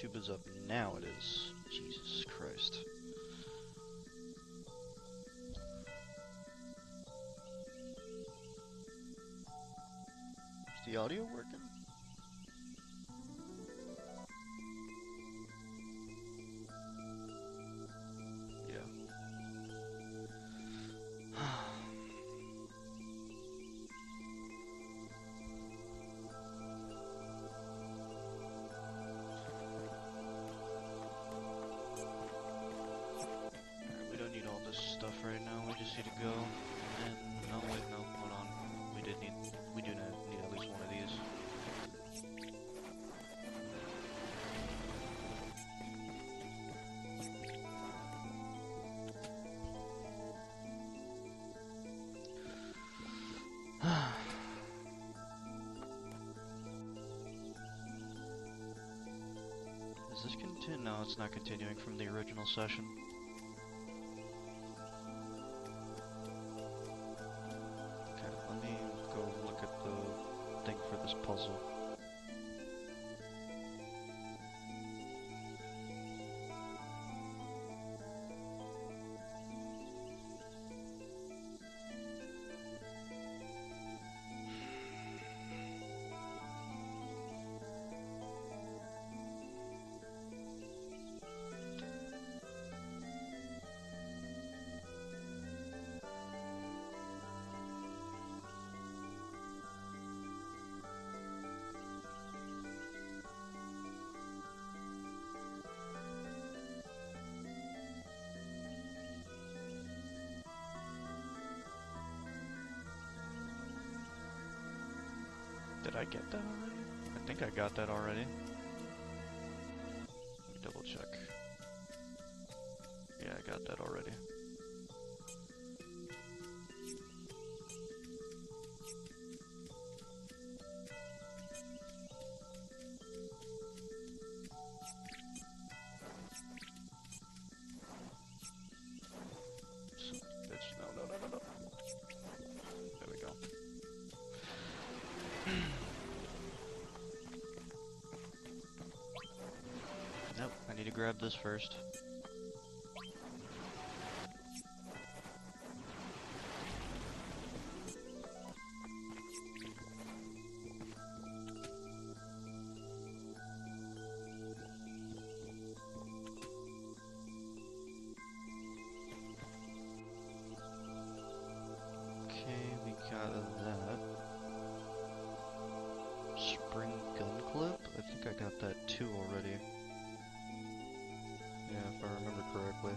YouTube is up now, it is. Jesus Christ. Is the audio working? Stuff right now, we just need to go, and no wait, no, hold on, we do need at least one of these. Is this continue? No, it's not continuing from the original session. This puzzle. Did I get that already? I think I got that already. Let me double check. Yeah, I got that already. Bitch, no. There we go. Nope, I need to grab this first. Okay, we got that. Spring gun clip? I think I got that too already. Yeah, if I remember correctly.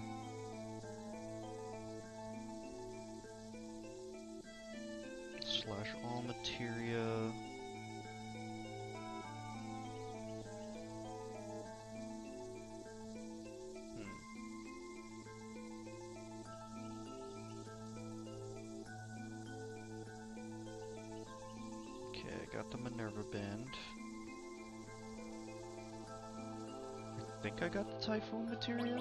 Slash all materia. Okay, I got the Minerva band. I think I got the Typhoon materia.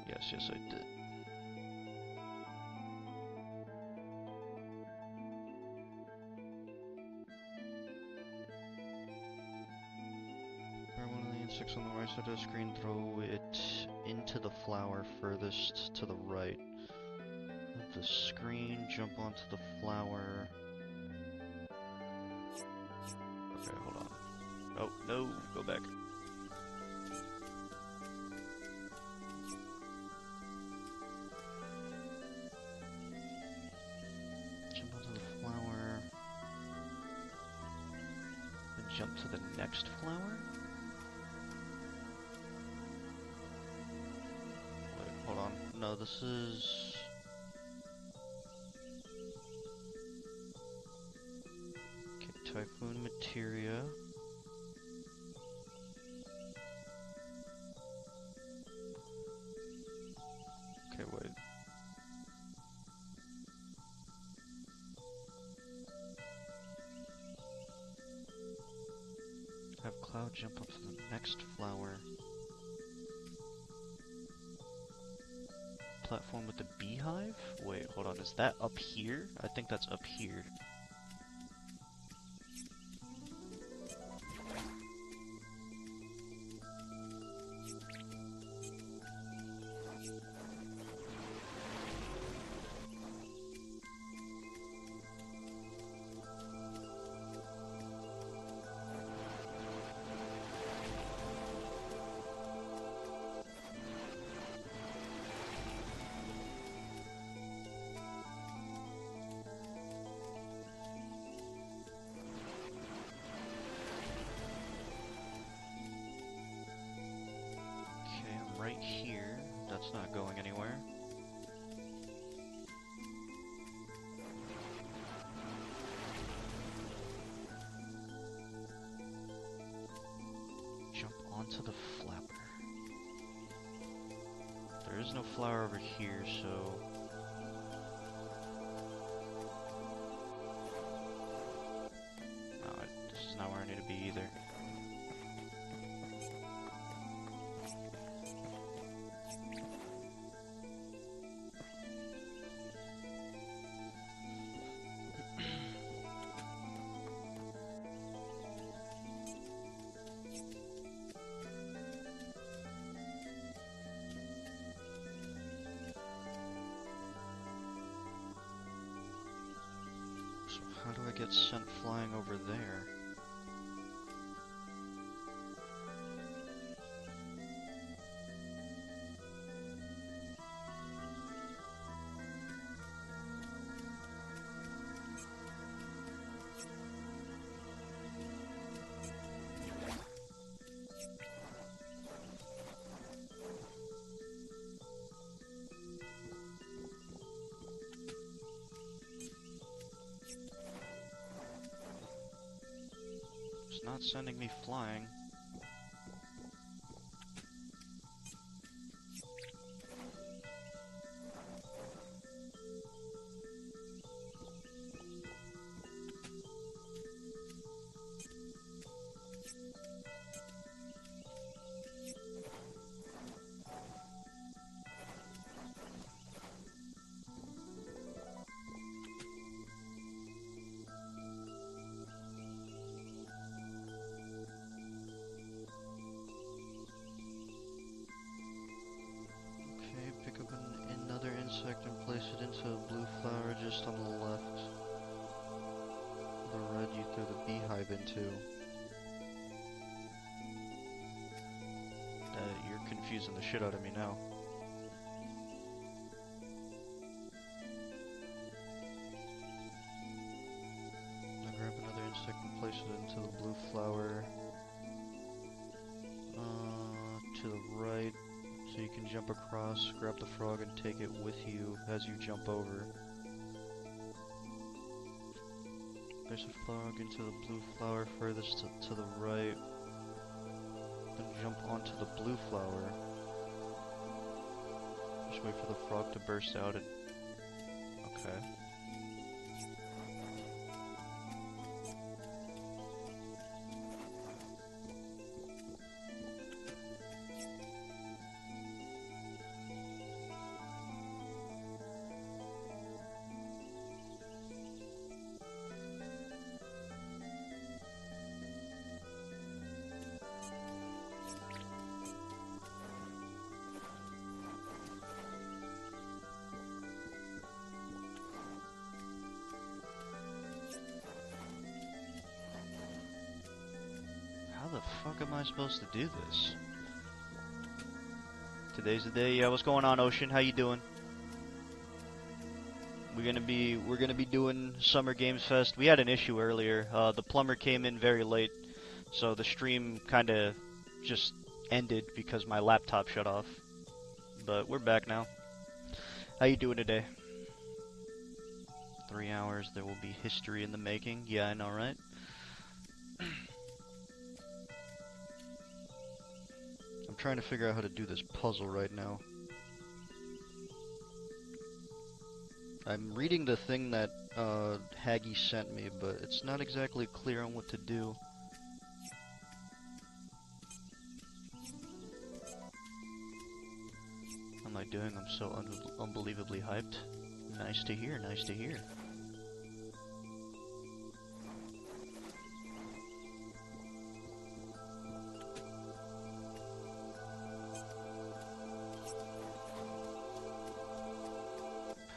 Yes, I did. Grab one of the insects on the right side of the screen, throw it into the flower furthest to the right of the screen, jump onto the flower. Okay, hold on. Oh, no, go back. Jump onto the flower. Then jump to the next flower? Wait, hold on. No, this is... Okay, Typhoon materia. Okay, wait. Have Cloud jump up to the next flower. Platform with the beehive? Wait, hold on, is that up here? I think that's up here. right here. That's not going anywhere. Jump onto the flapper. There is no flower over here, so... No, this is not where I need to be either. So how do I get sent flying over there? It's not sending me flying. Pick up another insect and place it into a blue flower just on the left. The red you throw the beehive into. You're confusing the shit out of me now. Now grab another insect and place it into the blue flower. To the right. So you can jump across, grab the frog, and take it with you as you jump over. Place a frog into the blue flower furthest to the right. Then jump onto the blue flower. Just wait for the frog to burst out and... Okay. How the fuck am I supposed to do this? Today's the day. Yeah, what's going on, Ocean? How you doing? We're gonna be doing Summer Games Fest. We had an issue earlier. The plumber came in very late, so the stream kind of just ended because my laptop shut off. But we're back now. How you doing today? 3 hours. There will be history in the making. Yeah, I know, right? I'm trying to figure out how to do this puzzle right now. I'm reading the thing that Haggy sent me, but it's not exactly clear on what to do. How am I doing? I'm so unbelievably hyped. Nice to hear, nice to hear.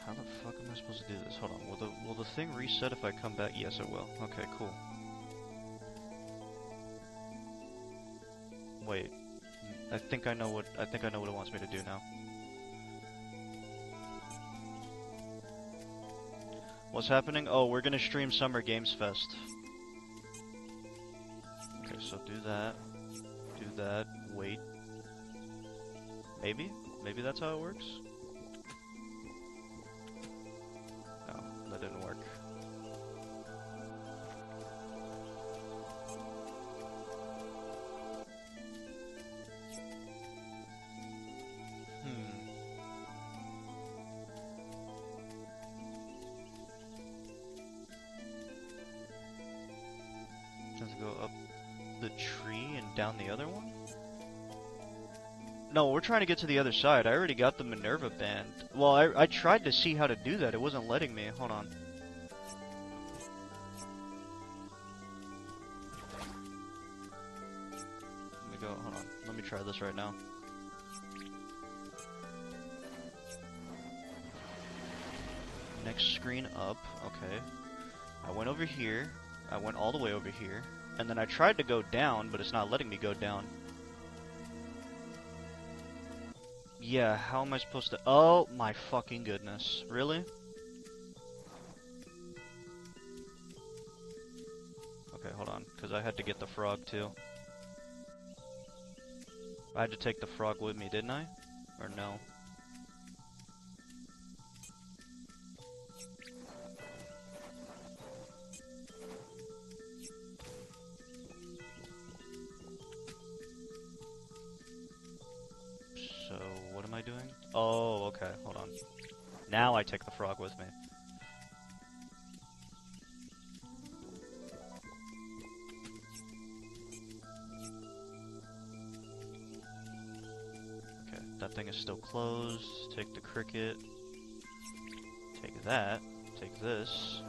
How the fuck am I supposed to do this? Hold on. Will the thing reset if I come back? Yes, it will. Okay, cool. Wait. I think I know what it wants me to do now. What's happening? Oh, we're gonna stream Summer Games Fest. Okay, so do that, wait. Maybe? Maybe that's how it works? No, that didn't work. Let's go up the tree and down the other one? No, we're trying to get to the other side. I already got the Minerva band. Well, I tried to see how to do that. It wasn't letting me. Hold on. Let me go. Hold on. Let me try this right now. Next screen up. Okay. I went over here. I went all the way over here. And then I tried to go down, but it's not letting me go down. Yeah, how am I supposed to... Oh my fucking goodness. Really? Okay, hold on, because I had to get the frog too. I had to take the frog with me, didn't I? Or no? So, what am I doing? Oh, okay, hold on. Now I take the frog with me. Okay, that thing is still closed. Take the cricket. Take that. Take this.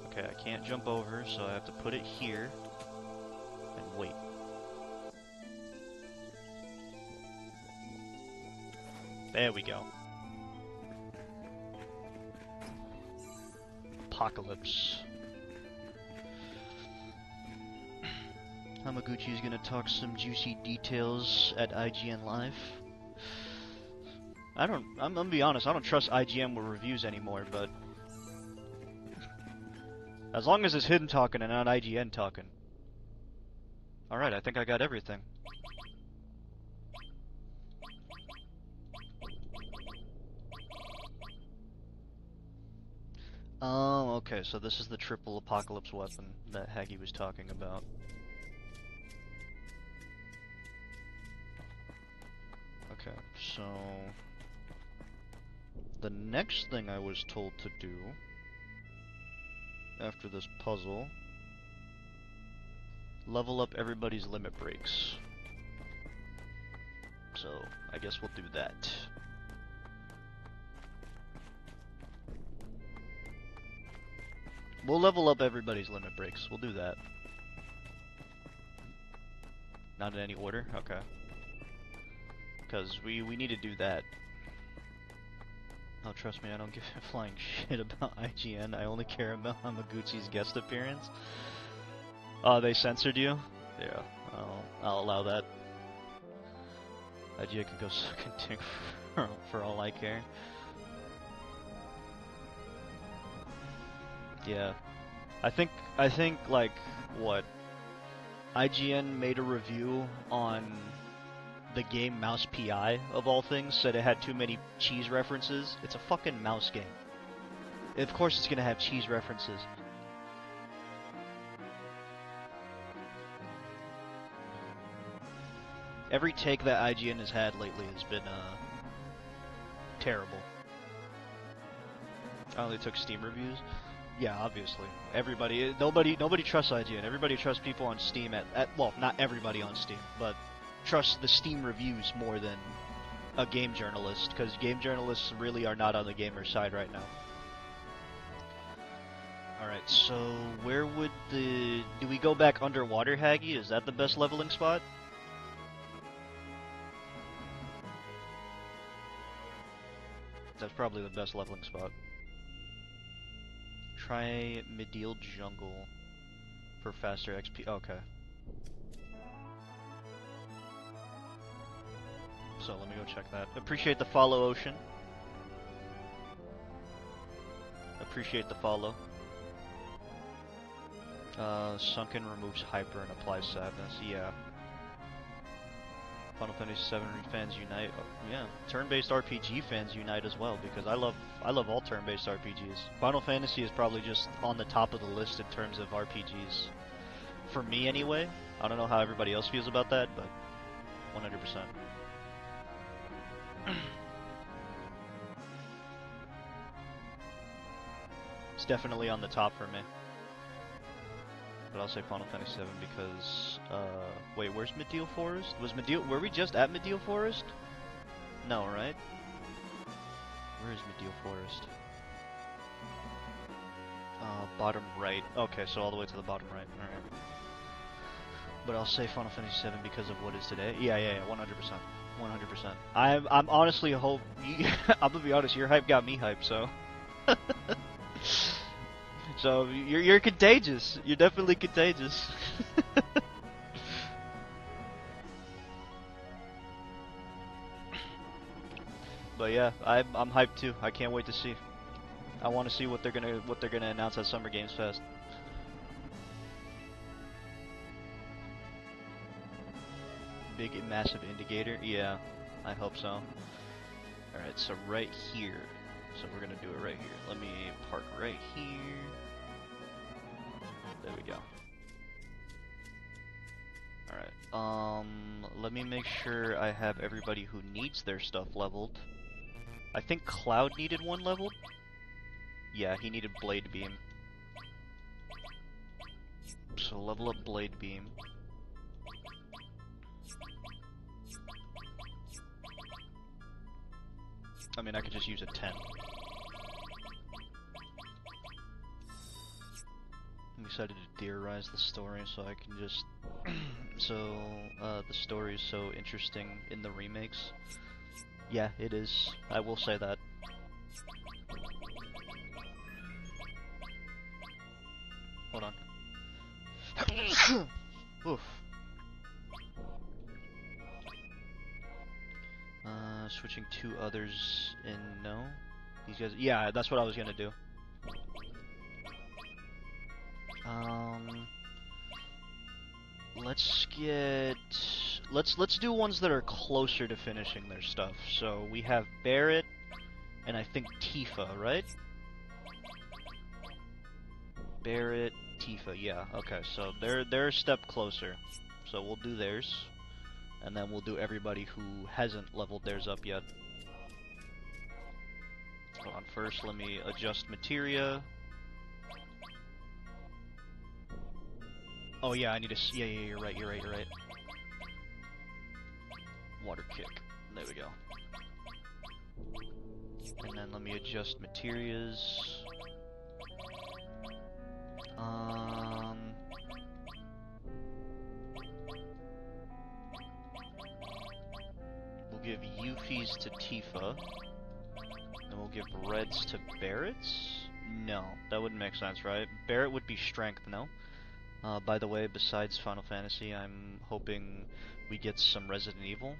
Okay, I can't jump over, so I have to put it here. And wait. There we go. Apocalypse. Hamaguchi's gonna talk some juicy details at IGN Live. I'm gonna be honest, I don't trust IGN with reviews anymore, but... as long as it's hidden talking and not IGN talking. Alright, I think I got everything. Oh, okay, so this is the triple apocalypse weapon that Haggy was talking about. Okay, so... the next thing I was told to do after this puzzle, level up everybody's limit breaks. So, I guess we'll do that. We'll level up everybody's limit breaks. We'll do that. Not in any order? Okay. Because we need to do that. Oh, trust me, I don't give a flying shit about IGN. I only care about Hamaguchi's guest appearance. Oh, they censored you? Yeah, I'll allow that. IGN can go suck a dick for all I care. Yeah. I think, like, what? IGN made a review on the game Mouse PI, of all things, said it had too many cheese references. It's a fucking mouse game. Of course it's gonna have cheese references. Every take that IGN has had lately has been, terrible. I only took Steam reviews. Yeah, obviously. Nobody trusts IGN. Everybody trusts people on Steam well, not everybody on Steam, but trust the Steam reviews more than a game journalist, because game journalists really are not on the gamer side right now. Alright, so where would do we go back underwater, Haggy? Is that the best leveling spot? That's probably the best leveling spot. Try Medial Jungle for faster XP. Okay. So let me go check that. Appreciate the follow, Ocean. Appreciate the follow. Sunken removes hyper and applies sadness. Yeah. Final Fantasy VII fans unite. Oh, yeah, turn-based RPG fans unite as well because I love all turn-based RPGs. Final Fantasy is probably just on the top of the list in terms of RPGs. For me, anyway. I don't know how everybody else feels about that, but 100%. It's definitely on the top for me. But I'll say Final Fantasy VII because, wait, where's Mideel Forest? Were we just at Mideel Forest? No, right? Where is Mideel Forest? Bottom right. Okay, so all the way to the bottom right. Alright. But I'll say Final Fantasy VII because of what is today. Yeah, 100%. 100%. I'm honestly I'm gonna be honest, your hype got me hyped, so. So you're contagious. You're definitely contagious. But yeah, I'm hyped too. I can't wait to see. I want to see what they're gonna announce at Summer Games Fest. Big massive indicator. Yeah, I hope so. All right, so right here. So we're gonna do it right here. Let me park right here. There we go. Alright, let me make sure I have everybody who needs their stuff leveled. I think Cloud needed one leveled. Yeah, he needed Blade Beam. So level up Blade Beam. I mean, I could just use a 10. I'm excited to theorize the story, so I can just... the story is so interesting in the remakes. Yeah, it is. I will say that. Hold on. Oof. Switching two others in... No? These guys... Yeah, that's what I was gonna do. Let's get... Let's do ones that are closer to finishing their stuff. So we have Barrett, and I think Tifa, right? Barrett, Tifa, yeah. Okay, so they're a step closer. So we'll do theirs, and then we'll do everybody who hasn't leveled theirs up yet. Hold on, first let me adjust materia. Oh yeah, I need to. Yeah, you're right. Water kick. There we go. And then let me adjust materias. We'll give Yuffie's to Tifa. And we'll give Reds to Barrett's? No, that wouldn't make sense, right? Barrett would be strength, no? By the way, besides Final Fantasy, I'm hoping we get some Resident Evil.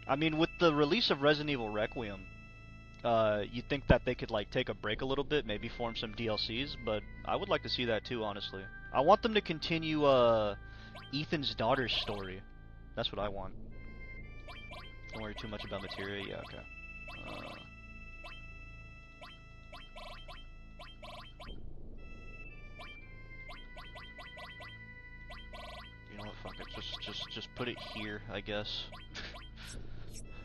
I mean, with the release of Resident Evil Requiem, you'd think that they could, like, take a break a little bit, maybe form some DLCs, but I would like to see that too, honestly. I want them to continue, Ethan's daughter's story. That's what I want. Don't worry too much about materia. Yeah, okay. You know what, fuck it, just put it here, I guess.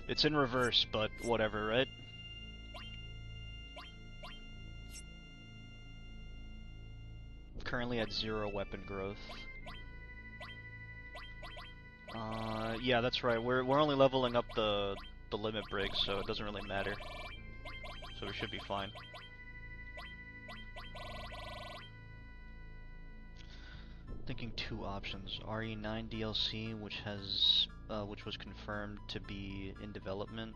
It's in reverse, but whatever, right? Currently at 0 weapon growth. Yeah, that's right. We're only leveling up the limit break, so it doesn't really matter. So we should be fine. Thinking two options: RE9 DLC, which was confirmed to be in development,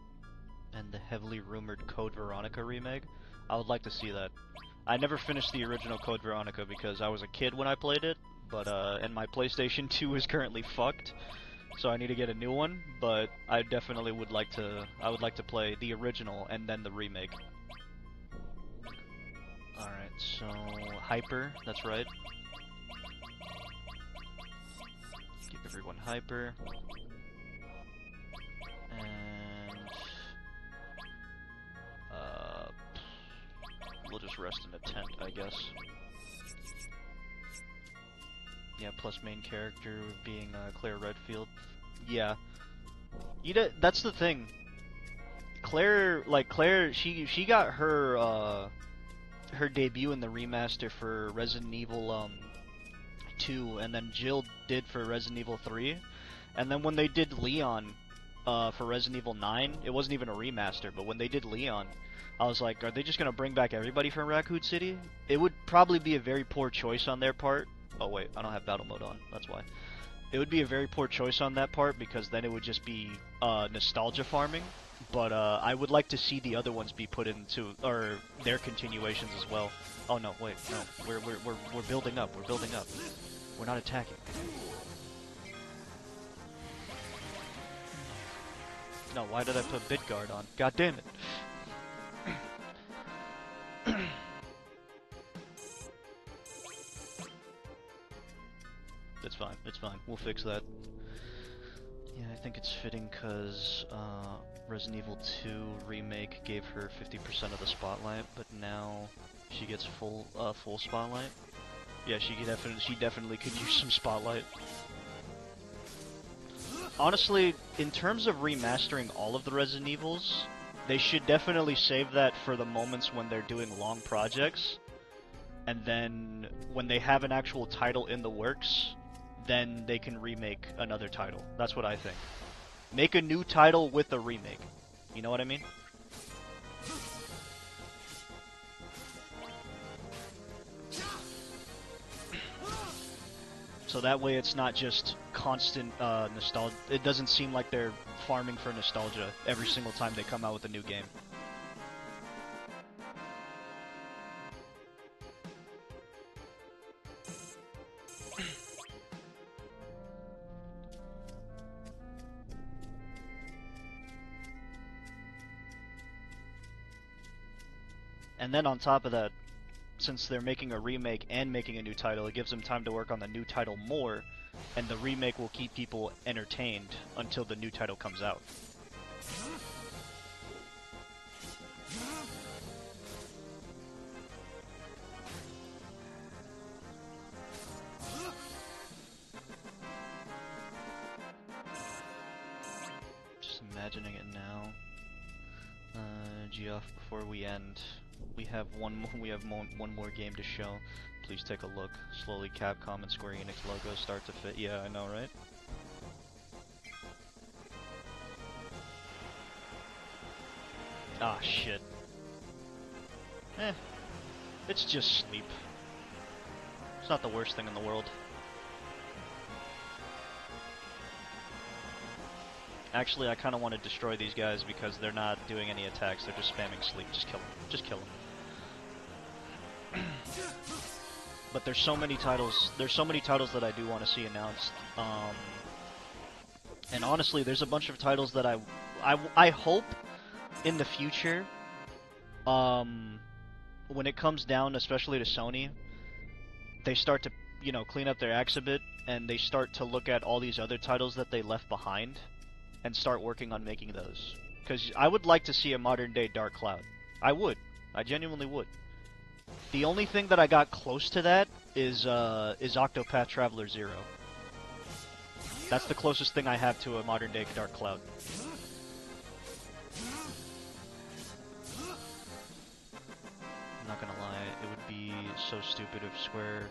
and the heavily rumored Code Veronica remake. I would like to see that. I never finished the original Code Veronica because I was a kid when I played it, but and my PlayStation 2 is currently fucked, so I need to get a new one. But I definitely would like to. I would like to play the original and then the remake. All right, so Hyper. That's right. Give everyone Hyper. we'll just rest in a tent, I guess. Yeah, plus main character being Claire Redfield. Yeah. That's the thing. Claire, she got her her debut in the remaster for Resident Evil 2, and then Jill did for Resident Evil 3, and then when they did Leon for Resident Evil 9, it wasn't even a remaster, but when they did Leon, I was like, are they just gonna bring back everybody from Raccoon City? It would probably be a very poor choice on their part. Oh wait, I don't have battle mode on, that's why. It would be a very poor choice on that part, because then it would just be nostalgia farming. But I would like to see the other ones be put into, or their continuations as well. Oh no, wait, no, we're building up. We're building up. We're not attacking. No, why did I put Bitguard on? God damn it. It's fine. It's fine. We'll fix that. Yeah, I think it's fitting because Resident Evil 2 Remake gave her 50% of the spotlight, but now she gets full spotlight. Yeah, she definitely could use some spotlight. Honestly, in terms of remastering all of the Resident Evils, they should definitely save that for the moments when they're doing long projects, and then when they have an actual title in the works, then they can remake another title. That's what I think. Make a new title with a remake. You know what I mean? So that way it's not just constant nostalgia. It doesn't seem like they're farming for nostalgia every single time they come out with a new game. And then on top of that, since they're making a remake and making a new title, it gives them time to work on the new title more, and the remake will keep people entertained until the new title comes out. Just imagining it now. Geoff, before we end, we have one more game to show. Please take a look. Slowly Capcom and Square Enix logos start to fit. Yeah, I know, right? Ah, shit. It's just sleep. It's not the worst thing in the world. Actually, I kind of want to destroy these guys because they're not doing any attacks. They're just spamming sleep. Just kill them. Just kill them. But there's so many titles. There's so many titles that I do want to see announced. And honestly, there's a bunch of titles that I hope in the future, when it comes down, especially to Sony, they start to, you know, clean up their acts a bit, and they start to look at all these other titles that they left behind, and start working on making those. Because I would like to see a modern-day Dark Cloud. I would. I genuinely would. The only thing that I got close to that is Octopath Traveler 0. That's the closest thing I have to a modern-day Dark Cloud. I'm not gonna lie, it would be so stupid of Square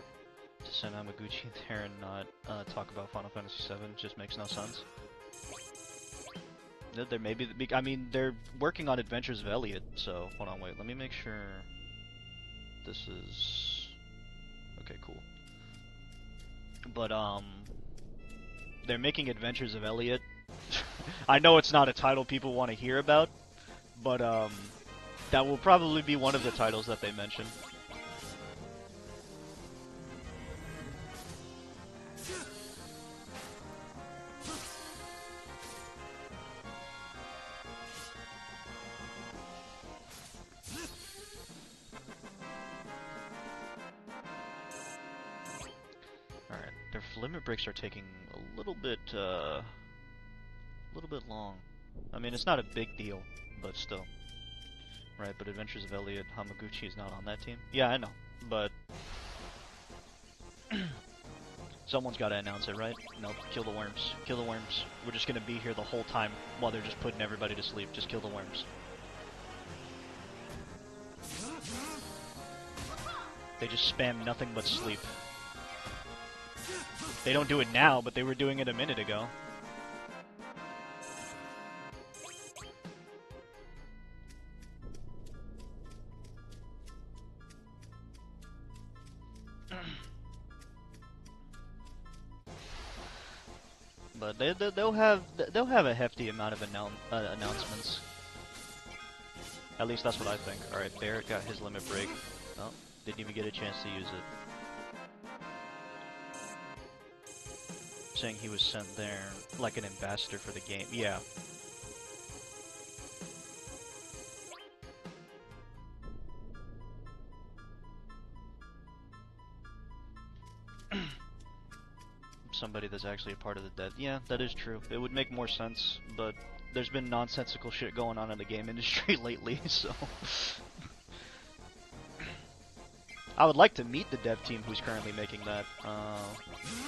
to send Yamaguchi there and not talk about Final Fantasy VII. Just makes no sense. There may be, I mean, they're working on Adventures of Elliot, so hold on, wait, let me make sure this is okay, cool. But they're making Adventures of Elliot. I know it's not a title people want to hear about, but that will probably be one of the titles that they mention. Limit breaks are taking a little bit long. I mean, it's not a big deal, but still. Right, but Adventures of Elliot Hamaguchi is not on that team. Yeah, I know, but someone's got to announce it, right? Nope, kill the worms. Kill the worms. We're just gonna be here the whole time while they're just putting everybody to sleep. Just kill the worms. They just spam nothing but sleep. They don't do it now, but they were doing it a minute ago. But they'll have a hefty amount of announcements. At least that's what I think. All right, Barrett got his limit break. Oh, didn't even get a chance to use it. Saying he was sent there like an ambassador for the game. Yeah. Somebody that's actually a part of the dead. Yeah, that is true. It would make more sense, but there's been nonsensical shit going on in the game industry lately, so... I would like to meet the dev team who's currently making that.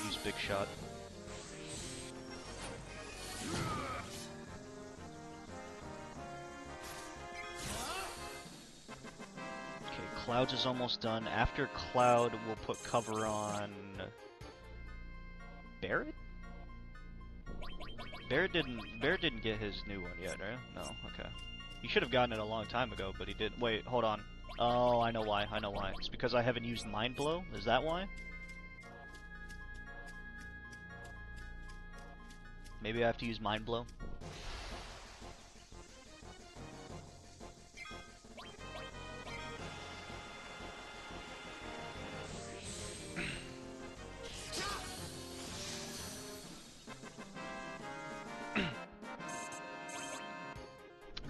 Use Big Shot. Okay, Clouds is almost done. After Cloud, we'll put cover on... Barrett? Barrett didn't get his new one yet, right? No, okay. He should have gotten it a long time ago, but he didn't. Wait, hold on. Oh, I know why. I know why. It's because I haven't used Mind Blow? Is that why? Maybe I have to use Mind Blow?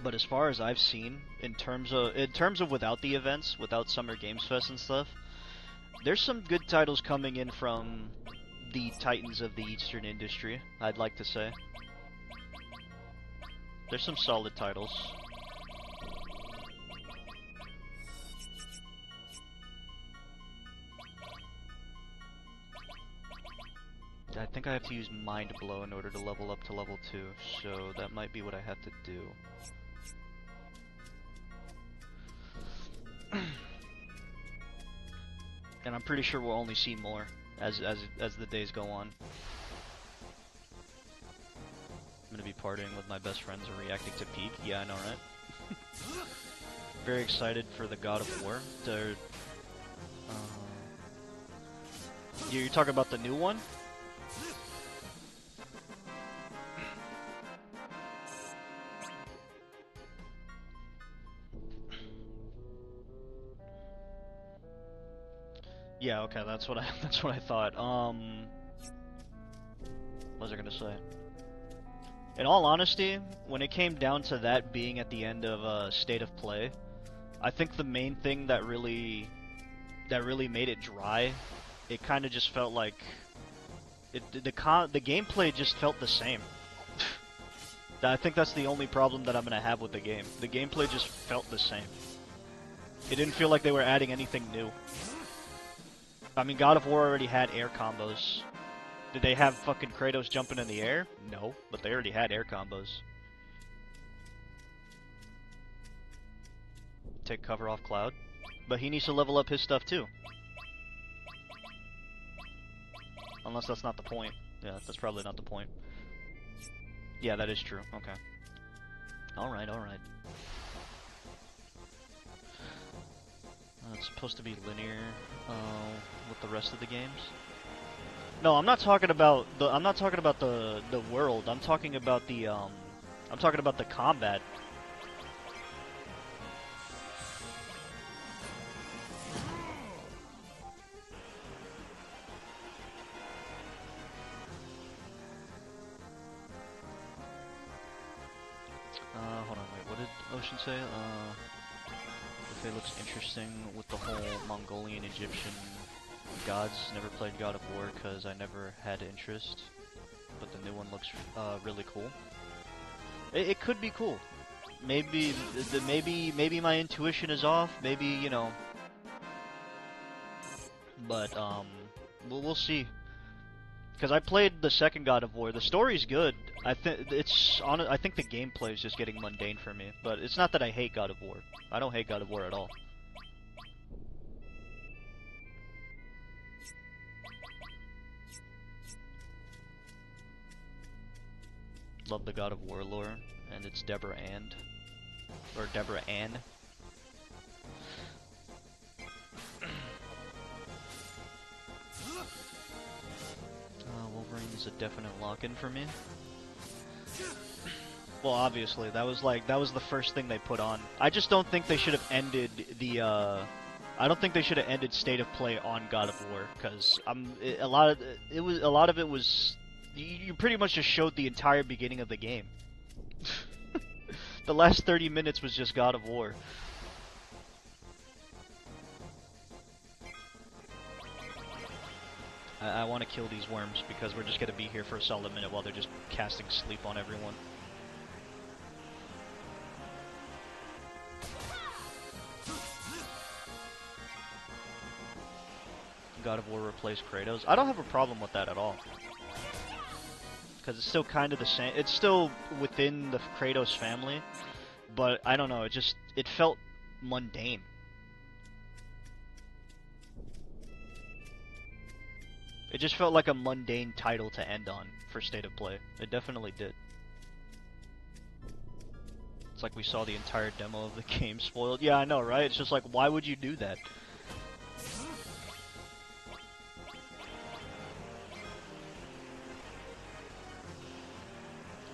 But as far as I've seen, in terms of without the events, without Summer Games Fest and stuff, there's some good titles coming in from the titans of the Eastern industry, I'd like to say. There's some solid titles. I think I have to use Mind Blow in order to level up to level 2, so that might be what I have to do. And I'm pretty sure we'll only see more as the days go on. I'm gonna be partying with my best friends and reacting to Peak. Yeah, I know, right? Very excited for the God of War. You're talking about the new one? Yeah, okay, that's what I thought. What was I gonna say? In all honesty, when it came down to that being at the end of State of Play, I think the main thing that really made it dry, it kind of just felt like the gameplay just felt the same. I think that's the only problem that I'm gonna have with the game. The gameplay just felt the same. It didn't feel like they were adding anything new. I mean, God of War already had air combos. Did they have fucking Kratos jumping in the air? No, but they already had air combos. Take cover off Cloud. But he needs to level up his stuff too. Unless that's not the point. Yeah, that's probably not the point. Yeah, that is true. Okay. Alright, alright. It's supposed to be linear with the rest of the games. No, I'm not talking about the world. I'm talking about the combat. Hold on, wait, what did Ocean say? It looks interesting with the whole Mongolian Egyptian gods. Never played God of War because I never had interest, but the new one looks really cool. It could be cool. maybe my intuition is off. Maybe, you know, but we'll see. Because I played the second God of War. The story's good. I think I think the gameplay is just getting mundane for me. But it's not that I hate God of War. I don't hate God of War at all. Love the God of War lore, and it's Deborah Ann. Wolverine is a definite lock-in for me. Well, obviously, that was the first thing they put on. I just don't think they should have ended the I don't think they should have ended State of Play on God of War, because a lot of it was you pretty much just showed the entire beginning of the game. The last 30 minutes was just God of War. I want to kill these worms because we're just going to be here for a solid minute while they're just casting sleep on everyone. God of War replace Kratos. I don't have a problem with that at all. Because it's still kind of the same. It's still within the Kratos family. But I don't know, it felt mundane. It just felt like a mundane title to end on for State of Play. It definitely did. It's like we saw the entire demo of the game spoiled. Yeah, I know, right? It's just like, why would you do that?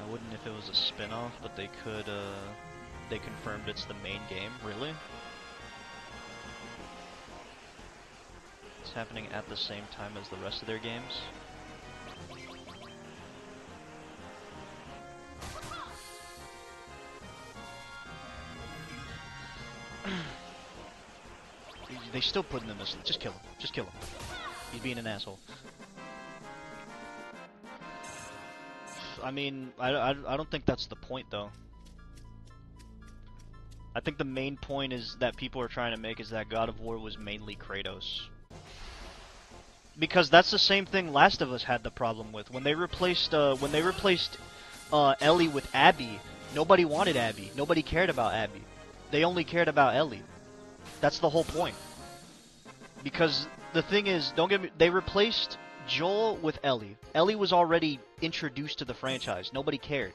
I wouldn't if it was a spin-off, but they confirmed it's the main game. Really? It's happening at the same time as the rest of their games. They still put him in this. Just kill him. Just kill him. He's being an asshole. I mean, I don't think that's the point, though. I think the main point is that people are trying to make is that God of War was mainly Kratos. Because that's the same thing Last of Us had the problem with. When they replaced Ellie with Abby, nobody wanted Abby. Nobody cared about Abby. They only cared about Ellie. That's the whole point. Because the thing is, they replaced Joel with Ellie. Ellie was already introduced to the franchise. Nobody cared.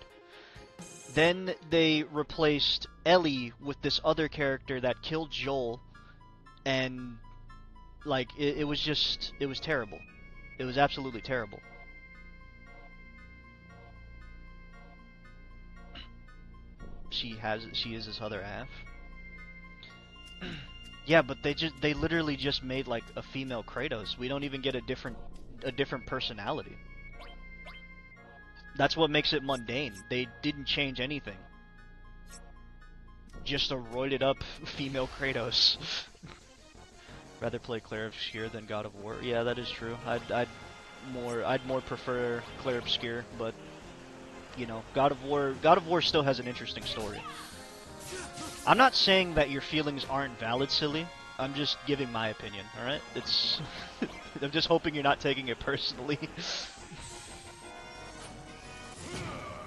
Then they replaced Ellie with this other character that killed Joel, and like it was terrible. It was absolutely terrible. She is his other half. Yeah, but they literally just made like a female Kratos. We don't even get a different personality. That's what makes it mundane. They didn't change anything. Just a roided up female Kratos. Rather play Claire Obscure than God of War. Yeah, that is true. I'd more prefer Claire Obscure, but you know, God of War still has an interesting story. I'm not saying that your feelings aren't valid, silly. I'm just giving my opinion, alright? It's... I'm just hoping you're not taking it personally.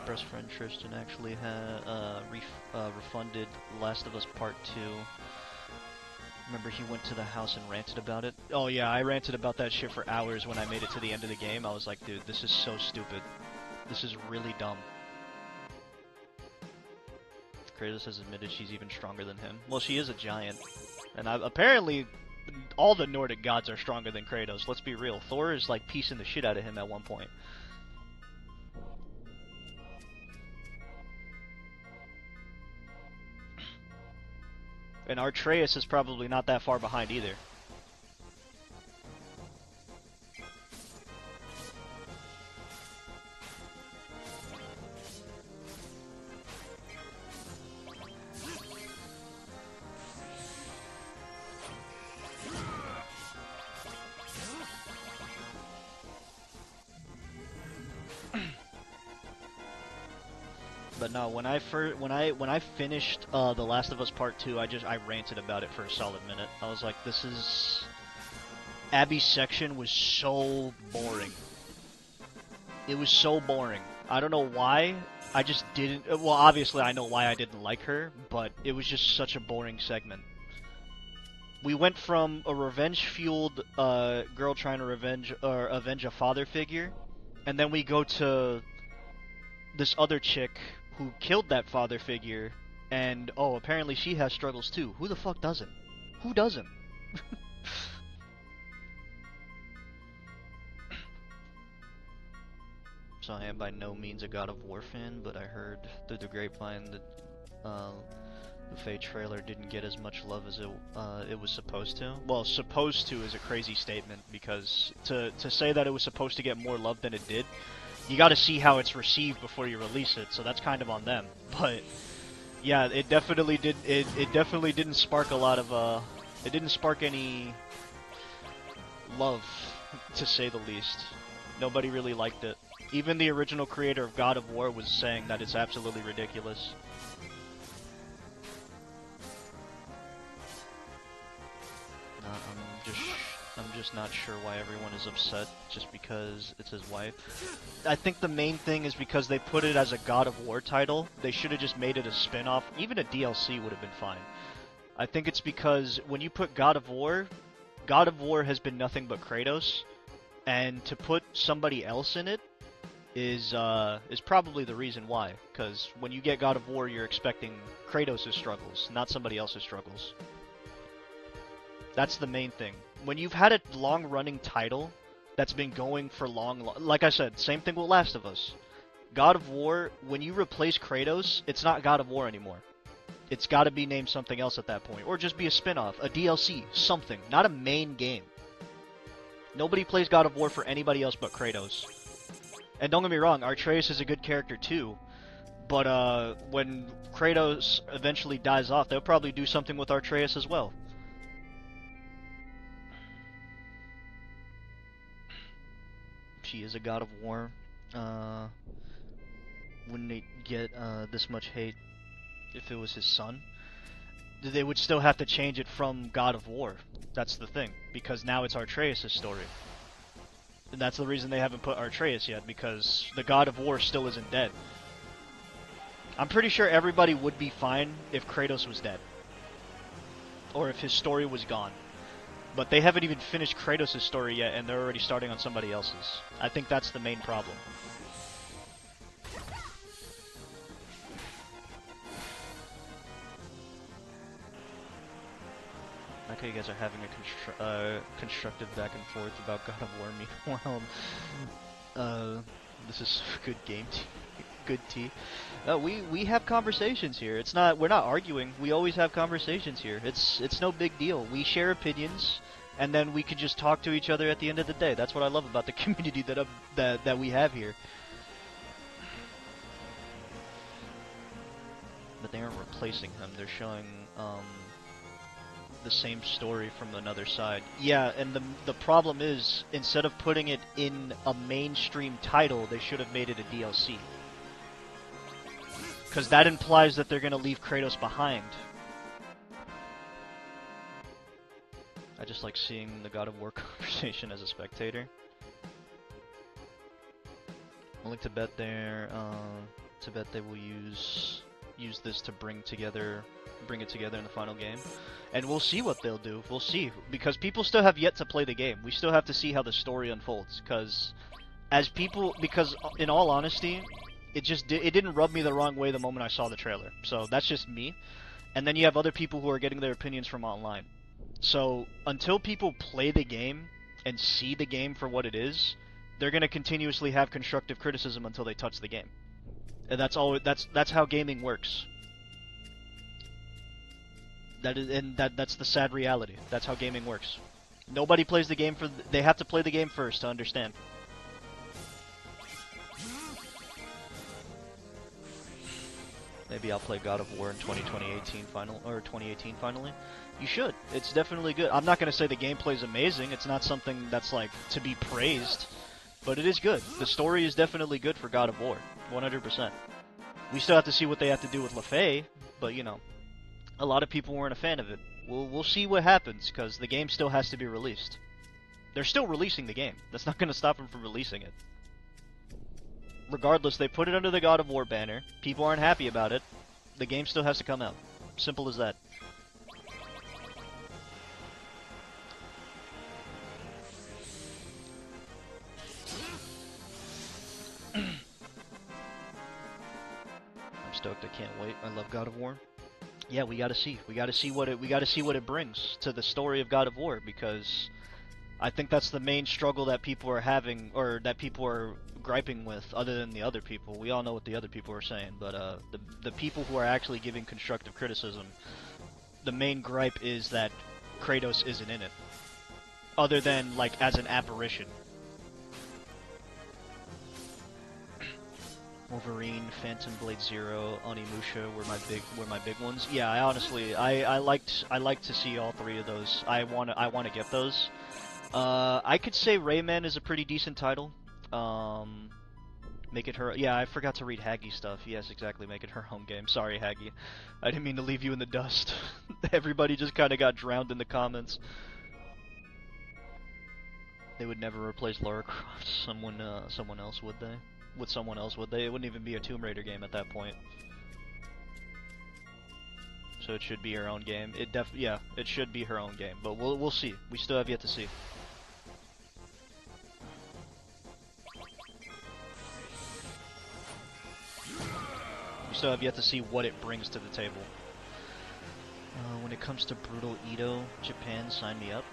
Best friend Tristan actually had refunded Last of Us Part 2. Remember he went to the house and ranted about it? Oh yeah, I ranted about that shit for hours when I made it to the end of the game. I was like, dude, this is so stupid. This is really dumb. Kratos has admitted she's even stronger than him. Well, she is a giant. And apparently, all the Nordic gods are stronger than Kratos. Let's be real. Thor is like piecing the shit out of him at one point. And Atreus is probably not that far behind either. But no, when I finished The Last of Us Part 2, I ranted about it for a solid minute. I was like, this is... Abby's section was so boring. It was so boring. I don't know why. I just didn't... Well, obviously I know why I didn't like her, but it was just such a boring segment. We went from a revenge-fueled girl trying to avenge a father figure, and then we go to this other chick who killed that father figure, and oh, apparently she has struggles too. Who the fuck doesn't? Who doesn't? So I am by no means a God of War fan, but I heard through the grapevine that the Fate trailer didn't get as much love as it was supposed to. Well, supposed to is a crazy statement, because to say that it was supposed to get more love than it did, you gotta see how it's received before you release it, so that's kind of on them. But yeah, it definitely did. It definitely didn't spark a lot of it didn't spark any love, to say the least. Nobody really liked it. Even the original creator of God of War was saying that it's absolutely ridiculous. I'm just not sure why everyone is upset just because it's his wife. I think the main thing is because they put it as a God of War title. They should have just made it a spin-off. Even a DLC would have been fine. I think it's because when you put God of War has been nothing but Kratos, and to put somebody else in it is probably the reason why. Because when you get God of War, you're expecting Kratos' struggles, not somebody else's struggles. That's the main thing. When you've had a long-running title that's been going for like I said, same thing with Last of Us. God of War, when you replace Kratos, it's not God of War anymore. It's got to be named something else at that point, or just be a spin-off, a DLC, something, not a main game. Nobody plays God of War for anybody else but Kratos. And don't get me wrong, Atreus is a good character too, but when Kratos eventually dies off, they'll probably do something with Atreus as well. She is a God of War. Wouldn't it get this much hate if it was his son? They would still have to change it from God of War. That's the thing, because now it's Atreus' story. And that's the reason they haven't put Atreus yet, because the God of War still isn't dead. I'm pretty sure everybody would be fine if Kratos was dead. Or if his story was gone. But they haven't even finished Kratos' story yet, and they're already starting on somebody else's. I think that's the main problem. I like how you guys are having a constructive back and forth about God of War. Meanwhile, this is good game tea. Good tea. We have conversations here. We're not arguing. We always have conversations here. It's no big deal. We share opinions, and then we could just talk to each other at the end of the day. That's what I love about the community that we have here. But they aren't replacing him. They're showing the same story from another side. Yeah, and the problem is, instead of putting it in a mainstream title, they should have made it a DLC. Because that implies that they're going to leave Kratos behind. I just like seeing the God of War conversation as a spectator. I like to bet they will use this to bring it together in the final game. And we'll see what they'll do. We'll see, because people still have yet to play the game. We still have to see how the story unfolds, because in all honesty, it didn't rub me the wrong way the moment I saw the trailer. So that's just me. And then you have other people who are getting their opinions from online. So until people play the game and see the game for what it is, they're going to continuously have constructive criticism until they touch the game. And that's how gaming works. That's the sad reality. That's how gaming works. Nobody plays the game they have to play the game first to understand. Maybe I'll play God of War in 2018 finally. You should. It's definitely good. I'm not going to say the gameplay is amazing. It's not something that's like to be praised, but it is good. The story is definitely good for God of War, 100%. We still have to see what they have to do with LaFay, but you know, a lot of people weren't a fan of it. We'll see what happens, because the game still has to be released. They're still releasing the game. That's not going to stop them from releasing it. Regardless, they put it under the God of War banner. People aren't happy about it. The game still has to come out. Simple as that. I'm stoked. I can't wait. I love God of War. Yeah, we gotta see. We gotta see what it brings to the story of God of War, because I think that's the main struggle that people are having, or that people are griping with, other than the other people. We all know what the other people are saying, but the people who are actually giving constructive criticism, the main gripe is that Kratos isn't in it, other than like as an apparition. Wolverine, Phantom Blade Zero, Onimusha were my big ones. Yeah, I honestly I like to see all three of those. I wanna get those. I could say Rayman is a pretty decent title. Make it her. Yeah, I forgot to read Haggy stuff. Yes, exactly. Make it her home game. Sorry, Haggy. I didn't mean to leave you in the dust. Everybody just kind of got drowned in the comments. They would never replace Lara Croft. Someone else, would they? With someone else, would they? It wouldn't even be a Tomb Raider game at that point. So it should be her own game. Yeah, it should be her own game. But we'll see. We still have yet to see. We still have yet to see what it brings to the table. When it comes to Brutal Edo, Japan, sign me up.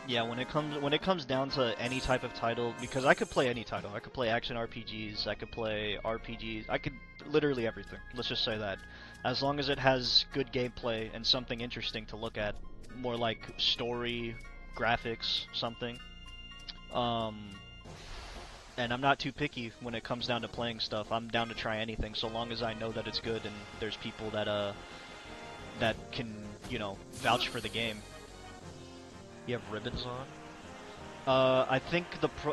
Yeah, when it comes down to any type of title, because I could play any title. I could play action RPGs, I could play RPGs, I could literally everything. Let's just say that. As long as it has good gameplay and something interesting to look at, more like story, graphics, something. And I'm not too picky when it comes down to playing stuff. I'm down to try anything, so long as I know that it's good and there's people that can, you know, vouch for the game. You have ribbons on? I think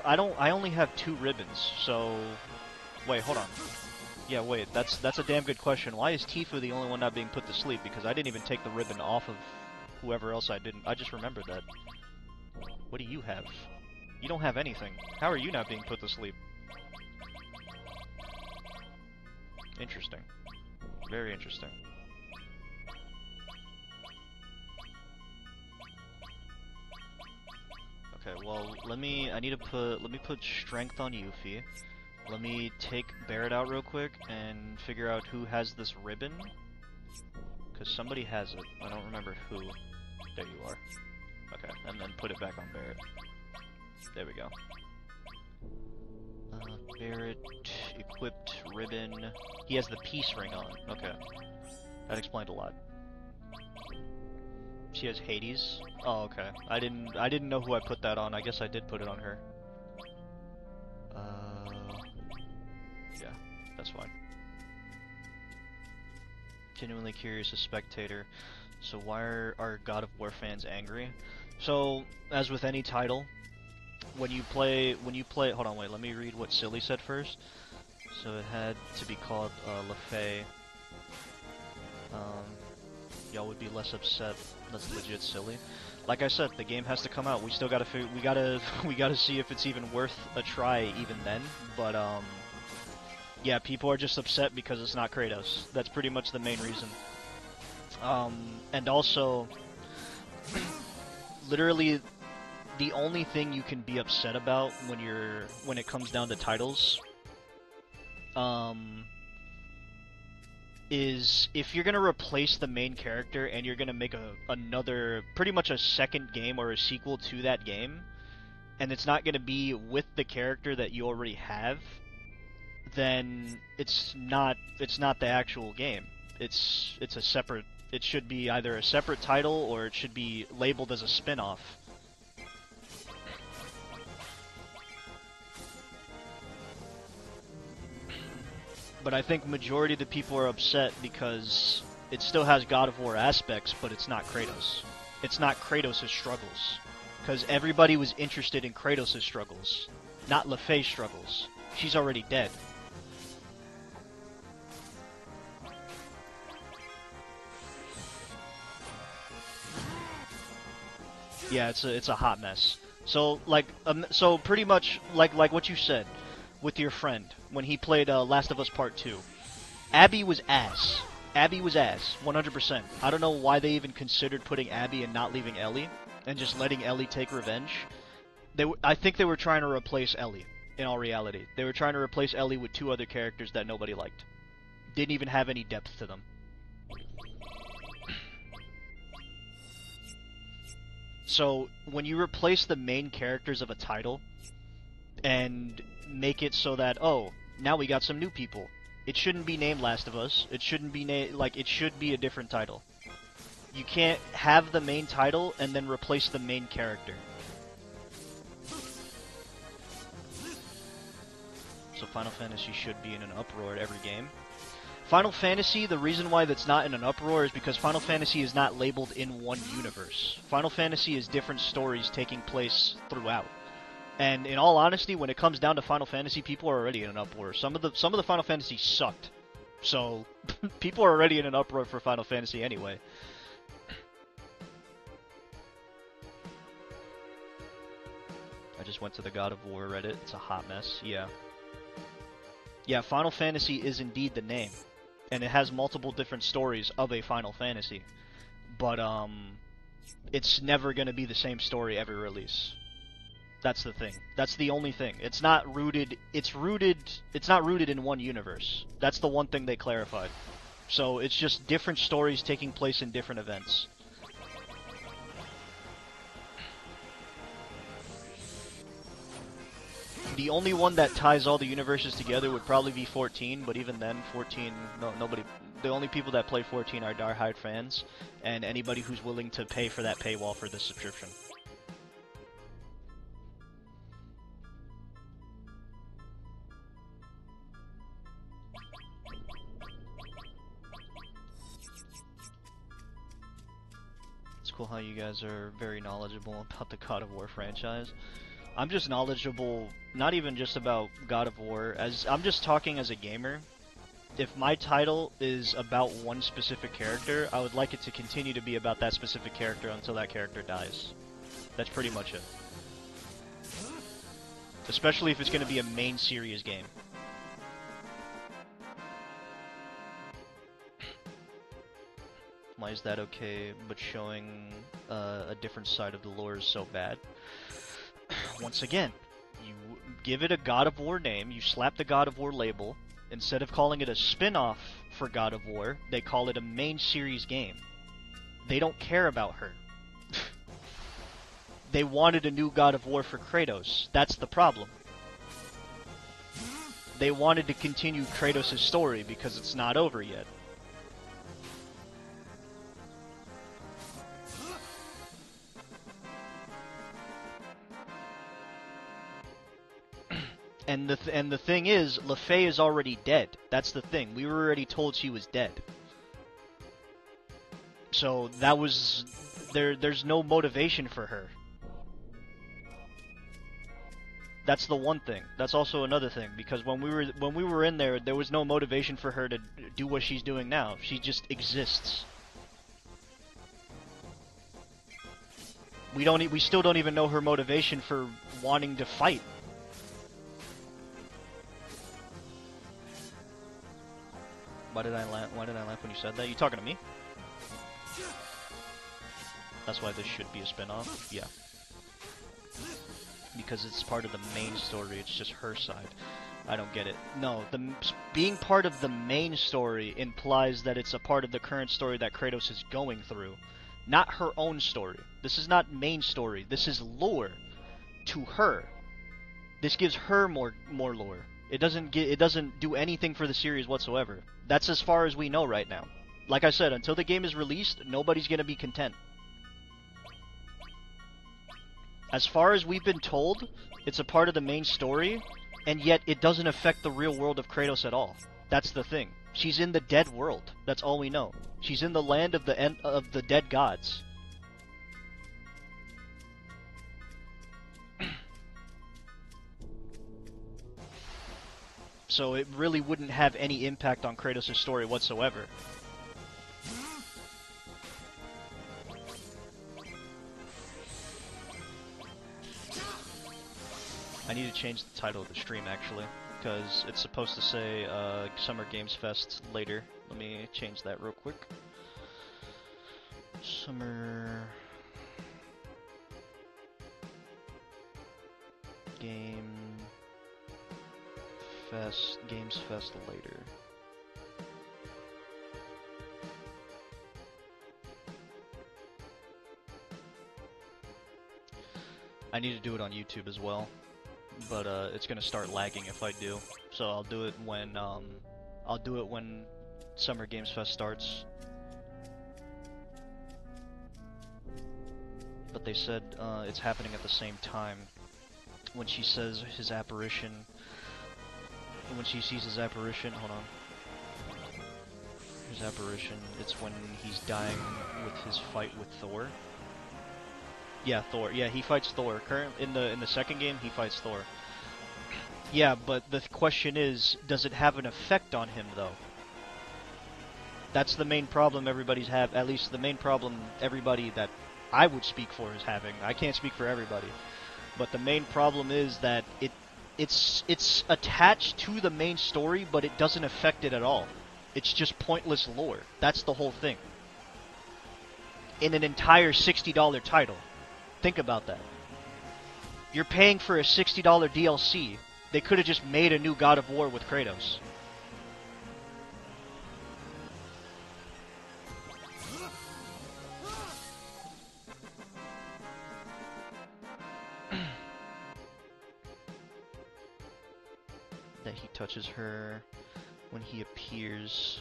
I only have 2 ribbons, so... Wait, hold on. Yeah, wait, that's a damn good question. Why is Tifa the only one not being put to sleep? Because I didn't even take the ribbon off of whoever else I didn't. I just remembered that. What do you have? You don't have anything. How are you not being put to sleep? Interesting. Very interesting. Okay, well, let me put strength on Yuffie. Let me take Barrett out real quick and figure out who has this ribbon. Because somebody has it. I don't remember who. There you are. Okay, and then put it back on Barrett. There we go. Barrett, equipped, ribbon. He has the peace ring on. Okay. That explained a lot. She has Hades. Oh, okay. I didn't know who I put that on. I guess I did put it on her. Yeah, that's fine. Genuinely curious, a spectator. So why are God of War fans angry? So, as with any title, when you play, hold on, wait, let me read what Silly said first. So it had to be called LaFay. Y'all would be less upset. That's legit silly. Like I said, the game has to come out. We still gotta we gotta see if it's even worth a try even then. But yeah, people are just upset because it's not Kratos. That's pretty much the main reason. And also, literally, the only thing you can be upset about when it comes down to titles, is if you're gonna replace the main character and you're gonna make another, pretty much a second game or a sequel to that game, and it's not gonna be with the character that you already have, then it's not the actual game. It's a separate. It should be either a separate title or it should be labeled as a spin-off. But I think majority of the people are upset because it still has God of War aspects, but it's not Kratos. It's not Kratos' struggles. Because everybody was interested in Kratos' struggles, not LaFay's struggles. She's already dead. Yeah, it's a hot mess. So like so pretty much like what you said with your friend when he played Last of Us Part 2. Abby was ass. Abby was ass, 100%. I don't know why they even considered putting Abby and not leaving Ellie and just letting Ellie take revenge. I think they were trying to replace Ellie. In all reality, they were trying to replace Ellie with two other characters that nobody liked. Didn't even have any depth to them. So, when you replace the main characters of a title, and make it so that, oh, now we got some new people. It shouldn't be named Last of Us. It shouldn't be it should be a different title. You can't have the main title and then replace the main character. So Final Fantasy should be in an uproar at every game. Final Fantasy, the reason why that's not in an uproar is because Final Fantasy is not labeled in one universe. Final Fantasy is different stories taking place throughout. And in all honesty, when it comes down to Final Fantasy, people are already in an uproar. Some of the Final Fantasy sucked. So people are already in an uproar for Final Fantasy anyway. I just went to the God of War Reddit. It's a hot mess. Yeah. Yeah, Final Fantasy is indeed the name. And it has multiple different stories of a Final Fantasy. But, it's never gonna be the same story every release. That's the thing. That's the only thing. It's not rooted in one universe. That's the one thing they clarified. So, it's just different stories taking place in different events. The only one that ties all the universes together would probably be 14, but even then, 14, nobody. The only people that play 14 are diehard fans, and anybody who's willing to pay for that paywall for the subscription. It's cool how you guys are very knowledgeable about the God of War franchise. I'm just knowledgeable, not even just about God of War, as I'm just talking as a gamer. If my title is about one specific character, I would like it to continue to be about that specific character until that character dies. That's pretty much it. Especially if it's going to be a main series game. Why is that okay, but showing a different side of the lore is so bad? Once again, you give it a God of War name, you slap the God of War label, instead of calling it a spin-off for God of War, they call it a main series game. They don't care about her. They wanted a new God of War for Kratos. That's the problem. They wanted to continue Kratos' story because it's not over yet. And the thing is, LeFay is already dead. That's the thing. We were already told she was dead. So that was there's no motivation for her. That's the one thing. That's also another thing, because when we were in there was no motivation for her to do what she's doing now. She just exists. We still don't even know her motivation for wanting to fight. Why did I laugh when you said that? You talking to me? That's why this should be a spin-off? Yeah. Because it's part of the main story, it's just her side. I don't get it. No, being part of the main story implies that it's a part of the current story that Kratos is going through. Not her own story. This is not main story. This is lore to her. This gives her more lore. It doesn't do anything for the series whatsoever. That's as far as we know right now. Like I said, until the game is released, nobody's gonna be content. As far as we've been told, it's a part of the main story, and yet it doesn't affect the real world of Kratos at all. That's the thing. She's in the dead world. That's all we know. She's in the land of the dead gods. so it really wouldn't have any impact on Kratos' story whatsoever. I need to change the title of the stream, actually, because it's supposed to say Summer Games Fest later. Let me change that real quick. Summer Games Fest later. I need to do it on YouTube as well, but it's gonna start lagging if I do. So I'll do it when Summer Games Fest starts. But they said it's happening at the same time. When she says his apparition, when she sees his apparition, hold on. His apparition, it's when he's dying with his fight with Thor. Yeah, Thor. Yeah, he fights Thor. In the second game, he fights Thor. Yeah, but the question is, does it have an effect on him though? That's the main problem everybody's at least the main problem everybody that I would speak for is having. I can't speak for everybody. But the main problem is that it's attached to the main story, but it doesn't affect it at all. It's just pointless lore. That's the whole thing. In an entire $60 title. Think about that. You're paying for a $60 DLC. They could have just made a new God of War with Kratos. That he touches her when he appears.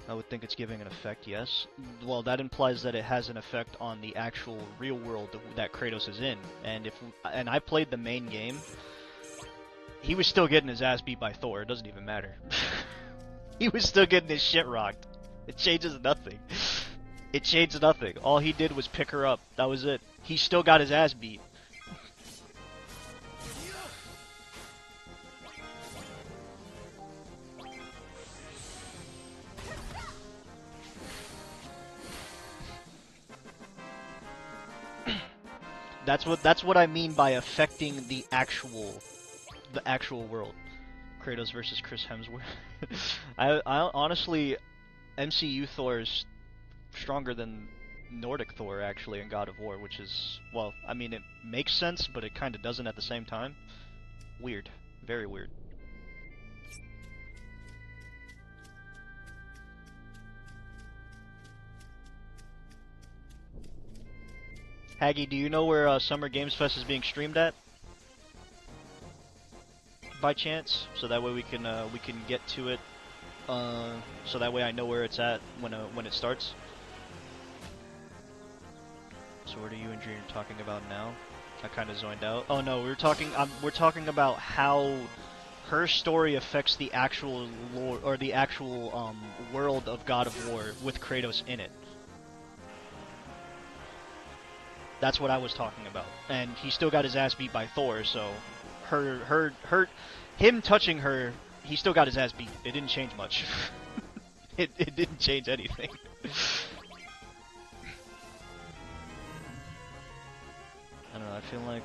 I would think it's giving an effect, yes. Well, that implies that it has an effect on the actual real world that Kratos is in. And I played the main game, he was still getting his ass beat by Thor. It doesn't even matter. He was still getting his shit rocked. It changes nothing. It changed nothing. All he did was pick her up. That was it. He still got his ass beat. That's what I mean by affecting the actual world. Kratos versus Chris Hemsworth. I honestly, MCU Thor is stronger than Nordic Thor actually in God of War, which is, well, I mean, it makes sense, but it kind of doesn't at the same time. Weird, very weird. Haggy, do you know where Summer Games Fest is being streamed at? By chance, so that way we can get to it. So that way I know where it's at when it starts. So what are you and Junior talking about now? I kind of zoned out. Oh no, we're talking about how her story affects the actual lore or the actual world of God of War with Kratos in it. That's what I was talking about. And he still got his ass beat by Thor, so him touching her, he still got his ass beat. It didn't change much. It didn't change anything. I don't know, I feel like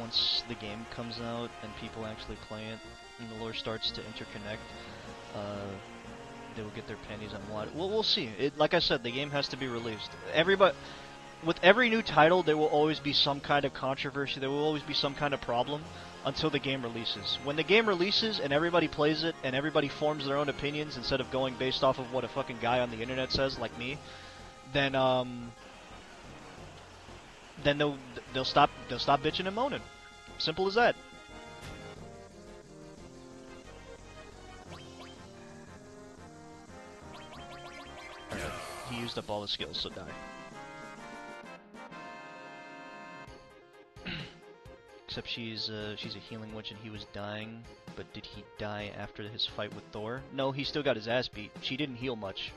once the game comes out and people actually play it and the lore starts to interconnect, they will get their panties unwadded. Well, we'll see. Like I said, the game has to be released. With every new title, there will always be some kind of controversy, there will always be some kind of problem until the game releases. When the game releases and everybody plays it and everybody forms their own opinions instead of going based off of what a fucking guy on the internet says, like me, then they'll stop bitching and moaning. Simple as that. Alright, he used up all his skills, so die. Except she's a healing witch and he was dying, but did he die after his fight with Thor? No, he still got his ass beat. She didn't heal much.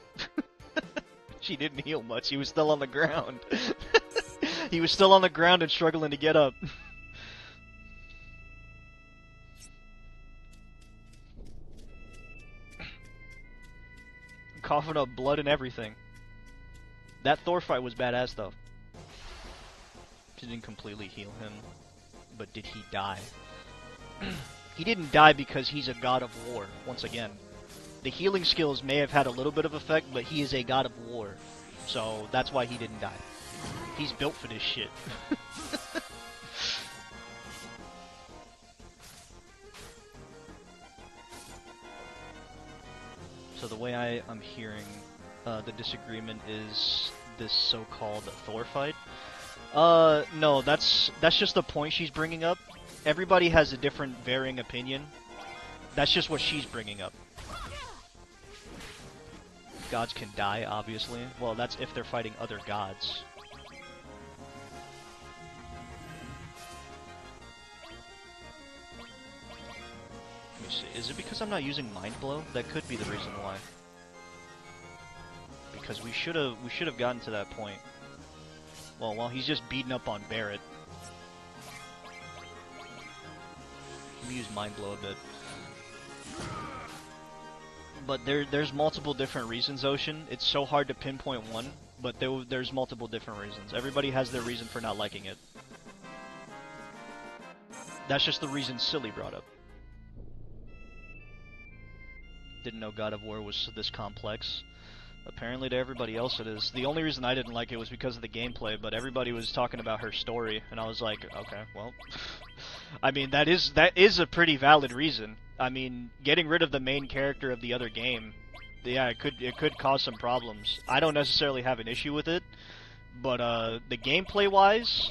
She didn't heal much. He was still on the ground. He was still on the ground and struggling to get up. coughing up blood and everything. That Thor fight was badass though. She didn't completely heal him, but did he die? He didn't die because he's a god of war, once again. The healing skills may have had a little bit of effect, but he is a god of war. So that's why he didn't die. He's built for this shit. So the way I'm hearing the disagreement is this so-called Thor fight. No, that's just the point she's bringing up. Everybody has a different varying opinion. That's just what she's bringing up. Gods can die, obviously. Well, that's if they're fighting other gods. Let me see. Is it because I'm not using Mind Blow? That could be the reason why. Because we should have gotten to that point. Well, while he's just beating up on Barrett. Let me use Mind Blow a bit. But there's multiple different reasons, Ocean. It's so hard to pinpoint one, but there's multiple different reasons. Everybody has their reason for not liking it. That's just the reason Silly brought up. Didn't know God of War was this complex. Apparently to everybody else it is. The only reason I didn't like it was because of the gameplay, but everybody was talking about her story, and I was like, okay, well... I mean, that is a pretty valid reason. I mean, getting rid of the main character of the other game, yeah, it could cause some problems. I don't necessarily have an issue with it, but the gameplay-wise,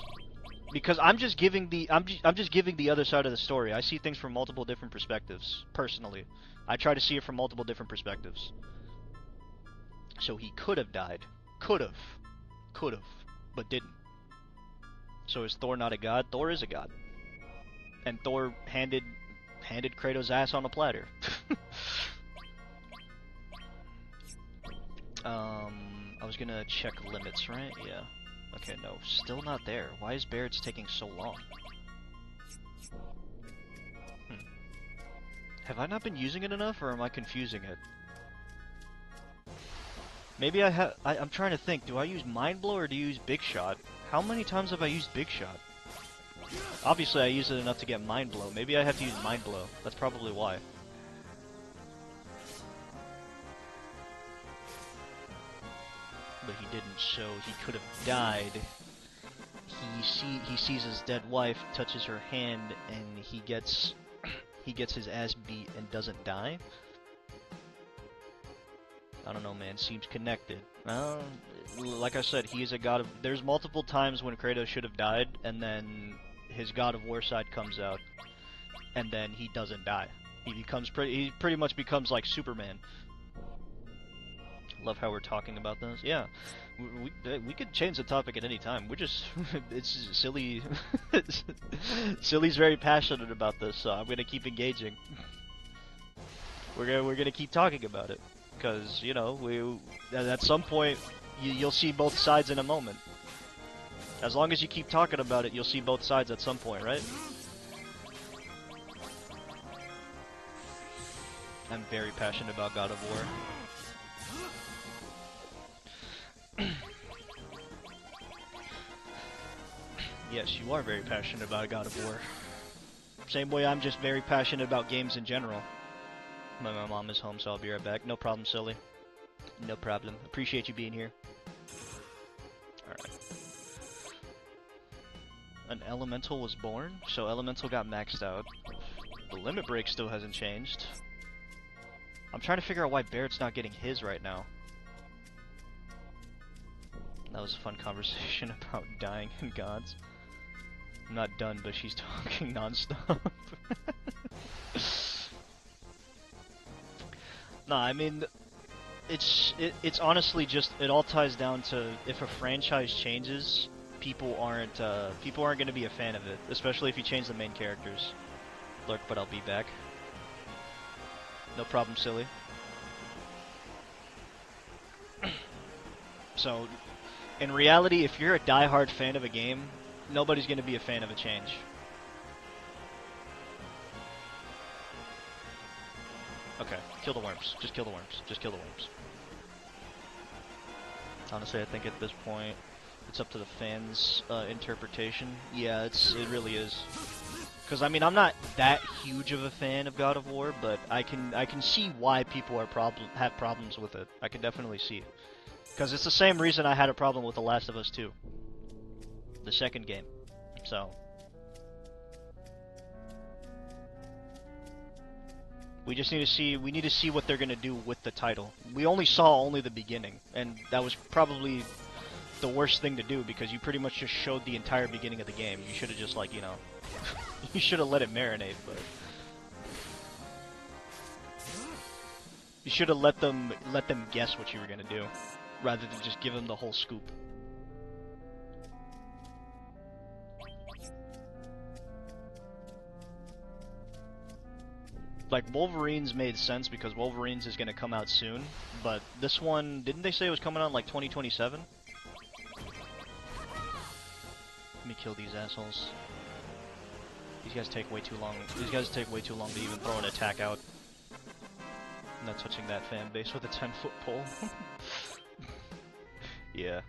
because I'm just giving the other side of the story. I see things from multiple different perspectives, personally. I try to see it from multiple different perspectives. So he could have died. Could have, but didn't. So is Thor not a god? Thor is a god. And Thor handed Kratos' ass on a platter. I was gonna check limits, right? Yeah. Okay, no, still not there. Why is Barrett's taking so long? Have I not been using it enough, or am I confusing it? Maybe I'm trying to think, do I use Mind Blow or do you use Big Shot? How many times have I used Big Shot? Obviously I use it enough to get Mind Blow. Maybe I have to use Mind Blow. That's probably why. But he didn't, so he could have died. He sees his dead wife, touches her hand, and he gets his ass beat and doesn't die. I don't know, man. Seems connected. Like I said, he is a god of... There's multiple times when Kratos should have died, and then his God of War side comes out, and then he doesn't die. He pretty much becomes like Superman. Love how we're talking about this. Yeah, we could change the topic at any time. We're just... it's silly... Silly's very passionate about this, so I'm gonna keep engaging. We're gonna keep talking about it. Because, you know, at some point, you'll see both sides in a moment. As long as you keep talking about it, you'll see both sides at some point, right? I'm very passionate about God of War. Yes, you are very passionate about God of War. Same way I'm just very passionate about games in general. My mom is home, so I'll be right back. No problem, Silly. No problem. Appreciate you being here. Alright. An Elemental was born, so Elemental got maxed out. The limit break still hasn't changed. I'm trying to figure out why Barrett's not getting his right now. That was a fun conversation about dying and gods. I'm not done, but she's talking non-stop. Nah, I mean, it's honestly just, it all ties down to if a franchise changes, people aren't going to be a fan of it, especially if you change the main characters. Lurk, but I'll be back. No problem, Silly. So, in reality, if you're a die-hard fan of a game, nobody's going to be a fan of a change. Okay, kill the worms. Just kill the worms. Just kill the worms. Honestly, I think at this point, it's up to the fans' interpretation. Yeah, it really is. Because I mean, I'm not that huge of a fan of God of War, but I can see why people have problems with it. I can definitely see it. Because it's the same reason I had a problem with The Last of Us 2, the second game. So we just need to see what they're gonna do with the title. We only saw the beginning, and that was probably the worst thing to do because you pretty much just showed the entire beginning of the game. You should have just like, you know, you should have let it marinate, but you should have let them guess what you were gonna do, rather than just give them the whole scoop. Like, Wolverine's made sense because Wolverine's is gonna come out soon, but this one, didn't they say it was coming out in like 2027? Let me kill these assholes. These guys take way too long. These guys take way too long to even throw an attack out. I'm not touching that fan base with a 10-foot pole. Yeah.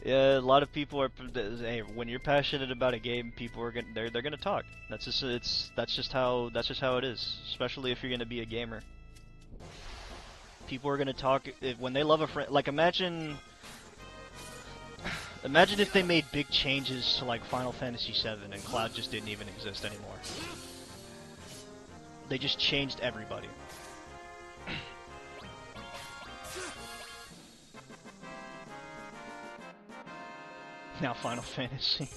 Yeah, a lot of people are. Hey, when you're passionate about a game, people are they're gonna talk. That's just how it is. Especially if you're gonna be a gamer. People are gonna talk when they love a friend. Like imagine if they made big changes to like Final Fantasy VII and Cloud just didn't even exist anymore. They just changed everybody. Now Final Fantasy.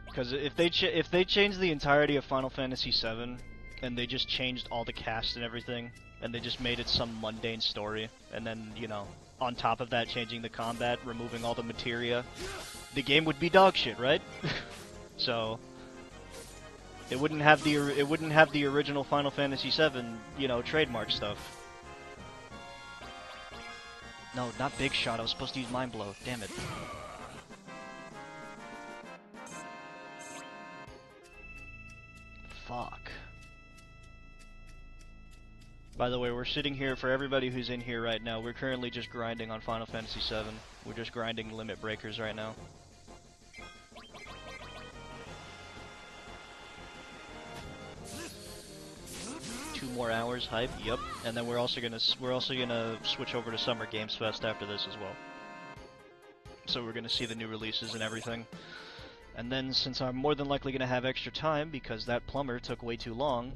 Because if they change the entirety of Final Fantasy VII and they just changed all the cast and everything, and they just made it some mundane story, and then, you know, on top of that changing the combat, removing all the materia, the game would be dog shit, right? So it wouldn't have the original Final Fantasy VII, you know, trademark stuff. No, not Big Shot. I was supposed to use Mind Blow. Damn it. Fuck. By the way, we're sitting here, for everybody who's in here right now, we're currently just grinding on Final Fantasy VII. We're just grinding limit breakers right now. More hours, hype, yep. And then we're also gonna switch over to Summer Games Fest after this as well. So we're gonna see the new releases and everything. And then since I'm more than likely gonna have extra time because that plumber took way too long,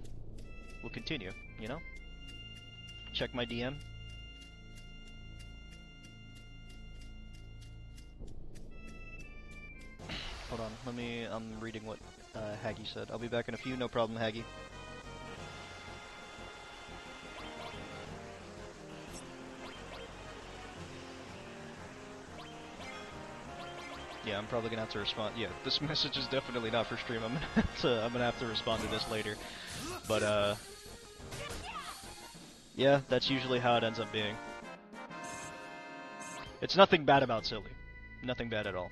we'll continue, you know? Check my DM. Hold on, I'm reading what Haggy said. I'll be back in a few, no problem, Haggy. Yeah, I'm probably gonna have to respond. Yeah, this message is definitely not for stream. I'm gonna have to respond to this later. But yeah, that's usually how it ends up being. It's nothing bad about Silly. Nothing bad at all.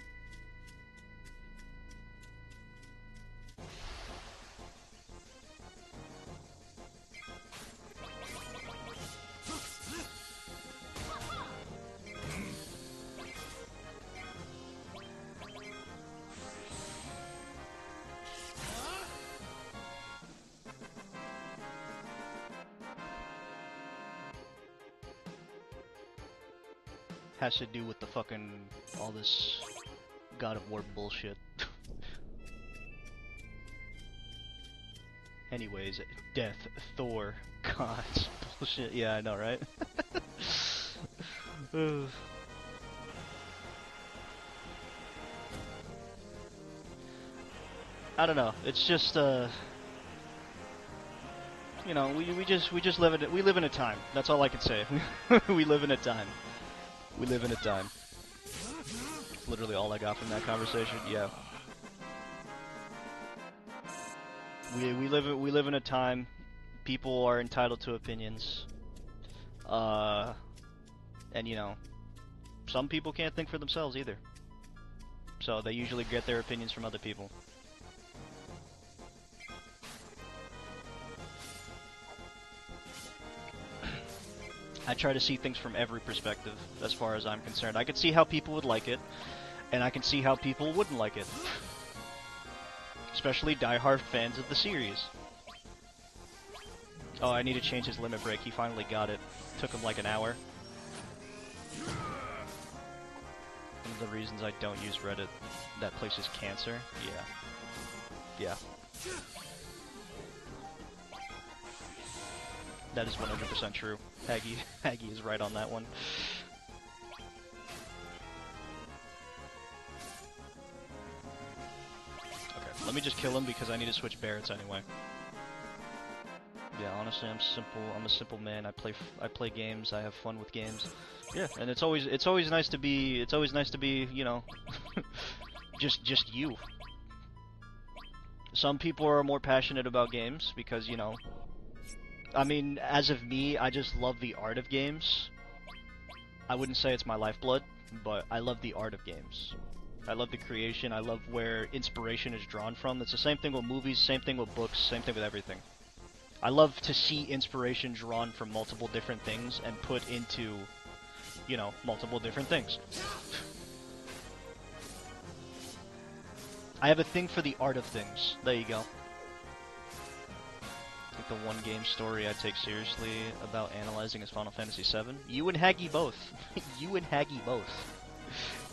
Has to do with the fucking all this God of War bullshit. Anyways, death, Thor, gods, bullshit. Yeah, I know, right? I don't know. It's just you know, we just live in a time. That's all I can say. We live in a time. We live in a time. That's literally all I got from that conversation. Yeah. We live in a time. People are entitled to opinions. And you know, some people can't think for themselves either. So they usually get their opinions from other people. I try to see things from every perspective, as far as I'm concerned. I can see how people would like it, and I can see how people wouldn't like it. Especially diehard fans of the series. Oh, I need to change his limit break. He finally got it. Took him like an hour. One of the reasons I don't use Reddit, that place is cancer. Yeah. Yeah. That is 100% true. Haggy is right on that one. Okay, let me just kill him because I need to switch Barretts anyway. Yeah, honestly, I'm simple. I'm a simple man. I play games. I have fun with games. Yeah, and it's always nice to be you know, just you. Some people are more passionate about games because, you know, I mean, as of me, I just love the art of games. I wouldn't say it's my lifeblood, but I love the art of games. I love the creation. I love where inspiration is drawn from. It's the same thing with movies, same thing with books, same thing with everything. I love to see inspiration drawn from multiple different things and put into, you know, multiple different things. I have a thing for the art of things. There you go. Like the one game story I take seriously about analyzing is Final Fantasy VII. You and Haggy both. You and Haggy both.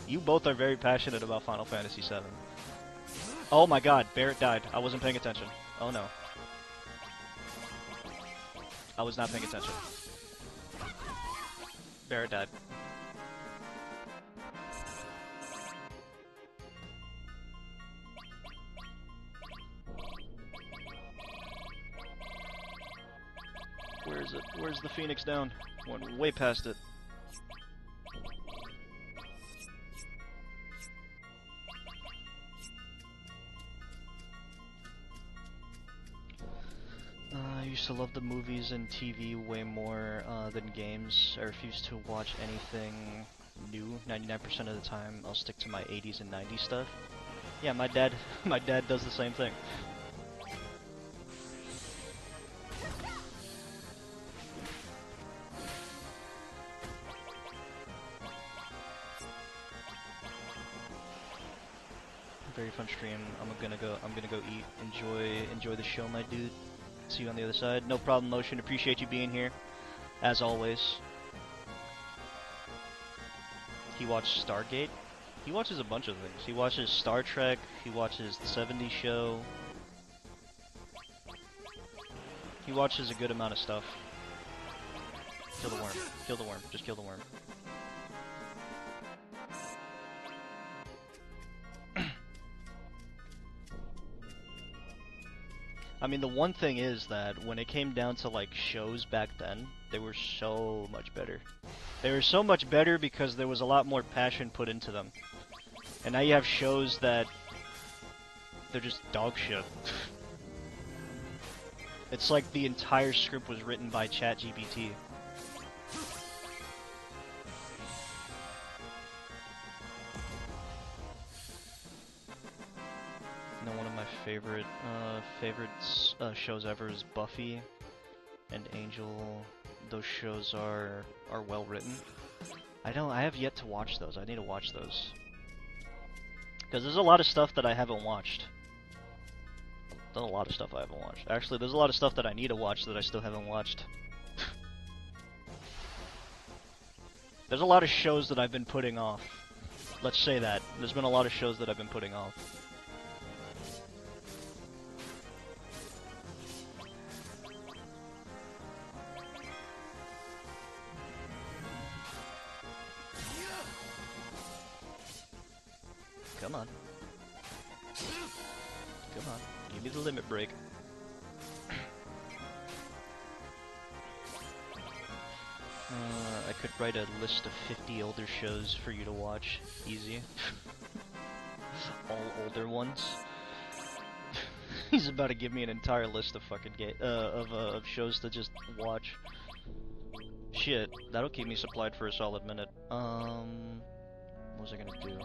You both are very passionate about Final Fantasy VII. Oh my god, Barrett died. I wasn't paying attention. Oh no. I was not paying attention. Barrett died. Where is it? Where's the Phoenix down? Went way past it. I used to love the movies and TV way more than games. I refuse to watch anything new 99% of the time. I'll stick to my 80s and 90s stuff. Yeah, my dad does the same thing. Very fun stream. I'm gonna go eat. Enjoy the show, my dude. See you on the other side. No problem, Motion. Appreciate you being here, as always. He watched Stargate. He watches a bunch of things. He watches Star Trek. He watches the '70s show. He watches a good amount of stuff. Kill the worm. Kill the worm. Just kill the worm. I mean, the one thing is that when it came down to, like, shows back then, they were so much better. They were so much better because there was a lot more passion put into them. And now you have shows that they're just dog shit. It's like the entire script was written by ChatGPT. One of my favorite shows ever is Buffy and Angel. Those shows are well written. I have yet to watch those. I need to watch those. Because there's a lot of stuff that I haven't watched. There's a lot of stuff I haven't watched. Actually, there's a lot of stuff that I need to watch that I still haven't watched. There's a lot of shows that I've been putting off. Let's say that. There's been a lot of shows that I've been putting off. Come on. Come on. Give me the limit break. I could write a list of 50 older shows for you to watch. Easy. All older ones. He's about to give me an entire list of fucking of shows to just watch. Shit, that'll keep me supplied for a solid minute. What was I gonna do?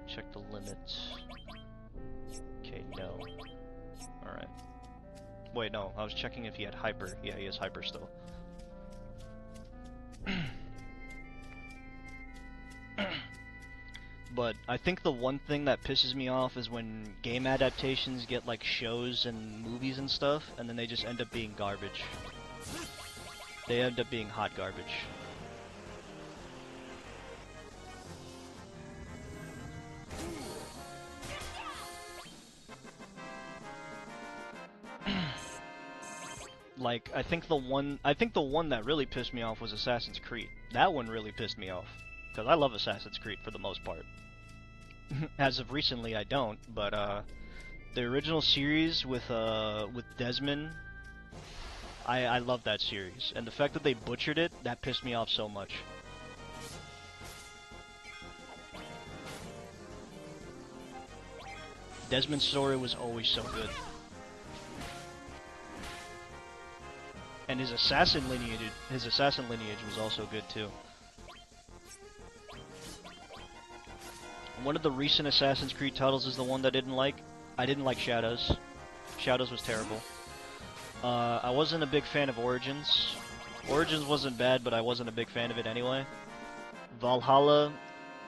Check the limits. Okay, no. Alright. Wait, no, I was checking if he had hyper. Yeah, he has hyper still. but I think the one thing that pisses me off is when game adaptations get like shows and movies and stuff, and then they just end up being garbage. They end up being hot garbage. Like, I think the one that really pissed me off was Assassin's Creed. That one really pissed me off, because I love Assassin's Creed for the most part. As of recently, I don't, but the original series with Desmond, I love that series, and the fact that they butchered it, that pissed me off so much. Desmond's story was always so good. And his assassin lineage was also good too. One of the recent Assassin's Creed titles is the one that I didn't like Shadows. Shadows was terrible. I wasn't a big fan of Origins. Origins wasn't bad, but I wasn't a big fan of it anyway. Valhalla,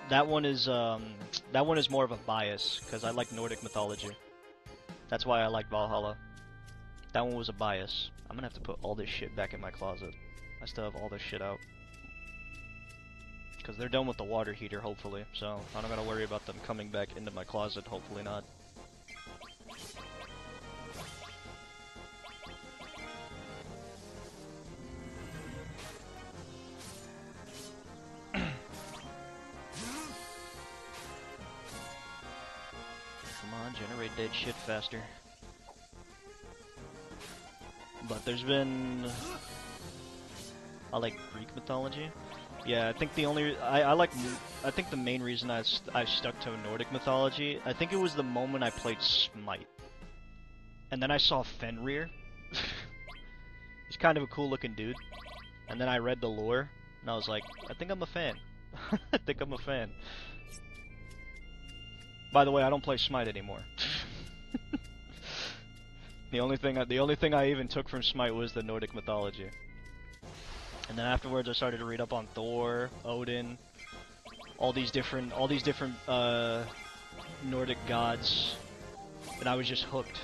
that one is more of a bias because I like Nordic mythology. That's why I like Valhalla. That one was a bias. I'm gonna have to put all this shit back in my closet. I still have all this shit out. Because they're done with the water heater, hopefully, so I don't gotta worry about them coming back into my closet, hopefully not. Come on, generate dead shit faster. But there's been... I like Greek mythology. Yeah, I think the only... I think the main reason I stuck to Nordic mythology, I think it was the moment I played Smite. And then I saw Fenrir. He's kind of a cool looking dude. And then I read the lore, and I was like, I think I'm a fan. I think I'm a fan. By the way, I don't play Smite anymore. The only thing I even took from Smite was the Nordic mythology. And then afterwards I started to read up on Thor, Odin, all these different Nordic gods, and I was just hooked.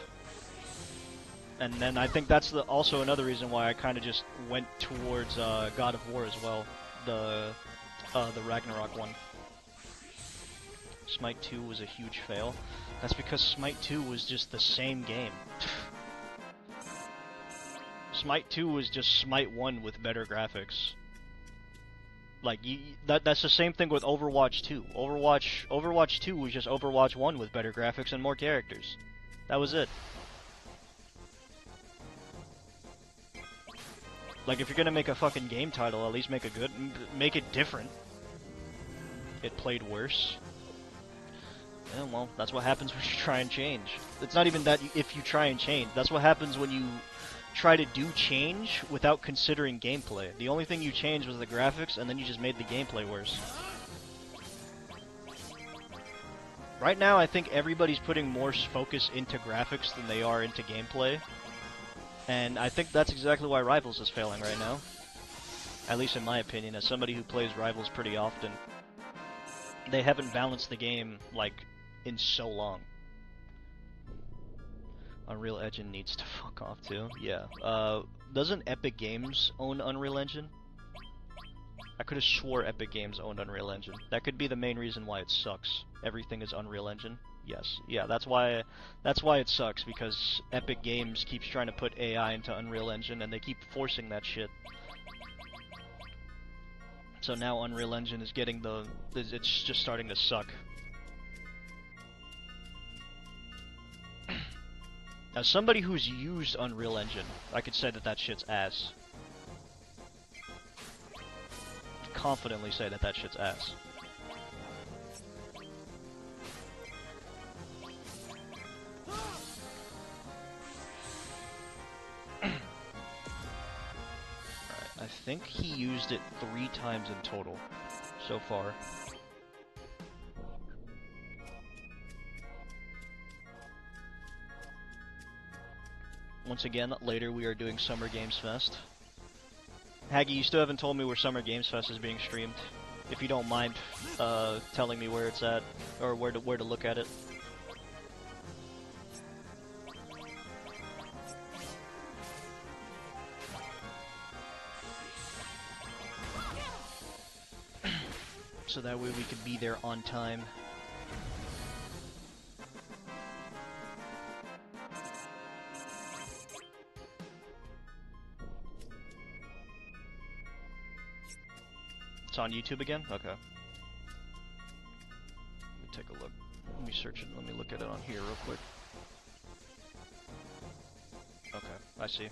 And then I think that's also another reason why I kind of just went towards God of War as well, the Ragnarok one. Smite 2 was a huge fail. That's because Smite 2 was just the same game. Smite 2 was just Smite 1 with better graphics. Like, that's the same thing with Overwatch 2. Overwatch 2 was just Overwatch 1 with better graphics and more characters. That was it. Like, if you're gonna make a fucking game title, at least make it different. It played worse. Yeah, well, that's what happens when you try and change. It's not even that if you try and change. That's what happens when you try to do change without considering gameplay. The only thing you changed was the graphics, and then you just made the gameplay worse. Right now, I think everybody's putting more focus into graphics than they are into gameplay. And I think that's exactly why Rivals is failing right now. At least in my opinion, as somebody who plays Rivals pretty often. They haven't balanced the game, like, in so long. Unreal Engine needs to fuck off too. Yeah. Doesn't Epic Games own Unreal Engine? I could have swore Epic Games owned Unreal Engine. That could be the main reason why it sucks. Everything is Unreal Engine. Yes. Yeah, that's why it sucks, because Epic Games keeps trying to put AI into Unreal Engine and they keep forcing that shit. So now Unreal Engine is getting it's just starting to suck. As somebody who's used Unreal Engine, I could say that shit's ass. Confidently say that shit's ass. Alright, I think he used it 3 times in total so far. Once again, later we are doing Summer Games Fest. Haggy, you still haven't told me where Summer Games Fest is being streamed. if you don't mind telling me where it's at, or where to look at it. So that way we could be there on time. It's on YouTube again? Okay. Let me take a look. Let me search it. Let me look at it on here real quick. Okay, I see.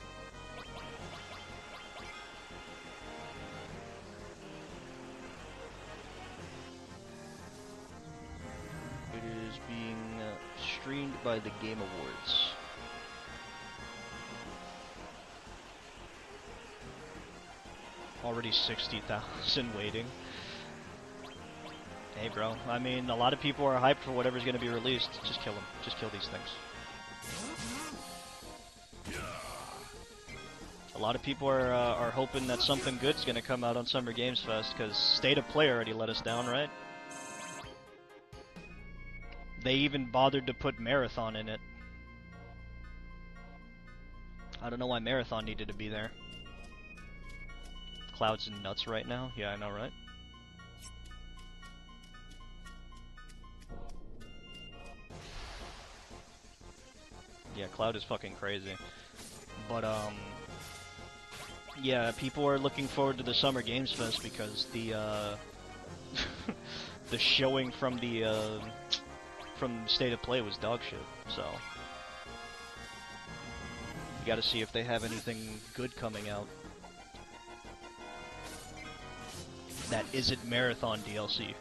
It is being streamed by the Game Awards. Already 60,000 waiting. Hey bro, I mean, a lot of people are hyped for whatever's gonna be released. Just kill them. Just kill these things. A lot of people are hoping that something good's gonna come out on Summer Games Fest, because State of Play already let us down, right? They even bothered to put Marathon in it. I don't know why Marathon needed to be there. Cloud's nuts right now. Yeah, I know, right? Yeah, Cloud is fucking crazy. But, yeah, people are looking forward to the Summer Games Fest because the, the showing from the, from State of Play was dog shit, so... You gotta see if they have anything good coming out that isn't Marathon DLC.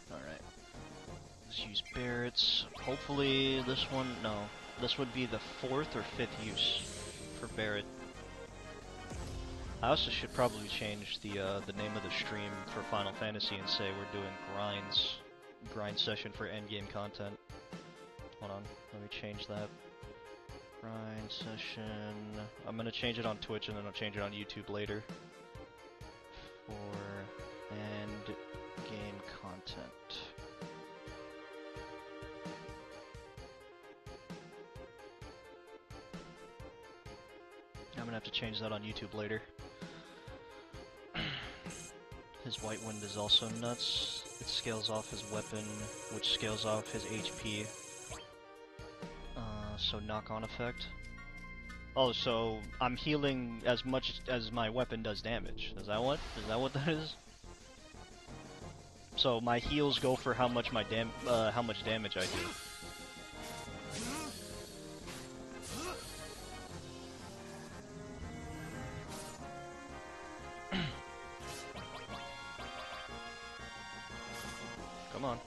Alright. Let's use Barrett's. Hopefully this one... no. This would be the 4th or 5th use for Barrett. I also should probably change the name of the stream for Final Fantasy and say we're doing grind session for endgame content. Hold on, let me change that. Grind session. I'm gonna change it on Twitch and then I'll change it on YouTube later. For endgame content. I'm gonna have to change that on YouTube later. His White Wind is also nuts. It scales off his weapon, which scales off his HP. So knock-on effect. Oh, so I'm healing as much as my weapon does damage. Is that what that is? So my heals go for how much damage I do. Come on.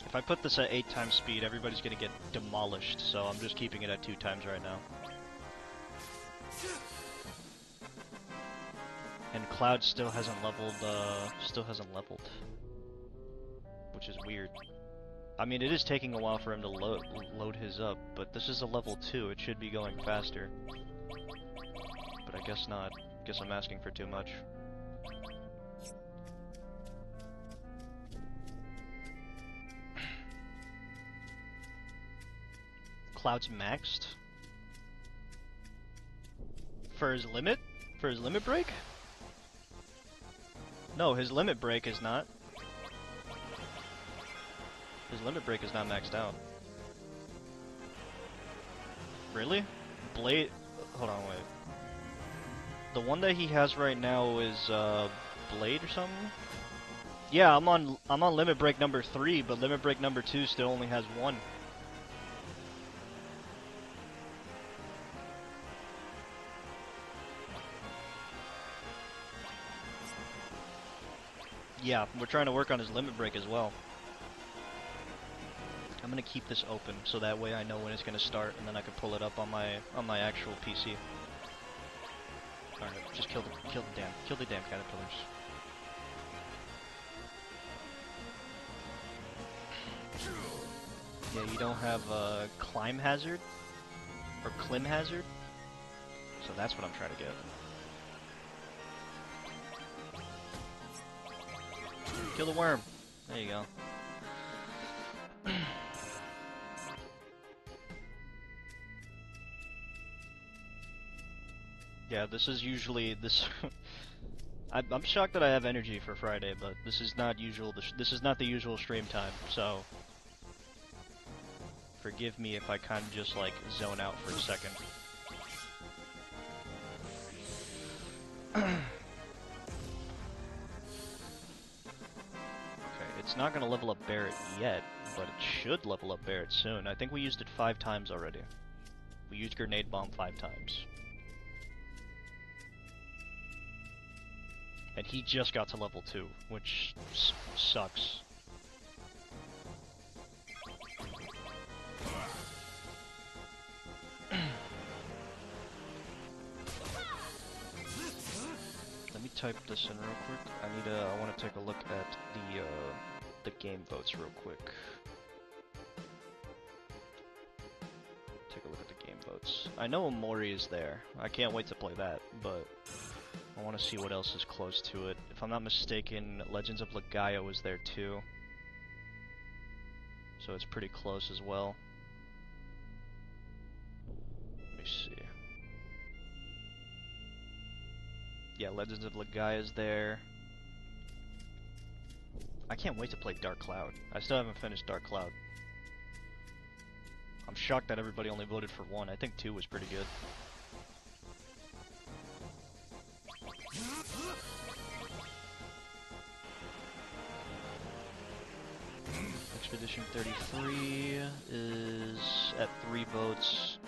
If I put this at 8 times speed, everybody's gonna get demolished, so I'm just keeping it at 2 times right now. And Cloud still hasn't leveled, which is weird. I mean, it is taking a while for him to load his up, but this is a level 2, it should be going faster. But I guess not. Guess I'm asking for too much. Cloud's maxed? For his limit? For his limit break? No, his limit break is not. His limit break is not maxed out. Really? Blade... Hold on, wait. The one that he has right now is, Blade or something? Yeah, I'm on limit break number 3, but limit break number 2 still only has 1. Yeah, we're trying to work on his limit break as well. I'm gonna keep this open so that way I know when it's gonna start, and then I can pull it up on my actual PC. Darn it! Just kill the damn caterpillars. Yeah, you don't have climb hazard or clim hazard, so that's what I'm trying to get. Kill the worm. There you go. Yeah, this is usually this. I'm shocked that I have energy for Friday, but this is not usual. This is not the usual stream time, so forgive me if I kind of just like zone out for a second. Okay, it's not gonna level up Barret yet, but it should level up Barret soon. I think we used it 5 times already. We used Grenade Bomb 5 times. And he just got to level 2, which sucks. Let me type this in real quick. I want to take a look at the game votes real quick. Take a look at the game votes. I know Omori is there. I can't wait to play that, but I want to see what else is close to it. If I'm not mistaken, Legends of Legaia was there too. So it's pretty close as well. Let me see. Yeah, Legends of Legaia is there. I can't wait to play Dark Cloud. I still haven't finished Dark Cloud. I'm shocked that everybody only voted for 1. I think 2 was pretty good. Expedition 33 is at 3 votes.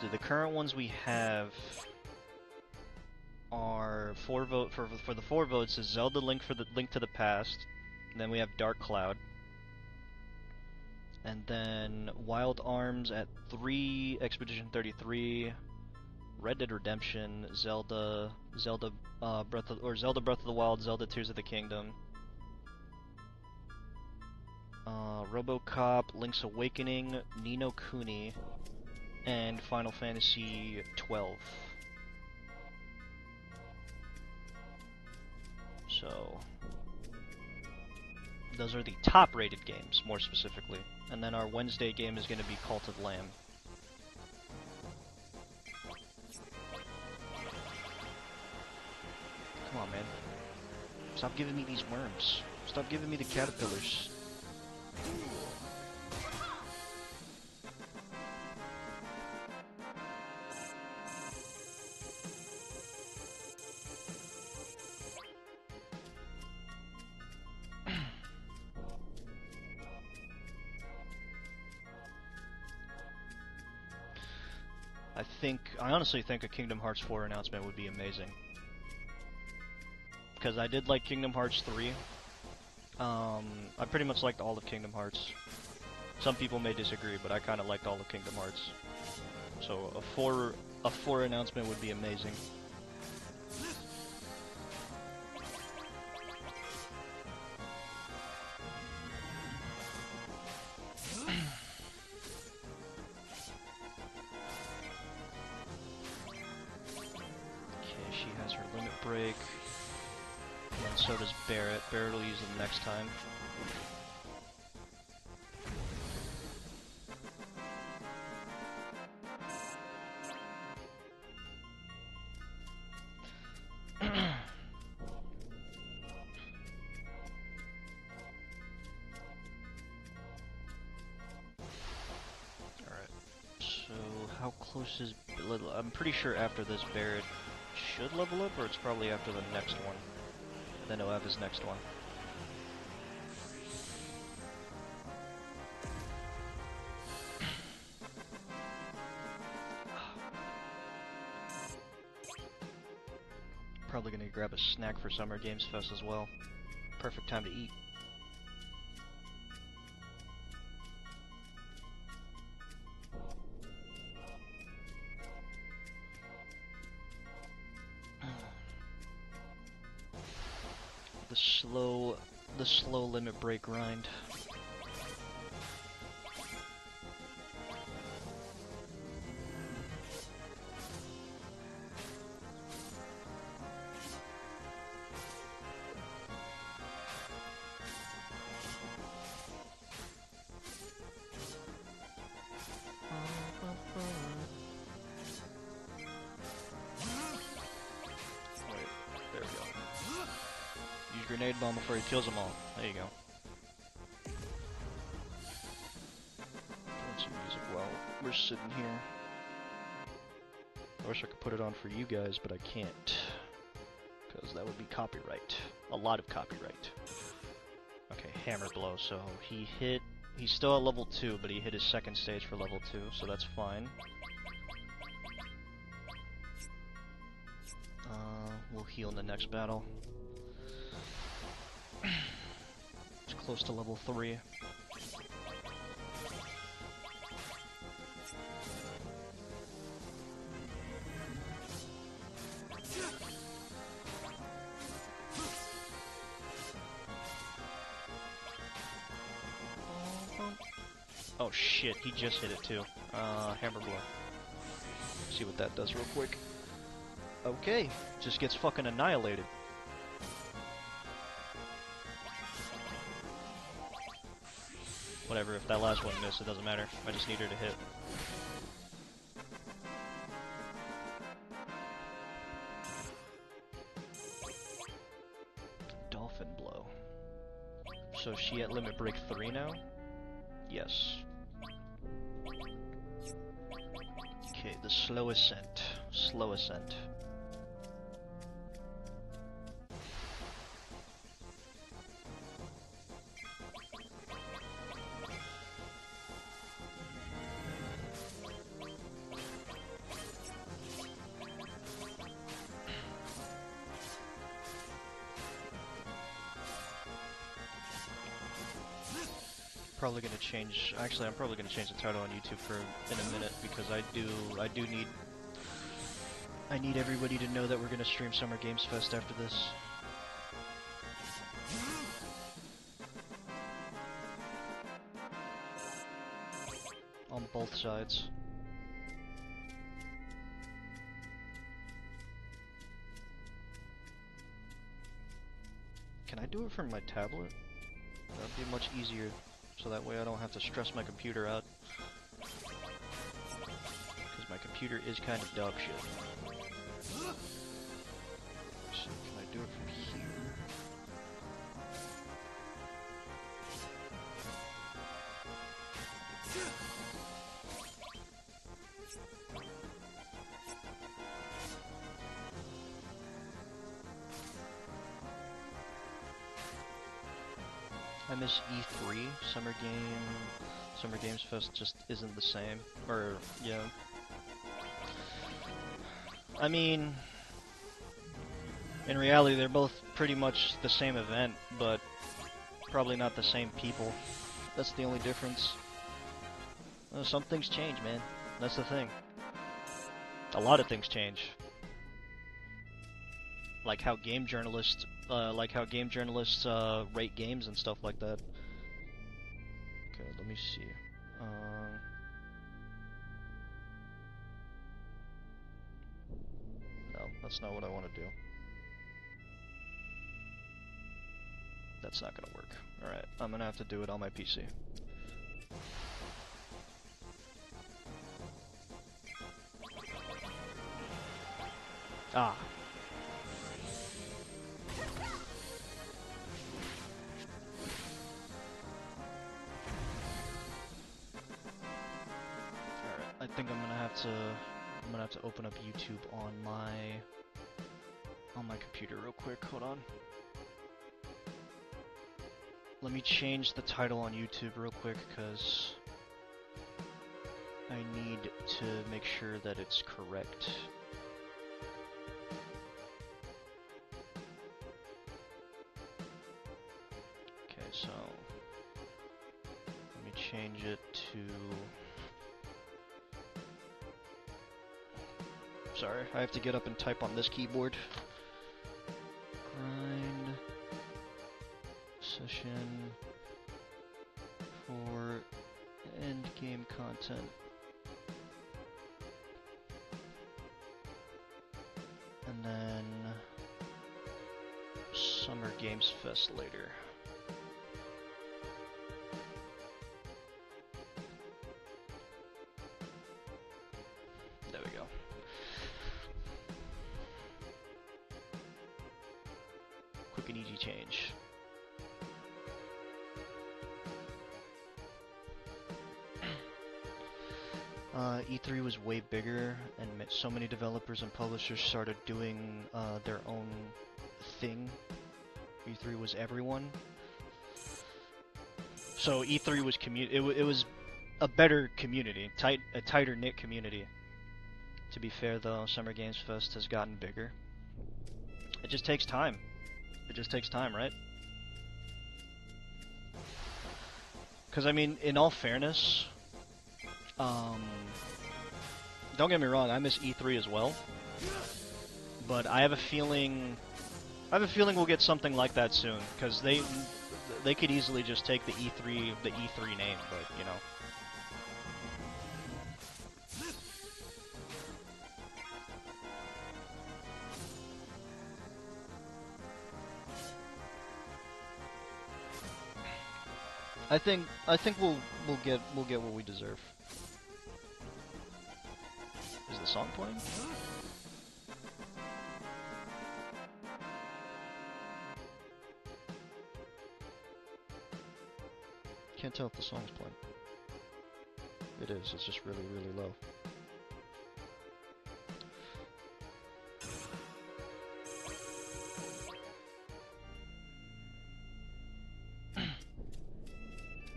So the current ones we have are 4 vote for the 4 votes is Zelda Link to the Past. And then we have Dark Cloud. And then Wild Arms at 3, Expedition 33, Red Dead Redemption, Zelda Breath of the Wild, Zelda Tears of the Kingdom, RoboCop, Link's Awakening, Ni no Kuni, and Final Fantasy 12. So those are the top rated games, more specifically. And then our Wednesday game is going to be Cult of Lamb. Come on, man. Stop giving me these worms. Stop giving me the caterpillars. I honestly think a Kingdom Hearts 4 announcement would be amazing. Because I did like Kingdom Hearts 3. I pretty much liked all of Kingdom Hearts. Some people may disagree, but I kind of liked all of Kingdom Hearts. So a 4 announcement would be amazing. Break, and so does Barret. Barret will use it next time. Alright, so how close is... I'm pretty sure after this Barret should level up, or it's probably after the next one. Then he'll have his next one. Probably gonna grab a snack for Summer Games Fest as well. Perfect time to eat. The slow limit break grind. Grenade bomb before he kills them all. There you go. Put some music while we're sitting here. I wish I could put it on for you guys, but I can't. Because that would be copyright. A lot of copyright. Okay, hammer blow. So he's still at level 2, but he hit his second stage for level 2, so that's fine. We'll heal in the next battle. It's close to level 3. Oh shit, he just hit it too. Hammer blow. See what that does real quick. Okay, just gets fucking annihilated. Whatever, if that last one missed, it doesn't matter. I just need her to hit. Dolphin blow. So is she at limit break 3 now? Yes. Okay, the slow ascent. Slow ascent. Probably gonna change. Actually, I'm probably gonna change the title on YouTube in a minute because I need everybody to know that we're gonna stream Summer Games Fest after this. On both sides. Can I do it from my tablet? That'd be much easier. So that way I don't have to stress my computer out. Because my computer is kind of dog shit. So can I do it from here? I miss E3. Summer Games Fest just isn't the same. Or, yeah. I mean, in reality they're both pretty much the same event, but probably not the same people. That's the only difference. Well, some things change, man. That's the thing. A lot of things change. Like how game journalists rate games and stuff like that. Okay, let me see. No, that's not what I want to do. That's not gonna work. Alright, I'm gonna have to do it on my PC. Ah. I think I'm gonna have to open up YouTube on my computer real quick. Hold on. Let me change the title on YouTube real quick because I need to make sure that it's correct. Okay, so let me change it to... Sorry, I have to get up and type on this keyboard. Grind session for end game content. And then Summer Games Fest later. There we go. Quick and easy change. E3 was way bigger, and so many developers and publishers started doing their own thing. E3 was everyone. So E3 was it was a better community, a tighter knit community. To be fair though, Summer Games Fest has gotten bigger. It just takes time. It just takes time, right? Because I mean, in all fairness, don't get me wrong, I miss E3 as well. But I have a feeling we'll get something like that soon, because they could easily just take the E3 name, but you know. I think we'll get what we deserve. Is the song playing? Can't tell if the song's playing. It is, it's just really, really low.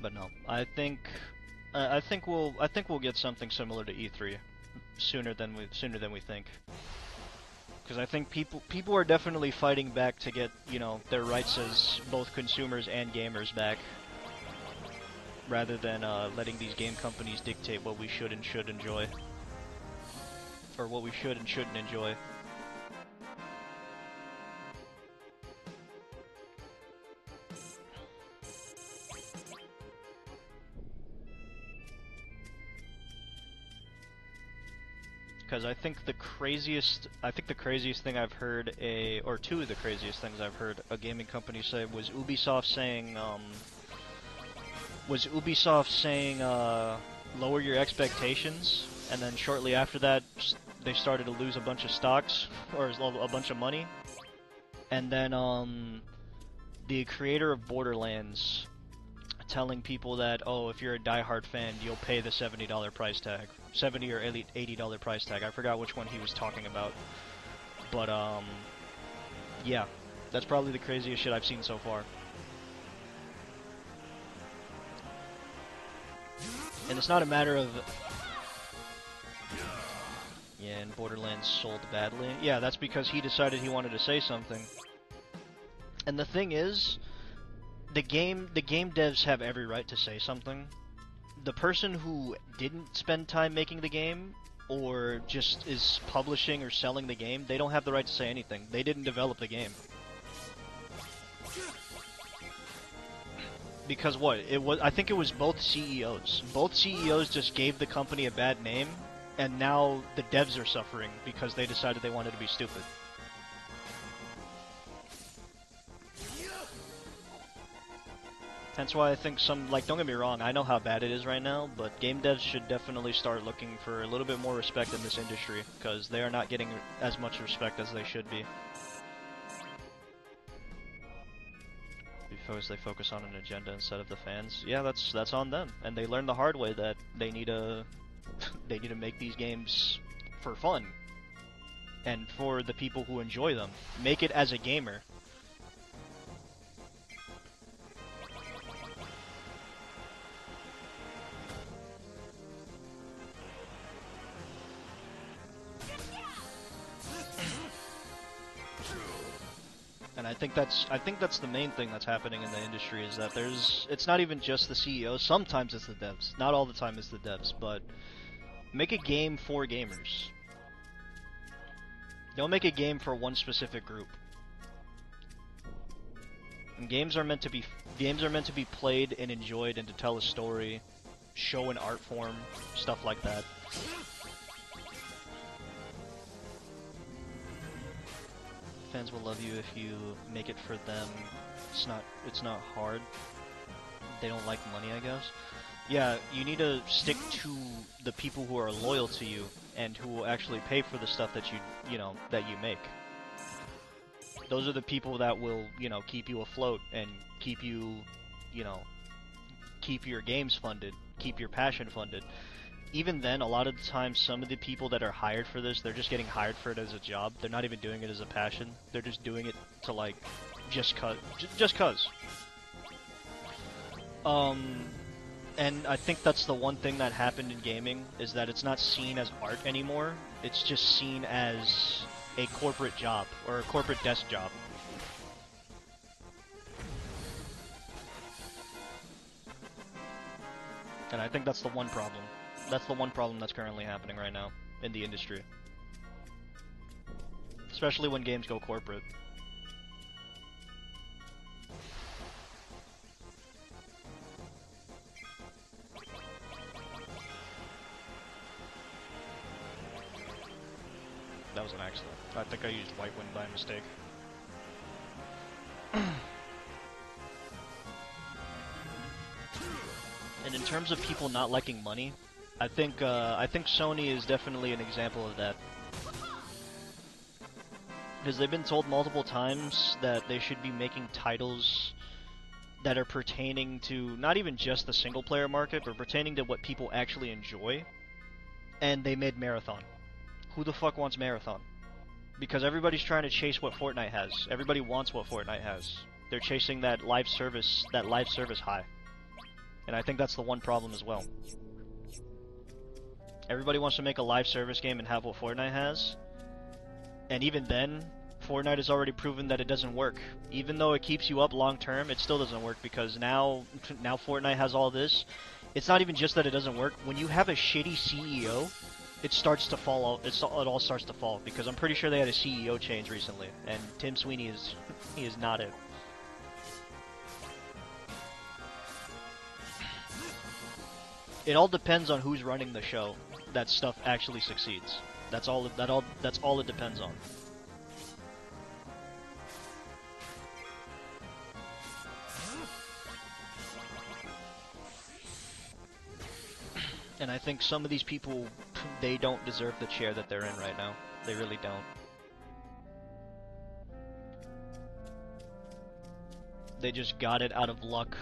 But no, I think we'll get something similar to E3 sooner than we think. Because I think people are definitely fighting back to get, you know, their rights as both consumers and gamers back, rather than letting these game companies dictate what we should and should enjoy, or what we should and shouldn't enjoy. Because I think the craziest thing I've heard or two of the craziest things I've heard a gaming company say was Ubisoft saying lower your expectations, and then shortly after that they started to lose a bunch of stocks or a bunch of money, and then the creator of Borderlands telling people that, oh, if you're a diehard fan, you'll pay the $70 price tag. $70 or $80 price tag. I forgot which one he was talking about. But, yeah. That's probably the craziest shit I've seen so far. And it's not a matter of... Yeah, and Borderlands sold badly. Yeah, that's because he decided he wanted to say something. And the thing is, the game devs have every right to say something. The person who didn't spend time making the game, or just is publishing or selling the game, they don't have the right to say anything. They didn't develop the game. Because what? I think it was both CEOs. Both CEOs just gave the company a bad name, and now the devs are suffering because they decided they wanted to be stupid. That's why I think don't get me wrong, I know how bad it is right now, but game devs should definitely start looking for a little bit more respect in this industry, because they are not getting as much respect as they should be. Because they focus on an agenda instead of the fans. Yeah, that's on them, and they learned the hard way that they need to make these games for fun, and for the people who enjoy them. Make it as a gamer. And I think that's the main thing that's happening in the industry, is that it's not even just the CEOs, sometimes it's the devs. Not all the time it's the devs, but make a game for gamers. Don't make a game for one specific group. And games are meant to be played and enjoyed and to tell a story, show an art form, stuff like that. Fans will love you if you make it for them. It's not hard. They don't like money, I guess. Yeah, you need to stick to the people who are loyal to you and who will actually pay for the stuff that that you make. Those are the people that will, keep you afloat and keep you, keep your games funded, keep your passion funded. Even then, a lot of the times, some of the people that are hired for this, they're just getting hired for it as a job. They're not even doing it as a passion. They're just doing it to, like, just cuz. And I think that's the one thing that happened in gaming, is that it's not seen as art anymore. It's just seen as a corporate job, or a corporate desk job. And I think that's the one problem. That's the one problem that's currently happening right now in the industry. Especially when games go corporate. That was an accident. I think I used White Wind by mistake. And in terms of people not liking money, I think Sony is definitely an example of that. Because they've been told multiple times that they should be making titles that are pertaining to not even just the single player market, but pertaining to what people actually enjoy. And they made Marathon. Who the fuck wants Marathon? Because everybody's trying to chase what Fortnite has. Everybody wants what Fortnite has. They're chasing that live service high. And I think that's the one problem as well. Everybody wants to make a live service game and have what Fortnite has. And even then, Fortnite has already proven that it doesn't work. Even though it keeps you up long term, it still doesn't work because now Fortnite has all this. It's not even just that it doesn't work. When you have a shitty CEO, it starts to fall. It all starts to fall because I'm pretty sure they had a CEO change recently, and Tim Sweeney is not it. It all depends on who's running the show. That stuff actually succeeds. That's all it depends on. And I think some of these people, they don't deserve the chair that they're in right now. They really don't. They just got it out of luck.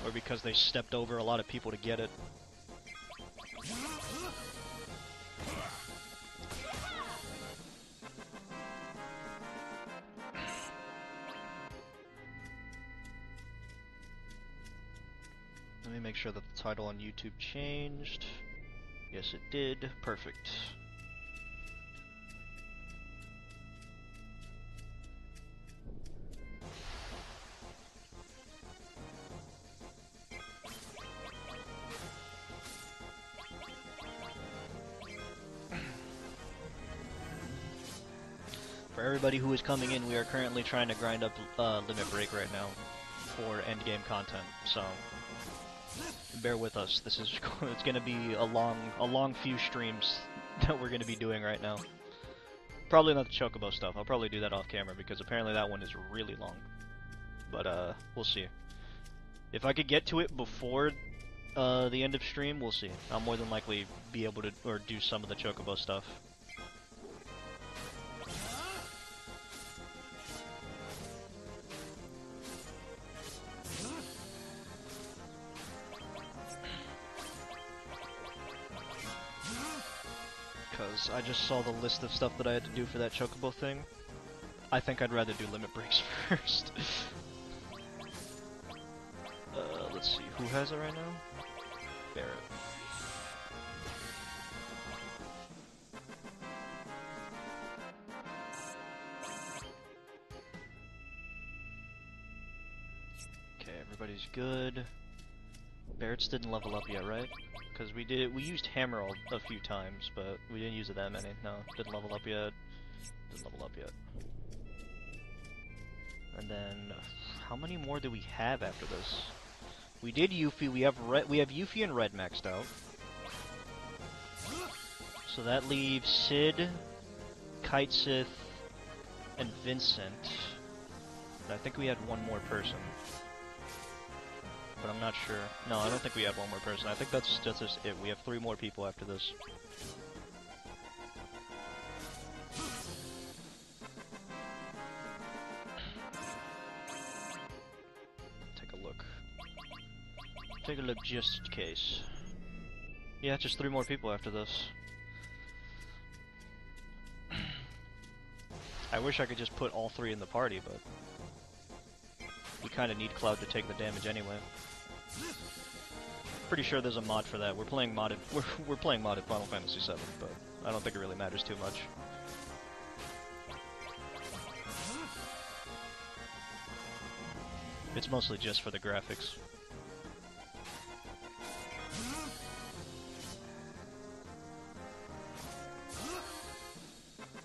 Or because they stepped over a lot of people to get it. Let me make sure that the title on YouTube changed. Yes, it did. Perfect. For everybody who is coming in, we are currently trying to grind up Limit Break right now for endgame content, so bear with us. This is it's gonna be a long few streams that we're gonna be doing right now. Probably not the Chocobo stuff. I'll probably do that off camera because apparently that one is really long. But we'll see. If I could get to it before the end of stream, we'll see. I'll more than likely be able to do some of the Chocobo stuff. I just saw the list of stuff that I had to do for that Chocobo thing. I think I'd rather do Limit Breaks first. Let's see, who has it right now? Barrett. Okay, everybody's good. Barrett's didn't level up yet, right? Because we used Hammer a few times, but we didn't use it that many. No, didn't level up yet. Didn't level up yet. And then, how many more do we have after this? We did Yuffie. We have Yuffie and Red maxed out. So that leaves Sid, Kite Sith, and Vincent. But I think we had one more person. But I'm not sure. No, I don't think we have one more person. I think that's just it. We have 3 more people after this. Take a look. Take a look just in case. Yeah, just 3 more people after this. I wish I could just put all 3 in the party, but we kind of need Cloud to take the damage anyway. Pretty sure there's a mod for that. We're playing modded. We're playing modded Final Fantasy VII, but I don't think it really matters too much. It's mostly just for the graphics.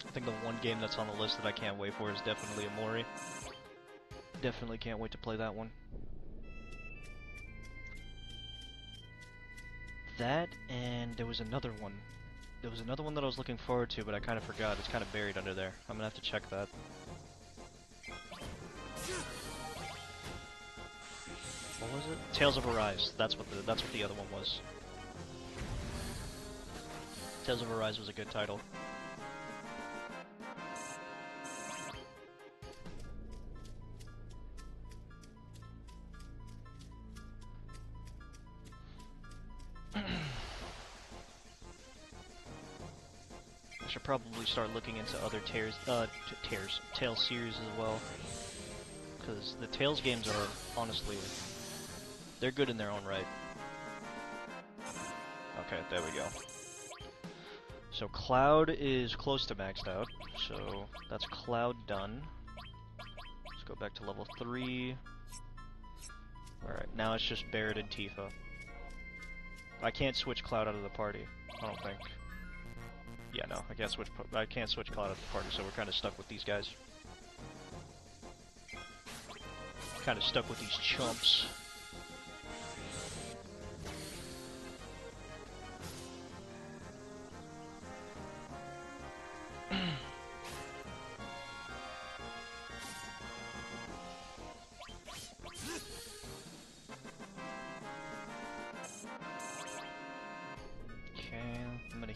I think the one game that's on the list that I can't wait for is definitely Amori. Definitely can't wait to play that one. That, and there was another one. There was another one that I was looking forward to, but I kind of forgot. It's kind of buried under there. I'm gonna have to check that. What was it? Tales of Arise. That's what the other one was. Tales of Arise was a good title. I should probably start looking into other Tales series as well, because the Tales games are honestly, they're good in their own right. Okay, there we go. So Cloud is close to maxed out, so that's Cloud done. Let's go back to level 3. Alright, now it's just Barret and Tifa. I can't switch Cloud out of the party, I don't think. Yeah, no, I can't switch Cloud out of the party, so we're kind of stuck with these guys. Kind of stuck with these chumps.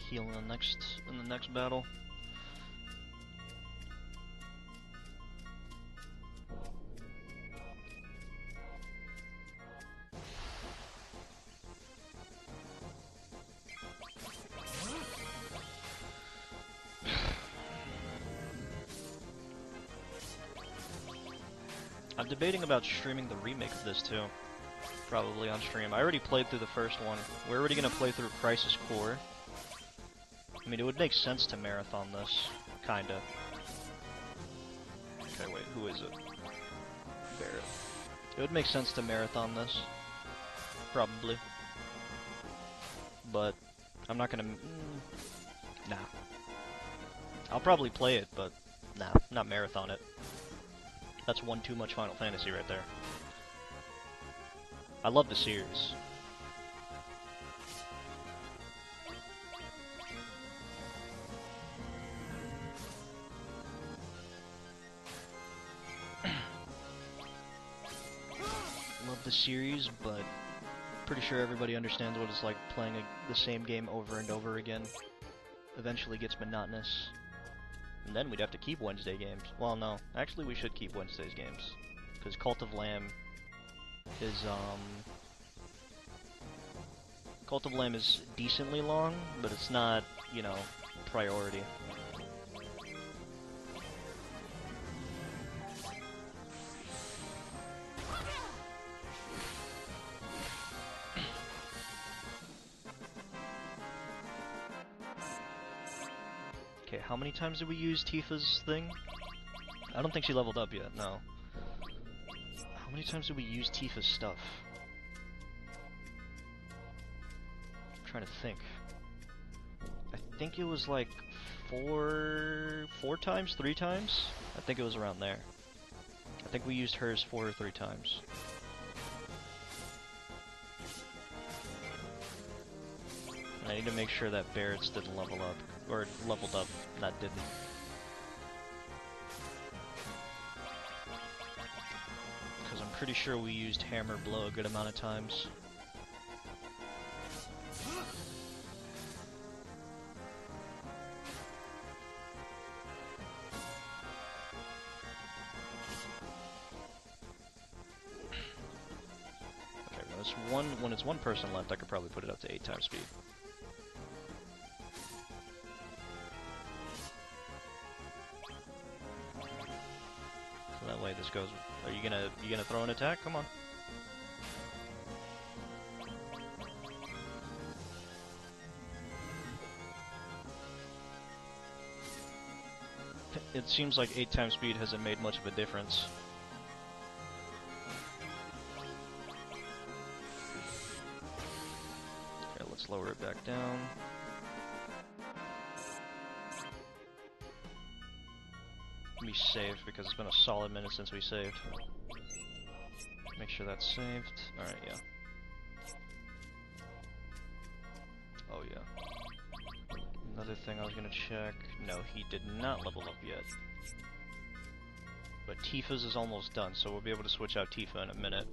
Heal in the next battle. I'm debating about streaming the remake of this too. Probably on stream. I already played through the first one. We're already gonna play through Crisis Core. I mean, it would make sense to marathon this, kinda. Okay, wait, who is it? Barret. It would make sense to marathon this. Probably. But, I'm not gonna... nah. I'll probably play it, but nah, not marathon it. That's one too much Final Fantasy right there. I love the series. Series, but pretty sure everybody understands what it's like playing the same game over and over again. Eventually gets monotonous. And then we'd have to keep Wednesday games. Well, no. Actually, we should keep Wednesday's games. Because Cult of Lamb is, Cult of Lamb is decently long, but it's not, you know, priority. Okay, how many times did we use Tifa's thing? I don't think she leveled up yet, no. How many times did we use Tifa's stuff? I'm trying to think. I think it was like four times, 3 times? I think it was around there. I I think we used hers 4 or 3 times. And I need to make sure that Barrett's didn't level up, or leveled up, that didn't. Because I'm pretty sure we used Hammer Blow a good amount of times. When it's one person left, I could probably put it up to 8 times speed. So that way this goes. Are you gonna throw an attack? Come on. It seems like 8 times speed hasn't made much of a difference. Let's lower it back down. Let me save because it's been a solid minute since we saved. Make sure that's saved. Alright, yeah. Oh, yeah. Another thing I was gonna check. No, he did not level up yet. But Tifa's is almost done, so we'll be able to switch out Tifa in a minute.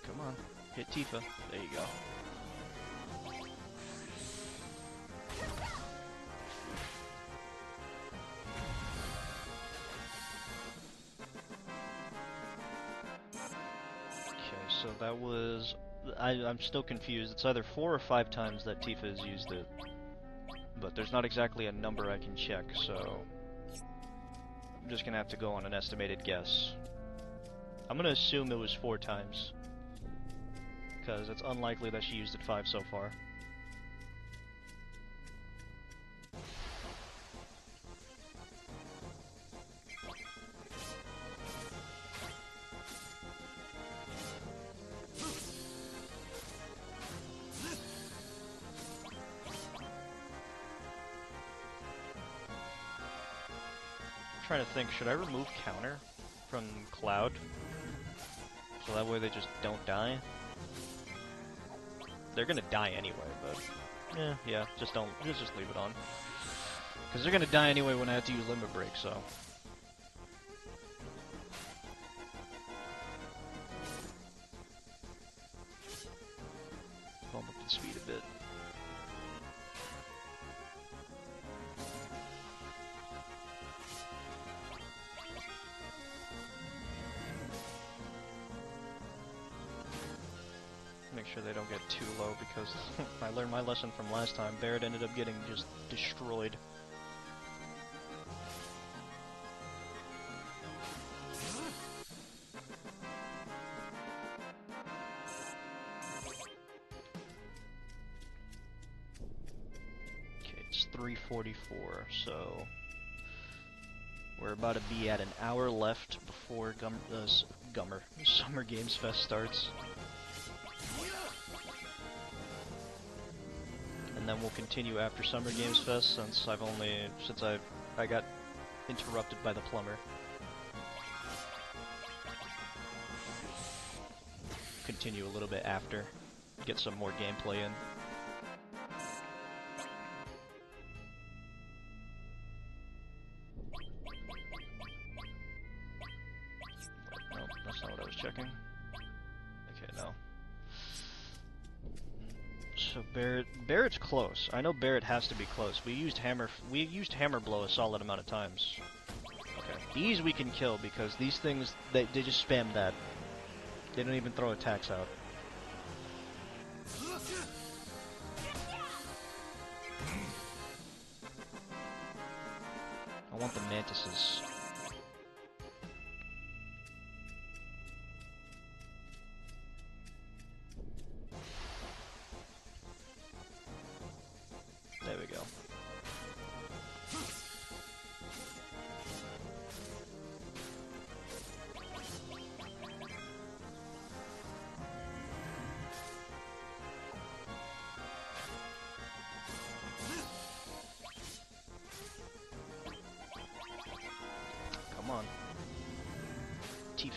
Come on, hit Tifa. There you go. So that was... I'm still confused. It's either 4 or 5 times that Tifa has used it. But there's not exactly a number I can check, so... I'm just gonna have to go on an estimated guess. I'm gonna assume it was 4 times. Because it's unlikely that she used it 5 so far. Trying to think, should I remove counter from Cloud? So that way they just don't die? They're gonna die anyway, but... yeah, just leave it on. Because they're gonna die anyway when I have to use Limit Break, so... Bump up the speed a bit. Make sure they don't get too low, because I learned my lesson from last time. Barrett ended up getting just destroyed. Okay, it's 3:44, so we're about to be at an hour left before Summer Games Fest starts. And then we'll continue after Summer Games Fest, since I got interrupted by the plumber. Continue a little bit after, get some more gameplay in. No, that's not what I was checking. Okay, no. So Barrett's close. I know Barrett has to be close. We used Hammer Blow a solid amount of times. Okay, these we can kill because these things they just spam that. They don't even throw attacks out. I want the mantises. There we go.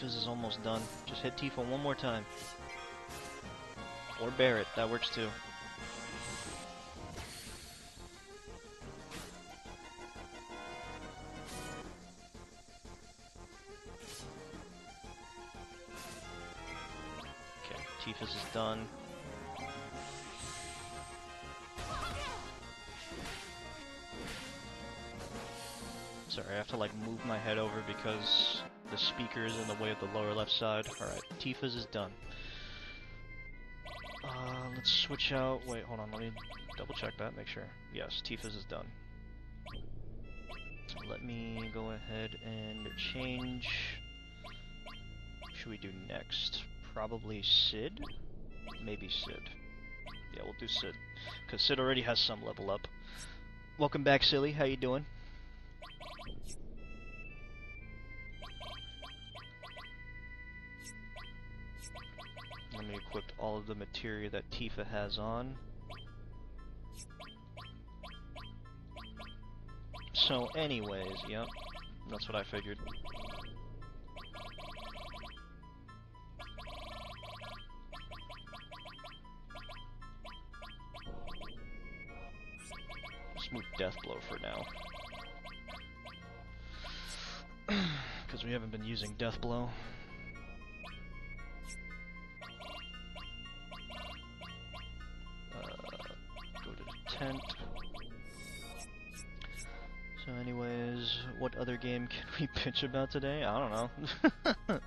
Tifa's is almost done. Just hit Tifa one more time. Or Barret, that works too. Okay, Tifa's is done. Sorry, I have to like move my head over because the speaker is in the way of the lower left side. Alright, Tifa's is done. Let's switch out. Wait, hold on, let me double check that, make sure. Yes, Tifa's is done. Let me go ahead and change. What should we do next? Probably Sid? Maybe Sid. Yeah, we'll do Sid. Because Sid already has some level up. Welcome back, Silly. How you doing? Let me equip all of the materia that Tifa has on. So anyways, yep, that's what I figured. Let's move Deathblow for now. Because we haven't been using Deathblow. Go to the tent. So anyways, what other game can we pitch about today? I don't know.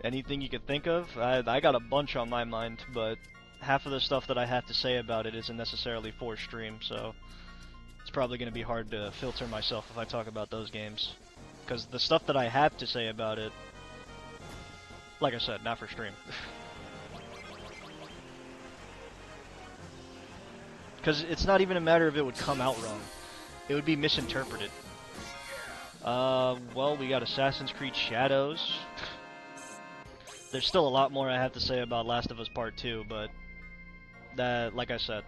Anything you could think of? I got a bunch on my mind, but half of the stuff that I have to say about it isn't necessarily for stream, so it's probably going to be hard to filter myself if I talk about those games. Because the stuff that I have to say about it, like I said, not for stream. Because it's not even a matter of it would come out wrong. It would be misinterpreted. Well, we got Assassin's Creed Shadows. There's still a lot more I have to say about Last of Us Part 2, but that, like I said,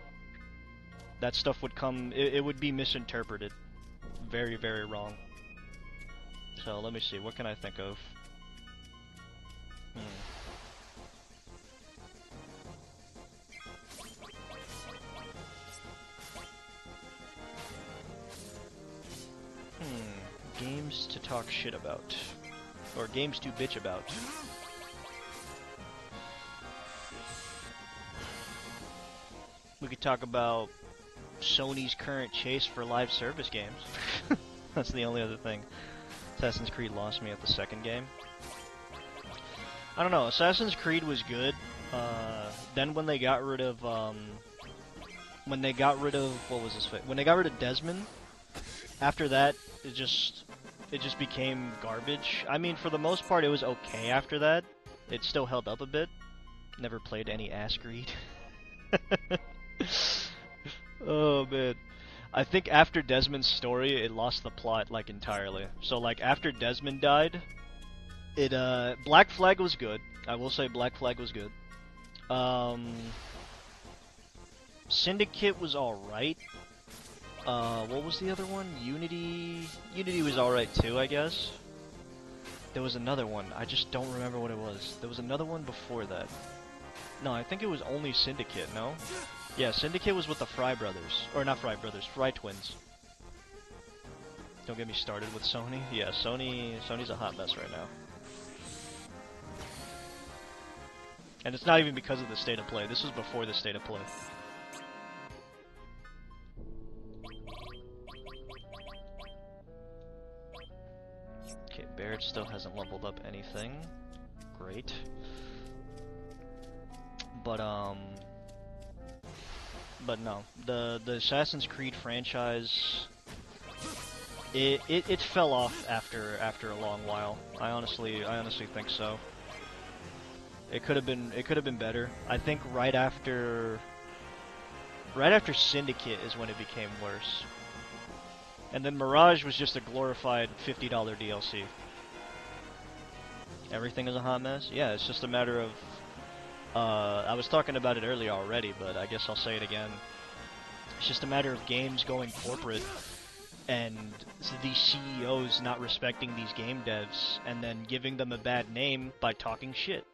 that stuff would come, it would be misinterpreted. Very, very wrong. So, let me see, what can I think of? Games to talk shit about. Or games to bitch about. We could talk about Sony's current chase for live service games. That's the only other thing. Assassin's Creed lost me at the second game. I don't know, Assassin's Creed was good. Then when they got rid of, what was his face? When they got rid of Desmond, after that, it just became garbage. I mean, for the most part, it was okay after that. It still held up a bit. Never played any Ass Greed. Oh, man. I think after Desmond's story, it lost the plot, like, entirely. So, like, after Desmond died, Black Flag was good. I will say Black Flag was good. Syndicate was alright. What was the other one? Unity? Unity was alright too, I guess. There was another one. I just don't remember what it was. There was another one before that. No, I think it was only Syndicate, no? Yeah, Syndicate was with the Fry brothers. Or not Fry brothers, Fry twins. Don't get me started with Sony. Yeah, Sony's a hot mess right now. And it's not even because of the state of play. This was before the state of play. Okay, Barret still hasn't leveled up anything. Great. But no, the Assassin's Creed franchise, it fell off after a long while. I honestly think so. It could have been better. I think right after Syndicate is when it became worse. And then Mirage was just a glorified $50 DLC. Everything is a hot mess? Yeah, it's just a matter of... I was talking about it earlier already, but I guess I'll say it again. It's just a matter of games going corporate and these CEOs not respecting these game devs and then giving them a bad name by talking shit.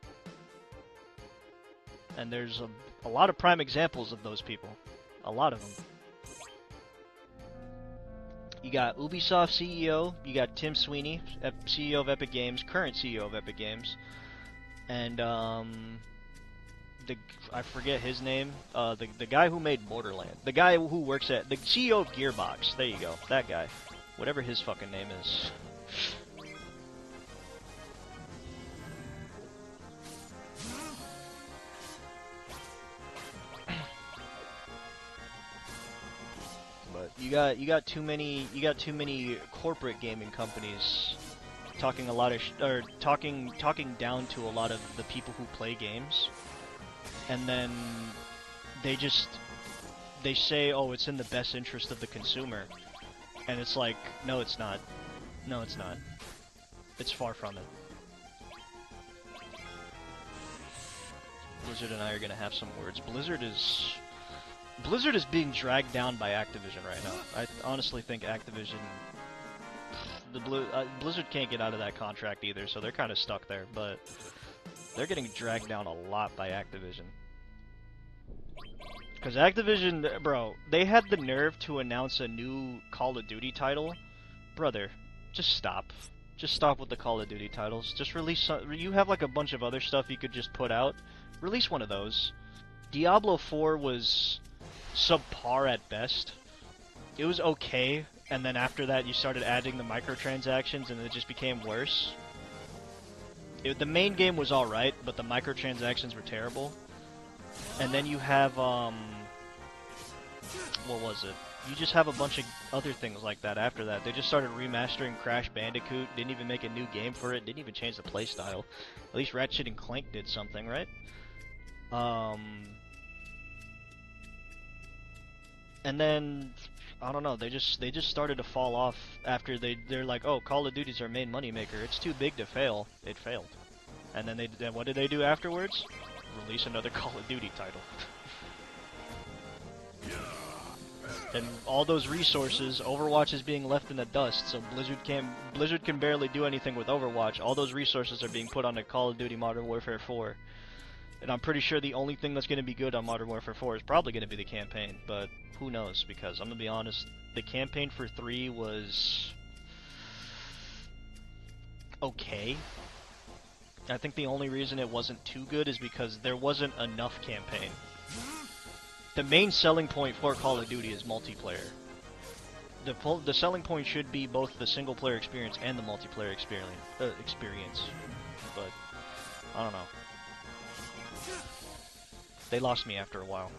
And there's a lot of prime examples of those people. A lot of them. You got Ubisoft CEO, you got Tim Sweeney, CEO of Epic Games, current CEO of Epic Games, and I forget his name, the guy who made Borderlands, the guy who works at the CEO of Gearbox. There you go, that guy, whatever his fucking name is. But you got too many corporate gaming companies talking a lot of talking down to a lot of the people who play games, and then they say, oh, it's in the best interest of the consumer, and it's like, no, it's not. No, it's not. It's far from it. Blizzard and I are gonna have some words. Blizzard is being dragged down by Activision right now. I honestly think Activision, Blizzard can't get out of that contract either, so they're kind of stuck there, but they're getting dragged down a lot by Activision. Because Activision, bro, they had the nerve to announce a new Call of Duty title. Brother, just stop. Just stop with the Call of Duty titles. Just release some, you have like a bunch of other stuff you could just put out. Release one of those. Diablo 4 was subpar at best. It was okay, and then after that you started adding the microtransactions and it just became worse. The main game was alright, but the microtransactions were terrible. And then you have, what was it? You just have a bunch of other things like that after that. They just started remastering Crash Bandicoot, didn't even make a new game for it, didn't even change the playstyle. At least Ratchet & Clank did something, right? And then, I don't know, they just started to fall off after they're like, oh, Call of Duty's our main moneymaker, it's too big to fail. It failed. And then then what did they do afterwards? Release another Call of Duty title. And all those resources, Overwatch is being left in the dust, so Blizzard can barely do anything with Overwatch. All those resources are being put on the Call of Duty Modern Warfare 4. And I'm pretty sure the only thing that's going to be good on Modern Warfare 4 is probably going to be the campaign, but who knows, because I'm going to be honest, the campaign for 3 was okay. I think the only reason it wasn't too good is because there wasn't enough campaign. The main selling point for Call of Duty is multiplayer. The selling point should be both the single player experience and the multiplayer experience. But I don't know. They lost me after a while.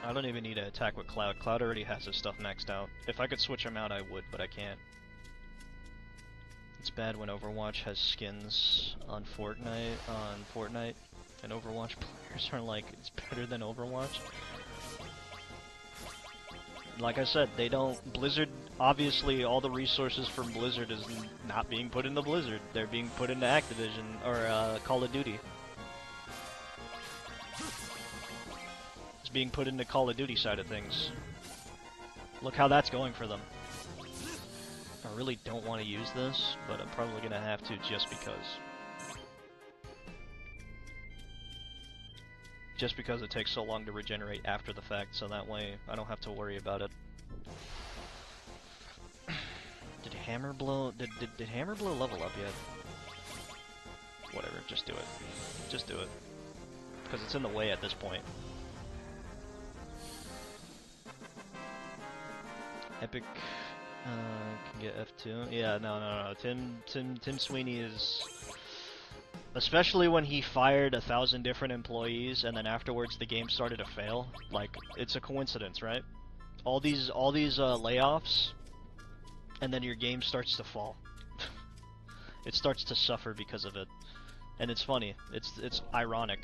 I don't even need to attack with Cloud. Cloud already has his stuff maxed out. If I could switch him out, I would, but I can't. It's bad when Overwatch has skins on Fortnite, and Overwatch players are like, it's better than Overwatch. Like I said, they don't... Blizzard, obviously all the resources from Blizzard is not being put into Blizzard. They're being put into Activision, or Call of Duty. It's being put into Call of Duty side of things. Look how that's going for them. I really don't want to use this, but I'm probably going to have to just because. Just because it takes so long to regenerate after the fact, so that way I don't have to worry about it. Did Hammerblow level up yet? Whatever, just do it. Just do it. Because it's in the way at this point. Epic can get F2. Yeah, no. Tim Sweeney is... Especially when he fired 1,000 different employees and then afterwards the game started to fail. Like, it's a coincidence, right? All these layoffs, and then your game starts to fall. It starts to suffer because of it. And it's funny. It's ironic.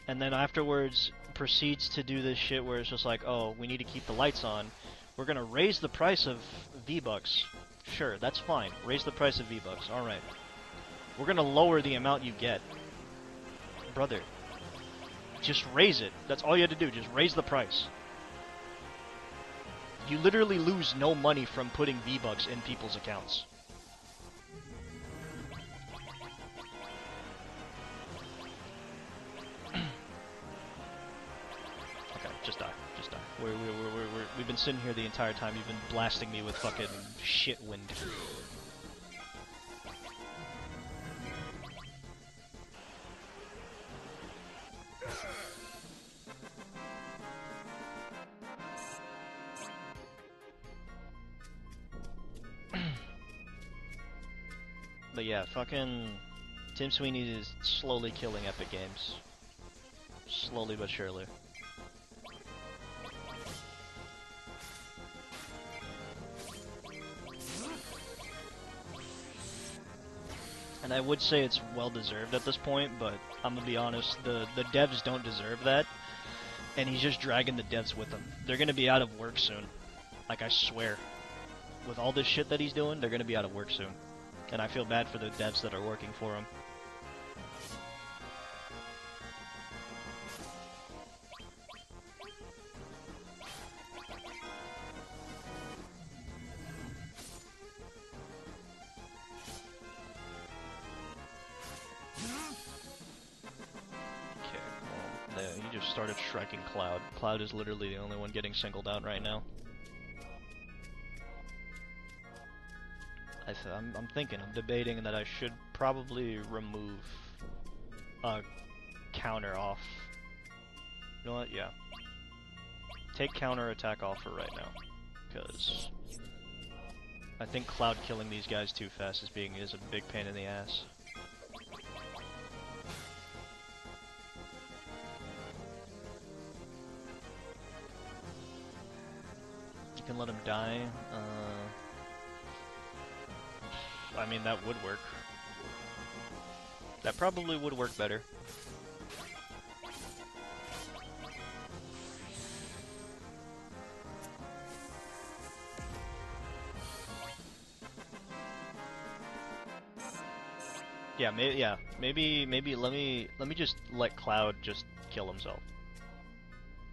And then afterwards proceeds to do this shit where it's just like, oh, we need to keep the lights on. We're gonna raise the price of V-Bucks. Sure, that's fine. Raise the price of V-Bucks. Alright. We're gonna lower the amount you get. Brother, just raise it. That's all you had to do. Just raise the price. You literally lose no money from putting V-Bucks in people's accounts. Okay, just die. Just die. We've been sitting here the entire time. You've been blasting me with fucking shit wind. But yeah, fucking Tim Sweeney is slowly killing Epic Games. Slowly but surely. And I would say it's well deserved at this point, but I'm gonna be honest, the devs don't deserve that. And he's just dragging the devs with him. They're gonna be out of work soon. Like, I swear. With all this shit that he's doing, they're gonna be out of work soon. And I feel bad for the devs that are working for him. Okay, well, he just started striking Cloud. Cloud is literally the only one getting singled out right now. I'm thinking, I'm debating that I should probably remove counter off. You know what? Yeah. Take counter attack off for right now, because I think Cloud killing these guys too fast is a big pain in the ass. You can let him die. I mean, that would work. That probably would work better. Yeah, maybe let me just let Cloud just kill himself.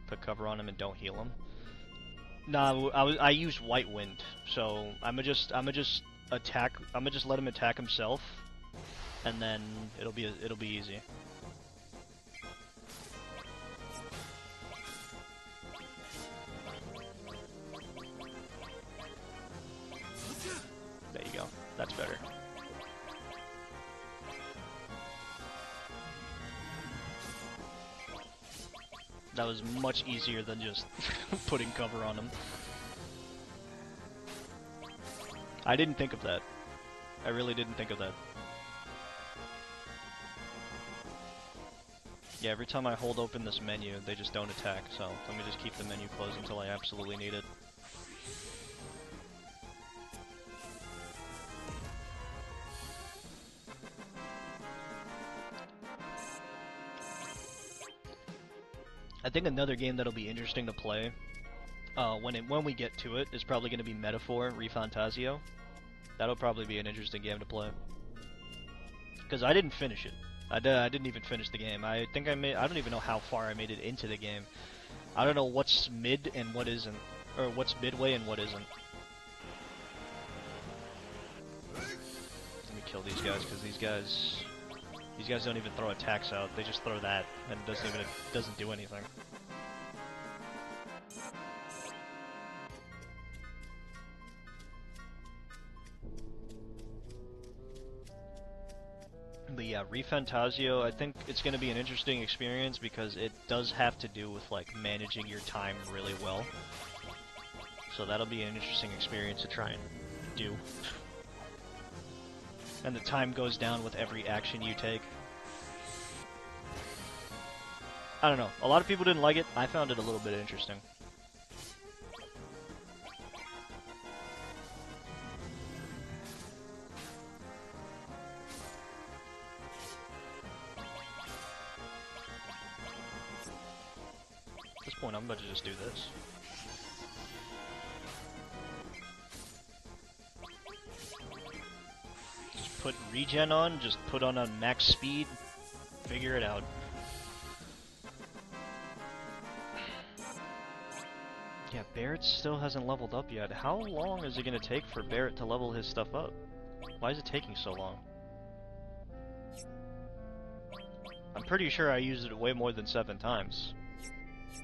Put cover on him and don't heal him. Nah, I used White Wind, so I'ma just attack. I'm gonna just let him attack himself, and then it'll be easy. There you go. That's better. That was much easier than just putting cover on him. I didn't think of that. I really didn't think of that. Yeah, every time I hold open this menu, they just don't attack, so let me just keep the menu closed until I absolutely need it. I think another game that'll be interesting to play when we get to it is probably going to be Metaphor ReFantazio. That'll probably be an interesting game to play. Because I didn't finish it. I didn't even finish the game. I think I don't even know how far I made it into the game. I don't know what's mid and what isn't. Or what's midway and what isn't. Let me kill these guys, because these guys don't even throw attacks out. They just throw that, and it doesn't do anything. But yeah, ReFantazio, I think it's going to be an interesting experience because it does have to do with like managing your time really well. So that'll be an interesting experience to try and do. And the time goes down with every action you take. I don't know. A lot of people didn't like it. I found it a little bit interesting. At this point, I'm about to just do this. put regen on, just put on max speed, figure it out. Yeah, Barrett still hasn't leveled up yet. How long is it gonna take for Barrett to level his stuff up? Why is it taking so long? I'm pretty sure I used it way more than 7 times.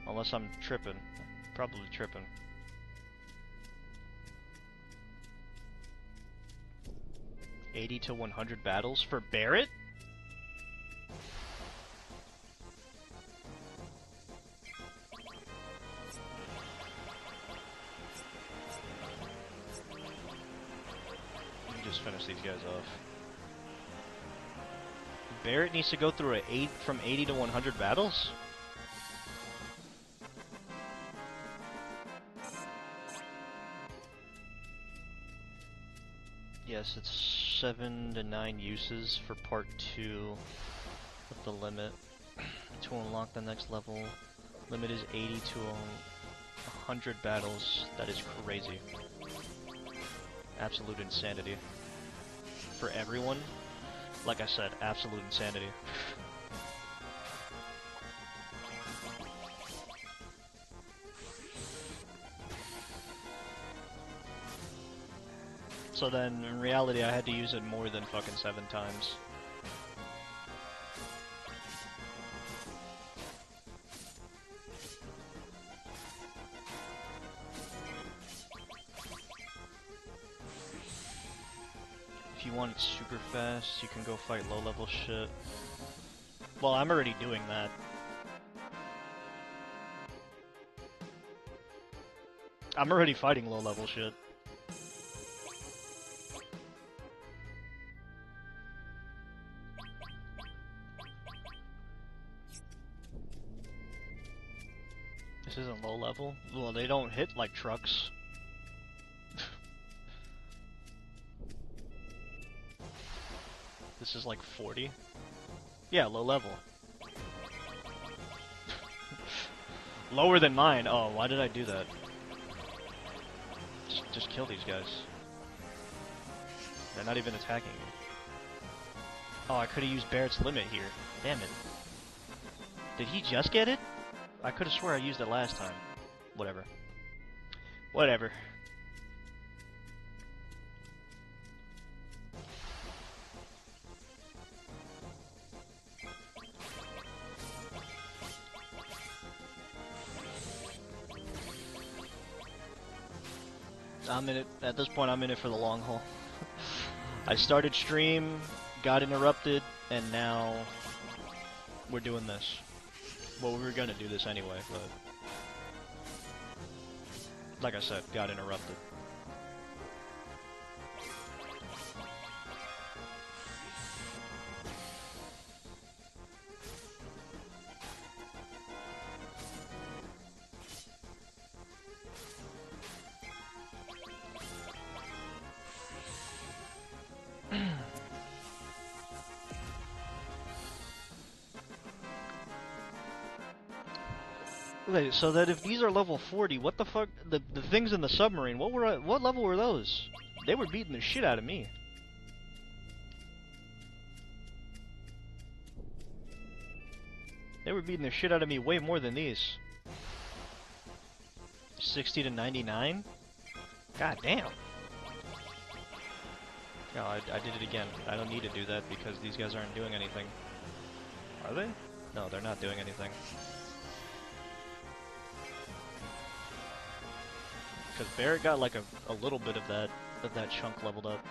Unless I'm tripping. Probably tripping. $80 to 100 battles for Barrett? Let me just finish these guys off. Barrett needs to go through from 80 to 100 battles? Yes, it's 7 to 9 uses for part 2 of the limit to unlock the next level. Limit is 80 to 100 battles. That is crazy. Absolute insanity. For everyone, like I said, absolute insanity. So then, in reality, I had to use it more than fucking 7 times. If you want it super fast, you can go fight low-level shit. Well, I'm already doing that. I'm already fighting low-level shit. This isn't low level? Well, they don't hit like trucks. This is like 40? Yeah, low level. Lower than mine. Oh, why did I do that? Just kill these guys. They're not even attacking me. Oh, I could have used Barrett's limit here. Damn it. Did he just get it? I could have swore I used it last time. Whatever. Whatever. I'm in it, at this point I'm in it for the long haul. I started stream, got interrupted, and now we're doing this. Well, we were gonna do this anyway, but like I said, got interrupted. Wait, so that if these are level 40, what the fuck? The things in the submarine, what level were those? They were beating the shit out of me. They were beating the shit out of me way more than these. 60 to 99? God damn. No, I did it again. I don't need to do that because these guys aren't doing anything. Are they? No, they're not doing anything. Because Barrett got like a little bit of that chunk leveled up.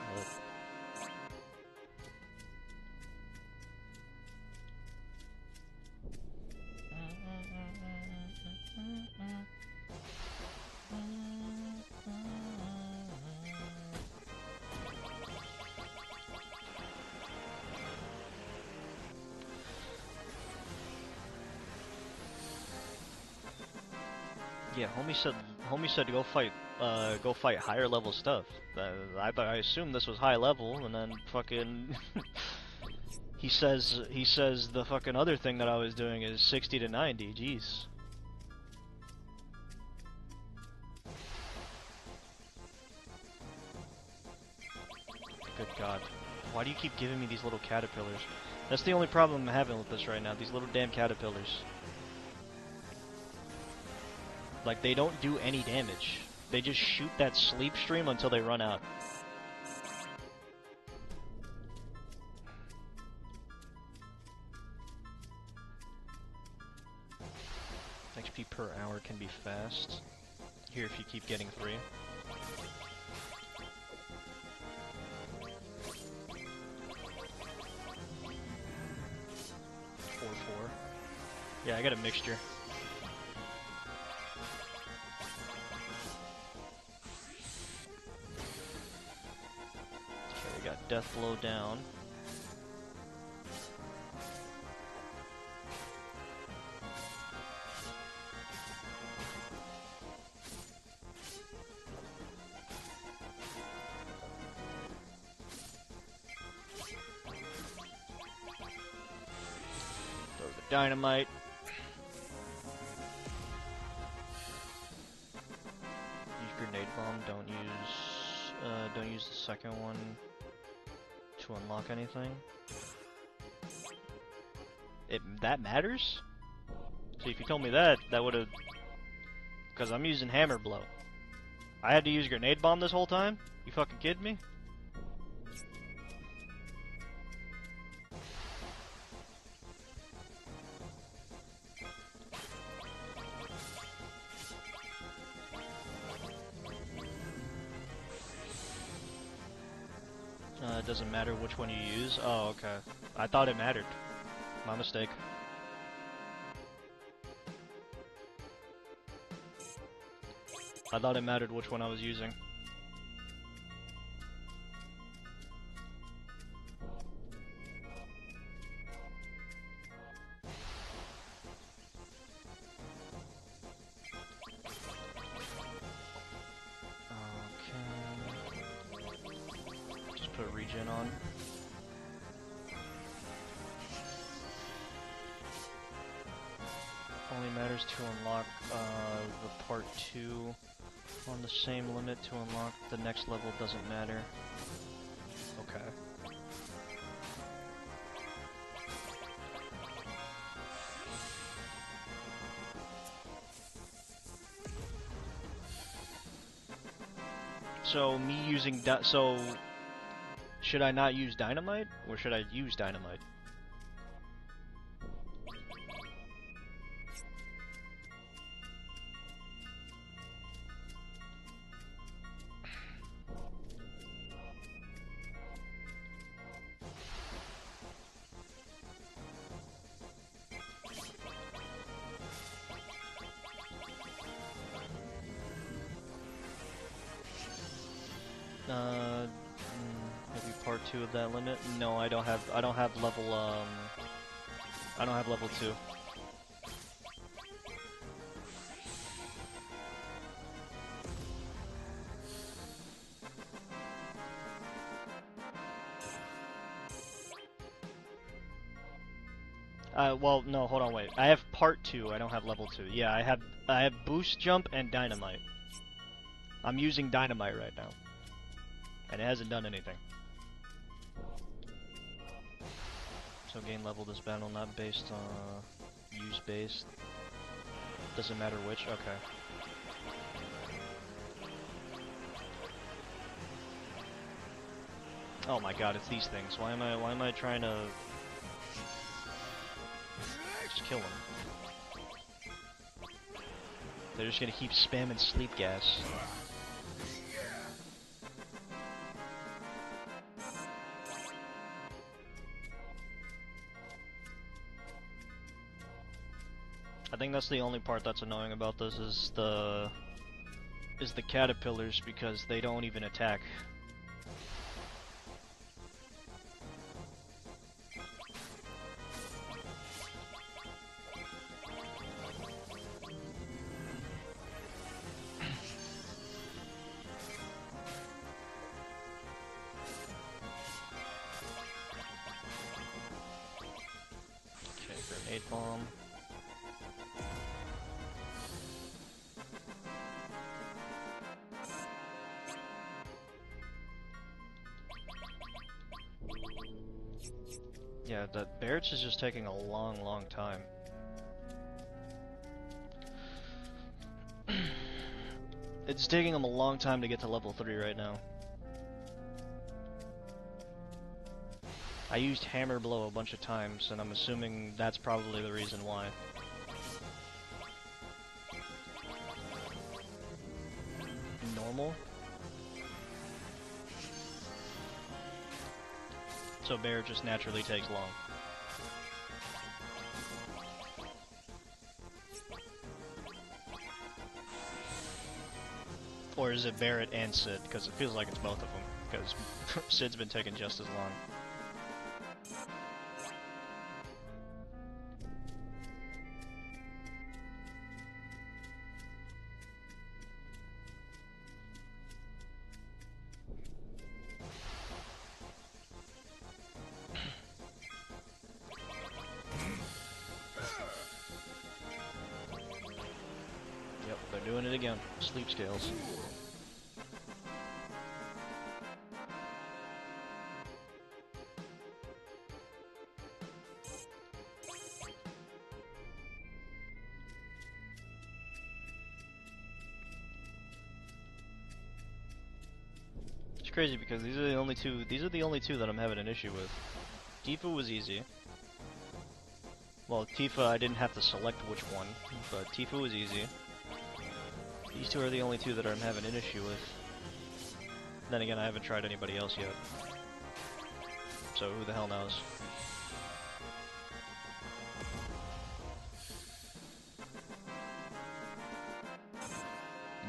Yeah, homie said to go fight higher level stuff. I assumed this was high level, and then fucking he says the fucking other thing that I was doing is 60 to 90. Jeez. Good God. Why do you keep giving me these little caterpillars? That's the only problem I'm having with this right now, these little damn caterpillars. Like, they don't do any damage. They just shoot that sleep stream until they run out. XP per hour can be fast. Here if you keep getting 3. 4-4. Yeah, I got a mixture. Okay, we got Death Blow down. Throw the dynamite. Use grenade bomb. Don't use the second one to unlock anything. That matters? See, if you told me that, that would have... Because I'm using hammer blow. I had to use grenade bomb this whole time? You fucking kidding me? It doesn't matter which one you use? Oh, okay. I thought it mattered. My mistake. I thought it mattered which one I was using. Put regen on. Only matters to unlock the part 2 on the same limit to unlock the next level doesn't matter. Okay. So me using should I not use dynamite, or should I use dynamite? Maybe part 2 of that limit? No, I don't have level, I don't have level 2. Well, no, hold on, wait. I have part 2, I don't have level 2. Yeah, I have boost jump and dynamite. I'm using dynamite right now. And it hasn't done anything. So gain level this battle, not based on use based. Doesn't matter which, okay. Oh my god, it's these things. Why am I trying to just kill them? They're just gonna keep spamming sleep gas. I think that's the only part that's annoying about this is the caterpillars, because they don't even attack. Okay, grenade bomb. Yeah, the Barrett's is just taking a long time. It's taking them a long time to get to level 3 right now. I used Hammer Blow a bunch of times, and I'm assuming that's probably the reason why. Normal? So Barrett just naturally takes long. Or is it Barrett and Sid? Because it feels like it's both of them. Because Sid's been taking just as long. Yep, they're doing it again. Sleep scales. It's crazy because these are the only two that I'm having an issue with. Tifa was easy. Well, Tifa I didn't have to select which one, but Tifa was easy. These two are the only two that I'm having an issue with. Then again, I haven't tried anybody else yet. So who the hell knows?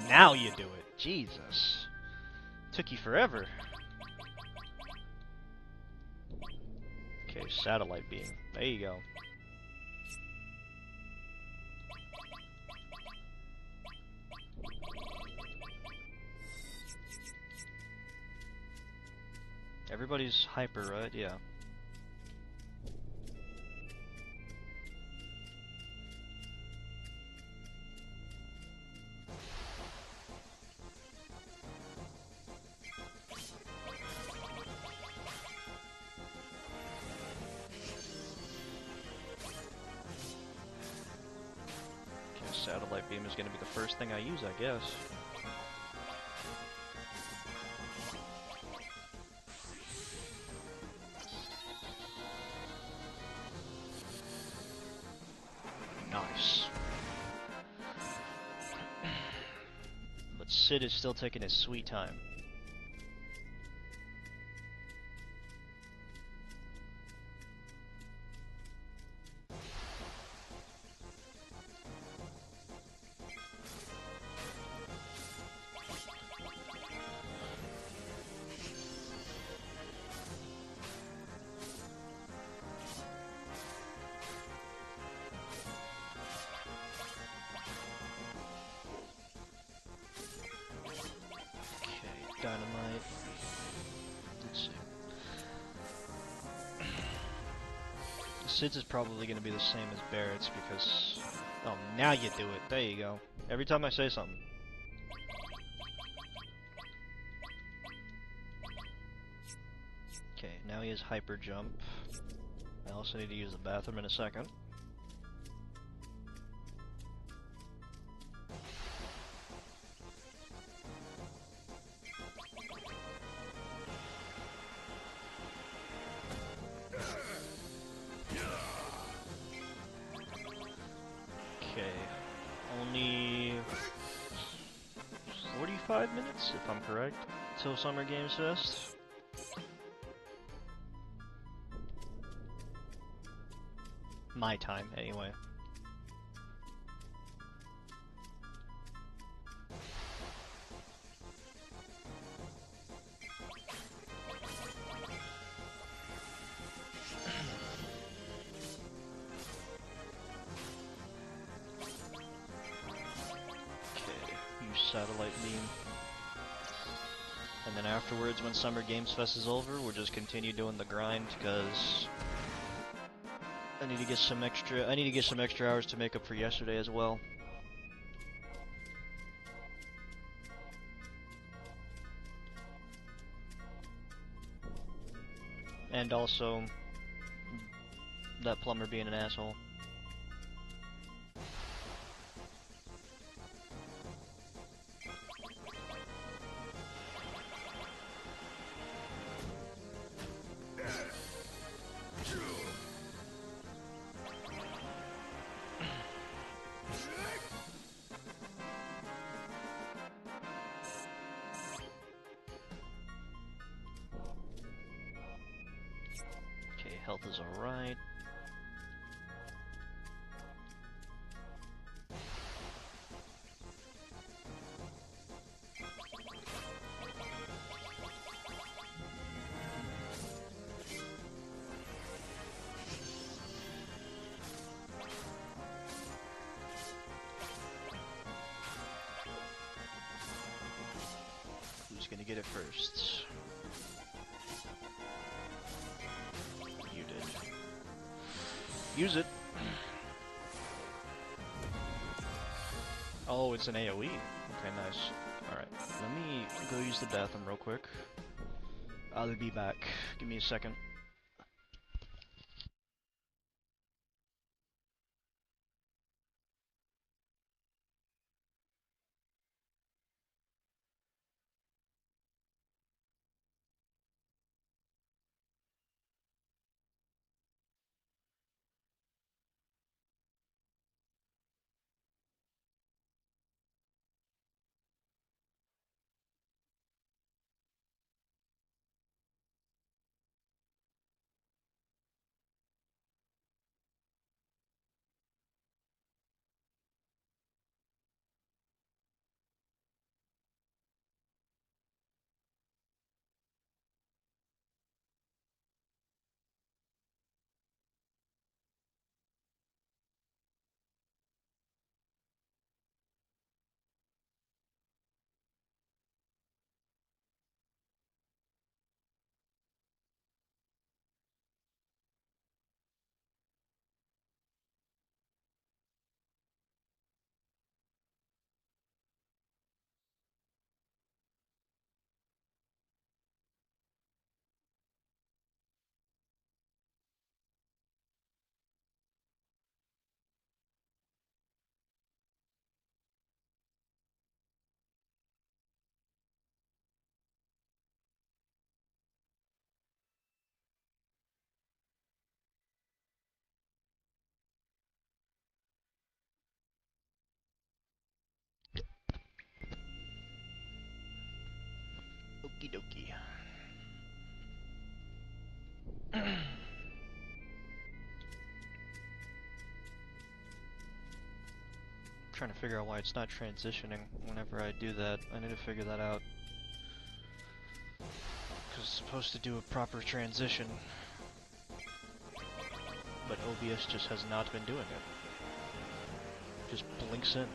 Now you do it! Jesus! Took you forever. Okay, satellite beam. There you go. Everybody's hyper, right? Yeah. Okay, satellite beam is gonna be the first thing I use, I guess. Nice. But Sid is still taking his sweet time. Dynamite. Let's see. Sid's is probably going to be the same as Barrett's because... Oh, now you do it. There you go. Every time I say something. Okay, now he has hyper jump. I also need to use the bathroom in a second. Okay, only 45 minutes, if I'm correct, till Summer Games Fest. My time, anyway. Satellite beam. And then afterwards, when Summer Games Fest is over, we'll just continue doing the grind because I need to get some extra hours to make up for yesterday as well. And also that plumber being an asshole. Okay, health is alright. Who's gonna get it first? You did. Use it! Oh, it's an AoE. Okay, nice. Alright, let me go use the bathroom real quick. I'll be back. Give me a second. Okie dokie. Trying to figure out why it's not transitioning whenever I do that. I need to figure that out. Because it's supposed to do a proper transition. But OBS just has not been doing it. Just blinks in.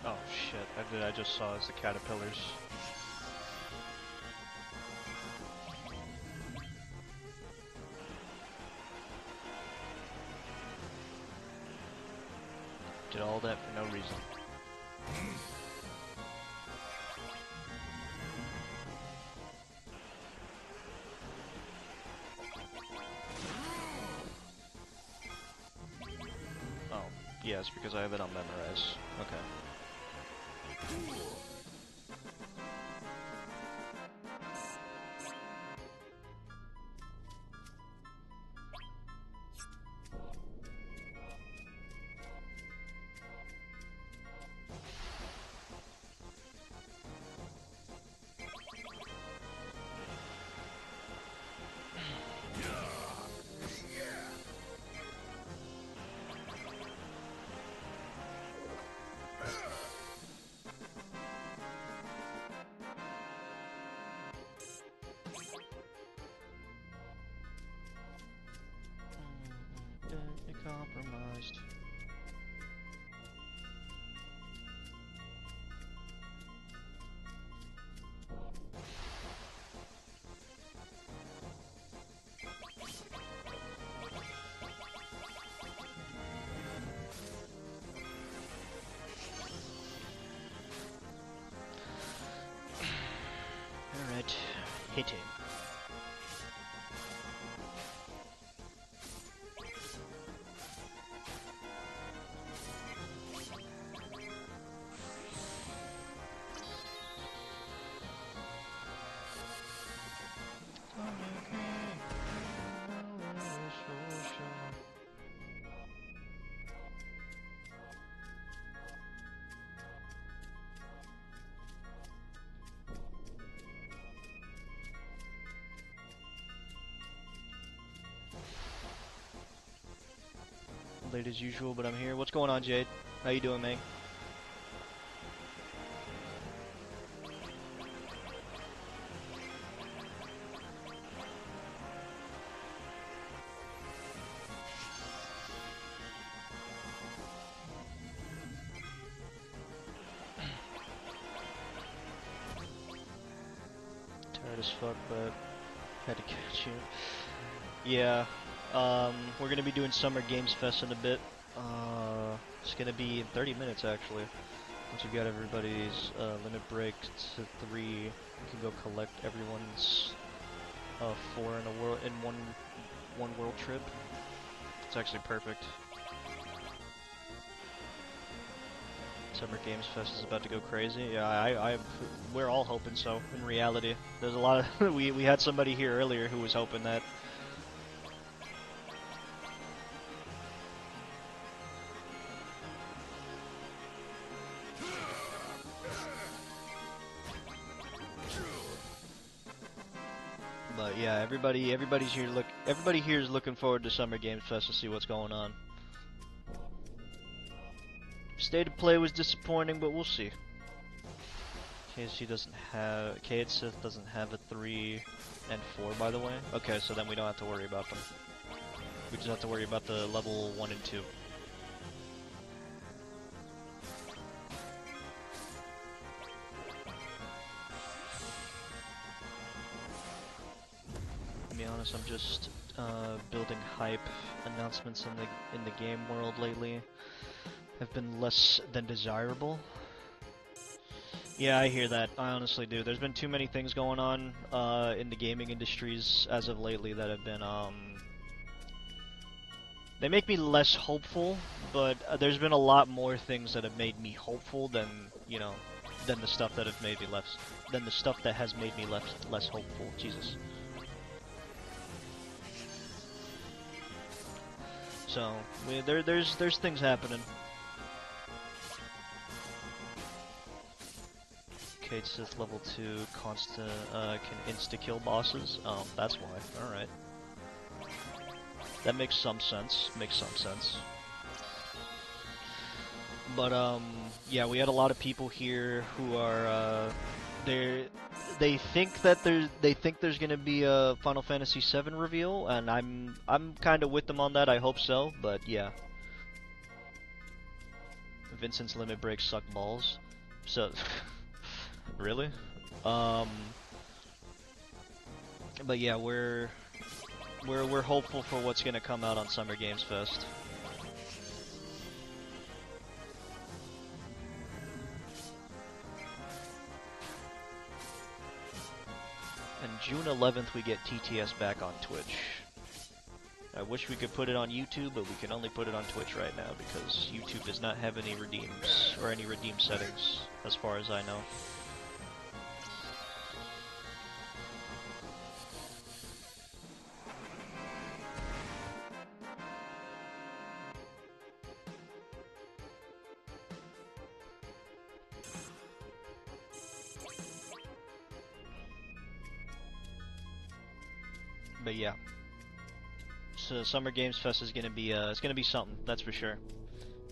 Oh shit, I just saw is the caterpillars. Did all that for no reason. Yes, because I have it on memorize. Okay. Compromised. Alright, hit him. Late as usual, but I'm here. What's going on, Jade? How you doing, man? Tired as fuck, but had to catch you. Yeah, we're gonna be doing Summer Games Fest in a bit. It's gonna be in 30 minutes actually. Once we've got everybody's limit break to 3, we can go collect everyone's 4 in a world in one world trip. It's actually perfect. Summer Games Fest is about to go crazy. Yeah, we're all hoping so. In reality, there's a lot of we had somebody here earlier who was hoping that. But yeah, everybody here is looking forward to Summer Games Fest to see what's going on. State of play was disappointing, but we'll see. KSC doesn't have Sith doesn't have a 3 and 4, by the way. Okay, so then we don't have to worry about them. We just have to worry about the level 1 and 2. To be honest, I'm just building hype. Announcements in the game world lately have been less than desirable. Yeah, I hear that. I honestly do. There's been too many things going on in the gaming industries as of lately that have been they make me less hopeful, but there's been a lot more things that have made me hopeful than, you know, than the stuff that have made me has made me less hopeful. Jesus. So, there's things happening. Kate Sith level 2 constant can insta-kill bosses. Oh, that's why. Alright. That makes some sense. But yeah, we had a lot of people here who are they think there's gonna be a Final Fantasy VII reveal, and I'm kind of with them on that. I hope so, but yeah. Vincent's limit breaks suck balls. So really? But yeah, we're hopeful for what's gonna come out on Summer Games Fest. And June 11th we get TTS back on Twitch. I wish we could put it on YouTube, but we can only put it on Twitch right now because YouTube does not have any redeems or any redeem settings, as far as I know. But yeah. So Summer Games Fest is gonna be it's gonna be something, that's for sure.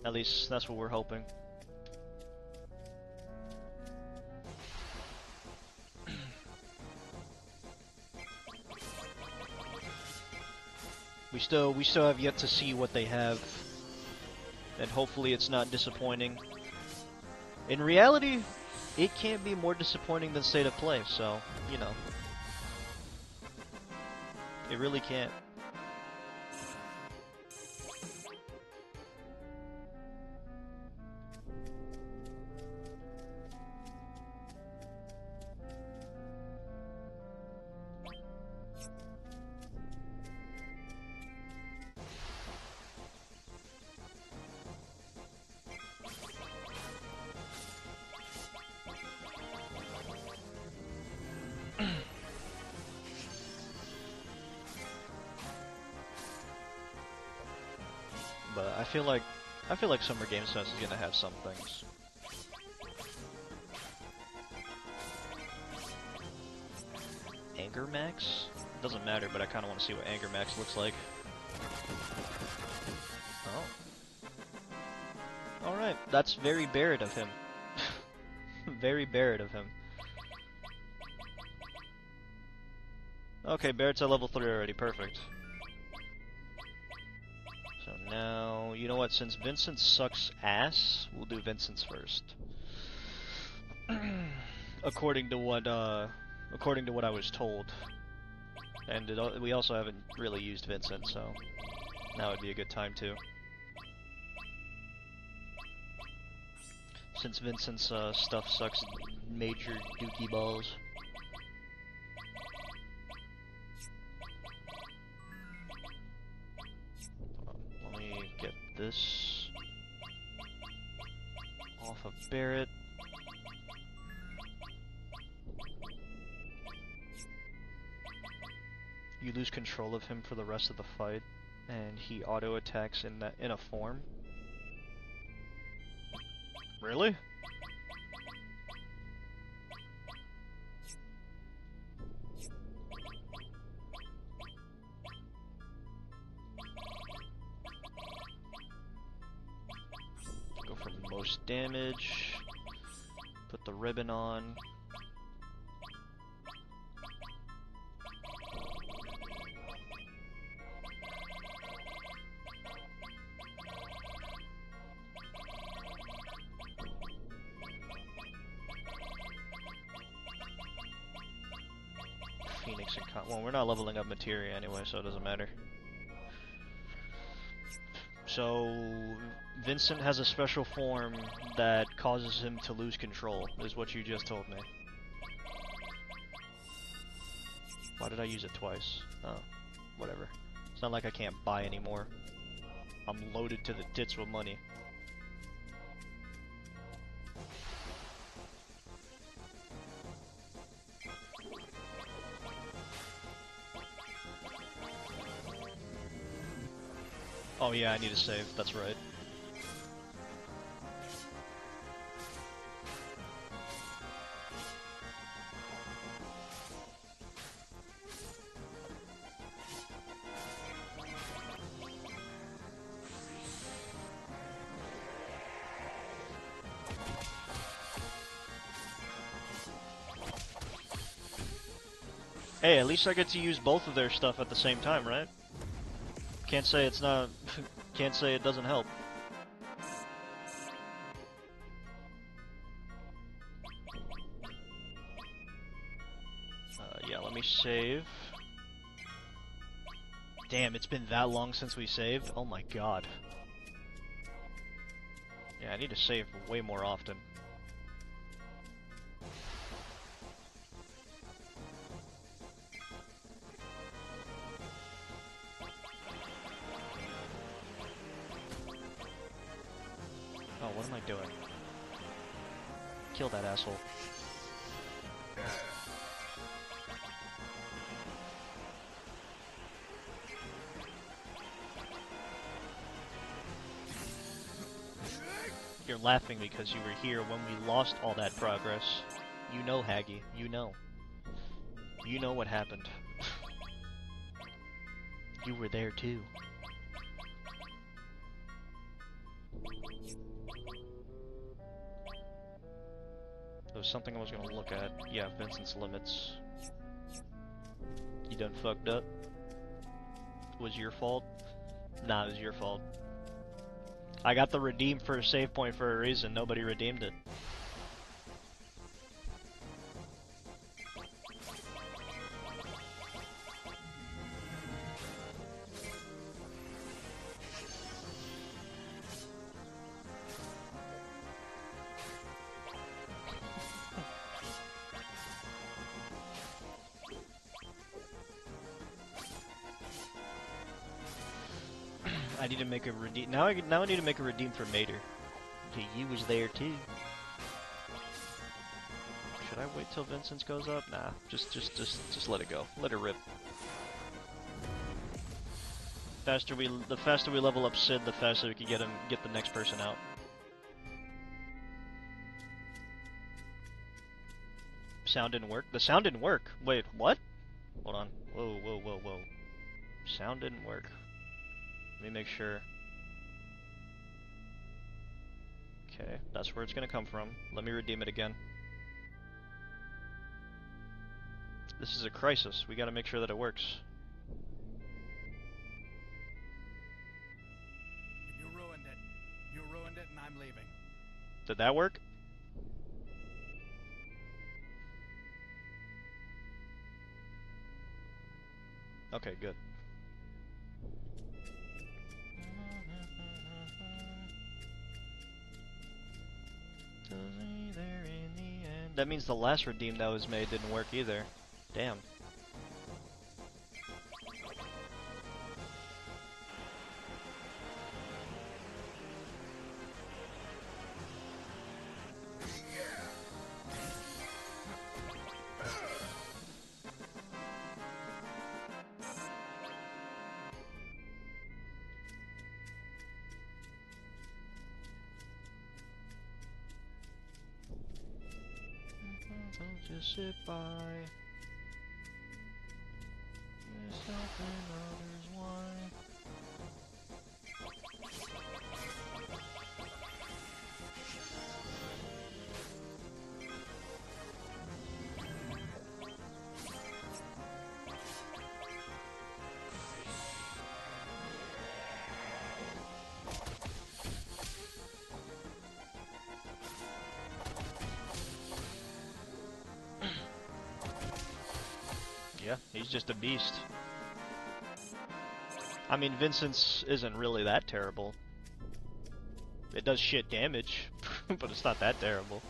At least that's what we're hoping. we still have yet to see what they have, and hopefully it's not disappointing. In reality, it can't be more disappointing than State of Play, so you know, it really can't. But I feel like Summer Games Fest is gonna have some things. Anger Max? Doesn't matter, but I kind of want to see what Anger Max looks like. Oh. Alright, that's very Barrett of him. Very Barrett of him. Okay, Barrett's at level 3 already, perfect. So now, you know what, since Vincent sucks ass, we'll do Vincent's first. according to what I was told. And we also haven't really used Vincent, so now would be a good time too. Since Vincent's stuff sucks major dookie balls. Let me get this off of Barrett. You lose control of him for the rest of the fight, and he auto attacks in a form. Really? Go for most damage. Put the ribbon on. Phoenix and well, we're not leveling up materia anyway, so it doesn't matter. So Vincent has a special form that causes him to lose control, is what you just told me. Why did I use it twice? Oh, whatever. It's not like I can't buy anymore. I'm loaded to the tits with money. Oh yeah, I need to save, that's right. Hey, at least I get to use both of their stuff at the same time, right? Can't say it's not... can't say it doesn't help. Yeah, let me save. Damn, it's been that long since we saved? Oh my god. Yeah, I need to save way more often. What am I doing? Kill that asshole. You're laughing because you were here when we lost all that progress. You know, Haggy. You know. You know what happened. You were there too. There was something I was gonna look at. Yeah, Vincent's limits. You done fucked up? Was your fault? Nah, it was your fault. I got the redeem for a save point for a reason. Nobody redeemed it. I need to make a redeem. Now I need to make a redeem for Mater. Okay, you was there too. Should I wait till Vincent's goes up? Nah, just let it go. Let it rip. The faster we level up Sid, the faster we can get the next person out. Sound didn't work. The sound didn't work. Wait, what? Hold on. Whoa, whoa, whoa, whoa. Sound didn't work. Let me make sure. Okay, that's where it's gonna come from. Let me redeem it again. This is a crisis. We gotta make sure that it works. You ruined it. You ruined it and I'm leaving. Did that work? Okay, good. That means the last redeem that was made didn't work either. Damn. Just sit by. Yourself and others, why? Yeah, he's just a beast. I mean, Vincent's isn't really that terrible. It does shit damage, but it's not that terrible.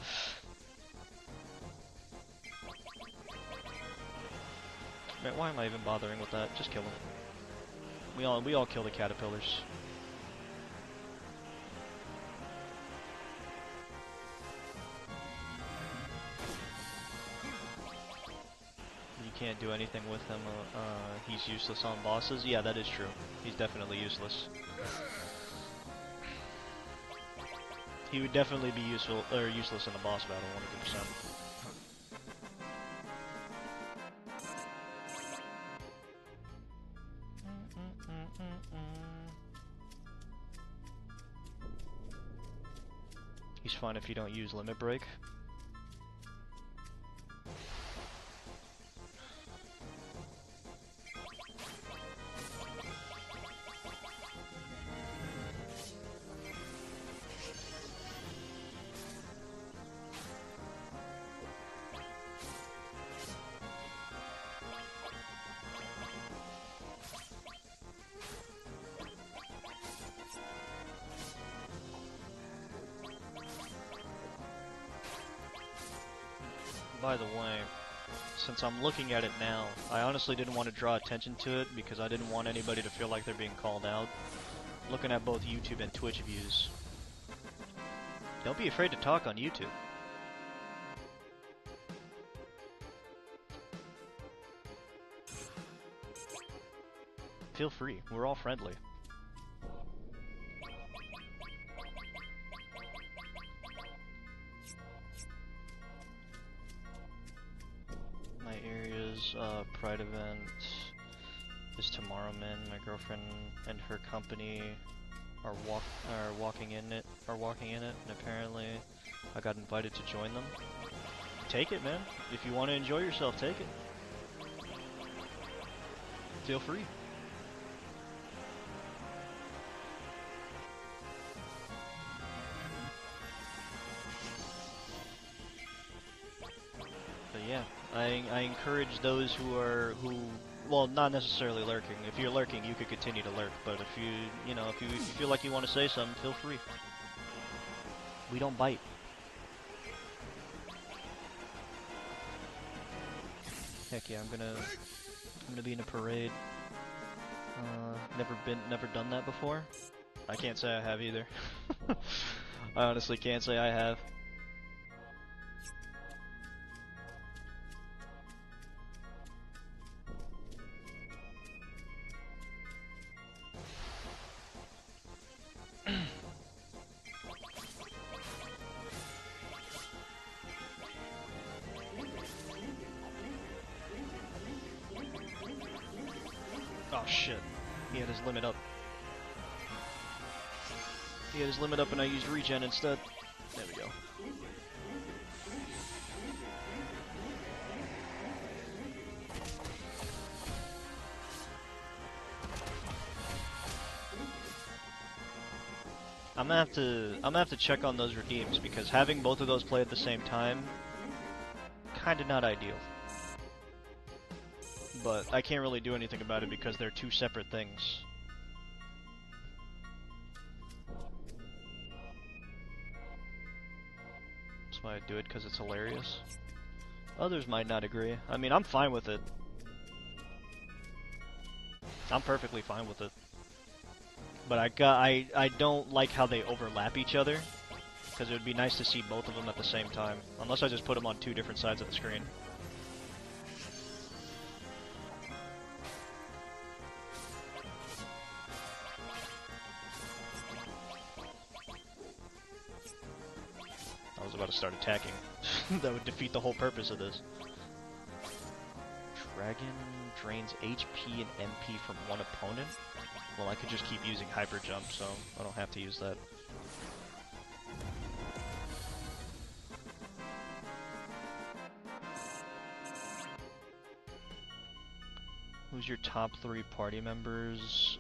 Man, why am I even bothering with that? Just kill him. We all kill the caterpillars. Can't do anything with him. He's useless on bosses. Yeah, that is true. He's definitely useless. He would definitely be useful or useless in a boss battle, 100%. He's fine if you don't use Limit Break. By the way, since I'm looking at it now, I honestly didn't want to draw attention to it because I didn't want anybody to feel like they're being called out. Looking at both YouTube and Twitch views. Don't be afraid to talk on YouTube. Feel free. We're all friendly. My area's Pride event is tomorrow, man. My girlfriend and her company are walking in it, and apparently I got invited to join them. Take it, man. If you want to enjoy yourself, take it. Feel free. But yeah, I encourage those who well, not necessarily lurking. If you're lurking, you could continue to lurk. But if if you feel like you want to say something, feel free. We don't bite. Heck yeah, I'm gonna be in a parade. Never done that before. I can't say I have either. I honestly can't say I have. Oh shit. He had his limit up. He had his limit up and I used regen instead. There we go. I'm gonna have to check on those redeems because having both of those play at the same time, kinda not ideal. But I can't really do anything about it because they're two separate things. That's why I do it, because it's hilarious. Others might not agree. I mean, I'm fine with it. I'm perfectly fine with it. But I don't like how they overlap each other, because it would be nice to see both of them at the same time. Unless I just put them on two different sides of the screen. I was about to start attacking. That would defeat the whole purpose of this. Dragon drains HP and MP from one opponent? Well, I could just keep using Hyper Jump, so I don't have to use that. Who's your top 3 party members,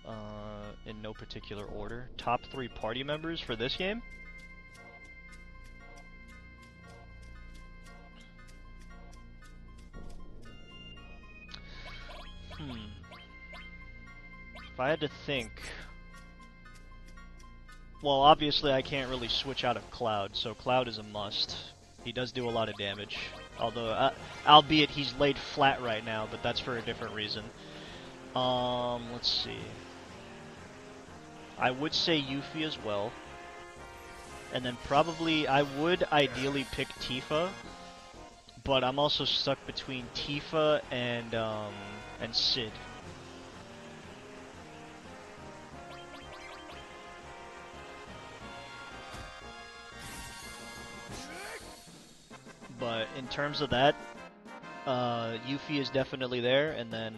in no particular order? Top 3 party members for this game? If I had to think... Well, obviously I can't really switch out of Cloud, so Cloud is a must. He does do a lot of damage. Although, albeit he's laid flat right now, but that's for a different reason. Let's see. I would say Yuffie as well. And then probably, I would ideally pick Tifa. But I'm also stuck between Tifa and Sid. But in terms of that, Yuffie is definitely there, and then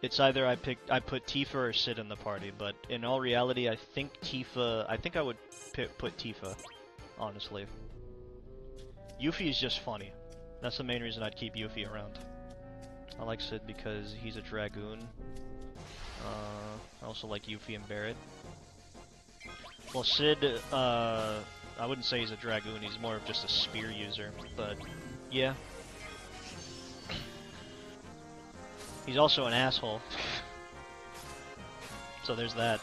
it's either I put Tifa or Sid in the party. But in all reality, I think I would put Tifa, honestly. Yuffie is just funny. That's the main reason I'd keep Yuffie around. I like Sid because he's a Dragoon. I also like Yuffie and Barret. Well, Sid, I wouldn't say he's a Dragoon, he's more of just a spear user, but yeah. He's also an asshole. So there's that.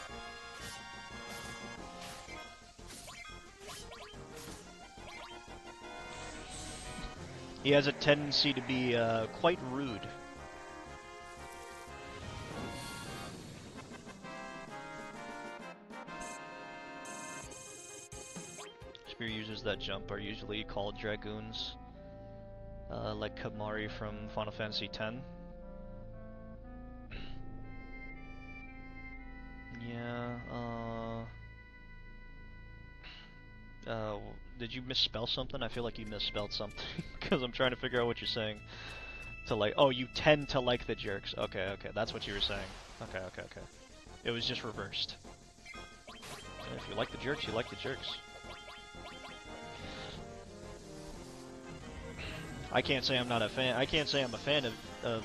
He has a tendency to be quite rude. Spear that jump are usually called Dragoons. Like Kamari from Final Fantasy X. Yeah, did you misspell something? I feel like you misspelled something, because I'm trying to figure out what you're saying. To like, oh, you tend to like the jerks. Okay, okay, that's what you were saying. Okay, okay, okay. It was just reversed. If you like the jerks, you like the jerks. I can't say I'm not a fan. I can't say I'm a fan of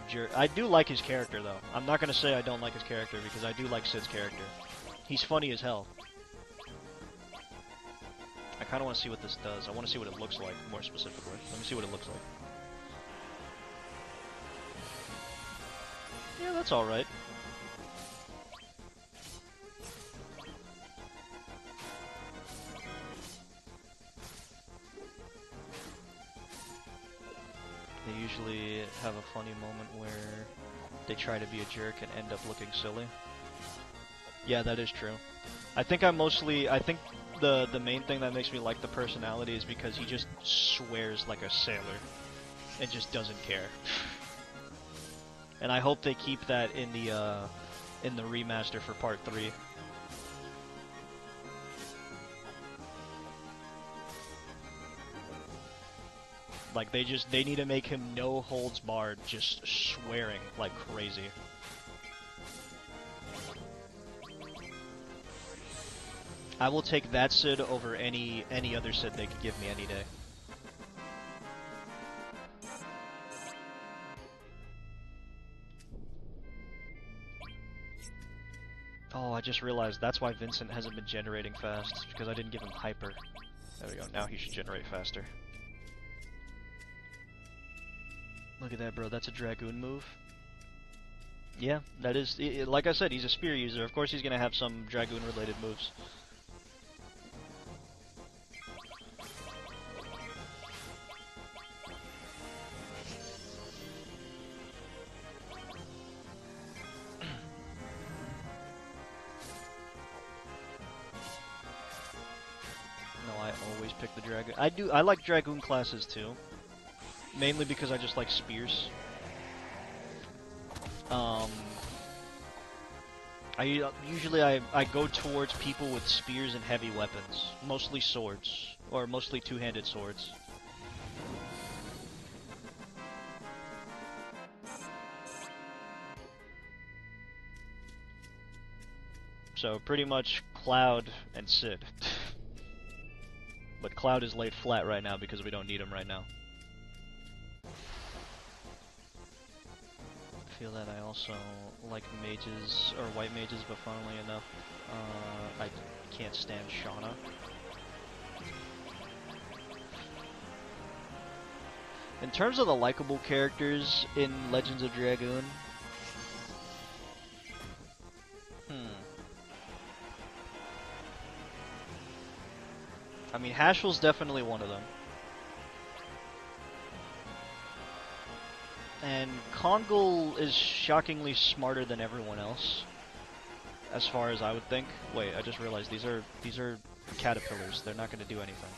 Jerk. I do like his character though. I'm not gonna say I don't like his character because I do like Sid's character. He's funny as hell. I kind of want to see what this does. I want to see what it looks like more specifically. Let me see what it looks like. Yeah, that's all right. They usually have a funny moment where they try to be a jerk and end up looking silly. Yeah, that is true. I think the main thing that makes me like the personality is because he just swears like a sailor and just doesn't care. And I hope they keep that in the remaster for Part 3. Like they need to make him no holds barred, just swearing like crazy. I will take that Sid over any other Sid they could give me any day. Oh, I just realized that's why Vincent hasn't been generating fast, because I didn't give him hyper. There we go, now he should generate faster. Look at that, bro, that's a Dragoon move. Yeah, that is, like I said, he's a spear user. Of course he's gonna have some Dragoon-related moves. I always pick the Dragoon. I like Dragoon classes too. Mainly because I just like spears. Usually I go towards people with spears and heavy weapons. Mostly swords. Or mostly two-handed swords. So pretty much Cloud and Sid. But Cloud is laid flat right now because we don't need him right now. I feel that I also like mages, or white mages, but funnily enough, I can't stand Shauna. In terms of the likable characters in Legends of Dragoon, I mean, Hashel's definitely one of them. And Kongol is shockingly smarter than everyone else, as far as I would think. Wait, I just realized these are caterpillars. They're not going to do anything.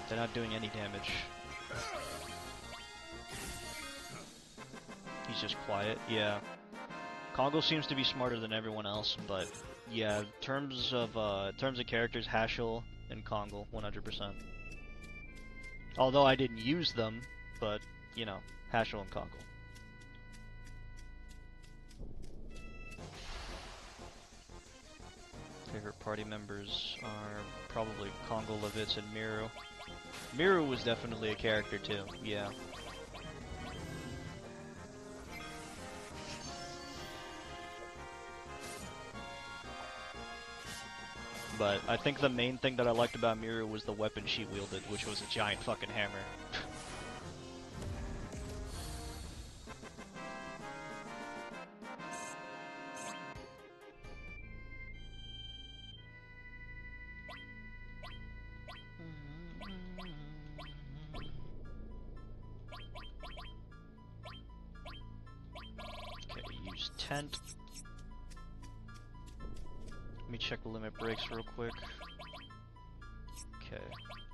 They're not doing any damage. He's just quiet. Yeah. Kongol seems to be smarter than everyone else, but yeah, in terms of characters, Hashel and Kongol, 100%. Although I didn't use them, but you know, Hashel and Kongol. Favorite party members are probably Kongol, Levitz, and Miru. Miru was definitely a character too, yeah. But I think the main thing that I liked about Miru was the weapon she wielded, which was a giant fucking hammer. Okay, use tent. check the limit breaks real quick. Okay.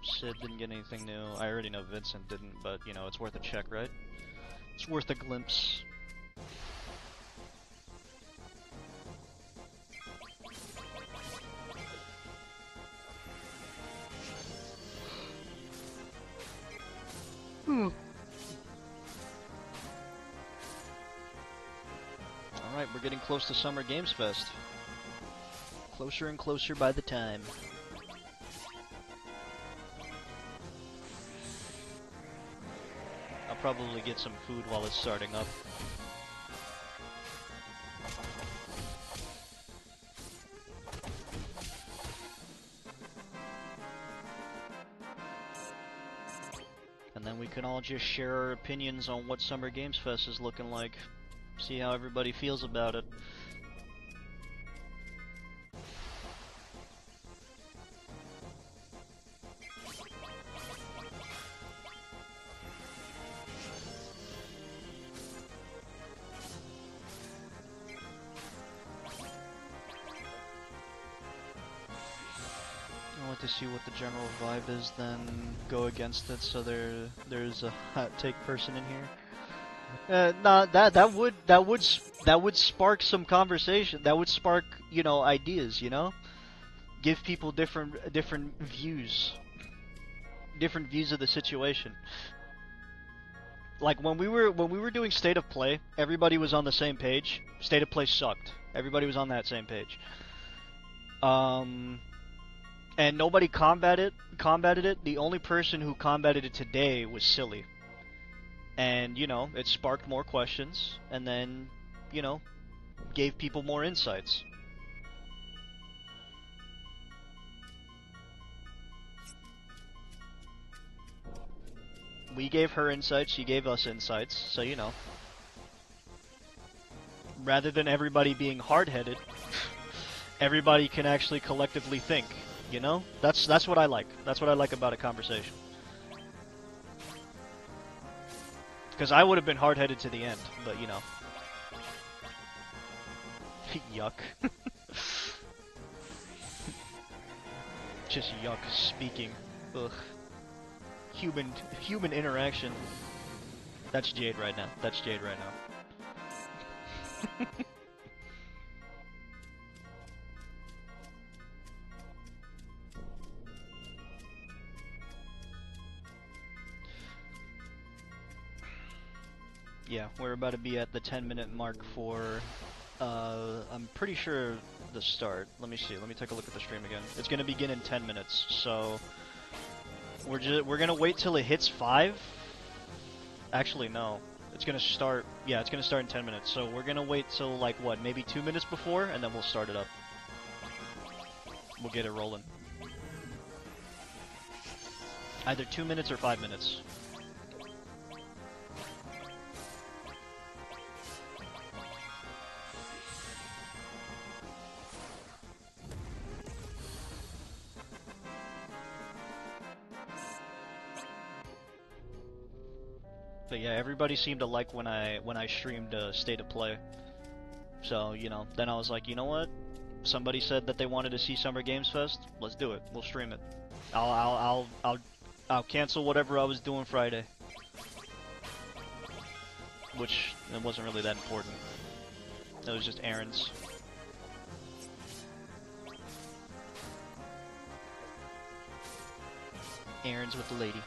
Sid didn't get anything new. I already know Vincent didn't, but, you know, it's worth a check, right? It's worth a glimpse. Alright, we're getting close to Summer Games Fest. Closer and closer by the time. I'll probably get some food while it's starting up. And then we can all just share our opinions on what Summer Games Fest is looking like. See how everybody feels about it. I want to see what the general vibe is, then go against it. So there's a hot take person in here. Nah, that would spark some conversation. That would spark, you know, ideas. You know, give people different views, different views of the situation. Like when we were doing State of Play, everybody was on the same page. State of Play sucked. Everybody was on that same page. And nobody combated it. The only person who combated it today was Silly. And, you know, it sparked more questions, and then, you know, gave people more insights. We gave her insights, she gave us insights, so, you know. Rather than everybody being hard-headed, everybody can actually collectively think. You know? That's what I like. That's what I like about a conversation. Because I would have been hard-headed to the end, but you know. Yuck. Just yuck speaking. Ugh. Human interaction. That's Jade right now. That's Jade right now. Yeah, we're about to be at the 10-minute mark for, I'm pretty sure the start. Let me see, let me take a look at the stream again. It's gonna begin in 10 minutes, so we're gonna wait till it hits 5? Actually, no. It's gonna start, yeah, it's gonna start in 10 minutes, so we're gonna wait till, like, what, maybe 2 minutes before, and then we'll start it up. We'll get it rolling. Either 2 minutes or 5 minutes. But yeah, everybody seemed to like when I streamed State of Play. So, you know, then I was like, you know what? Somebody said that they wanted to see Summer Games Fest. Let's do it. We'll stream it. I'll cancel whatever I was doing Friday. Which it wasn't really that important. It was just errands. Errands with the lady.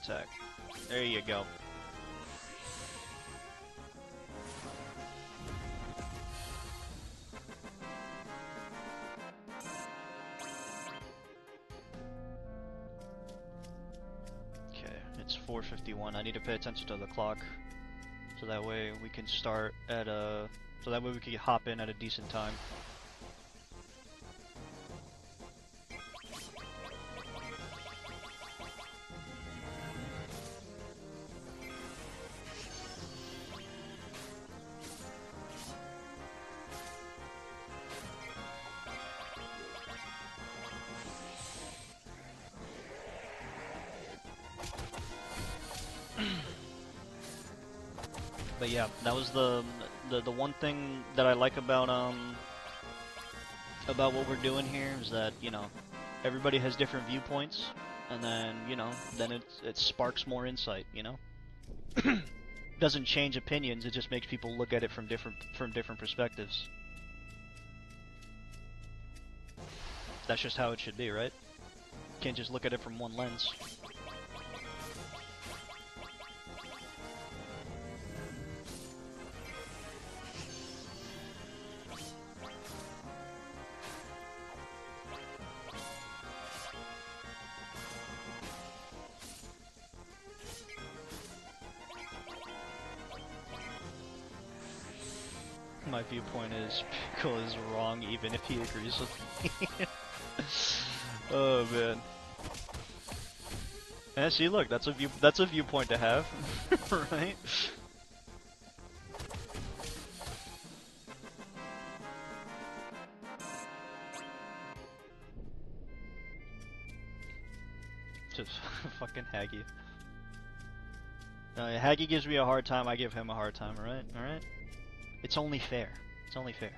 Attack. There you go. Okay, it's 4:51. I need to pay attention to the clock, so that way we can start at a. So that way we can hop in at a decent time. But yeah, that was the one thing that I like about what we're doing here is that, you know, everybody has different viewpoints, and then, you know, then it sparks more insight, you know? Doesn't change opinions, it just makes people look at it from different perspectives. That's just how it should be, right? Can't just look at it from one lens. My viewpoint is Pickle is wrong even if he agrees with me. Oh man. Yeah, see, look, that's a viewpoint to have, right? Just fucking Haggy. Haggy gives me a hard time, I give him a hard time, alright? Alright? It's only fair. It's only fair.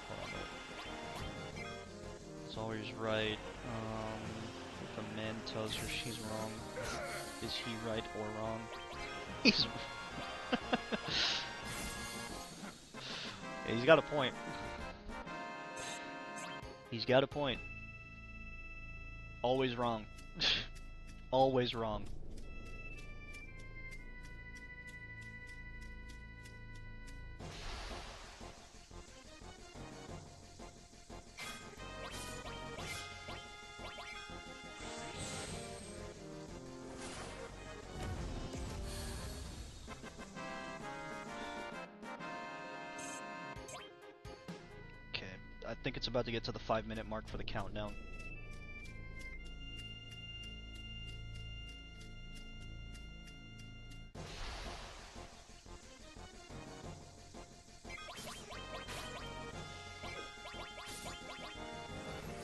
Hold on. It's always right. If a man tells her she's wrong, is he right or wrong? He's... Yeah, he's got a point. He's got a point. Always wrong. Always wrong. Okay, I think it's about to get to the 5-minute mark for the countdown.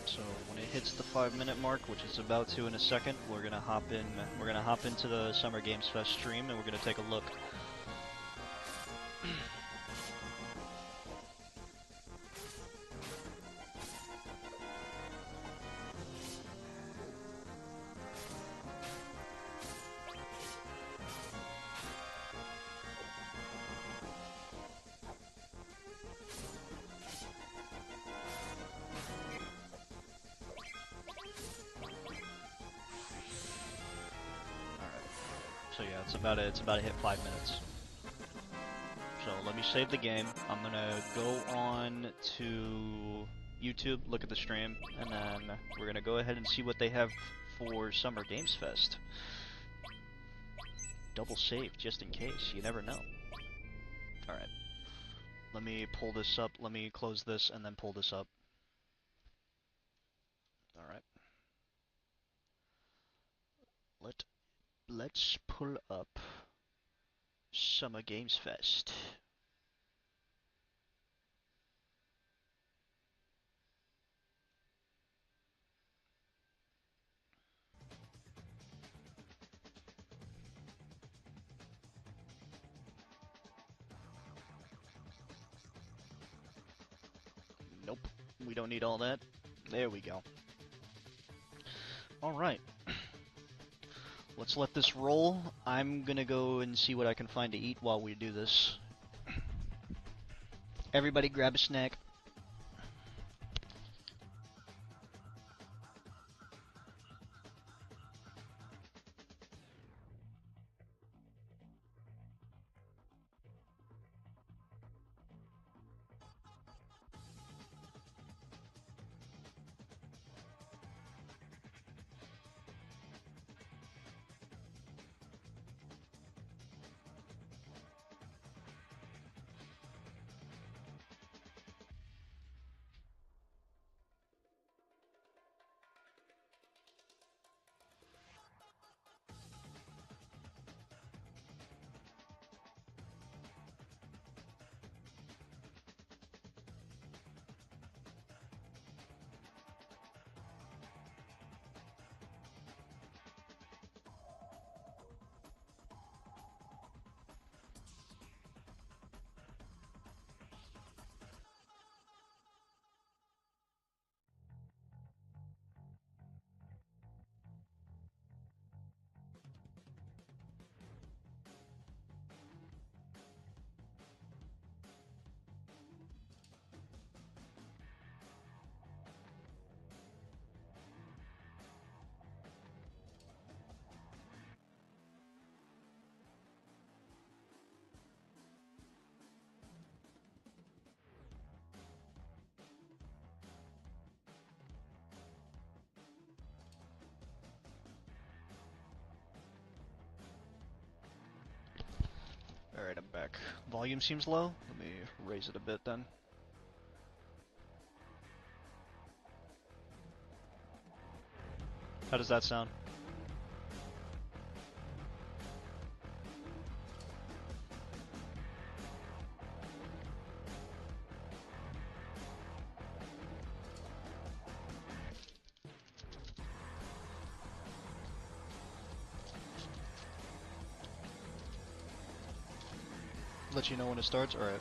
So when it hits the 5-minute mark, which it's about to in a second, we're gonna hop into the Summer Games Fest stream and we're gonna take a look. So yeah, it's about to hit 5 minutes. So let me save the game. I'm gonna go on to YouTube, look at the stream, and then we're gonna go ahead and see what they have for Summer Games Fest. Double save just in case, you never know. Alright. Let me pull this up, let me close this and then pull this up. Alright. Let's pull up Summer Games Fest. Nope, we don't need all that. There we go. Alright. Let's let this roll. I'm gonna go and see what I can find to eat while we do this. Everybody grab a snack. Alright, I'm back. Volume seems low. Let me raise it a bit then. How does that sound? Let you know when it starts? Alright.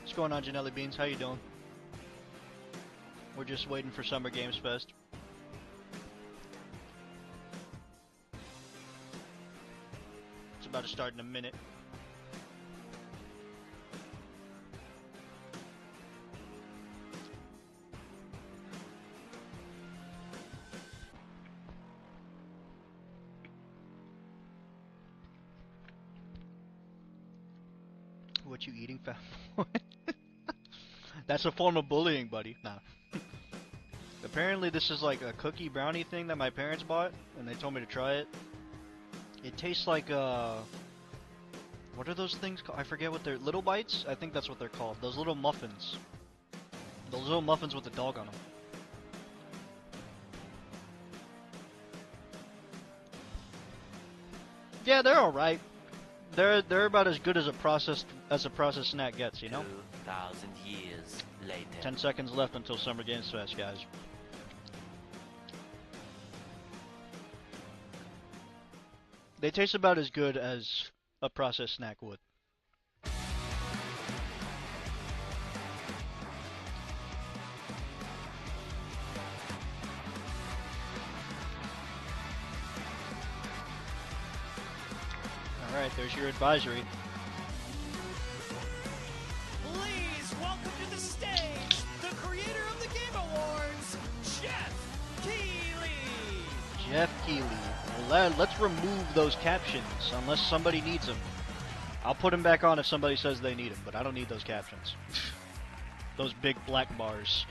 What's going on, Janelli Beans? How you doing? We're just waiting for Summer Games Fest. It's about to start in a minute. What you eating, fat boy? That's a form of bullying, buddy. Nah. Apparently this is like a cookie brownie thing that my parents bought, and they told me to try it. It tastes like, what are those things called? I forget what they're... Little Bites? I think that's what they're called. Those little muffins. Those little muffins with a dog on them. Yeah, they're alright. They're about as good as a processed snack gets, you know? 2,000 years later. 10 seconds left until Summer Games Fest, guys. They taste about as good as a processed snack would. Alright, there's your advisory. Please welcome to the stage the creator of the Game Awards, Jeff Keighley. Jeff Keighley. Well, let's remove those captions, unless somebody needs them. I'll put them back on if somebody says they need them, but I don't need those captions. Those big black bars.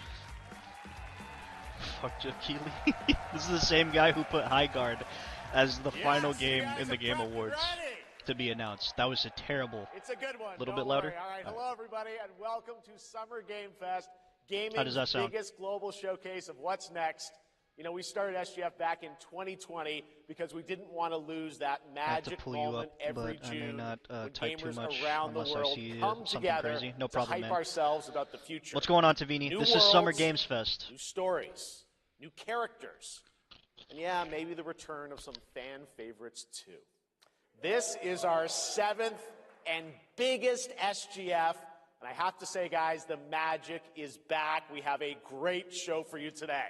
Fuck Jeff Keighley. This is the same guy who put High Guard as the final game in the Game Awards to be announced. That was a terrible. It's a good one. A little Don't bit louder. worry. All right. Hello, everybody, and welcome to Summer Game Fest, How does that gaming's sound? biggest global showcase of what's next. You know, we started SGF back in 2020 because we didn't want to lose that I have to magic pull you moment up, every but I may June not when type too gamers much around the unless I world see come something together crazy. No problem, to hype man. ourselves about the future. What's going on, Tavini? New This is Summer worlds, Games Fest. New stories, new characters, and yeah, maybe the return of some fan favorites too. This is our 7th and biggest SGF, and I have to say, guys, the magic is back. We have a great show for you today.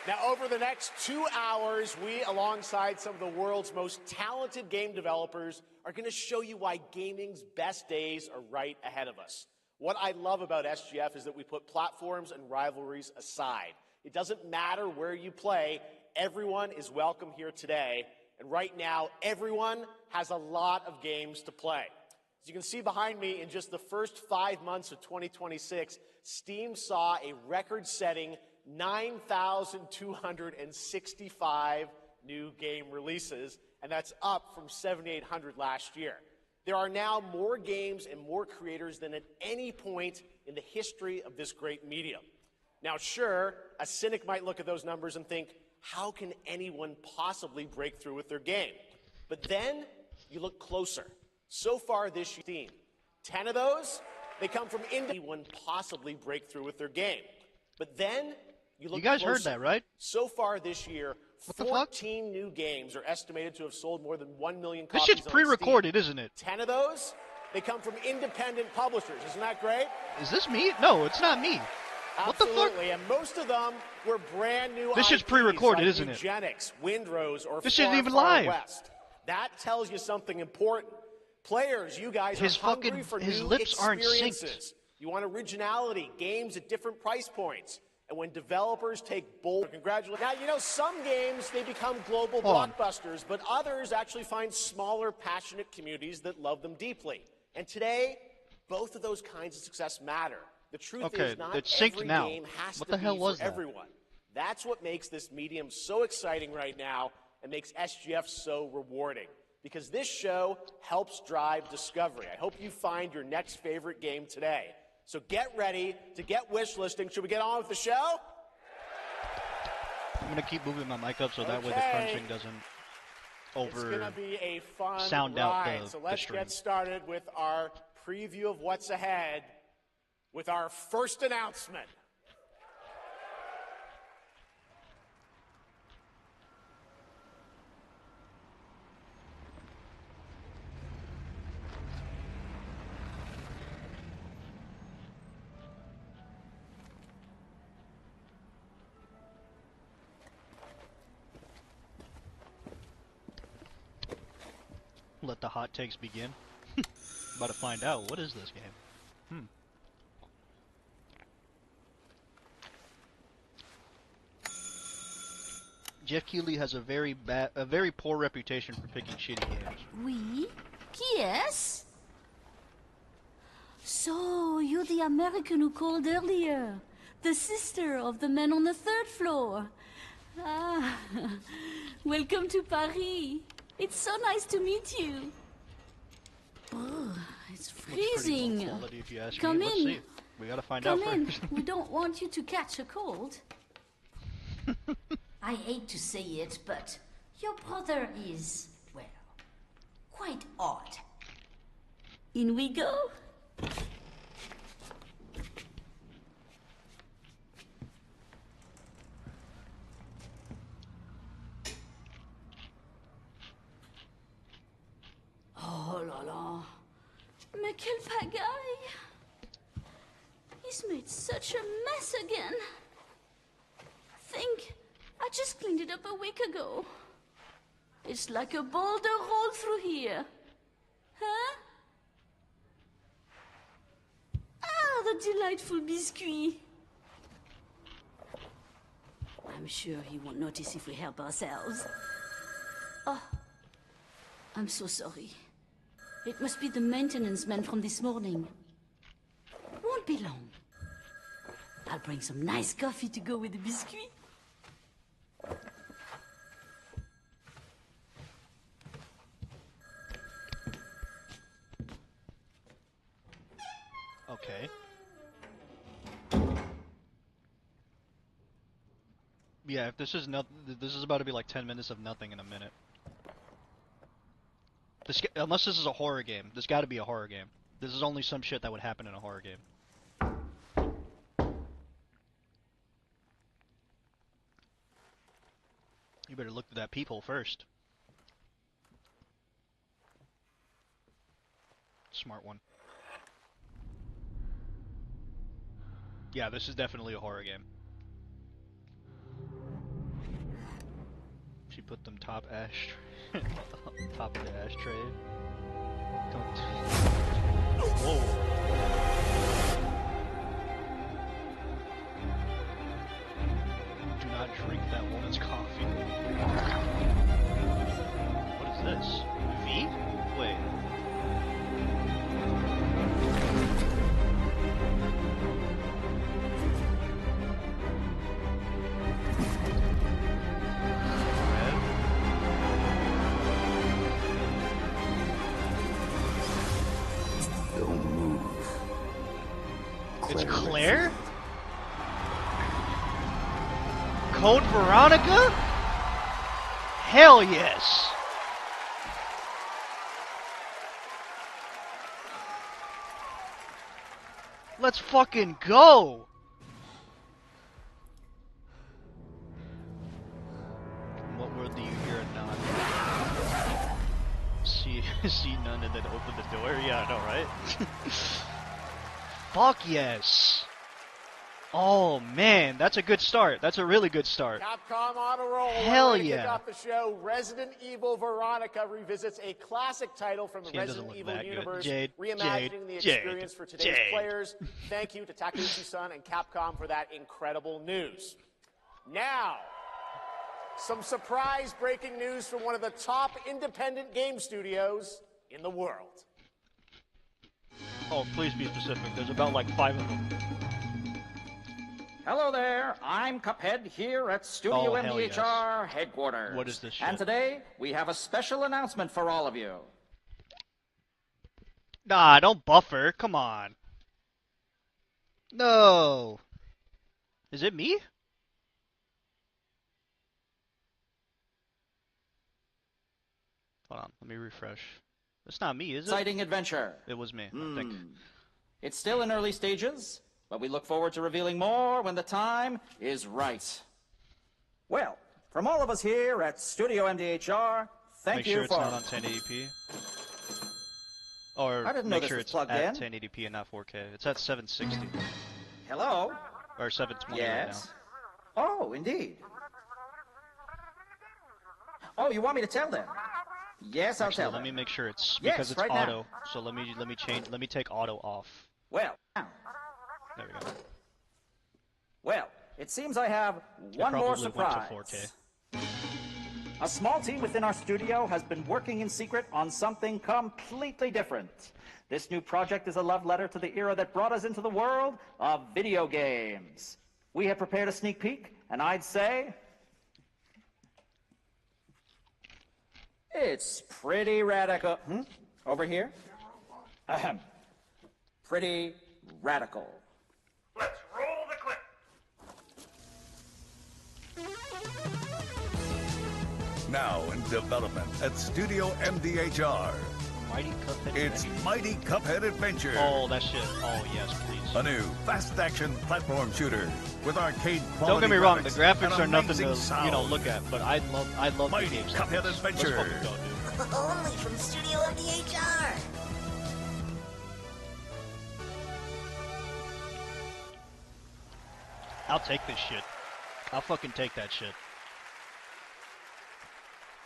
Now, over the next 2 hours, we, alongside some of the world's most talented game developers, are going to show you why gaming's best days are right ahead of us. What I love about SGF is that we put platforms and rivalries aside. It doesn't matter where you play, everyone is welcome here today. And right now, everyone has a lot of games to play. As you can see behind me, in just the first 5 months of 2026, Steam saw a record-setting 9,265 new game releases, and that's up from 7,800 last year. There are now more games and more creators than at any point in the history of this great medium. Now, sure, a cynic might look at those numbers and think, how can anyone possibly break through with their game? But then you look closer. So far this year, 10 of those, they come from anyone possibly break through with their game. But then you look You guys closer. heard that, right? So far this year, What the fuck? 14 new games are estimated to have sold more than 1 million This copies shit's on pre-recorded, Steam. isn't it? 10 of those, they come from independent publishers. Isn't that great? Is this me? No, it's not me. What the fuck? Absolutely, and most of them were brand new This shit's IPs pre-recorded, like isn't it? Eugenics, Windrose, or This Far, isn't even Far live. West. That tells you something important. Players, you guys His are hungry fucking- for his new lips aren't synced. experiences. You want originality, games at different price points. And when developers take bold, congratulations. Now, you know, some games, they become global Hold on. blockbusters, but others actually find smaller, passionate communities that love them deeply. And today, both of those kinds of success matter. The truth Okay, is not it's synced every now. game has What to the be hell was for that? everyone. That's what makes this medium so exciting right now and makes SGF so rewarding. Because this show helps drive discovery. I hope you find your next favorite game today. So get ready to get wish listing. Should we get on with the show? I'm gonna keep moving my mic up so that way the Okay. crunching doesn't It's going to be a fun sound out ride. the- So the let's stream. get started with our preview of what's ahead with our first announcement. let the hot takes begin. About to find out, what is this game? Jeff Keighley has a very poor reputation for picking shitty games. Oui? Qui est-ce? So, you're the American who called earlier. The sister of the man on the third floor. Ah, welcome to Paris. It's so nice to meet you. Oh, it's Looks pretty freezing. low quality if you ask Come me. Let's in. see. We gotta find Come out in. first. We don't want you to catch a cold. I hate to say it, but your brother is, well, quite odd. In we go. Oh là là. Mais quelle pagaille. He's made such a mess again. Think, I just cleaned it up a week ago. It's like a boulder rolled through here. Huh? Ah, the delightful biscuit. I'm sure he won't notice if we help ourselves. Oh, I'm so sorry. It must be the maintenance man from this morning. Won't be long. I'll bring some nice coffee to go with the biscuit. Okay. Yeah, if this is this is about to be like 10 minutes of nothing in a minute. Unless this is a horror game. This got to be a horror game. This is only some shit that would happen in a horror game. You better look at that peephole first. Smart one. Yeah, this is definitely a horror game. She put them top ashtray top of the ashtray. Don't. Whoa. Do not drink that woman's coffee. What is this? V? Wait. Don't move. It's Claire? Code Veronica? Hell yes! Let's fucking go! From what world do you hear a knock? See none and then open the door? Yeah, I know, right? Fuck yes! Oh man, that's a good start. That's a really good start. Capcom on a roll. Hell We're gonna yeah. Kick off the show. Resident Evil Veronica revisits a classic title from the Jade doesn't Resident look Evil that good. universe, Jade, reimagining the Jade, experience for today's Jade. players. Thank you to Takeuchi-san and Capcom for that incredible news. Now, some surprise breaking news from one of the top independent game studios in the world. Oh, please be specific. There's about like 5 of them. Hello there, I'm Cuphead here at Studio Oh, hell MDHR headquarters. What is this shit? And today, we have a special announcement for all of you. Nah, don't buffer. Come on. No. Is it me? Hold on, let me refresh. It's not me, is it? Exciting adventure. It was me, I think. It's still in early stages, but we look forward to revealing more when the time is right. Well, from all of us here at Studio MDHR, thank Make you sure it's for... not on 1080p. Or I didn't know make this sure was it's plugged at in. 1080p and not 4K. It's at 760. Hello? Or 720 Yes? right Oh, indeed. Oh, you want me to tell them? Yes, now. I'll Actually, tell let them. me make sure it's Yes, because it's right now. auto. So let me take auto off. Well, now, There we go. well, it seems I have It one more probably surprise. went to 4K. A small team within our studio has been working in secret on something completely different. This new project is a love letter to the era that brought us into the world of video games. We have prepared a sneak peek, and I'd say it's pretty radical. Over here? Ahem. Pretty radical. Let's roll the clip. Now in development at Studio MDHR. Mighty Cuphead. It's Adventure. Mighty Cuphead Adventure. Oh, that shit. Oh, yes, please. A new fast-action platform shooter with arcade quality. Don't get me wrong, the graphics graphics and are nothing amazing to sound. look at, but I love Mighty the games. Cuphead Let's Adventure. fucking go, dude. Only from Studio MDHR. I'll take this shit. I'll fucking take that shit.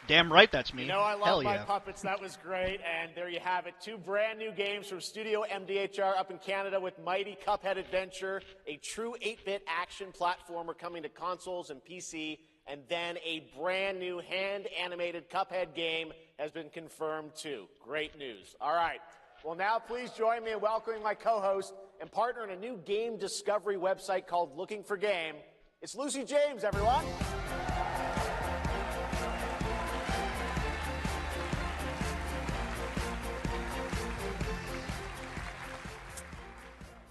Damn right that's me. You know I love Hell my yeah. puppets. That was great. And there you have it. 2 brand new games from Studio MDHR up in Canada with Mighty Cuphead Adventure, a true 8-bit action platformer coming to consoles and PC, and then a brand new hand-animated Cuphead game has been confirmed too. Great news. All right. Well, now please join me in welcoming my co-host and partner in a new game discovery website called Looking for Game. It's Lucy James, everyone.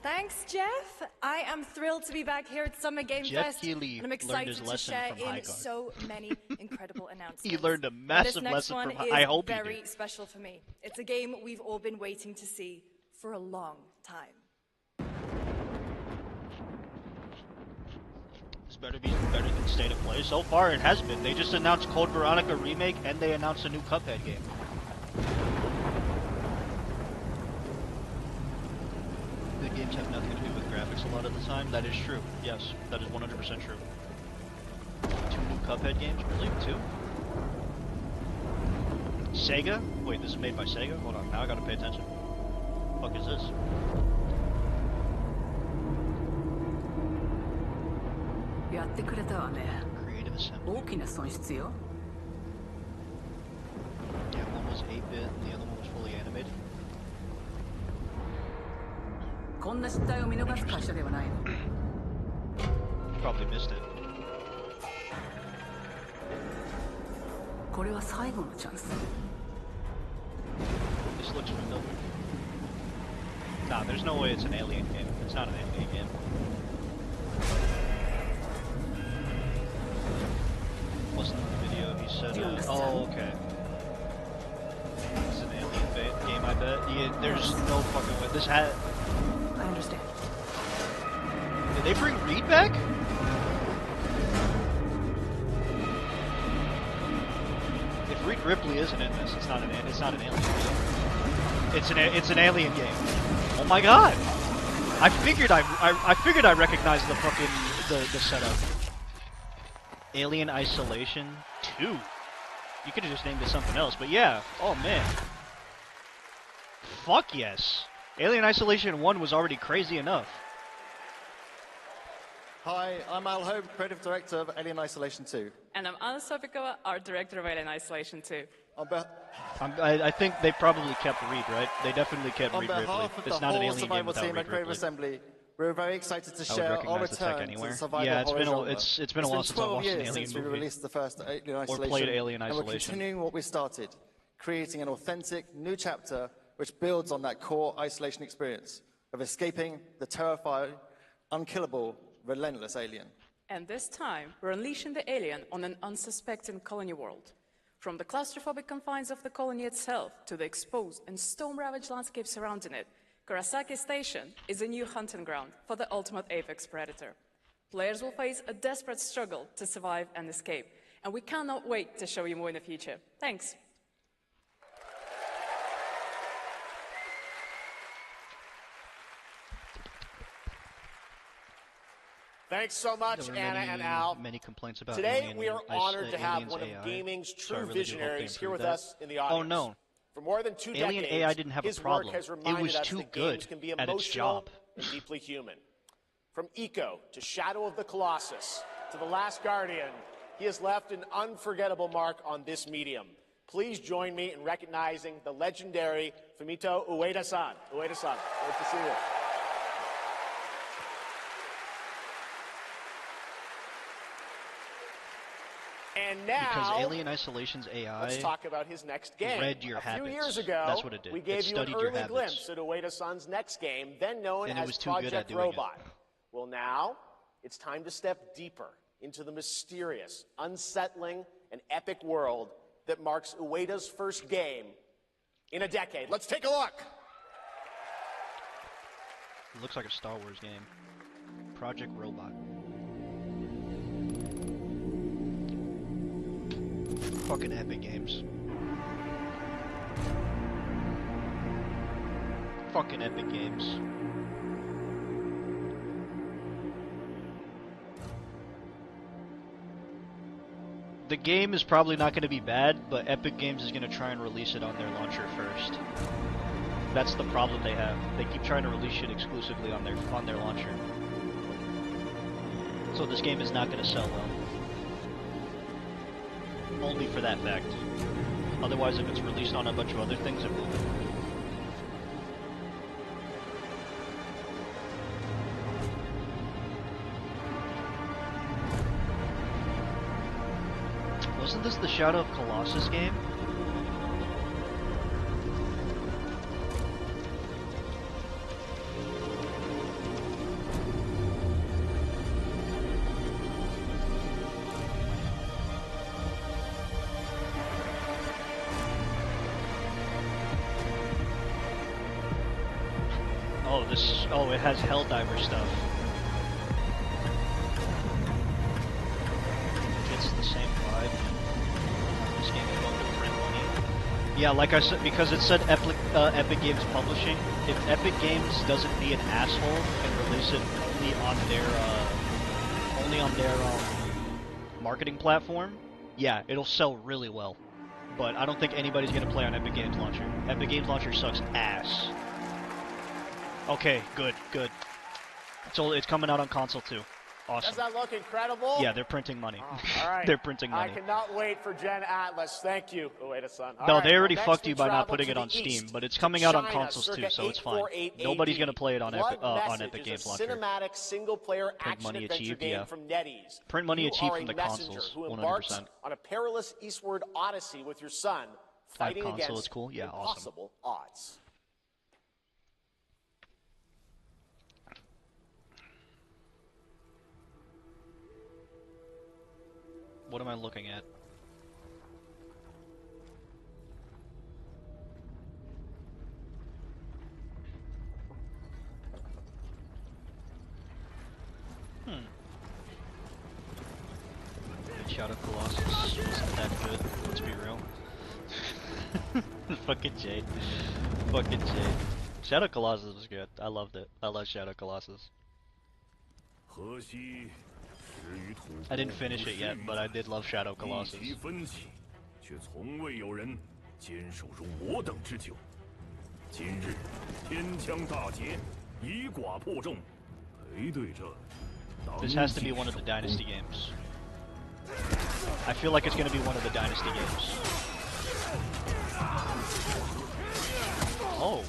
Thanks, Jeff. I am thrilled to be back here at Summer Game Jeff Fest, Keighley and I'm learned excited his to lesson share from in Highgarden. so many incredible announcements. He learned a And massive this next lesson one from. is I hope he very did. special for me. It's a game we've all been waiting to see for a long time. This better be better than State of Play. So far, it has been. They just announced Code Veronica Remake, and they announced a new Cuphead game. Good games have nothing to do with graphics a lot of the time. That is true. Yes, that is 100% true. 2 new Cuphead games? Really? 2? Sega? Wait, this is made by Sega? Hold on, now I gotta pay attention. What the fuck is this? Creative Assembly. Yeah, one was 8-bit and the other one was fully animated. Probably missed it. This looks familiar. Nah, there's no way it's an Alien game. It's not an Alien game. Wasn't in the video, he said, oh, okay. It's an Alien game, I bet. Yeah, there's no fucking way. This had... I understand. they bring Reed back? If Reed Ripley isn't in this, it's not an alien game. It's an alien game. Oh my god! I figured I recognized the fucking the setup. Alien Isolation 2. You could have just named it something else, but yeah. Oh man. Fuck yes. Alien Isolation 1 was already crazy enough. Hi, I'm Al Hope, Creative Director of Alien Isolation 2. And I'm Anna Sopikova, Art Director of Alien Isolation 2. I think they probably kept Reed, right? They definitely kept Reed Ripley. On behalf of it's the not an whole alien game survival without team Reed at Creative Ripley. Assembly, we're very excited to I would share our recognize the tech return to anywhere. the survival Yeah, horror it's been a while since I watched an alien since we movie. released the first Alien Isolation, Or played Alien and we're Isolation. continuing what we started, creating an authentic new chapter which builds on that core isolation experience of escaping the terrifying, unkillable, relentless alien. And this time, we're unleashing the alien on an unsuspecting colony world. From the claustrophobic confines of the colony itself to the exposed and storm-ravaged landscape surrounding it, Kurosaki Station is a new hunting ground for the ultimate apex predator. Players will face a desperate struggle to survive and escape, and we cannot wait to show you more in the future. Thanks. Thanks so much, Anna and Al. Many complaints about Today, we are honored to have one of gaming's true visionaries here with us in the audience. Oh no. For more than 2 Alien decades, AI didn't have a his problem. work has It reminded was us too that good games can be at its emotional job. and deeply human. From Eco to Shadow of the Colossus to The Last Guardian, he has left an unforgettable mark on this medium. Please join me in recognizing the legendary Fumito Ueda-san. Ueda-san, great to see you. And now, because Alien Isolation's AI let's talk about his next game. read your habits. A few years ago, That's what it did. we gave It you an studied your early habits. glimpse at Ueda-san's next game, then known And it as was too good at Project doing it. Robot. Well, now it's time to step deeper into the mysterious, unsettling, and epic world that marks Ueda's first game in a decade. Let's take a look. It looks like a Star Wars game. Project Robot. Fucking Epic Games. Fucking Epic Games. The game is probably not going to be bad, but Epic Games is going to try and release it on their launcher first. That's the problem they have. They keep trying to release it exclusively on their launcher. So this game is not going to sell well. Only for that fact. Otherwise, if it's released on a bunch of other things, it will. Wasn't this the Shadow of Colossus game? Oh, it has Helldiver stuff. It's the same vibe. This game is going to print money. Yeah, like I said, because it said Epic Games Publishing. If Epic Games doesn't be an asshole and release it only on their marketing platform, yeah, it'll sell really well. But I don't think anybody's gonna play on Epic Games Launcher. Epic Games Launcher sucks ass. Okay, good. So it's coming out on console too. Awesome. Does that look incredible? Yeah, they're printing money. All right. They're printing money. I cannot wait for Gen Atlas. Thank you, Ueda-san. No, they already fucked you by not putting it on Steam, but it's coming out on consoles too, so it's fine. Nobody's gonna play it on Epic Games Launcher. Cinematic single-player Print action money adventure achieved, game yeah. from NetEase. Print money You achieved are from a the messenger consoles, who embarks 100%. on a perilous eastward odyssey with your son, fighting console against is cool? Yeah, awesome. impossible odds. What am I looking at? isn't that good. Let's be real. Fucking Jade. Fucking Jade. Shadow Colossus was good. I loved it. I love Shadow Colossus. I didn't finish it yet, but I did love Shadow Colossus. 却从未有人坚守如我等之久。今日天枪大捷，以寡破众，背对着。This has to be one of the Dynasty games. I feel like it's going to be one of the Dynasty games. Oh.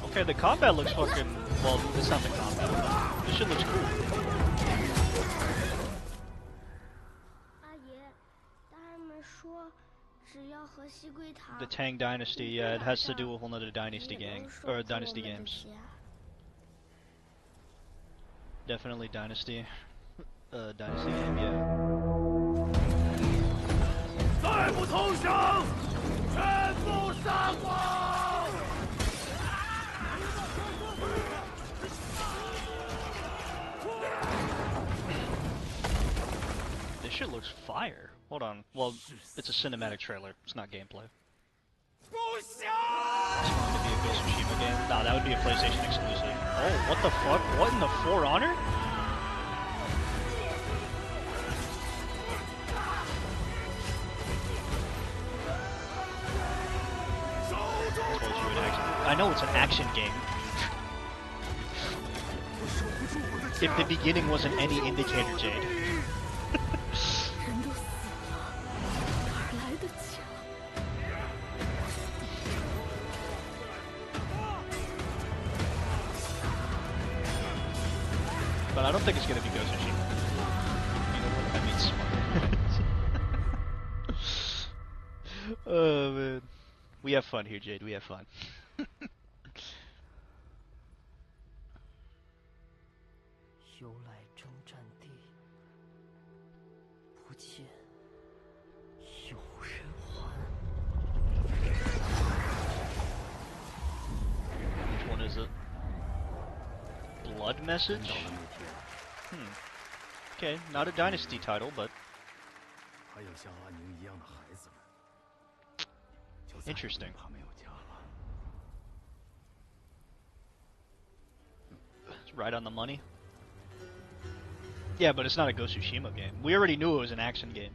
Okay, the combat looks fucking... Well, it's not the combat, but this shit looks cool. The Tang Dynasty, yeah, it has to do with one of the Dynasty Dynasty games. Definitely Dynasty. Dynasty game, yeah. This shit looks fire. Hold on. Well, it's a cinematic trailer. It's not gameplay. It's going to be a Ghost of Tsushima game. Nah, that would be a PlayStation exclusive. Oh, what the fuck? What in the For Honor? I know it's an action game. If the beginning wasn't any indicator, Jade. But I don't think it's gonna be Ghost of Tsushima. You know what that means? Oh man. We have fun here, Jade. We have fun. Which one is it? Blood Message? Okay, not a Dynasty title, but... Interesting. It's right on the money. Yeah, but it's not a Ghost of Tsushima game. We already knew it was an action game.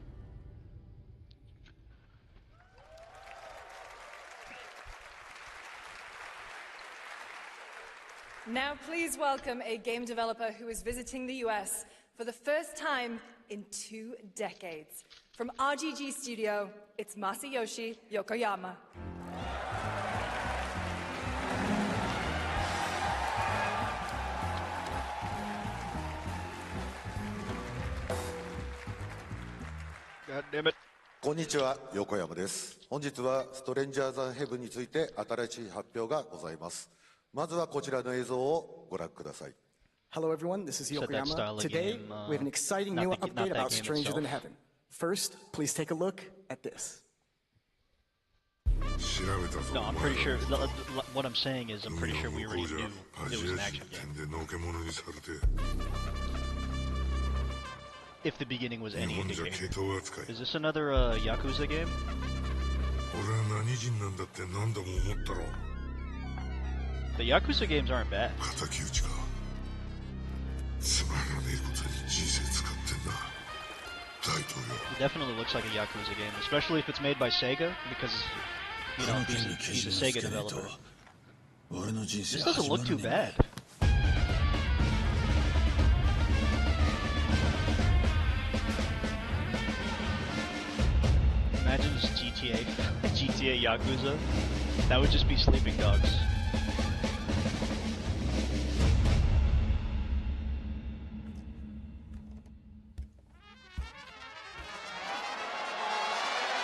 Now please welcome a game developer who is visiting the US for the first time in 2 decades. From RGG Studio, it's Masayoshi Yokoyama. God damn it. こんにちは、横山です。本日はストレンジャーズ・ヘブンについて新しい発表がございます。まずはこちらの映像をご覧ください。Hello everyone, this is Yokoyama. Today, we have an exciting new update about Stranger Than Heaven. First, please take a look at this. No, I'm pretty sure, what I'm saying is I'm pretty sure we already knew it was an action game. If the beginning was any indicator. Is this another Yakuza game? The Yakuza games aren't bad. It definitely looks like a Yakuza game, especially if it's made by Sega, because, you know, he's a Sega developer. This doesn't look too bad. Imagine this GTA Yakuza. That would just be Sleeping Dogs.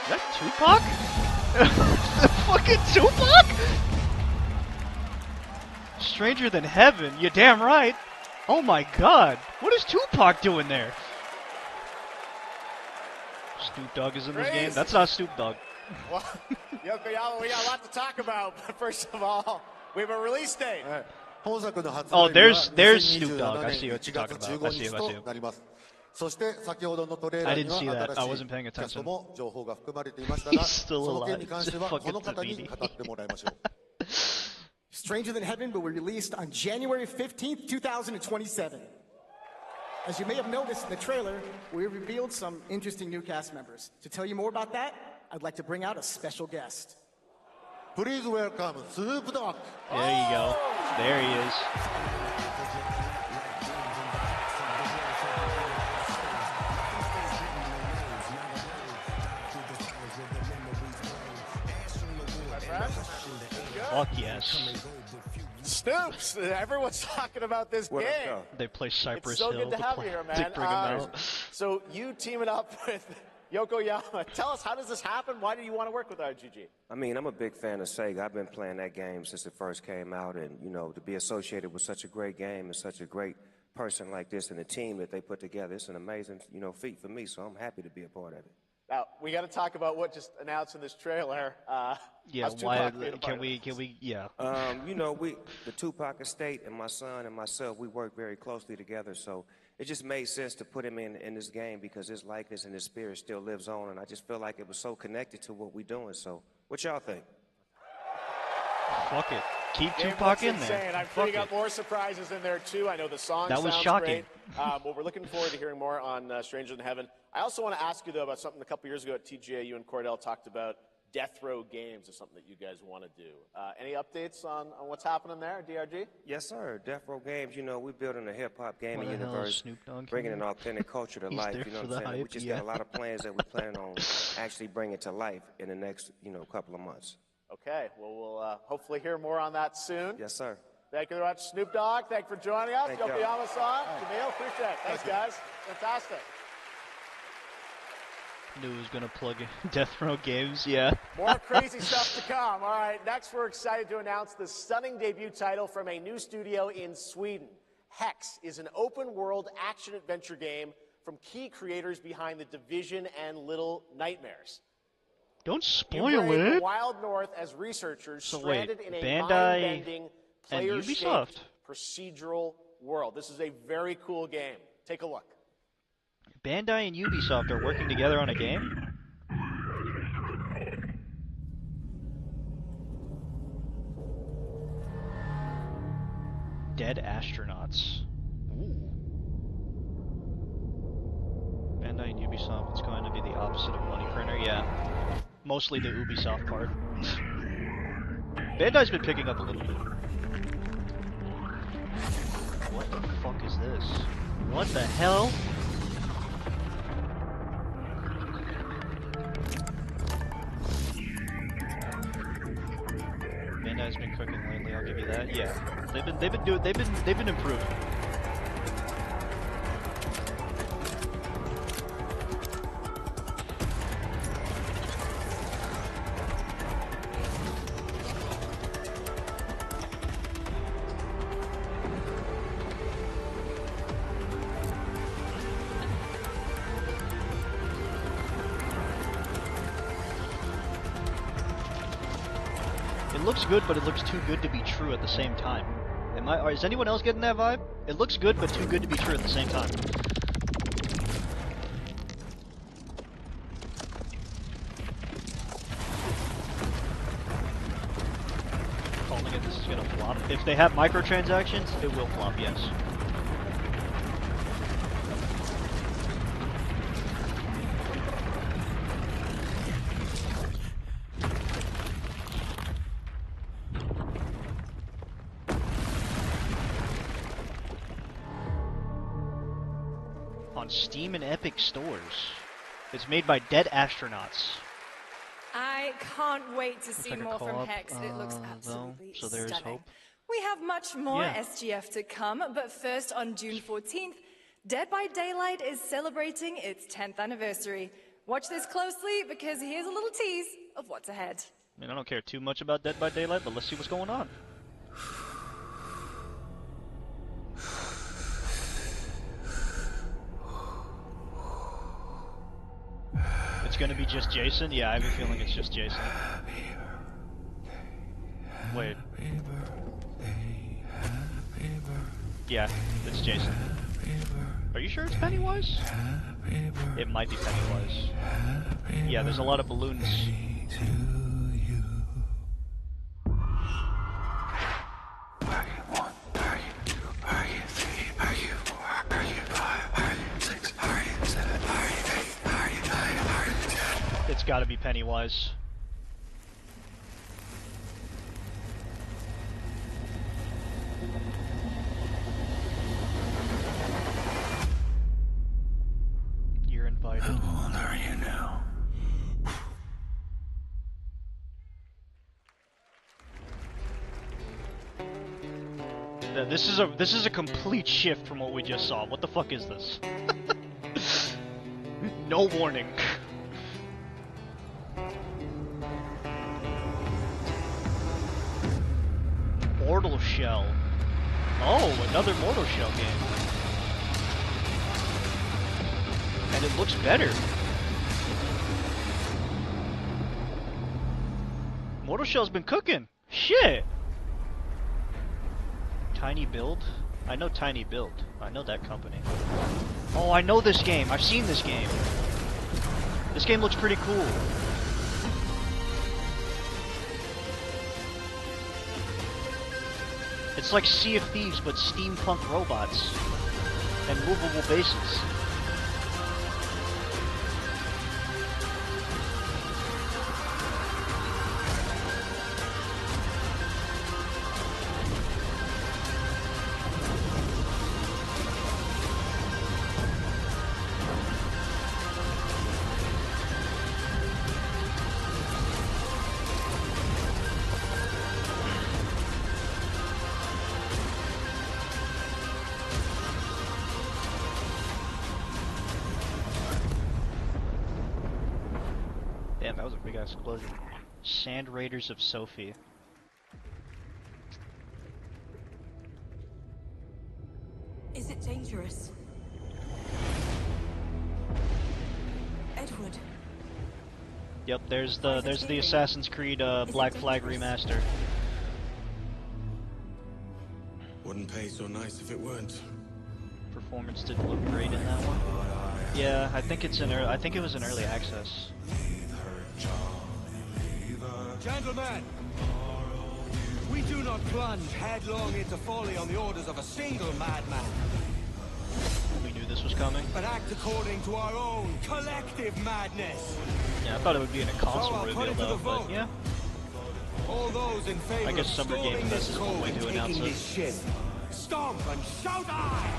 Is that Tupac? Fucking Tupac? Stranger Than Heaven, you're damn right. Oh my god, what is Tupac doing there? Snoop Dogg is in this game? That's not Snoop Dogg. Well, Yokoyama, we got a lot to talk about, but first of all, we have a release date. Oh, there's Snoop Dogg. I see what you're talking about. I see him. そして先ほどのトレーラーには新しいキャストも情報が含まれていましたが、その件に関してはこの方に語ってもらいましょう。Stranger Than Heaven will be released on January 15th, 2027. As you may have noticed in the trailer, we revealed some interesting new cast members. To tell you more about that, I'd like to bring out a special guest. Please welcome Snoop Dogg. There you go. There he is. Fuck yes. Snoops! Everyone's talking about this game. They play Cypress It's so Hill good to have you here, man. bring him out. So you teaming up with Yokoyama. Tell us, how does this happen? Why do you want to work with RGG? I mean, I'm a big fan of Sega. I've been playing that game since it first came out, and, you know, to be associated with such a great game and such a great person like this and the team that they put together, it's an amazing, you know, feat for me, so I'm happy to be a part of it. Now, we got to talk about what just announced in this trailer. Yeah, why, can we, yeah. You know, the Tupac estate and my son and myself, we work very closely together, so it just made sense to put him in this game because his likeness and his spirit still lives on, and I just feel like it was so connected to what we're doing, so what y'all think? Fuck it. Keep Tupac in there. I'm sure you got more surprises in there, too. I know the song that was sounds shocking. Great. Well, we're looking forward to hearing more on Stranger Than Heaven. I also want to ask you, though, about something a couple years ago at TGA. You and Cordell talked about Death Row Games is something that you guys want to do. Any updates on what's happening there, DRG? Yes, sir. Death Row Games, you know, we're building a hip-hop gaming universe, bringing an authentic culture to life, you know what I'm saying? We just got a lot of plans that we're planning on actually bringing to life in the next, you know, couple of months. Okay, well, we'll hopefully hear more on that soon. Yes, sir. Thank you very much, Snoop Dogg. Thank you for joining us. Yokoyama-san, Jamil, appreciate it. Thanks, guys. Fantastic. Knew he was going to plug in Death Row Games, yeah. More crazy stuff to come. All right, next we're excited to announce the stunning debut title from a new studio in Sweden. Hex is an open-world action-adventure game from key creators behind The Division and Little Nightmares. Don't spoil it. The Wild North as researchers stranded in a Bandai mind-bending, and player-shaped Ubisoft procedural world. This is a very cool game. Take a look. Bandai and Ubisoft are working together on a game? Dead Astronauts. Ooh. Bandai and Ubisoft, it's going to be the opposite of Money Printer, yeah. Mostly the Ubisoft part. Bandai's been picking up a little bit. What the fuck is this? What the hell? Bandai's been cooking lately, I'll give you that. Yeah. They've been improving. It looks good, but it looks too good to be true at the same time. Is anyone else getting that vibe? It looks good, but too good to be true at the same time. Calling it, this is gonna flop. If they have microtransactions, it will flop, yes. On Steam and Epic stores. It's made by Dead Astronauts. I can't wait to see more from Hex. It looks absolutely so there's stunning. hope. We have much more SGF to come, but first on June 14th, Dead by Daylight is celebrating its 10th anniversary. Watch this closely because here's a little tease of what's ahead. I mean, I don't care too much about Dead by Daylight, but let's see what's going on. It's gonna be just Jason? Yeah, I have a feeling it's just Jason. Wait. Yeah, it's Jason. Are you sure? sure it's Pennywise? It might be Pennywise. Yeah, there's a lot of balloons. It's gotta be Pennywise. You're invited. How old are you now? This is a complete shift from what we just saw. What the fuck is this? No warning. Mortal Shell. Oh, another Mortal Shell game. And it looks better. Mortal Shell's been cooking. Shit. Tiny Build? I know Tiny Build. I know that company. Oh, I know this game. I've seen this game. This game looks pretty cool. It's like Sea of Thieves, but steampunk robots and movable bases. Damn, that was a big ass explosion. Sand Raiders of Sophie. Is it dangerous? Edward. Yep, there's the Assassin's Creed Black Flag remaster. Wouldn't pay so nice if it weren't. Performance didn't look great in that one. Yeah, I think it's I think it was in early access. Gentlemen, we do not plunge headlong into folly on the orders of a single madman. We knew this was coming. But act according to our own collective madness. Yeah, I thought it would be in a console reveal though, but yeah. All those in favor I guess Summer of Game storming Fest this is one cove way and to announce taking it. this shit. Stomp and shout aye!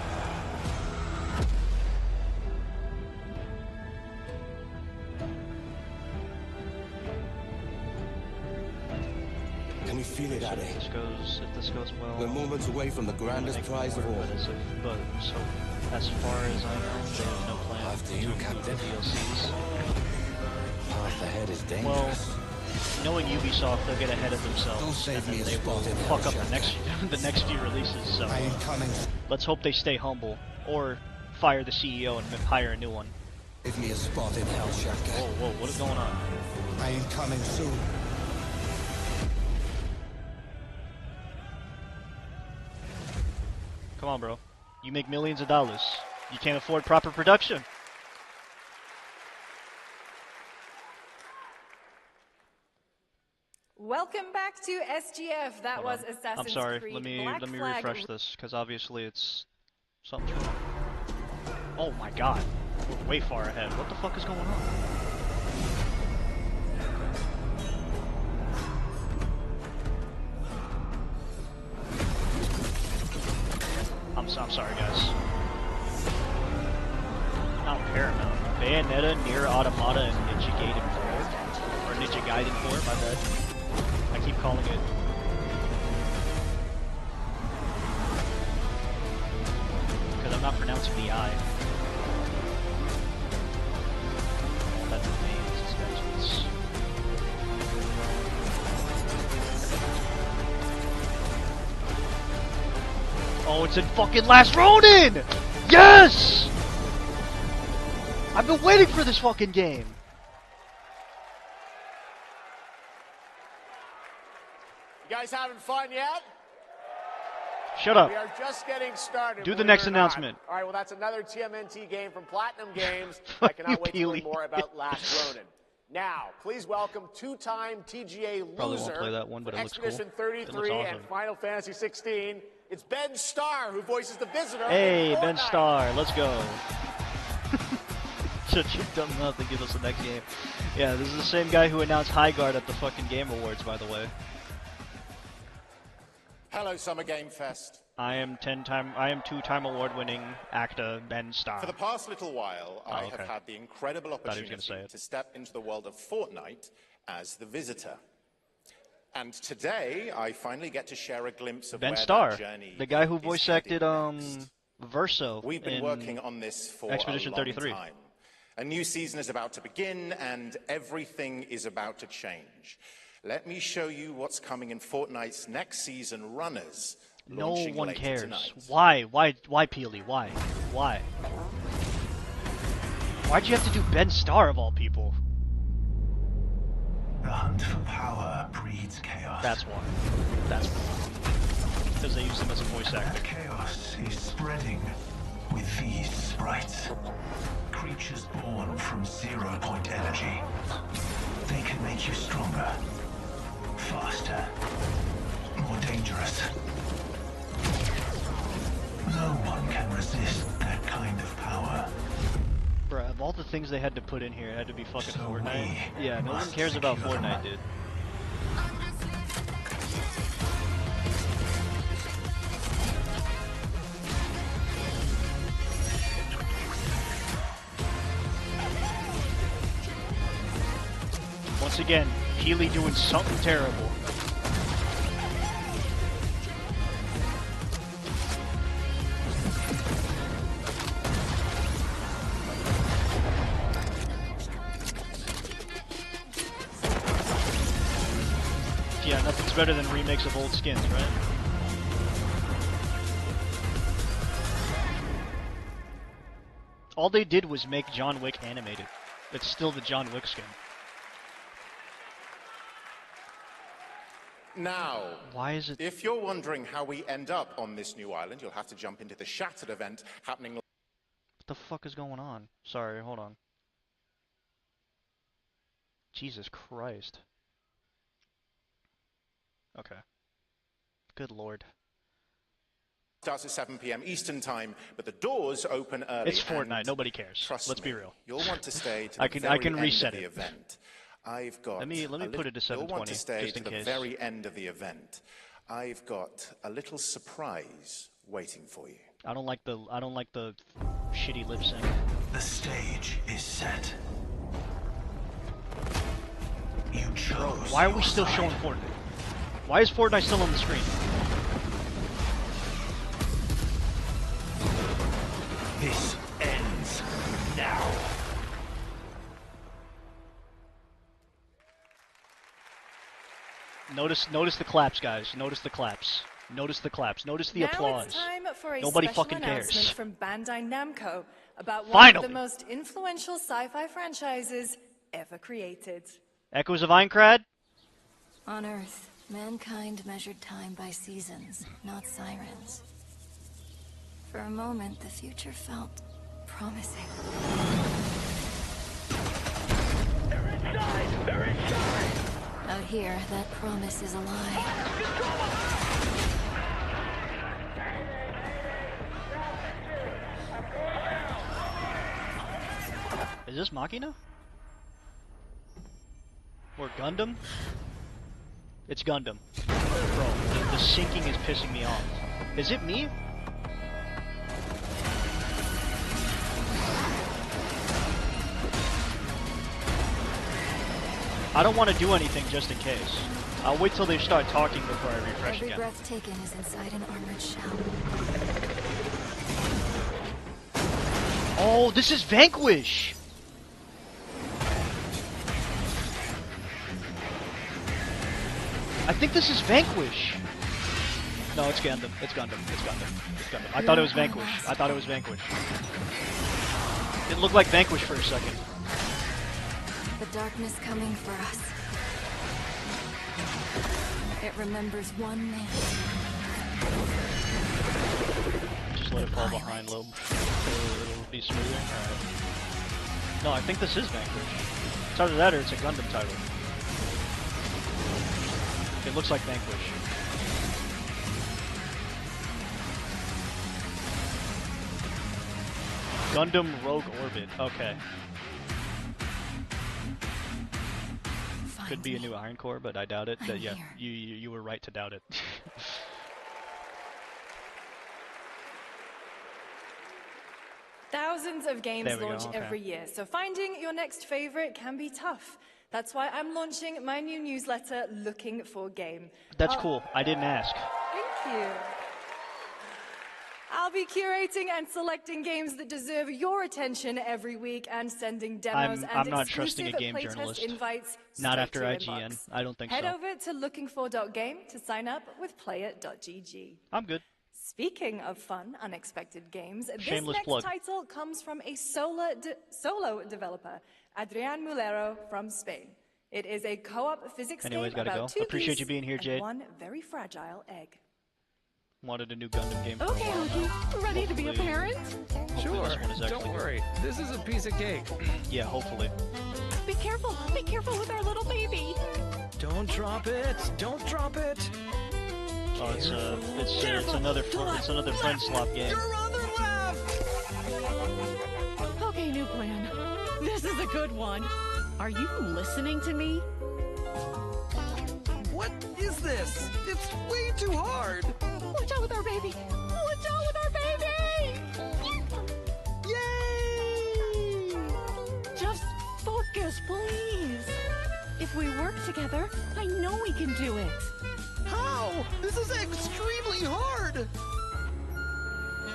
Can we feel it, Addy? If this goes well, We're moments away from the grandest prize of all. But so as far as I know, there's no plan After to you, do the Captain. DLCs. Path ahead is dangerous. Well, knowing Ubisoft, they'll get ahead of Don't themselves, save and me then a they will spot in fuck up hell, the next few releases. So I ain't coming. let's hope they stay humble, or fire the CEO and hire a new one. Give me a spot in hell, Shaka. Whoa, what is going on? I ain't coming soon. Come on, bro. You make millions of dollars. You can't afford proper production. Welcome back to SGF. That was Assassin's I'm sorry. Creed Let me Black Flag. refresh this because obviously it's something's wrong. Oh my god. We're way far ahead. What the fuck is going on? I'm sorry, guys. Not Paramount. Bayonetta, Nier Automata, and Ninja Gaiden 4. Or Ninja Gaiden 4, my bad. I keep calling it. Because I'm not pronouncing the I. That remains suspensions. Oh, it's in fucking Last Ronin! Yes! I've been waiting for this fucking game. You guys having fun yet? Shut up. We are just getting started. Do the next announcement. All right, well, that's another TMNT game from Platinum Games. I cannot wait to learn more about Last Ronin. Now, please welcome two-time TGA Probably loser won't play that one, but it looks cool. Expedition It 33 looks awesome. and Final Fantasy 16. It's Ben Starr who voices the visitor. Hey, in Ben Fortnite. Starr, let's go. Shut your dumb mouth and give us the next game. Yeah, this is the same guy who announced High Guard at the fucking Game Awards, by the way. Hello, Summer Game Fest. I am two-time award-winning actor Ben Starr. For the past little while, I okay. have had the incredible Thought he was opportunity gonna say it. to step into the world of Fortnite as the visitor. And today, I finally get to share a glimpse of Ben where Starr, that journey the guy who is voice heading acted Verso. We've been working on this for Expedition a long 33. time. A new season is about to begin, and everything is about to change. Let me show you what's coming in Fortnite's next season runners. No launching one later cares. tonight. Why, Peely? Why? Why'd you have to do Ben Starr of all people? The hunt for power breeds chaos. That's why. That's why. Because they use him as a voice actor. That chaos is spreading with these sprites. Creatures born from 0-point energy. They can make you stronger, faster, more dangerous. No one can resist that kind of power. Bruh, of all the things they had to put in here, it had to be fucking Fortnite. Yeah, no one cares about Fortnite, dude. Once again, Healy doing something terrible. Yeah, nothing's better than remakes of old skins, right? All they did was make John Wick animated. It's still the John Wick skin. Now, why is it? If you're wondering how we end up on this new island, you'll have to jump into the Shattered event happening. What the fuck is going on? Sorry, hold on. Jesus Christ. Okay. Good lord. Starts at 7 p.m. Eastern time, but the doors open early. It's Fortnite. and Nobody cares. Trust Let's me, be real. You'll want to stay to I the can very reset end of it. the event. I've got. Let me put it to 720. You'll want to stay just to in the case. very end of the event. I've got a little surprise waiting for you. I don't like the shitty lip sync. The stage is set. You chose. Why are we still showing Fortnite? Why is Fortnite still on the screen? This ends now. Notice the claps, guys. Notice the claps. Notice the claps. Notice the applause. Now it's time for a Nobody special fucking announcement cares. from Bandai Namco about one Finally. of the most influential sci-fi franchises ever created. Echoes of Aincrad? On Earth, mankind measured time by seasons, not sirens. For a moment, the future felt promising. They're inside! They're inside! Out here, that promise is a lie. Is this Machina? Or Gundam? It's Gundam. Bro, the syncing is pissing me off. Is it me? I don't want to do anything just in case. I'll wait till they start talking before I refresh Every again. breath taken is inside an armored shell. Oh, this is Vanquish! I think this is Vanquish. No, it's Gundam. It's Gundam. It's Gundam. It's Gundam. I thought it was Vanquish. I thought it was Vanquish. It looked like Vanquish for a second. The darkness coming for us. It remembers one man. let it fall behind low. It'll be smoother. Alright. No, I think this is Vanquish. It's either that or it's a Gundam title. It looks like Vanquish. Gundam Rogue Orbit. Okay. Could be a new Iron Core, but I doubt it. Yeah, you were right to doubt it. Thousands of games launch every year, so finding your next favorite can be tough. That's why I'm launching my new newsletter, Looking for Game. That's cool. I didn't ask. Thank you. I'll be curating and selecting games that deserve your attention every week and sending demos I'm not trusting a game playtest journalist. invites not after to your IGN. inbox. I don't think Head so. over to lookingfor.game to sign up with player.gg. I'm good. Speaking of fun, unexpected games, Shameless this next plug. title comes from a solo developer, Adrian Mulero from Spain. It is a co-op physics Anyways, game gotta about go. two Appreciate geese you being here, and Jade. one very fragile egg. Wanted a new Gundam game. Okay, Loki. Ready to be a parent? Sure. This one is Don't actually worry. This is a piece of cake. Yeah, hopefully. Be careful with our little baby. Don't drop it. Don't drop it. Oh, it's another friend swap game. Okay, new plan. This is a good one. Are you listening to me? What is this? It's way too hard. Watch out with our baby. Watch out with our baby. Yay! Just focus, please. If we work together, I know we can do it. How? This is extremely hard.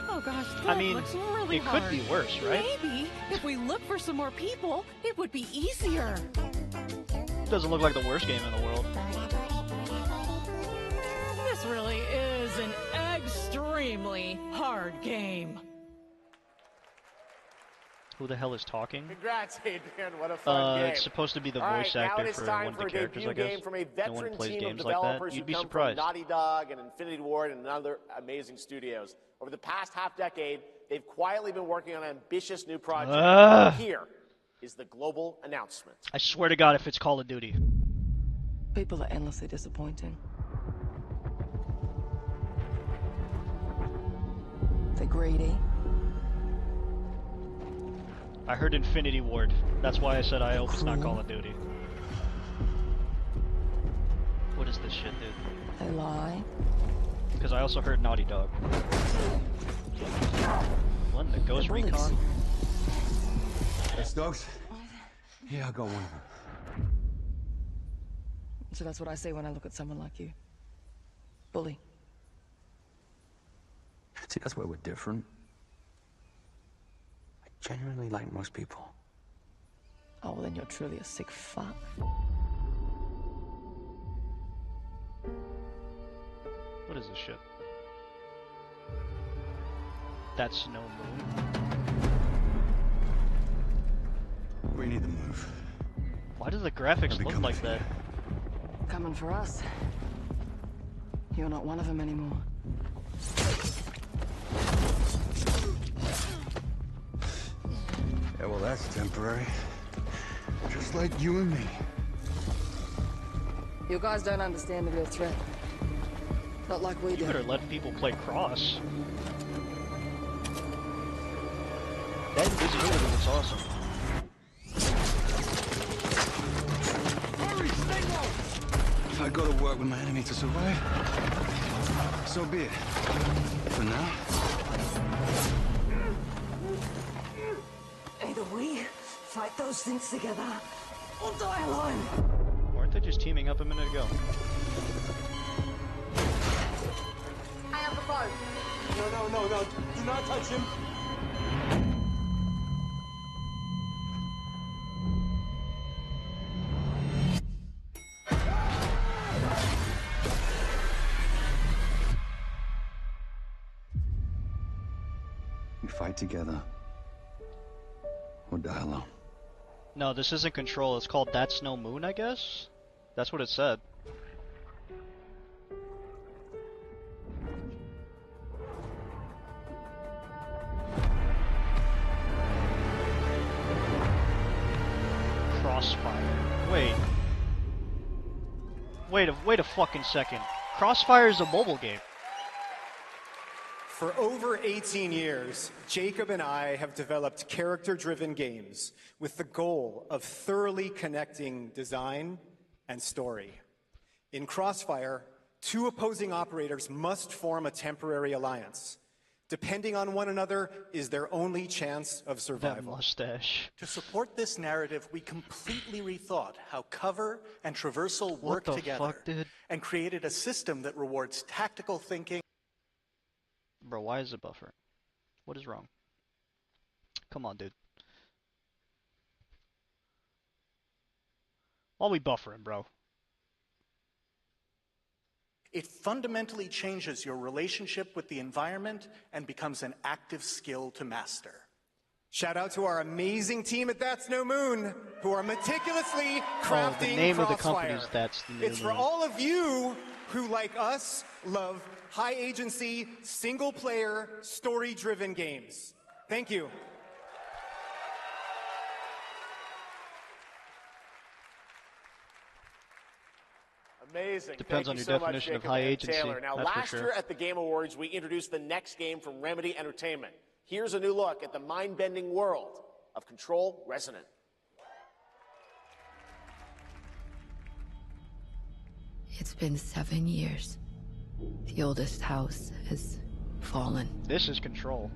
Oh gosh, I that mean, looks really it hard. could be worse, right? Maybe if we look for some more people, it would be easier. Doesn't look like the worst game in the world. This really is an extremely hard game. Who the hell is talking? Congrats, Adrian. What a fun game. It's supposed to be the All voice right, now actor it is for time one of for the a characters, debut I guess. game from a No one veteran plays team of games like that. developers You'd be who come surprised. from Naughty Dog and Infinity Ward and other amazing studios. Over the past half-decade, they've quietly been working on ambitious new projects. Here is the global announcement. I swear to God, if it's Call of Duty. People are endlessly disappointing. They're greedy. I heard Infinity Ward. That's why I said I hope it's not Call of Duty. What is this shit, dude? They lie. Because I also heard Naughty Dog. What, the Ghost Recon? Hey, Stokes? Yeah, I'll go one of them. So that's what I say when I look at someone like you. Bully. See, that's where we're different. I genuinely like most people. Oh, well, then you're truly a sick fuck. What is this shit? That's no moon. We need to move. Why do the graphics look like that? Coming for us. You're not one of them anymore. Yeah, well, that's temporary. Just like you and me. You guys don't understand the real threat. Not like we do. You better let people play Cross. That invisibility looks awesome. Hurry, stay low! If I go to work with my enemy to survive, so be it. For now. Either we fight those things together, or die alone. Weren't they just teaming up a minute ago? I have the phone. No. Do not touch him. We fight together. Or die alone. No, this isn't Control. It's called That's No Moon, I guess? That's what it said. Crossfire. Wait a fucking second. Crossfire is a mobile game. For over 18 years, Jacob and I have developed character-driven games with the goal of thoroughly connecting design and story. In Crossfire, two opposing operators must form a temporary alliance. Depending on one another is their only chance of survival. That mustache. To support this narrative, we completely rethought how cover and traversal work together fuck, dude? and created a system that rewards tactical thinking. Bro, why is it buffering? What is wrong? Come on, dude. Why are we buffering, bro? It fundamentally changes your relationship with the environment and becomes an active skill to master. Shout out to our amazing team at That's No Moon, who are meticulously crafting the name Crossfire. of the company is That's No Moon. It's for all of you who, like us, love high-agency, single-player, story-driven games. Thank you. Amazing. Depends on Thank your you so much, definition of Jacob high and agency, Taylor. Now, that's for last sure. year at the Game Awards, we introduced the next game from Remedy Entertainment. Here's a new look at the mind-bending world of Control Resonant. It's been 7 years. The oldest house has fallen. This is Control.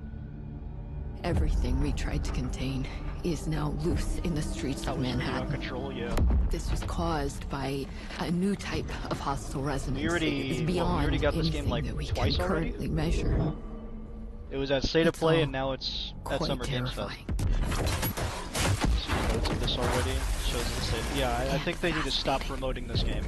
Everything we tried to contain is now loose in the streets of Manhattan. Control, yeah. This was caused by a new type of hostile resonance. We already got this game like that we twice can already. currently measure. It was at State of It's Play, all and now it's at quite Summer Games Fest. terrifying. See notes of this already. Shows the state. Yeah, I think they need to stop promoting this game.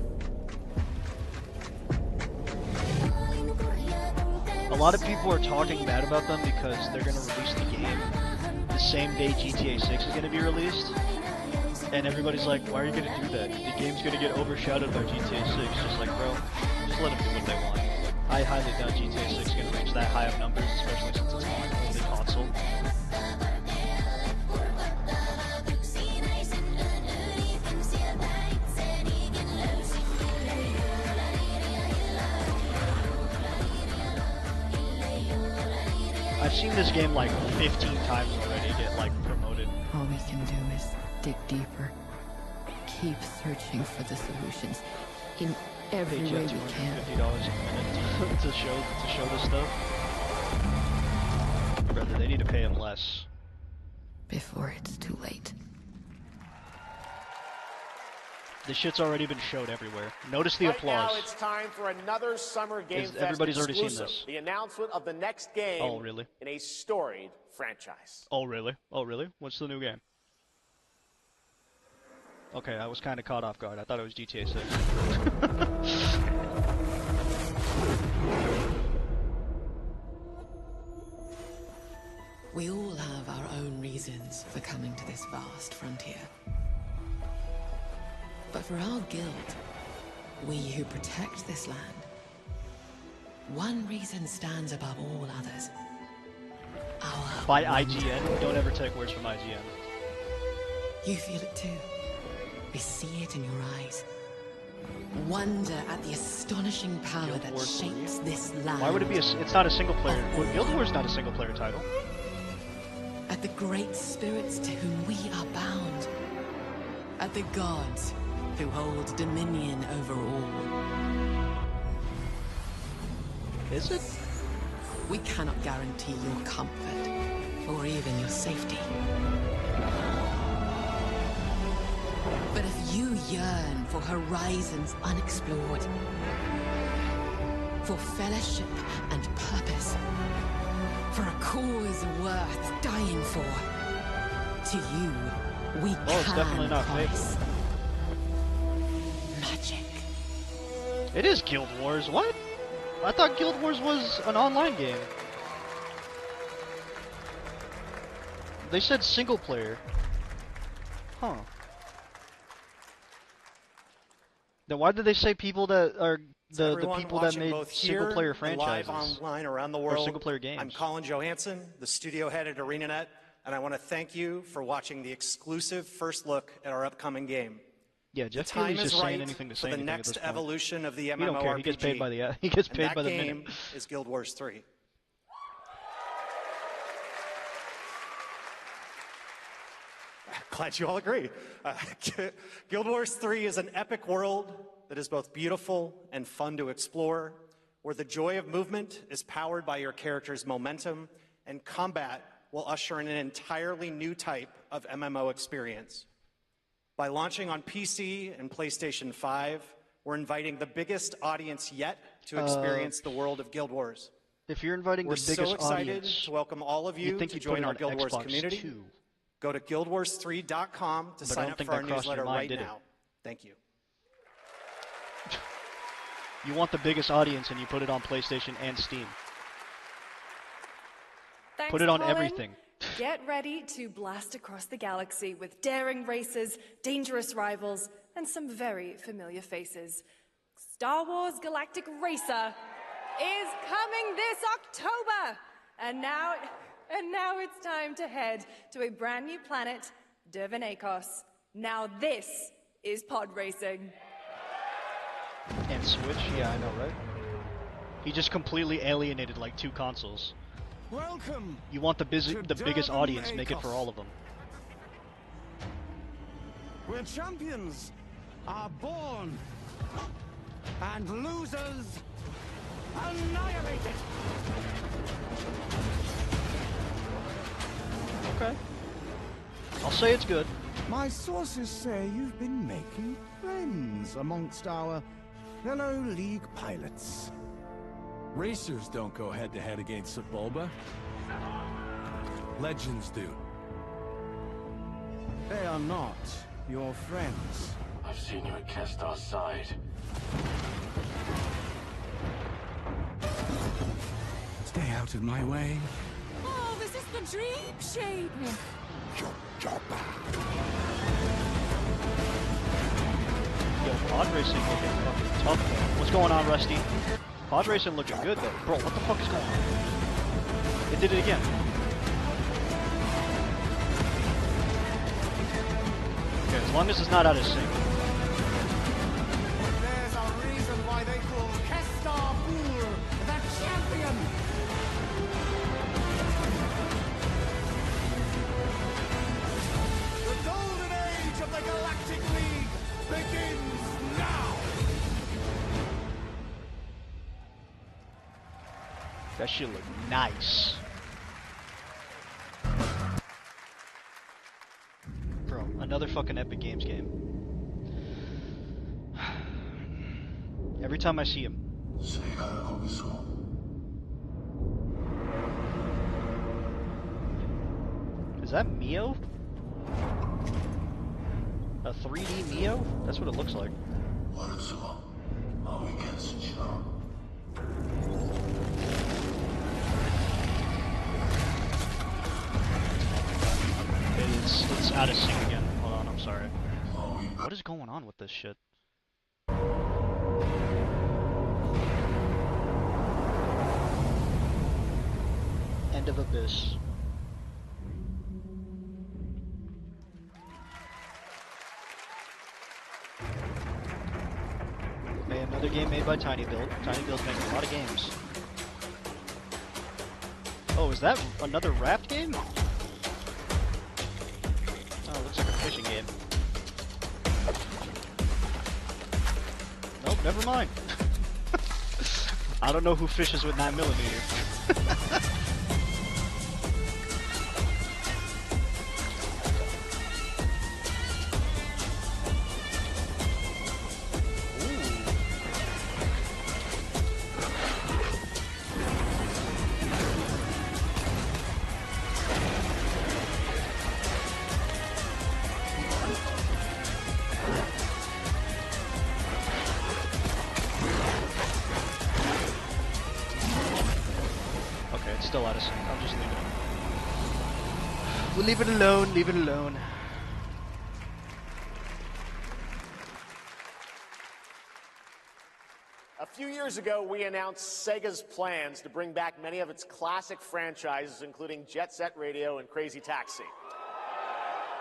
A lot of people are talking bad about them because they're going to release the game the same day GTA 6 is going to be released. And everybody's like, why are you going to do that? The game's going to get overshadowed by GTA 6. Just like, bro, just let them do what they want. I highly doubt GTA 6 is going to reach that high of numbers, especially since it's on only console. I've seen this game like 15 times already get like promoted. All we can do is dig deeper. Keep searching for the solutions in every Page way at we can. $250 a minute to show this stuff. Brother, they need to pay him less. Before it's too late. This shit's already been showed everywhere. Notice the Right applause. now, it's time for another Summer Game Fest everybody's already seen exclusive, this. the announcement of the next game Oh, really? in a storied franchise. Oh, really? Oh, really? What's the new game? Okay, I was kind of caught off guard. I thought it was GTA 6. We all have our own reasons for coming to this vast frontier. But for our guild, we who protect this land, one reason stands above all others. Our By wonder. IGN. Don't ever take words from IGN. You feel it too. We see it in your eyes. Wonder at the astonishing power that War 3? shapes this land. Why would it be it's not a single player. Well, Guild Wars not a single player title. At the great spirits to whom we are bound. At the gods who hold dominion over all. Is it? We cannot guarantee your comfort, or even your safety. But if you yearn for horizons unexplored, for fellowship and purpose, for a cause worth dying for, to you, we Oh, it's definitely can not fake. promise magic. It is Guild Wars. What? I thought Guild Wars was an online game. They said single player. Huh. Then why did they say people that are the Everyone people that watching made both single here player and live franchises online around the or world. single player games? I'm Colin Johansson, the studio head at ArenaNet. and I want to thank you for watching the exclusive first look at our upcoming game. Yeah, Jeff the time Keighley's is just right saying anything to for say the anything at next this point. evolution of the He don't care. MMORPG. He gets paid by the he gets paid and by the that game minute. is Guild Wars 3. Glad you all agree. Guild Wars 3 is an epic world that is both beautiful and fun to explore, where the joy of movement is powered by your character's momentum, and combat will usher in an entirely new type of MMO experience. By launching on PC and PlayStation 5, we're inviting the biggest audience yet to experience the world of Guild Wars. If you're inviting We're the biggest so excited audience, to welcome all of you think to you'd put join it our on Guild Wars Xbox community. too. Go to guildwars3.com to But I sign don't up think for our that crossed your newsletter mind, right did it? now. Thank you. you want the biggest audience and you put it on PlayStation and Steam. Thanks, Put it on Colin. everything. Get ready to blast across the galaxy with daring races, dangerous rivals, and some very familiar faces. Star Wars Galactic Racer is coming this October! And now it's time to head to a brand new planet, Dervanakos. Now this is pod racing. And Switch, yeah, I know, right? He just completely alienated like 2 consoles. Welcome. You want the biggest audience, make it for all of them. Where champions are born and losers annihilated. Okay. I'll say it's good. My sources say you've been making friends amongst our fellow League pilots. Racers don't go head-to-head against Sebulba. Legends do. They are not your friends. I've seen you at Kestar's side. Stay out of my way. Oh, this is the dream shape. Yo, pod racing looking fucking tough though. What's going on, Rusty? Pod racing looking good though. Bro, what the fuck is going on? It did it again. Okay, as long as it's not out of sync. There's a reason why they call Kestar Pool the champion. The golden age of the Galactic League begins now. That shit look nice. Bro, another fucking Epic Games game. Every time I see him. Is that Mio? A 3D Mio? That's what it looks like. It's out of sync again. Hold on, I'm sorry. What is going on with this shit? End of Abyss. Okay, another game made by Tiny Build. Tiny Build's making a lot of games. Oh, is that another raft game? Oh, looks like a fishing game. Nope, never mind. I don't know who fishes with 9mm. Okay, it's still out of sync. I'll just leave it. We'll leave it alone, leave it alone. A few years ago, we announced Sega's plans to bring back many of its classic franchises, including Jet Set Radio and Crazy Taxi.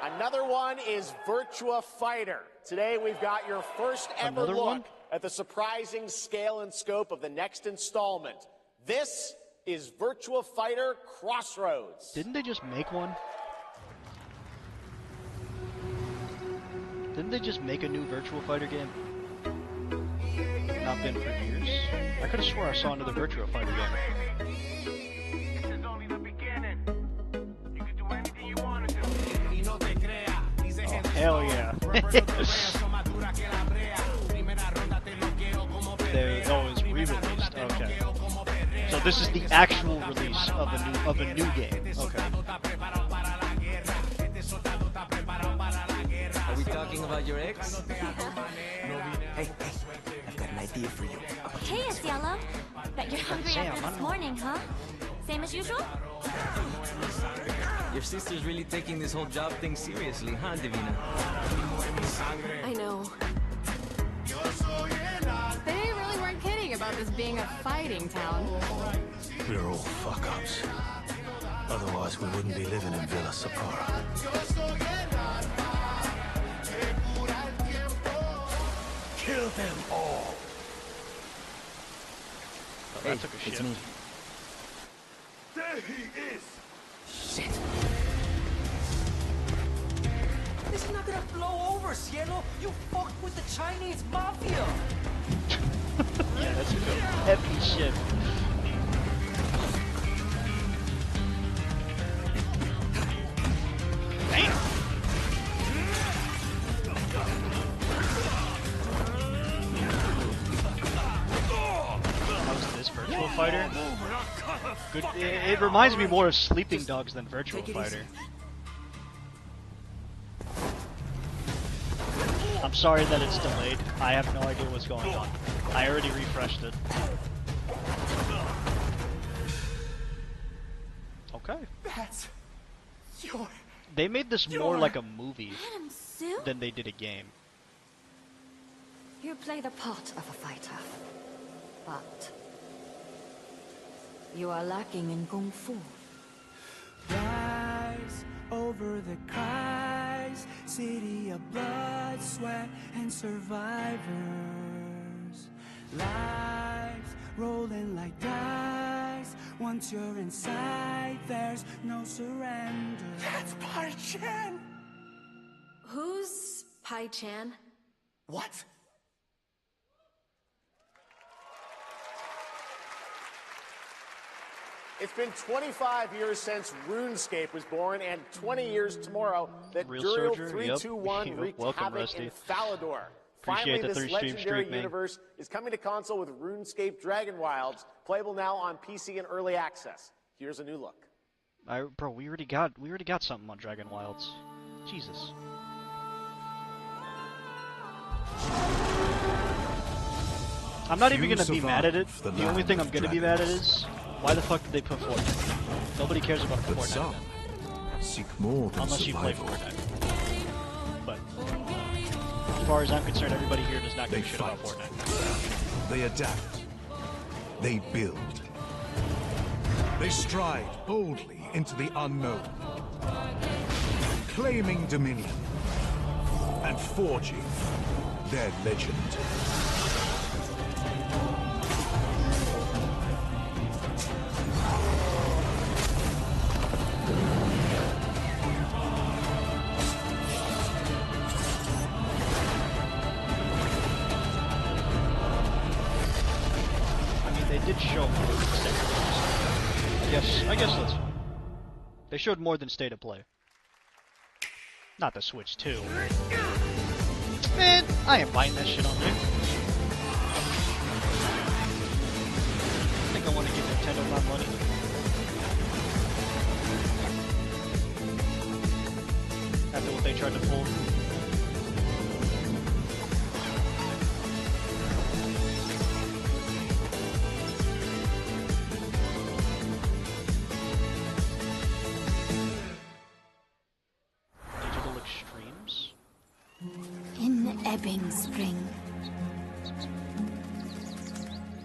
Another one is Virtua Fighter. Today, we've got your first ever look at the surprising scale and scope of the next installment. This is Virtua Fighter Crossroads. Didn't they just make one? Didn't they just make a new Virtua Fighter game? Not been for years. I could have swore I saw another Virtua Fighter game. This is only the beginning. You can do anything you want to do. Oh, hell yeah. Oh, it's re-released. Okay. So this is the actual release of a new game. Okay. Are we talking about your ex? Hey, I've got an idea for you. Hey, it's Yellow. Bet you're hungry after this morning, huh? Same as usual? Your sister's really taking this whole job thing seriously, huh, Divina? I know. They really weren't kidding about this being a fighting town. We're all fuck-ups. Otherwise, we wouldn't be living in Villa Sapara. Kill them all. Oh, that took a shift. It's me. There he is. Shit. This is not gonna blow over, Cielo. You fucked with the Chinese mafia. Yeah, that's a good heavy shift. Damn. How's this Virtua Fighter? Good. It reminds me more of Sleeping Dogs than Virtua Fighter. I'm sorry that it's delayed. I have no idea what's going on. I already refreshed it. Okay. That's your... They made this more like a movie Madam Sue? than they did a game. You play the part of a fighter, but you are lacking in kung fu. Rise over the cries, city of blood, sweat, and survivors. Lives rolling like dice. Once you're inside, there's no surrender. That's Pai Chan. Who's Pai Chan? What? It's been 25 years since RuneScape was born, and 20 years tomorrow that Real Duriel Surger? 321 Yep. wreaked Welcome, havoc Rusty. in Falador. Appreciate Finally, the this 3-stream legendary streak, man. universe is coming to console with RuneScape Dragon Wilds, playable now on PC in early access. Here's a new look. Bro, we already got something on Dragon Wilds. Jesus. I'm not even gonna be mad at it. The only thing I'm gonna be mad at is why the fuck did they put Fortnite? Nobody cares about Fortnite. Seek more than Unless survival. you play Fortnite. But as far as I'm concerned, everybody here does not give a shit about Fortnite. They adapt. They build. They stride boldly into the unknown, claiming dominion and forging their legend. I mean, they did show more than State of Play. I guess that's fine. They showed more than State of Play. Not the Switch 2. Man, I ain't buying that shit on there. I think I want to give Nintendo my money. After what they tried to pull. Digital Extremes? In the ebbing spring,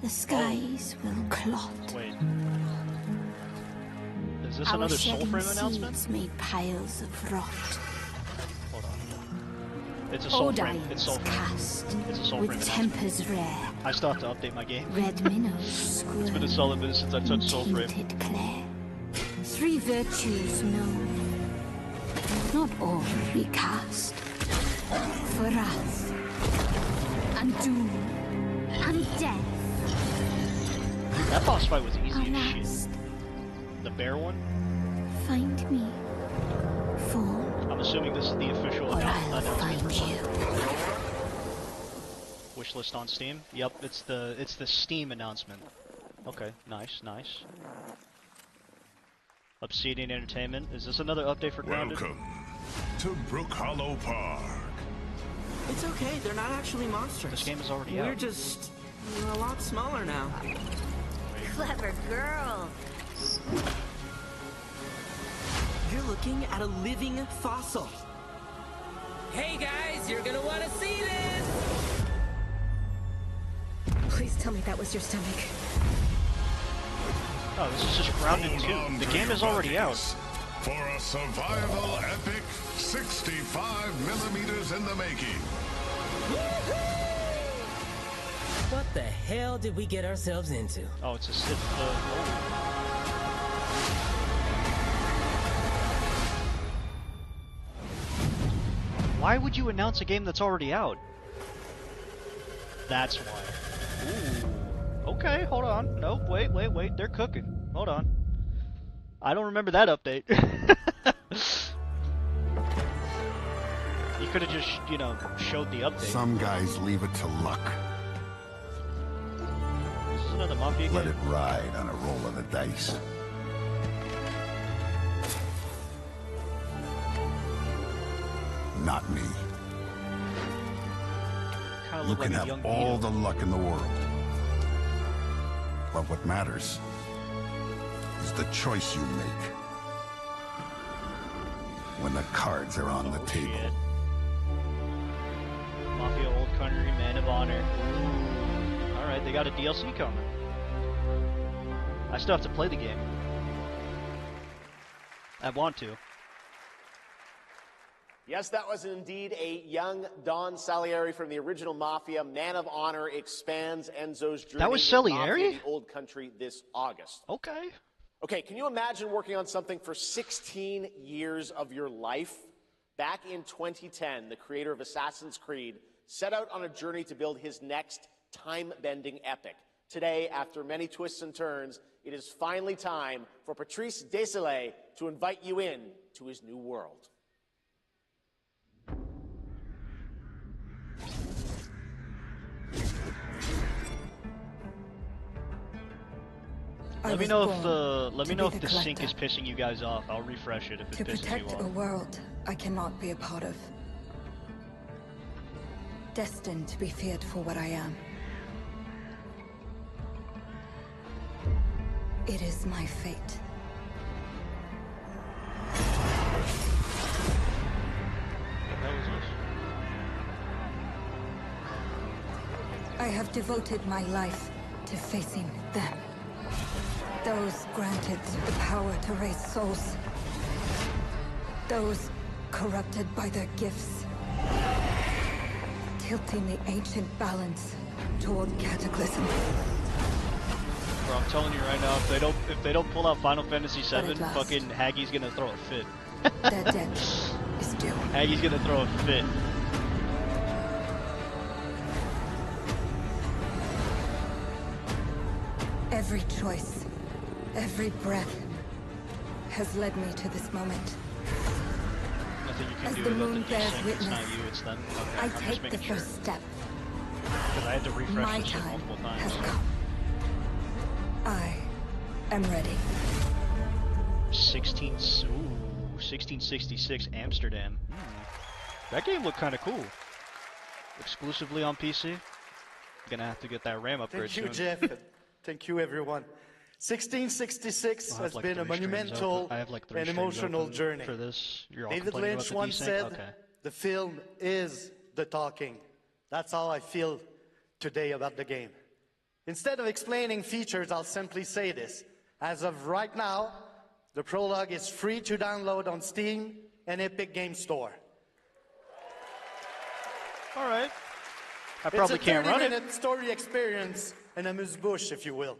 The skies will clot. Wait. Is this Our another shedding Soulframe announcement? seeds made piles of rot. Hold on. It's a Soulframe. It's Soulframe. Cast It's a Soulframe with announcement. tempers rare. I still have to update my game. Red minnows It's been a solid minute since I touched Soulframe. tainted clay. 3 virtues known, not all recast. For us, and doom, and death. That boss fight was easy as Alas. shit. The bear one? Find me. Fall, I'm assuming this is the official or I'll announcement find for you. Wishlist on Steam? Yep, it's the Steam announcement. Okay, nice, nice. Obsidian Entertainment. Is this another update for Grounded? Welcome to Brook Hollow Park. It's okay, they're not actually monsters. This game is already We're out. just a lot smaller now. Clever girl. You're looking at a living fossil. Hey guys, you're gonna want to see this! Please tell me that was your stomach. Oh, this is just Grounded 2. The game is already out. For a survival epic 65 millimeters in the making. What the hell did we get ourselves into? Oh, it's a Sith. Why would you announce a game that's already out? That's why. Ooh. Okay, hold on. Nope, wait. They're cooking. Hold on. I don't remember that update. You could have just, you know, showed the update. Some guys leave it to luck. This is another Mafia game. Let it ride on a roll of the dice. Not me. Kinda You look can like a have young all Vito. the luck in the world. But what matters is the choice you make when the cards are on the table. Shit. Mafia Old Country, Man of Honor. Alright, they got a DLC coming. I still have to play the game. I want to. Yes, that was indeed a young Don Salieri from the original Mafia. Man of Honor expands Enzo's journey That was in Salieri? Mafia: The Old Country this August. Okay. Okay, can you imagine working on something for 16 years of your life? Back in 2010, the creator of Assassin's Creed set out on a journey to build his next time-bending epic. Today, after many twists and turns, it is finally time for Patrice Désilets to invite you in to his new world. Let me know if the sync is pissing you guys off. I'll refresh it if it To pisses protect you a off. world I cannot be a part of. Destined to be feared for what I am. It is my fate. I have devoted my life to facing them. Those granted the power to raise souls. Those corrupted by their gifts. Tilting the ancient balance toward cataclysm. Bro, I'm telling you right now, if they don't pull out Final Fantasy VII, at last. fucking Haggie's gonna throw a fit. Their debt is due. Haggie's gonna throw a fit. Every choice, every breath has led me to this moment. Nothing you can As do the about moon the bears sync. It's not witness, you, it's them. Okay, I I'm just take the making sure. first step. Because I had to refresh My this shit time multiple times. has come. I am ready. 1666 Amsterdam. That game looked kind of cool. Exclusively on PC. Gonna have to get that RAM upgrade Thank you, soon. Jeff. and Thank you, everyone. 1666 I'll have has like been a 3 streams monumental open. I have like 3 and streams emotional open journey. for this. You're all David complaining Lynch about the once desync? said, Okay. the film is the talking. That's how I feel today about the game. Instead of explaining features, I'll simply say this. As of right now, the prologue is free to download on Steam and Epic Games Store. All right. I probably can't run it. It's a 30-minute story experience and amuse-bouche, if you will.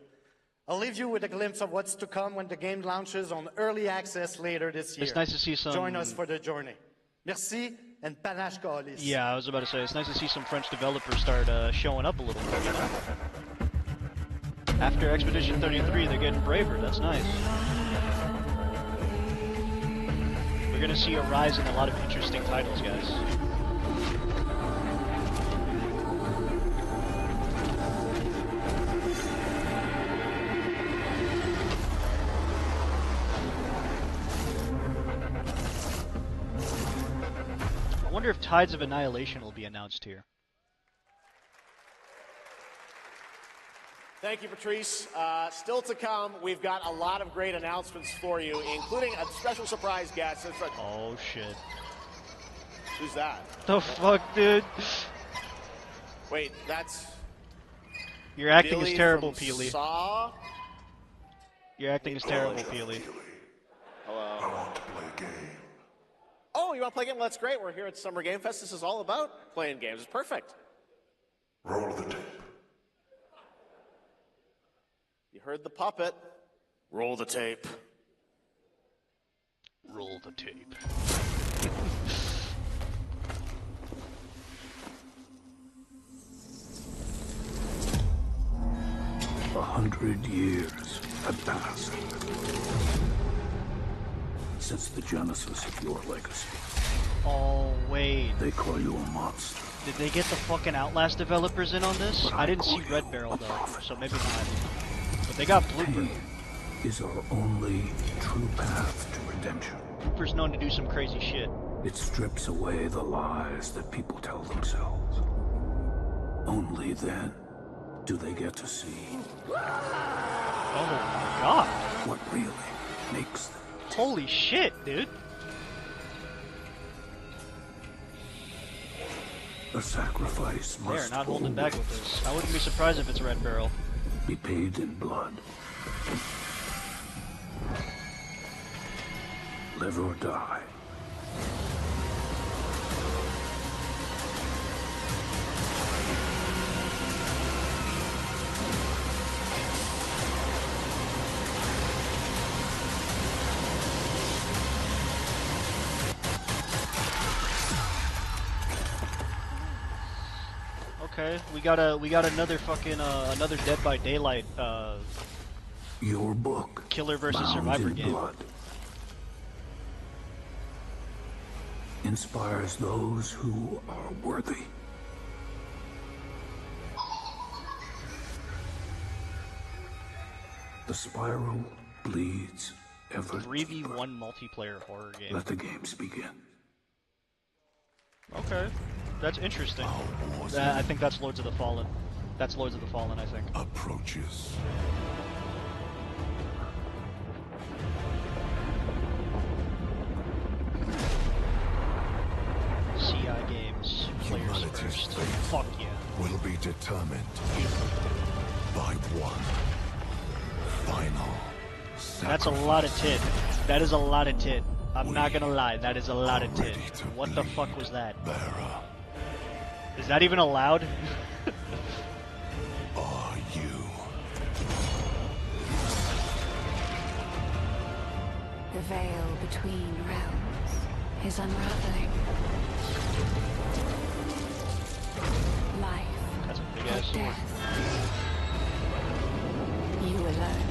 I'll leave you with a glimpse of what's to come when the game launches on early access later this year. It's nice to see some... Join us for the journey. Merci and panache Calis. Yeah, I was about to say, it's nice to see some French developers start showing up a little bit, you know? After Expedition 33, they're getting braver. That's nice. We're gonna see a rise in a lot of interesting titles, guys. I wonder if Tides of Annihilation will be announced here. Thank you, Patrice. Still to come, we've got a lot of great announcements for you, including a special surprise guest. Oh, shit. Who's that? The fuck, dude? Wait, that's... Your acting Billy is terrible, from Peely. Saw? Your acting is terrible, Peely. Hello. I want to play a game. Oh, you want to play a game? Well, that's great. We're here at Summer Game Fest. This is all about playing games. It's perfect. Roll the tape. You heard the puppet. Roll the tape. Roll the tape. 100 years have passed since the genesis of your legacy. Oh, wait. They call you a monster. Did they get the fucking Outlast developers in on this? I didn't see Red Barrel, though, so maybe not. But they got Blooper. Pain is our only true path to redemption. Blooper's known to do some crazy shit. It strips away the lies that people tell themselves. Only then do they get to see. Oh my god. What really makes them. Holy shit, dude. A sacrifice must They're not holding back always with this. I wouldn't be surprised if it's Red Barrel. be paid in blood. Live or die. Okay, we got another fucking another Dead by Daylight Your book, killer versus bound survivor in game. blood, inspires those who are worthy. The spiral bleeds ever 3v1 multiplayer horror game. Let the games begin. Okay, that's interesting. I think that's Lords of the Fallen. That's Lords of the Fallen, I think. Approaches. CI Games. Players Humanity's first. fate Fuck yeah. will be determined by one final That's a lot of tit. That is a lot of tit. I'm not gonna lie, that is a lot of tit. What the fuck was that? Is that even allowed? Are you? The veil between realms is unraveling. Life, That's a big ass sword. death. You alone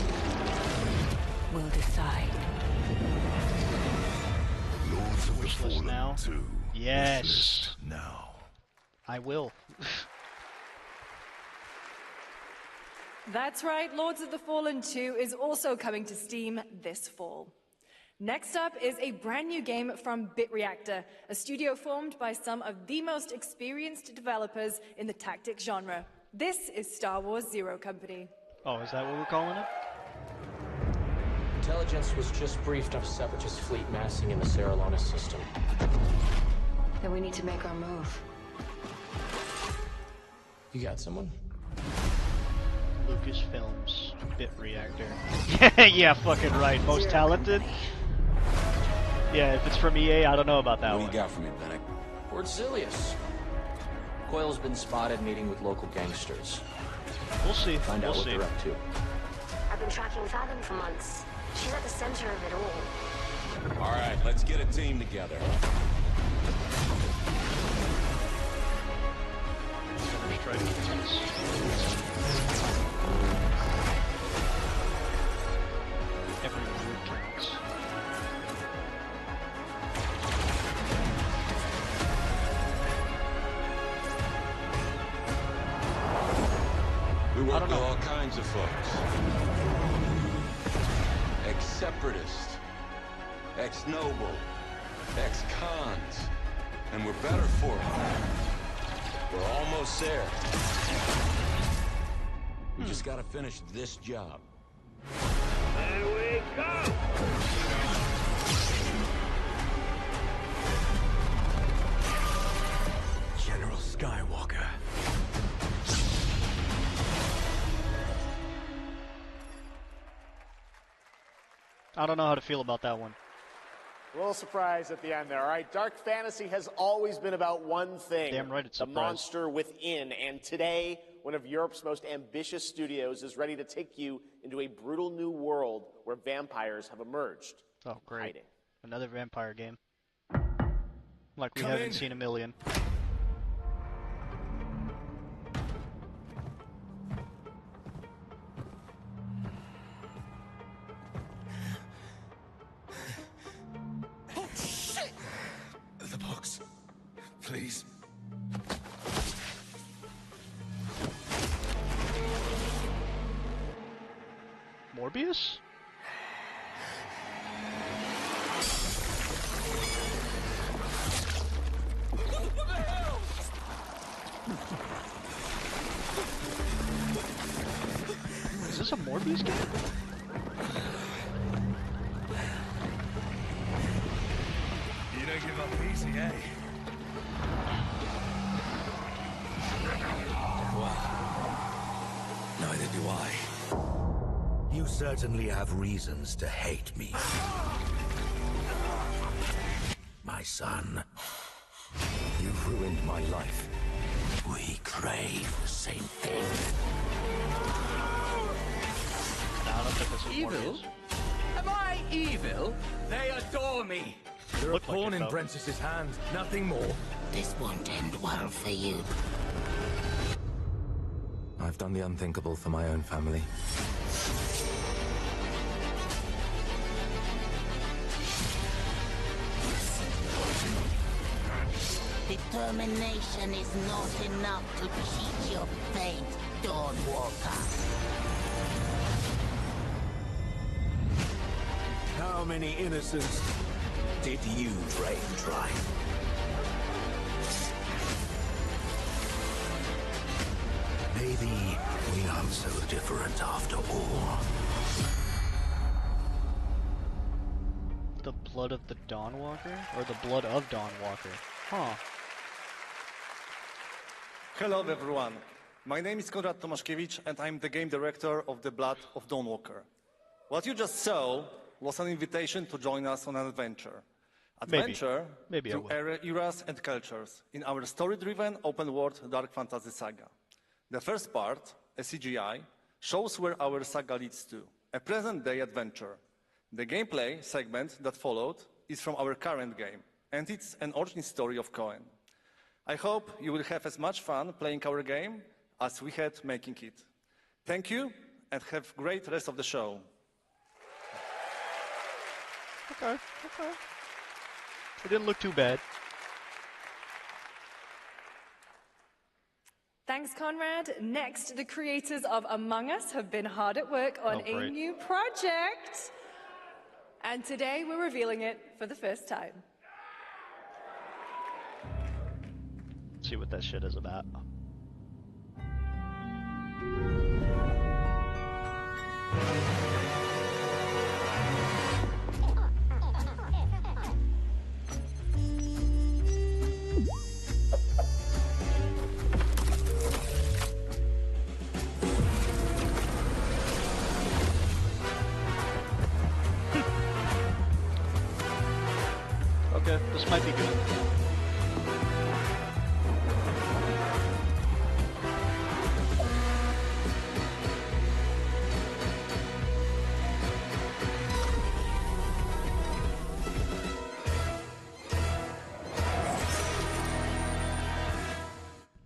will decide. Lords of the Wishlist Fallen now? 2. Yes. Wishlist now. I will. That's right, Lords of the Fallen 2 is also coming to Steam this fall. Next up is a brand new game from BitReactor, a studio formed by some of the most experienced developers in the tactics genre. This is Star Wars Zero Company. Oh, is that what we're calling it? Intelligence was just briefed of a Separatist fleet massing in the Serralana system. Then we need to make our move. You got someone? Lucasfilms bit reactor. Yeah, fucking right. Most talented. Yeah, if it's from EA, I don't know about that one. What do you got for me, Bennett? Word Zilius. Coyle's been spotted meeting with local gangsters. We'll see. Find out We'll what see. they're up to. I've been tracking Fathom for months. She's at the center of it all. All right, let's get a team together. Try to get every move counts. We work with all kinds of folks. Ex-separatists, ex-noble, ex-cons, and we're better for it. We're almost there. We just gotta finish this job. There we go! General Skywalker. I don't know how to feel about that one. A little surprise at the end there. All right, dark fantasy has always been about one thing. Damn right it's the surprise. monster within. And today, one of Europe's most ambitious studios is ready to take you into a brutal new world where vampires have emerged. Oh, great. Hiding. Another vampire game. Like we Come haven't in. seen a million. Oh, shit! The box. Please. Morbius? Is this a Morbius game? You don't give up easy, eh? Well, neither do I. You certainly have reasons to hate me. My son. You've ruined my life. We crave the same thing. No, I don't think this is Evil? Morbius. Am I evil? They adore me. You're a Looked like pawn it, in though. Prentice's hand, nothing more. This won't end well for you. I've done the unthinkable for my own family. Determination is not enough to cheat your fate, Dawnwalker. How many innocents did you drain dry? Maybe we aren't so different after all. The blood of the Dawnwalker? Or the blood of Dawnwalker? Huh. Hello everyone, my name is Konrad Tomaszkiewicz and I'm the game director of The Blood of Dawnwalker. What you just saw was an invitation to join us on an adventure. Adventure Maybe I through will. eras and cultures in our story-driven open-world dark fantasy saga. The first part, a CGI, shows where our saga leads to, a present-day adventure. The gameplay segment that followed is from our current game, and it's an origin story of Cohen. I hope you will have as much fun playing our game as we had making it. Thank you, and have great rest of the show. Okay, okay. It didn't look too bad. Thanks, Conrad. Next, the creators of Among Us have been hard at work on Oh, a great. new project. And today we're revealing it for the first time. See what that shit is about. might be good.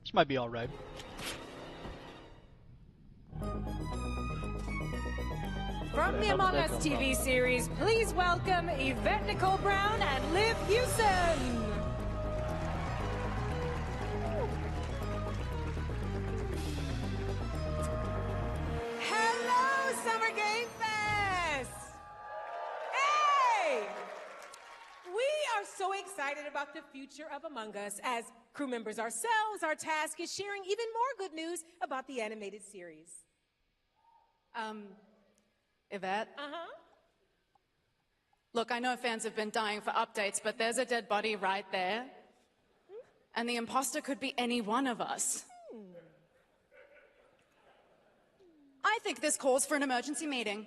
This might be alright. From the Among Us TV series, please welcome Yvette Nicole Brown and Liv Hewson. Hello, Summer Game Fest! Hey! We are so excited about the future of Among Us. As crew members ourselves, our task is sharing even more good news about the animated series. Yvette? Uh-huh. Look, I know fans have been dying for updates, but there's a dead body right there. And the imposter could be any one of us. I think this calls for an emergency meeting.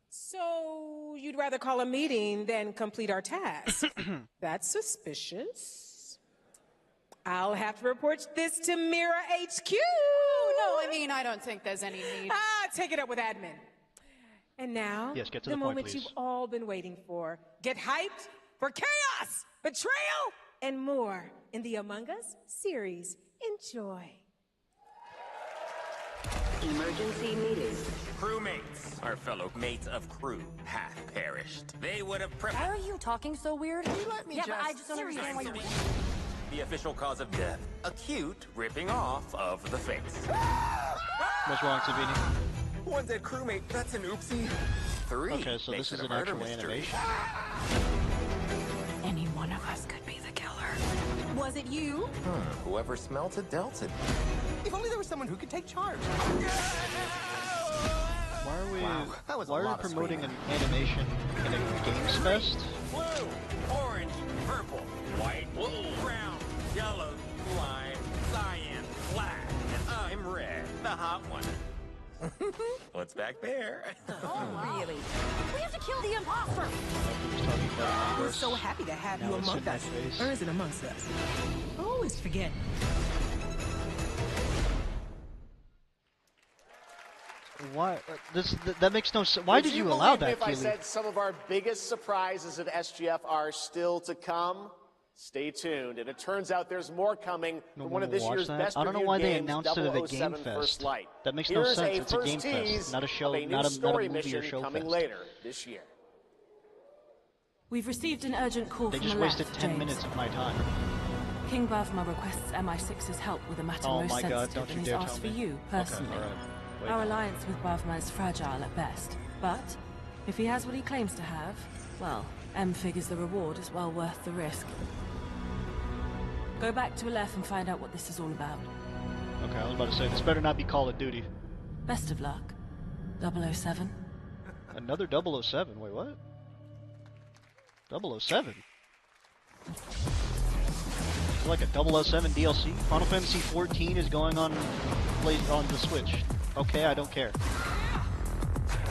So you'd rather call a meeting than complete our task? That's suspicious. I'll have to report this to Mira HQ. Oh, no, I mean, I don't think there's any need. Take it up with admin. And now, yes, get to the the point, moment please. you've all been waiting for. Get hyped for chaos, betrayal, and more in the Among Us series. Enjoy. Emergency meeting. Crewmates, our fellow mates of crew, have perished. They would have Why are you talking so weird? Can you let me yeah, just... but I just don't understand why you're... The official cause of death. Acute ripping off of the face. What's wrong, Savini? One dead crewmate, that's an oopsie. 3. Okay, so this is an actual animation. Any one of us could be the killer. Was it you? Whoever smelt it dealt it. If only there was someone who could take charge. Why are we? Wow, that was a why are lot we of promoting screaming. an animation in a games fest? Blue, orange, purple, white, brown, yellow, lime, cyan, black, and I'm red, the hot one. What's back there? Oh, really? We have to kill the imposter! We're so happy to have you among us. Or is it amongst us? I always forget. Why? That makes no sense. Why did you allow that, If I Keely? said some of our biggest surprises at SGF are still to come, stay tuned. And it turns out there's more coming from one of this year's best I don't know reviewed why they games, announced it at a 007 game First fest. Light. That makes no Here's sense. It's a first game fest, tease not a show, of a new not a story movie or mission show coming fest. later this year. We've received an urgent call They from just the wasted left, 10 James. minutes of my time. King Bavma requests MI6's help with a matter Oh most my God, sensitive, don't you and he's dare asked tell for me. you, personally. Okay, all right. Wait. Our alliance with Bavma is fragile at best, but if he has what he claims to have, well, M figures the reward is well worth the risk. Go back to Aleph and find out what this is all about. Okay, I was about to say, this better not be Call of Duty. Best of luck, 007. Another 007? Wait, what? 007? It's like a 007 DLC? Final Fantasy 14 is going on the Switch. Okay, I don't care.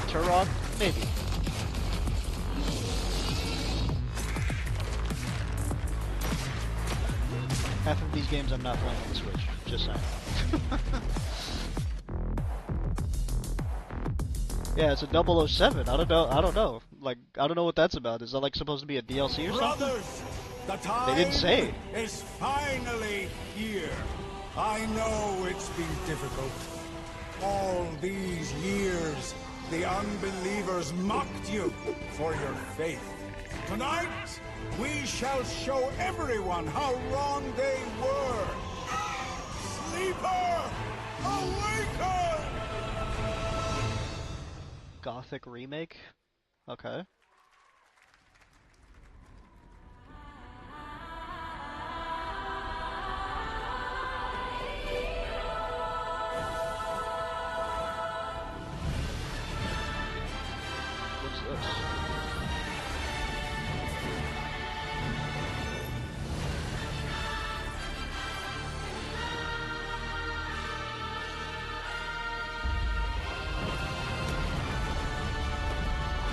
Turok? Maybe. Half of these games I'm not playing on the Switch. Just saying. Yeah, it's a 007. I don't know. Like, I don't know what that's about. Is that like supposed to be a DLC or something? Brothers, the time They didn't say. is finally here. I know it's been difficult. All these years, the unbelievers mocked you for your faith. Tonight, we shall show everyone how wrong they were. Sleeper, awaken! Gothic remake? Okay. What's this?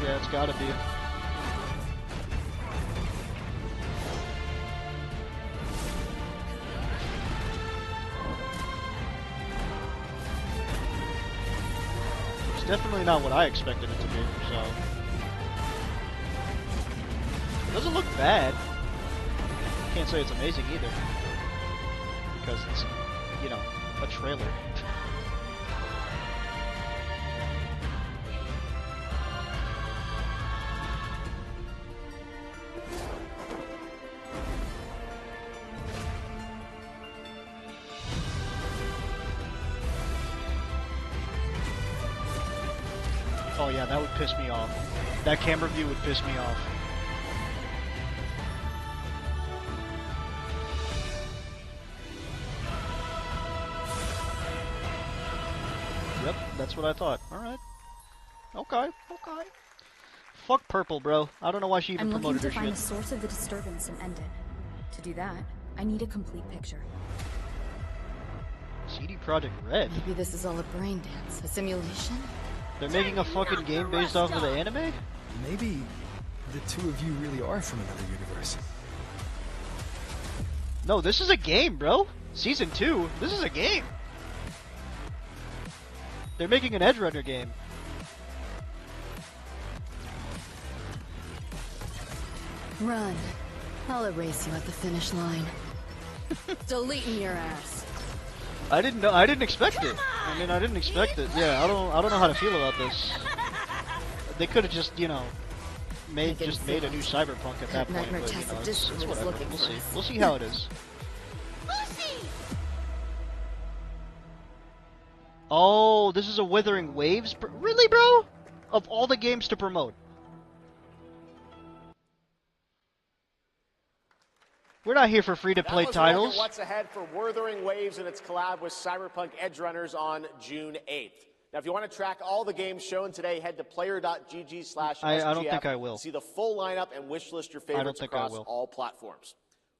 Yeah, it's gotta be. definitely not what I expected it to be, so... It doesn't look bad. Can't say it's amazing either. Because it's, you know, a trailer. Oh yeah, that would piss me off. That camera view would piss me off. Yep, that's what I thought. Alright. Okay, okay. Fuck Purple, bro. I don't know why she even promoted her shit. I'm looking to find the source of the disturbance and end it. To do that, I need a complete picture. CD Projekt Red? Maybe this is all a brain dance, a simulation? They're making a fucking game based off of the anime? Maybe the two of you really are from another universe. No, this is a game, bro. Season 2, this is a game. They're making an Edge Runner game. Run. I'll erase you at the finish line. Deleting your ass. I didn't expect it. I mean, I didn't expect it. Yeah, I don't know how to feel about this. They could have just, you know, made a new Cyberpunk at that point, but, you know, it's whatever. We'll see. We'll see how it is. Oh, this is a Withering Waves? Really, bro? Of all the games to promote. We're not here for free-to-play titles. That was what's ahead for Wuthering Waves and its collab with Cyberpunk Edge Runners on June 8th. Now, if you want to track all the games shown today, head to player.gg/SGF. I don't think I will. See the full lineup and wishlist your favorites across all platforms.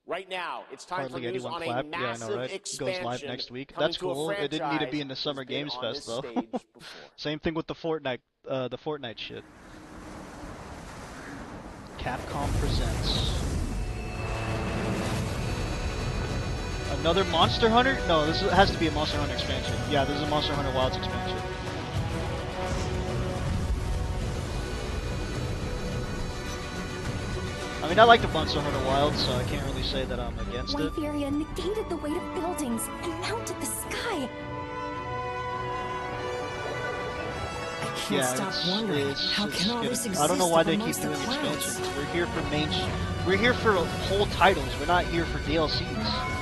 Right now, it's time for news on a massive expansion. Goes live next week. That's cool. It didn't need to be in the Summer Games Fest, though. Same thing with the Fortnite shit. Capcom presents another Monster Hunter? No, this has to be a Monster Hunter expansion. Yeah, this is a Monster Hunter Wilds expansion. I mean, I like the Monster Hunter Wilds, so I can't really say that I'm against it. Wytheria negated the weight of buildings and mounted the sky. I can't stop wondering how can all this exist. I don't know why they keep doing expansions. We're here for we're here for whole titles. We're not here for DLCs.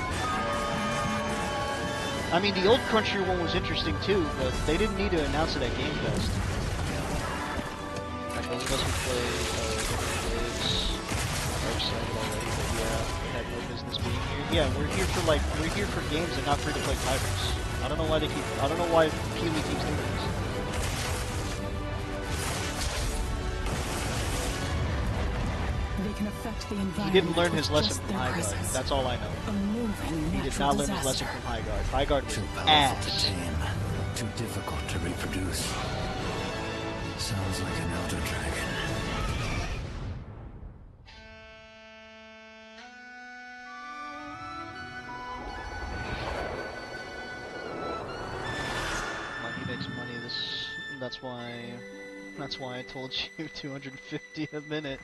I mean, the old Country one was interesting too, but they didn't need to announce it at Game Fest. Like those of us who play Waves are excited already, but yeah, they had no business being here. Yeah, we're here for games and not free-to-play titles. I don't know why Keighley keeps doing this. Can affect the environment. He didn't learn his lesson from Highguard. That's all I know. He did not learn his lesson from Highguard. Highguard was ass. Too difficult to reproduce. Sounds like an elder dragon. Money makes money. That's why I told you 250 a minute.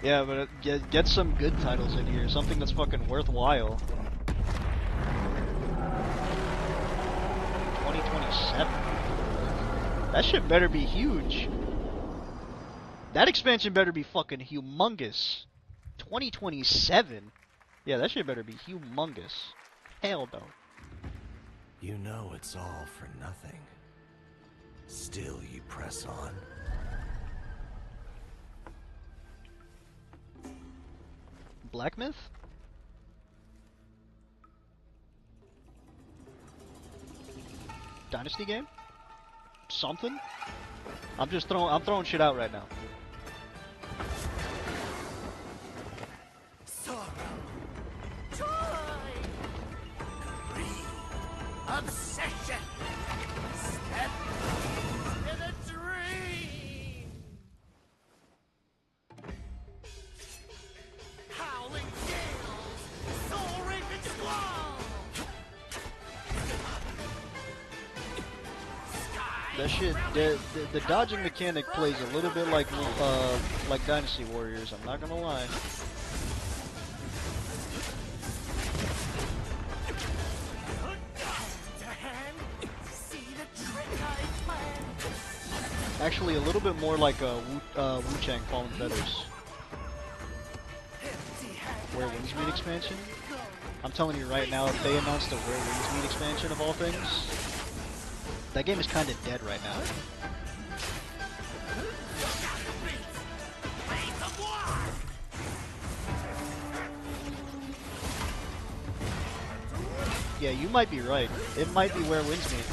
Yeah, but get some good titles in here. Something that's fucking worthwhile. 2027. That shit better be huge. That expansion better be fucking humongous. 2027? Yeah, that shit better be humongous. Hell no. You know it's all for nothing. Still you press on. Black Myth? Dynasty game? Something? I'm throwing shit out right now. Sorrow. Joy. Greed. Obsession. Step in a dream. Howling gales. Soul-raping squall. that shit, the dodging mechanic plays a little bit like Dynasty Warriors. I'm not gonna lie. Actually, a little bit more like Wu Chang Fallen Feathers. Where Winds Meet expansion? I'm telling you right now, if they announced a Where Winds Meet expansion of all things, that game is kind of dead right now. Yeah, you might be right. It might be Where Winds Meet.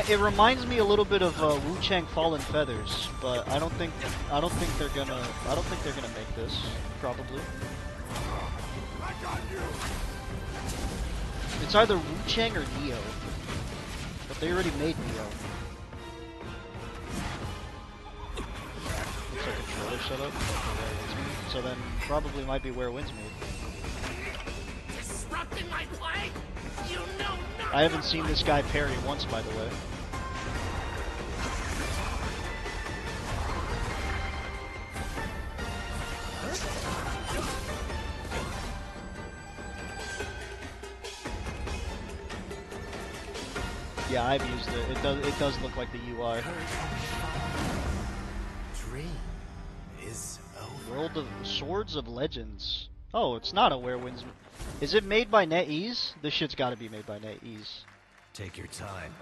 It reminds me a little bit of Wu Chang Fallen Feathers, but I don't think they're gonna make this, probably. It's either Wu Chang or Neo, but they already made Neo. Looks like a trailer setup. So then probably might be Where Winds Meet. Disrupting my play? You know nothing. I haven't seen this guy parry once, by the way. Yeah, I've used it. It does look like the UI. Dream is over. World of Swords of Legends. Oh, it's not a Where Winds. Is it made by NetEase? This shit's got to be made by NetEase. Take your time.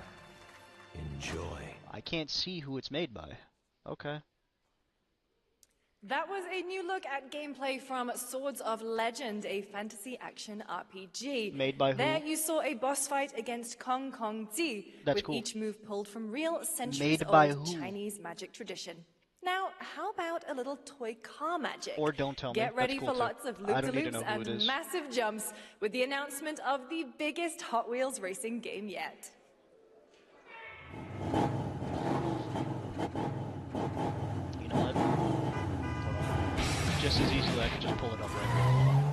Enjoy. I can't see who it's made by. Okay. That was a new look at gameplay from Swords of Legend, a fantasy action RPG. Made by who? There you saw a boss fight against Kong Kong Zi, with cool. each move pulled from real Made centuries-old by who? Chinese magic tradition. Now, how about a little toy car magic? Or don't tell me. Get ready That's cool for too. lots of I don't need to loop-de-loops know who it and is. massive jumps with the announcement of the biggest Hot Wheels racing game yet. You know what? Hold on. Just as easily, I could just pull it up right now.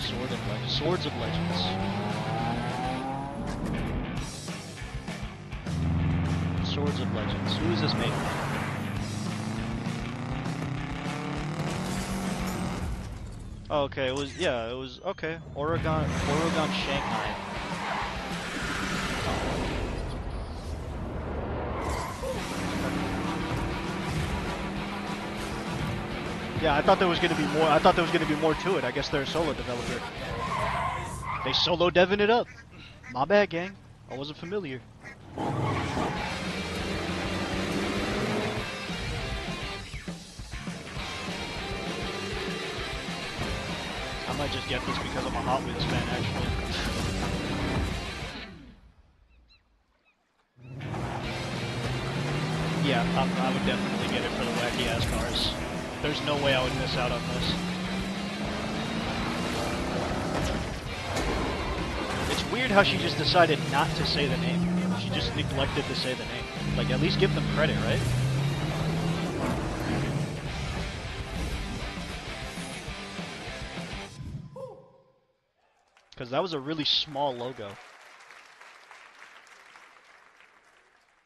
Swords of Legends. Swords of Legends. Who is this made by? Oh, okay, it was, okay. Oregon Shanghai. Yeah, I thought there was gonna be more. I thought there was gonna be more to it. I guess they're a solo developer. They solo devin' it up. My bad, gang. I wasn't familiar. I might just get this because I'm a Hot Wheels fan, actually. Yeah, I would definitely get it for the wacky ass cars. There's no way I would miss out on this. It's weird how she just decided not to say the name. She just neglected to say the name. Like, at least give them credit, right? Because that was a really small logo.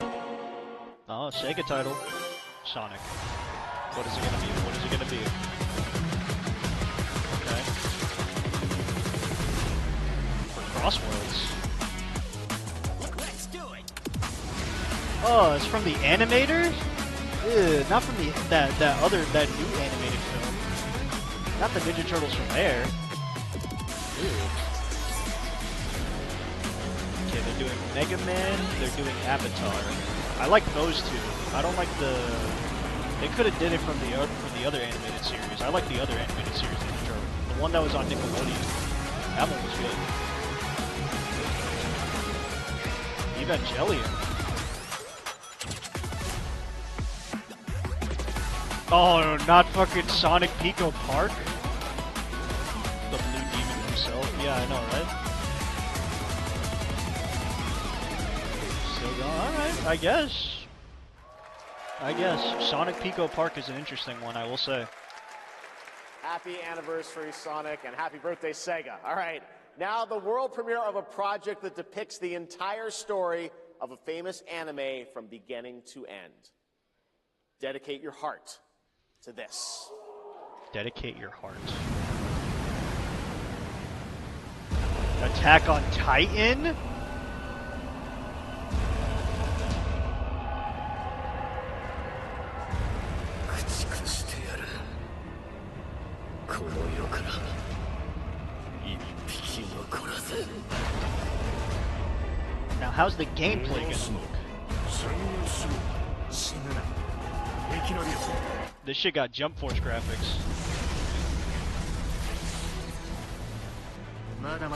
Oh, Sega title. Sonic. What is it gonna be? What is it gonna be? Okay. For Crossworlds. Let's do it. Oh, it's from the animator? Ew, not from that new animated film. Not the Ninja Turtles from there. Ew. Okay, they're doing Mega Man, they're doing Avatar. I like those two. I don't like the... They could have did it from the other animated series. I like the other animated series, Ninja Turtle. The one that was on Nickelodeon. That one was good. Evangelion. Oh, not fucking Sonic Pico Park? The blue demon himself. Yeah, I know, right? Still going. Alright, I guess. Sonic Pico Park is an interesting one, I will say. Happy anniversary, Sonic, and happy birthday, Sega. All right, Now, the world premiere of a project that depicts the entire story of a famous anime from beginning to end. Dedicate your heart to this. Dedicate your heart. Attack on Titan? Now, how's the gameplay gonna look? This shit got Jump Force graphics. I need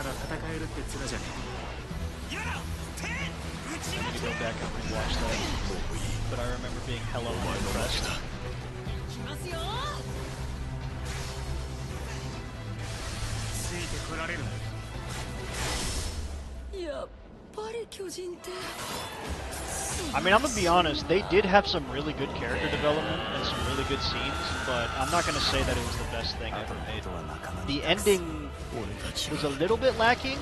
to go back and rewatch that, but I remember being hella impressed. I mean, I'm gonna be honest, they did have some really good character development and some really good scenes, but I'm not gonna say that it was the best thing ever made. The ending was a little bit lacking,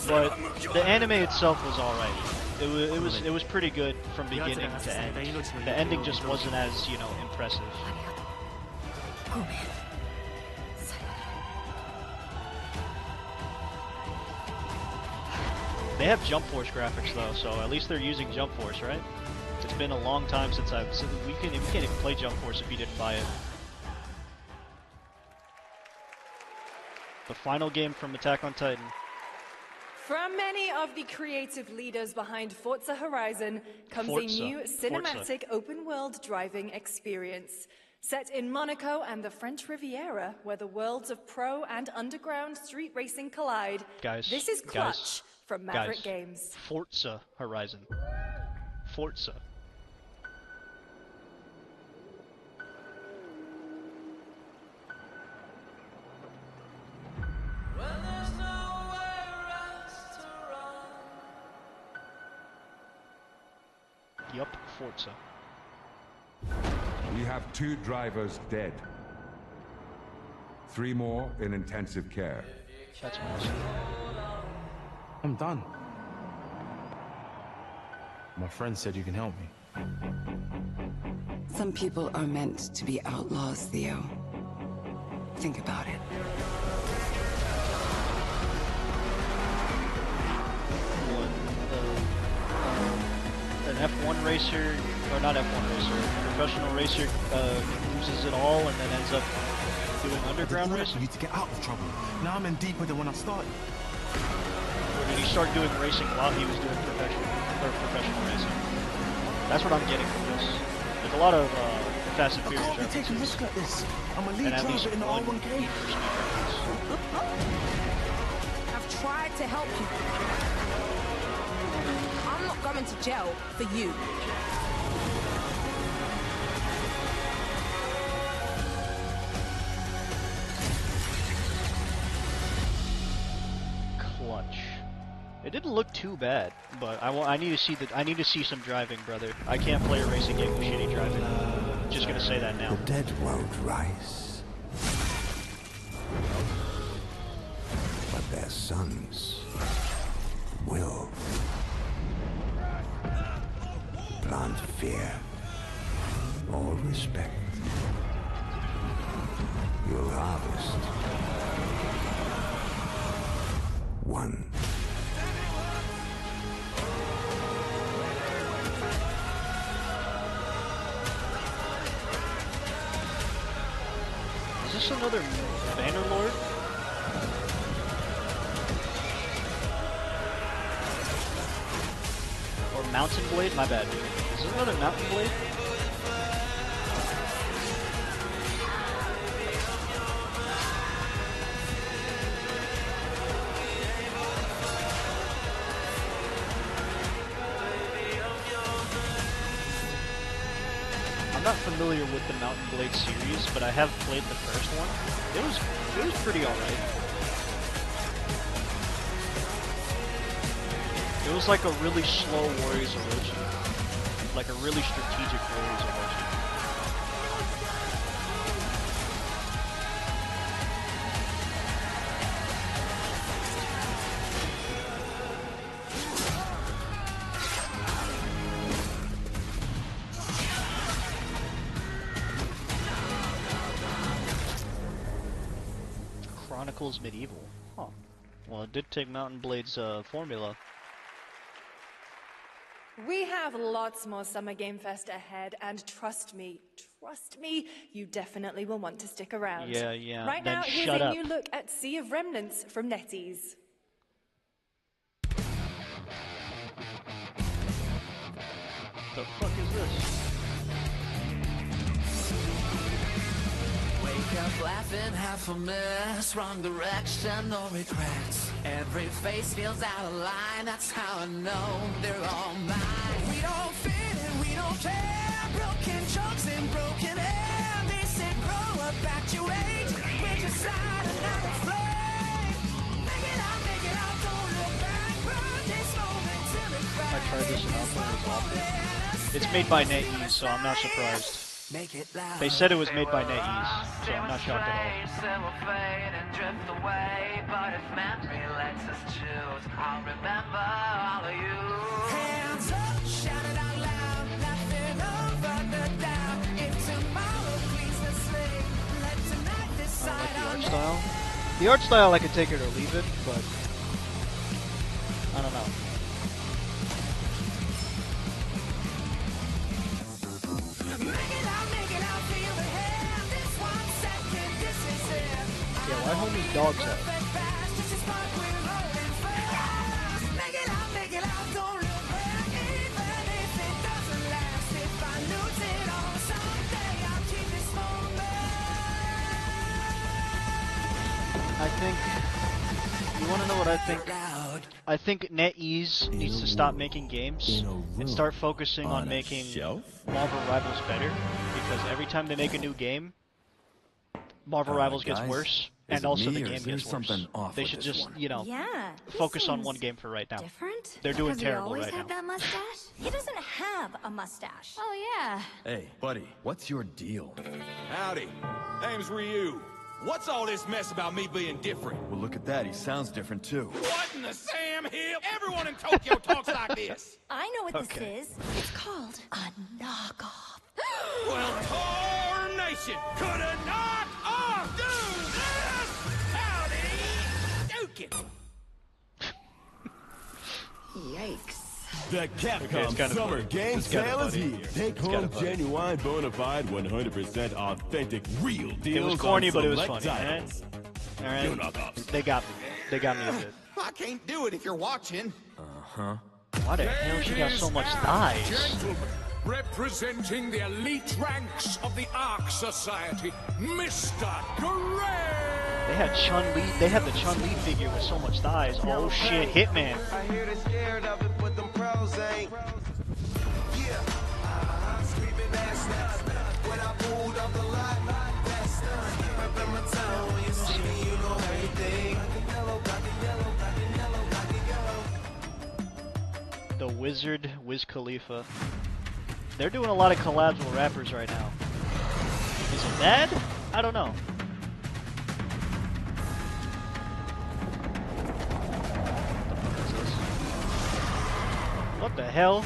but the anime itself was alright. It was pretty good from beginning to end. The ending just wasn't as, you know, impressive. They have Jump Force graphics though, so at least they're using Jump Force, right? It's been a long time since we can't even play Jump Force if you didn't buy it. The final game from Attack on Titan. From many of the creative leaders behind Forza Horizon comes a new cinematic open-world driving experience. Set in Monaco and the French Riviera, where the worlds of pro and underground street racing collide. Guys, this is Clutch from Maverick Games. Forza Horizon. Forza. Yup, Forza. We have 2 drivers dead. 3 more in intensive care. That's awesome. I'm done. My friend said you can help me. Some people are meant to be outlaws, Theo. Think about it. An F1 racer, or not F1 racer, a professional racer loses it all and then ends up doing underground racing? You need to get out of trouble. Now I'm in deeper than when I started. Or did he start doing racing while he was doing professional racing? That's what I'm getting from this. There's a lot of Fast and Furious references. Take a risk like this. I'm a lead and at least driver in the one R1K. I've tried to help you. I'm not going to jail for you. Clutch. It didn't look too bad, but I need to see some driving, brother. I can't play a racing game with shitty driving. Just gonna say that now. The dead won't rise, but their sons will. Plant fear or respect. You'll harvest one. Is this another Bannerlord? Or Mountain Blade? My bad. Is this another Mountain Blade? I'm not familiar with the Mountain Blade series, but I have played the first one. It was pretty alright. It was like a really slow Warriors of Orochi. Like a really strategic Warriors of Orochi. equals medieval. Huh. Well, it did take Mountain Blade's formula. We have lots more Summer Game Fest ahead, and trust me, you definitely will want to stick around. Yeah. Right Then now, here's shut a up. new look at Sea of Remnants from NetEase. The fuck is this? Wake up laughing, half a mess, wrong direction, no regrets. Every face feels out of line, that's how I know they're all mine. We don't fit and we don't care, broken jokes and broken air. They say grow up at your age, with your side and not a flame. Make it out, don't look back, burn this moment till it I tried this enough and it was awful. It's made by NetEase, so I'm not surprised. They said it was made by NetEase, so I'm not shocked at all. Hands up, shout it out loud, nothing over the doubt. If tomorrow please the slave, let tonight decide I on like the art style. The art style I could take it or leave it, but I don't know. Yeah, why hold these dogs out? I think, you want to know what I think? I think NetEase needs to stop making games and start focusing on making Marvel Rivals better, because every time they make a new game, Marvel Rivals gets worse, and also the game gets worse. They should just, you know, focus on one game for right now. Different? They're doing Has he terrible always right had now. that mustache? He doesn't have a mustache. Oh yeah. Hey, buddy, what's your deal? Howdy. Name's Ryu. What's all this mess about me being different? Well, look at that. He sounds different, too. What in the Sam Hill? Everyone in Tokyo talks like this. I know what this is. It's called a knockoff. Well, Tarnation could have knocked off, dude! Howdy! Duke it! Yikes. The Capcom Summer Game Sale is here. Take home genuine, bona fide, 100% authentic, real deals. It was corny, on but it was select funny. titles. Alright? They got me. They got me a bit. I can't do it if you're watching. Uh-huh. Why the hell she got so much thighs? Gentlemen, representing the elite ranks of the Ark Society, Mr. Gray! They had Chun-Li. They had the Chun-Li figure with so much thighs. Oh shit, Hitman. I hear they're scared of it, but them pros ain't. Yeah, screaming ass when I pulled off the lot, that's done. Right in my town, when you see me, you know everything. The Wizard, Wiz Khalifa. They're doing a lot of collabs with rappers right now. Is it bad? I don't know. What the hell?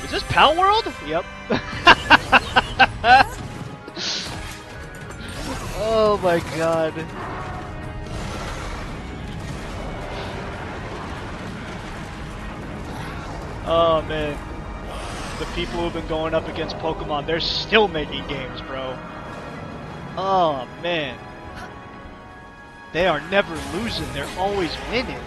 Is this Pal World? Yep. Oh my god. Oh man. The people who've been going up against Pokemon, they're still making games, bro. Oh man. They are never losing, they're always winning.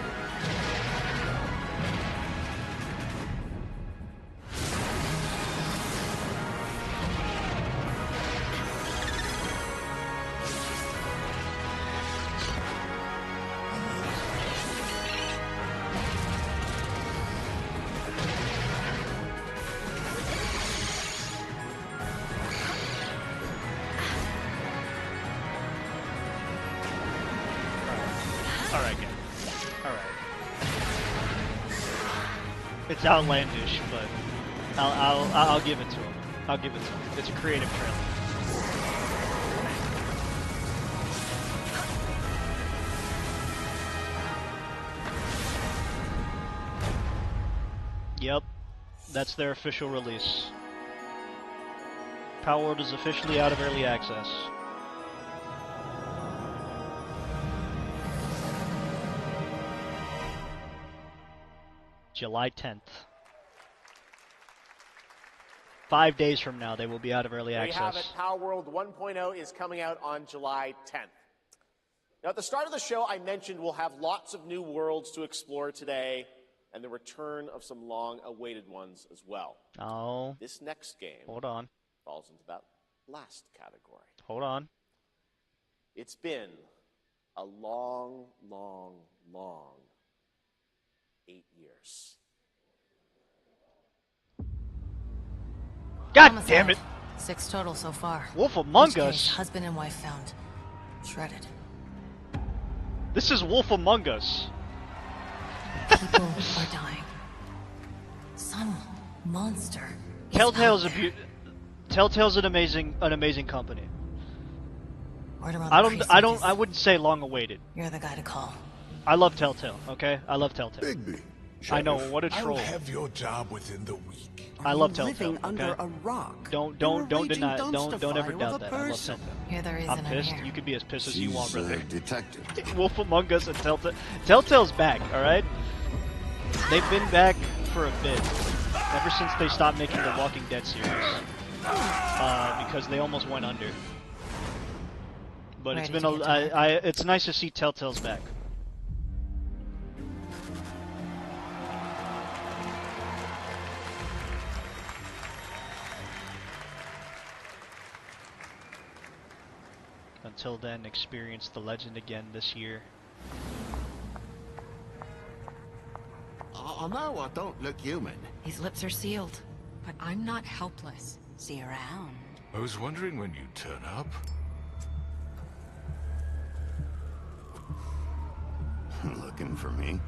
It's outlandish, but I'll give it to him. I'll give it to him. It's a creative trailer. Yep, that's their official release. Power World is officially out of early access. July 10th. 5 days from now, they will be out of early There you have access. it. Power World 1.0 is coming out on July 10th. Now, at the start of the show, I mentioned we'll have lots of new worlds to explore today, and the return of some long-awaited ones as well. Oh. This next game Hold on. falls into that last category. Hold on. It's been a long, long, long 8 years. God Homicide. damn it! 6 total so far. Wolf Among Each case, Us. husband and wife found. Shredded. This is Wolf Among Us. People are dying. Some monster. Telltale's an amazing company. Word around I the don't precinct I wouldn't say long awaited. You're the guy to call. I love Telltale, okay? I love Telltale. Bigby. I know, what a troll. I'll have your job within the week. I love Telltale. Living under okay? a rock. Don't You're a deny raging don't ever dumpster doubt fire that. of a I love person. Telltale. You're the reason I'm pissed. here. You can be as pissed as you want, She's brother. a detective. Wolf Among Us and Telltale. Telltale's back, alright? They've been back for a bit. Ever since they stopped making the Walking Dead series. Because they almost went under. But it's been it's nice to see Telltale's back. Until then, experience the legend again this year. I know I don't look human. His lips are sealed. But I'm not helpless. See around. I was wondering when you'd turn up. Looking for me?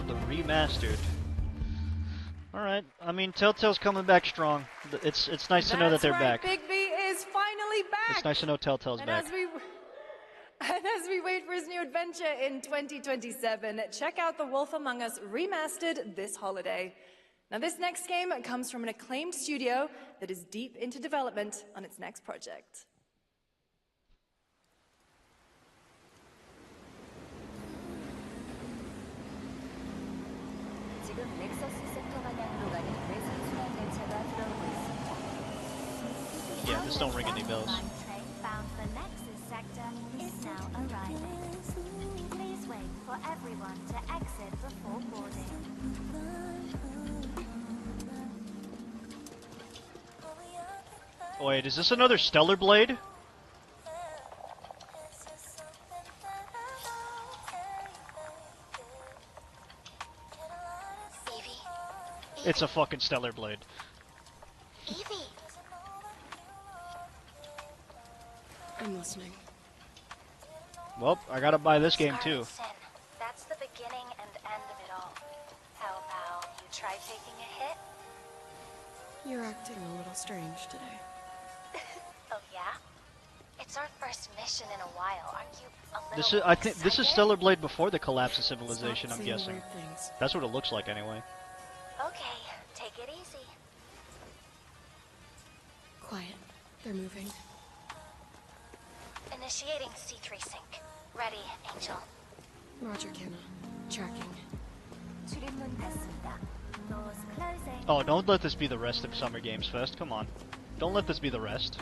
The remastered. Alright, I mean, Telltale's coming back strong. It's nice to know that they're back. Bigby is finally back. It's nice to know Telltale's back. As we wait for his new adventure in 2027, check out The Wolf Among Us Remastered this holiday. Now, this next game comes from an acclaimed studio that is deep into development on its next project. Yeah, this don't ring any bells. Bound for Nexus sector is now arriving. Please wait for everyone to exit before boarding. Wait, is this another Stellar Blade? It's a fucking Stellar Blade. I'm listening. Well, I gotta buy this game too. That's the beginning and end of it all. How about you try taking a hit? You're acting a little strange today. Oh yeah? It's our first mission in a while. Aren't you a little This is I think this is excited? Stellar Blade before the collapse of civilization, I'm saying guessing. weird things. That's what it looks like anyway. Okay, take it easy. Quiet. They're moving. Initiating C3 sync. Ready, Angel. Roger, Kenna. Tracking. 출입문됐습니다. Doors closing. Oh, don't let this be the rest of Summer Games Fest. Come on. Don't let this be the rest.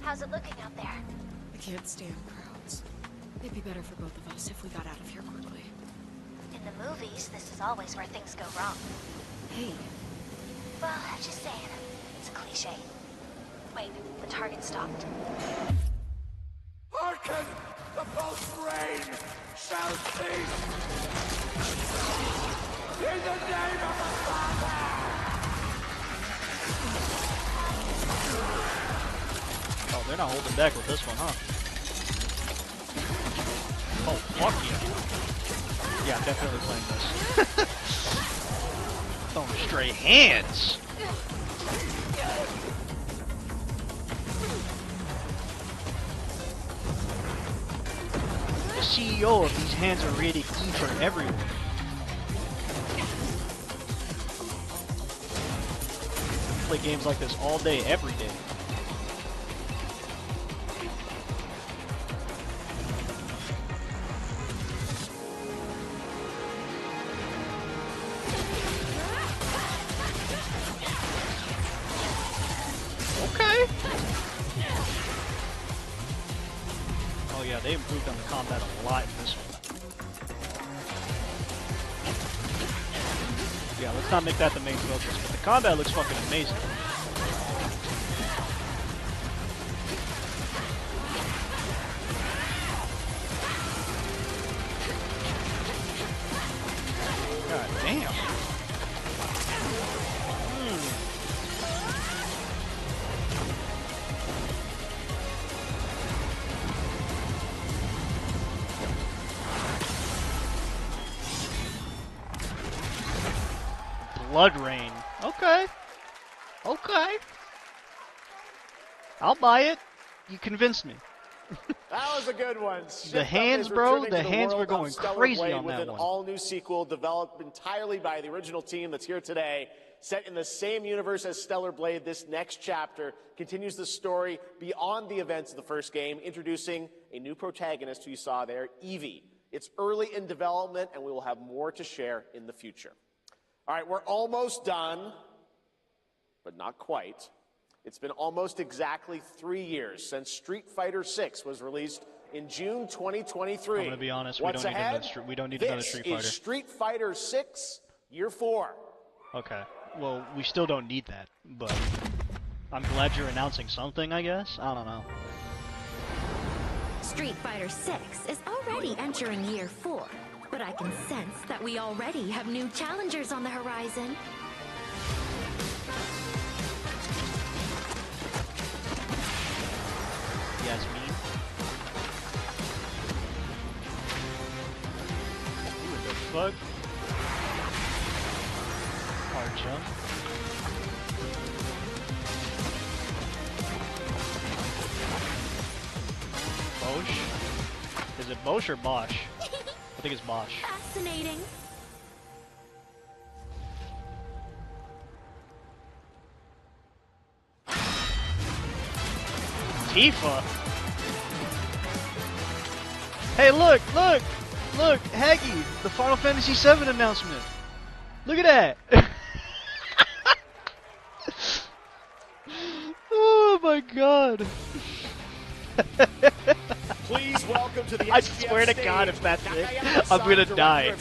How's it looking out there? I can't stand crowds. It'd be better for both of us if we got out of here quickly. In the movies, this is always where things go wrong. Hey. Well, I'm just saying. It's a cliche. Wait, the target stopped. Hearken! The pulse rain shall cease! In the name of the Father! Oh, they're not holding back with this one, huh? Oh, fuck yeah. Yeah, I'm definitely playing this. Throwing straight hands! The CEO of these hands are really key for everyone. play games like this all day, every day. Okay. Oh yeah, they improved on the combat a lot in this one. Yeah, let's not make that the main focus, but the combat looks fucking amazing. God damn. Blood Rain. Okay. Okay. I'll buy it. You convinced me. That was a good one. The hands, bro, the hands were going crazy on that one. With an all-new sequel developed entirely by the original team that's here today. Set in the same universe as Stellar Blade, this next chapter continues the story beyond the events of the first game, introducing a new protagonist who you saw there, Evie. It's early in development, and we will have more to share in the future. All right, we're almost done, but not quite. It's been almost exactly 3 years since Street Fighter VI was released in June 2023. I'm gonna be honest, What's ahead? we don't need another Street Fighter. This is Street Fighter VI Year 4. Okay. Well, we still don't need that, but I'm glad you're announcing something, I guess? I don't know. Street Fighter VI is already entering Year 4, but I can sense that we already have new challengers on the horizon. Yasmin. What the fuck? Hard jump. Bosch? Is it Bosch or Bosch? I think it's Bosch. Fascinating. Tifa? Hey, look! Haggy! The Final Fantasy VII announcement! Look at that! Oh my god! Please welcome to the I swear to God, if that's it, I'm gonna die.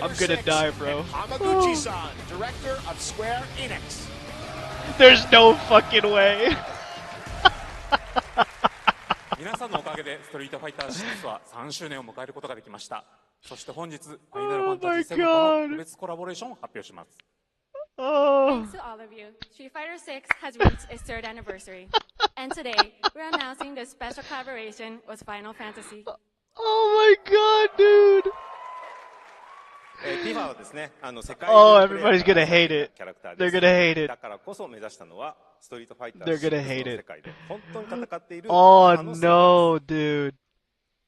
I'm gonna die, bro. Hamaguchi-san, director of Square Enix. There's no fucking way. 皆さんのおかげでストリートファイター6は3周年を迎えることができました。そして本日、ファイナルファンタジー7との特別コラボレーションを発表します。Thanks to all of you, Street Fighter VI has reached its 3rd anniversary. And today, we're announcing this special collaboration with Final Fantasy. Oh my god, dude! Oh, everybody's gonna hate it. They're gonna hate it. They're gonna hate it. Oh no, dude.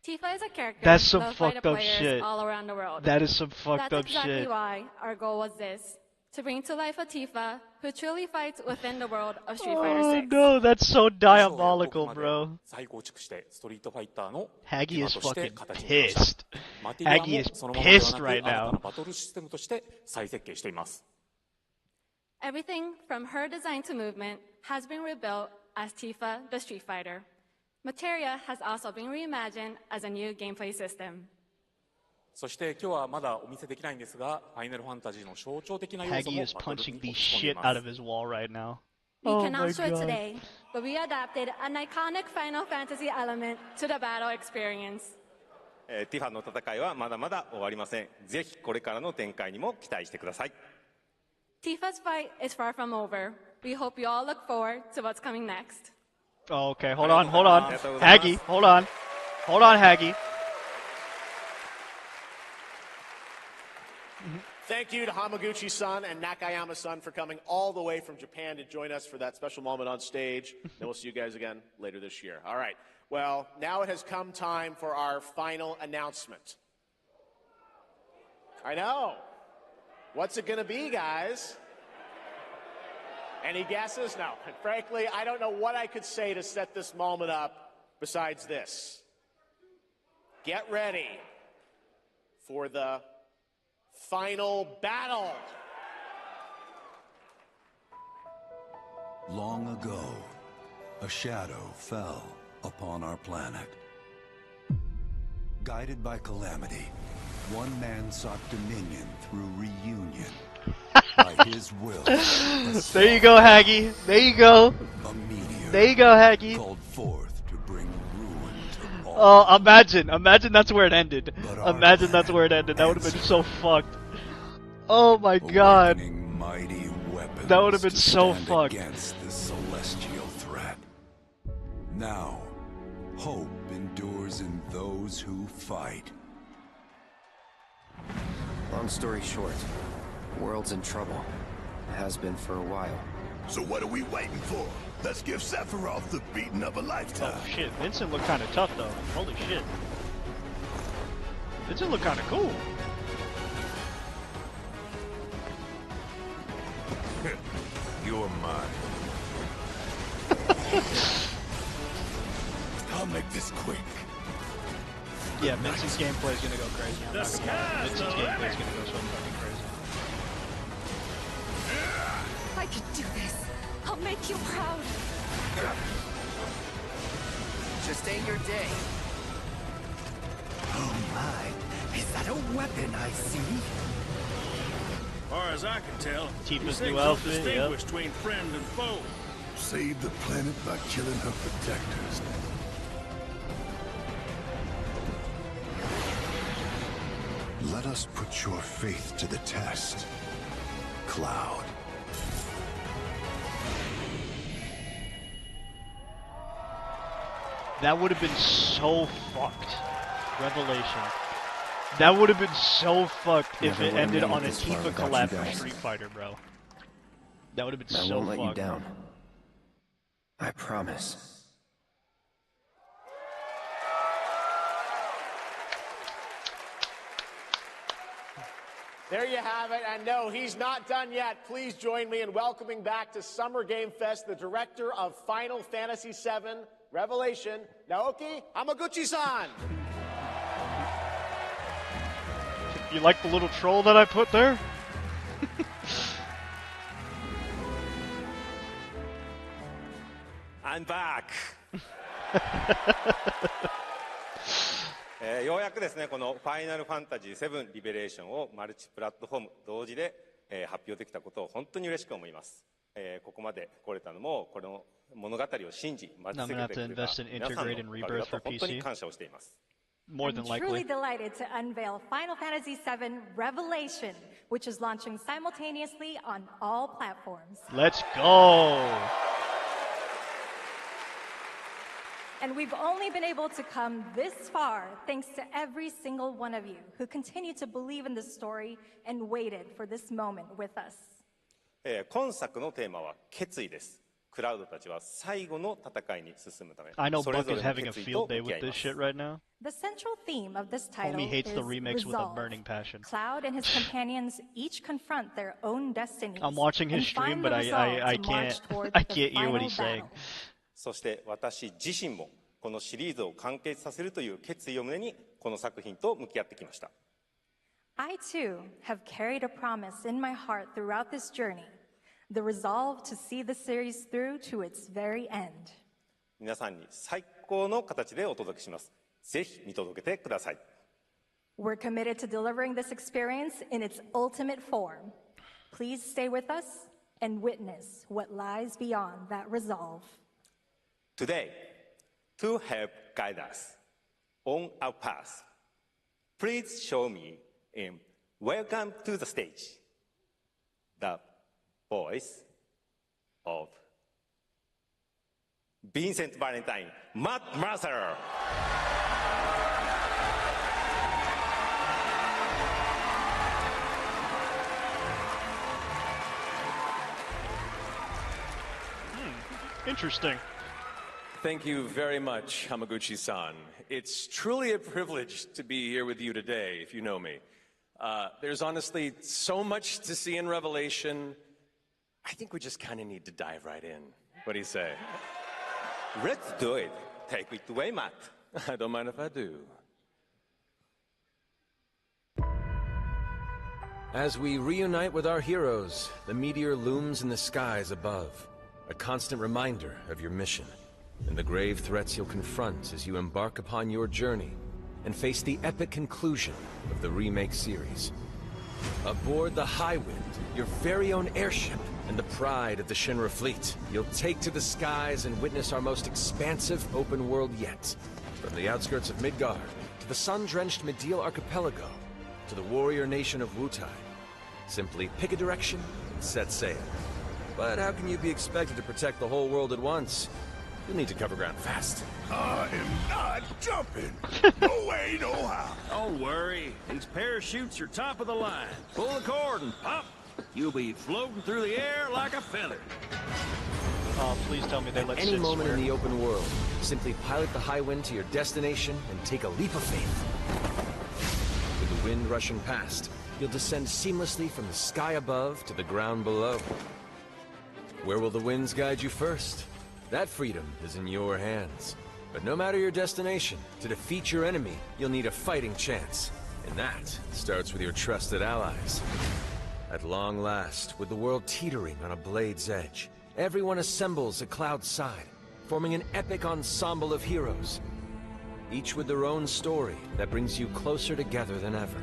Tifa is a character That's some loved by the fucked up players shit. all around the world. That is some fucked up That's exactly shit. why our goal was this. To bring to life a Tifa who truly fights within the world of Street Fighter Oh VI. no, that's so diabolical, bro. 再構築してストリートファイターの Haggy 今 is として fucking 形にしました。 pissed. マティリア Haggy も is そのままでは pissed なく right 新た now. なバトルシステムとして再設計しています。 Everything from her design to movement has been rebuilt as Tifa the Street Fighter. Materia has also been reimagined as a new gameplay system. そして今日はまだお見せできないんですが、ファイナルファンタジーの象徴的な要素 Haggy も is バトル punching に the 落ち込んで shit いま out す of his wall right now. We Oh cannot my show it god. today, but we adapted an iconic Final Fantasy element to the battle experience. ティファの戦いはまだまだ終わりません。ぜひこれからの展開にも期待してください。 Tifa's fight is far from over. We hope you all look forward to what's coming next. Oh, okay, hold on. Haggy, hold on. Hold on, Haggy. Thank you to Hamaguchi-san and Nakayama-san for coming all the way from Japan to join us for that special moment on stage. And we'll see you guys again later this year. All right. Well, now it has come time for our final announcement. I know. What's it going to be, guys? Any guesses? No. And frankly, I don't know what I could say to set this moment up besides this. Get ready for the final battle. Long ago, a shadow fell upon our planet. Guided by calamity, one man sought dominion through reunion. By his will, there you go, Haggy. There you go. There you go, Haggy. Called forth to bring ruin to all. Oh, imagine that's where it ended. Imagine that's where it ended. That would have been so fucked. Oh my god. Mighty weapons that would have been so fucked. Against the celestial threat. Now, hope endures in those who fight. Long story short, world's in trouble. Has been for a while. So what are we waiting for? Let's give Sephiroth the beating of a lifetime. Oh shit, Vincent looked kind of tough though. Holy shit. Vincent looked kind of cool. You're mine. I'll make this quick. Yeah, Vincent's gameplay is gonna go crazy. I'm not gonna lie. Vincent's gameplay is gonna go so fucking crazy. I could do this. I'll make you proud. Just ain't your day. Oh my, is that a weapon I see? As far as I can tell, Tifa's these new things don't outfit, distinguish between friend and foe. Save the planet by killing her protectors. Let us put your faith to the test, Cloud. That would have been so fucked. Revelation. That would have been so fucked if it ended on a Tifa collab for Street Fighter, bro. That would have been so fucked. I won't let you down. I promise. There you have it, and no, he's not done yet. Please join me in welcoming back to Summer Game Fest the director of Final Fantasy VII Revelation, Naoki Hamaguchi-san. You like the little troll that I put there? I'm back! ようやくですね、このファイナルファンタジー7リベレーションをマルチプラットフォーム同時で、発表できたことを本当に嬉しく思います。ここまで来れたのも、この物語を信じ、待ち続けてくれた皆さんのおかげだと本当に感謝をしています。More than likely. I'm truly delighted to unveil Final Fantasy VII Revelation, which is launching simultaneously on all platforms. Let's go! And we've only been able to come this far thanks to every single one of you who continue to believe in this story and waited for this moment with us. 今作のテーマは決意です。クラウドたちは最後の戦いに進むため、 I know それ Buck ぞ is れの having a 決意と field day 向き合 with いま this す。 shit right now. The central theme of this title Homie hates is the remix with a resolve. burning passion. Cloud and his companions each confront their own destinies. I'm watching his and stream, find but the resolve I to march can't toward I the can't hear what final he's saying. battle. そして私自身もこのシリーズを完結させるという決意を胸にこの作品と向き合ってきました。I too have carried a promise in my heart throughout this journey, the resolve to see the series through to its very end. 皆さんに最高の形でお届けします。ぜひ見届けてください。We're committed to delivering this experience in its ultimate form. Please stay with us and witness what lies beyond that resolve. Today, to help guide us on our path, please show me in Welcome to the Stage, the voice of Vincent Valentine, Matt Mercer. Interesting. Thank you very much, Hamaguchi-san. It's truly a privilege to be here with you today, if you know me. There's honestly so much to see in Revelation, I think we just kind of need to dive right in. What do you say? Let's do it. Take it away, Matt. I don't mind if I do. As we reunite with our heroes, the meteor looms in the skies above, a constant reminder of your mission, and the grave threats you'll confront as you embark upon your journey and face the epic conclusion of the remake series. Aboard the Highwind, your very own airship, and the pride of the Shinra fleet, you'll take to the skies and witness our most expansive open world yet. From the outskirts of Midgard, to the sun-drenched Medial Archipelago, to the warrior nation of Wutai. Simply pick a direction and set sail. But how can you be expected to protect the whole world at once? You'll need to cover ground fast. I am not jumping. No way, no how. Don't worry. These parachutes are top of the line. Pull the cord and pop. You'll be floating through the air like a feather. Oh, please tell me they let At any Sid moment swear. in the open world, simply pilot the Highwind to your destination and take a leap of faith. With the wind rushing past, you'll descend seamlessly from the sky above to the ground below. Where will the winds guide you first? That freedom is in your hands. But no matter your destination, to defeat your enemy, you'll need a fighting chance. And that starts with your trusted allies. At long last, with the world teetering on a blade's edge, everyone assembles at Cloud's side, forming an epic ensemble of heroes. Each with their own story that brings you closer together than ever.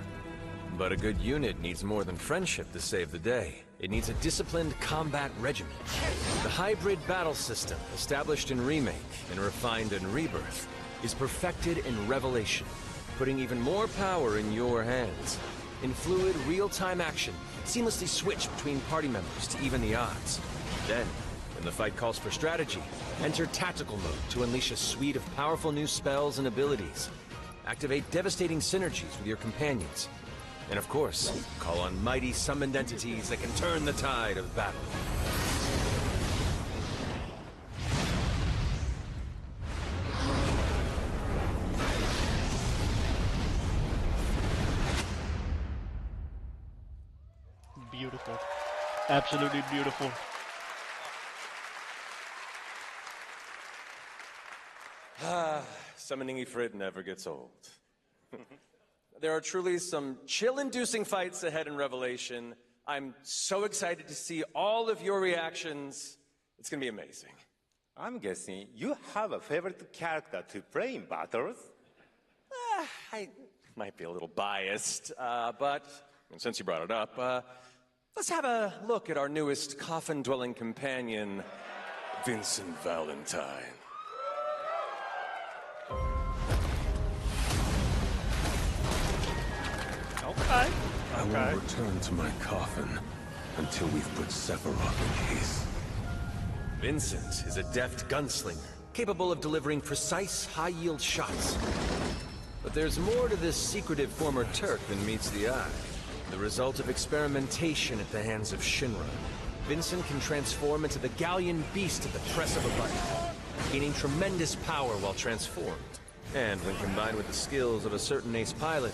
But a good unit needs more than friendship to save the day. It needs a disciplined combat regimen. The hybrid battle system, established in Remake and refined in Rebirth, is perfected in Revelation, putting even more power in your hands. In fluid, real-time action, seamlessly switch between party members to even the odds. Then, when the fight calls for strategy, enter tactical mode to unleash a suite of powerful new spells and abilities. Activate devastating synergies with your companions. And of course, call on mighty summoned entities that can turn the tide of battle. Beautiful. Absolutely beautiful. Summoning Ifrit never gets old. There are truly some chill-inducing fights ahead in Revelation. I'm so excited to see all of your reactions. It's gonna be amazing. I'm guessing you have a favorite character to play in battles? I might be a little biased, but since you brought it up, let's have a look at our newest coffin-dwelling companion, Vincent Valentine. Okay. I won't return to my coffin until we've put Sephiroth in his. Vincent is a deft gunslinger, capable of delivering precise, high-yield shots. But there's more to this secretive former Turk than meets the eye. The result of experimentation at the hands of Shinra. Vincent can transform into the Galleon beast at the press of a button, gaining tremendous power while transformed. And when combined with the skills of a certain ace pilot,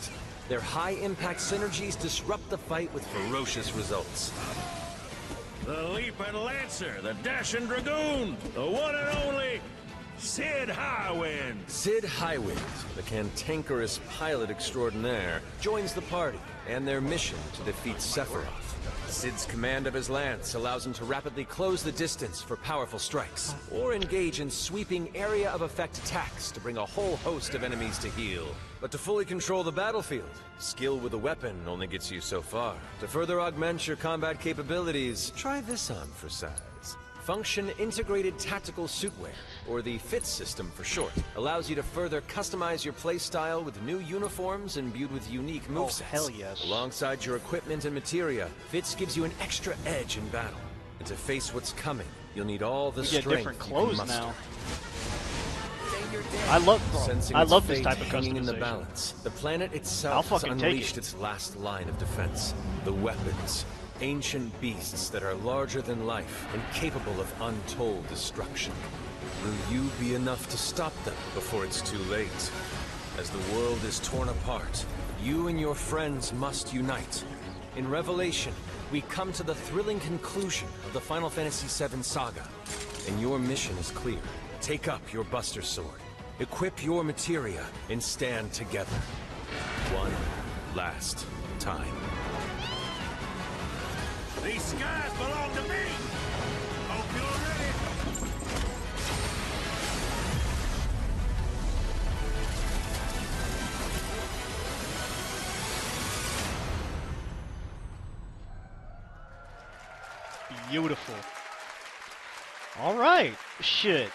their high-impact synergies disrupt the fight with ferocious results. The Leaping Lancer, the Dashing Dragoon, the one and only Sid Highwind. Sid Highwind, the cantankerous pilot extraordinaire, joins the party and their mission to defeat Sephiroth. Sid's command of his lance allows him to rapidly close the distance for powerful strikes, or engage in sweeping area of effect attacks to bring a whole host of enemies to heel. But to fully control the battlefield, skill with a weapon only gets you so far. To further augment your combat capabilities, try this on for size. Function Integrated Tactical Suitwear, or the FIT system for short, allows you to further customize your playstyle with new uniforms imbued with unique movesets. Oh, hell yes. Alongside your equipment and materia, FITS gives you an extra edge in battle. And to face what's coming, you'll need all the You strength get different clothes you can muster. now. I love this type of hanging in the customization. balance. The planet I'll itself has fucking take unleashed it. its last line of defense. The weapons. Ancient beasts that are larger than life and capable of untold destruction. Will you be enough to stop them before it's too late? As the world is torn apart, you and your friends must unite. In Revelation, we come to the thrilling conclusion of the Final Fantasy VII saga. And your mission is clear. Take up your Buster Sword, equip your materia, and stand together. One last time. These skies belong to me! Hope you're ready! Beautiful. Alright. Shit.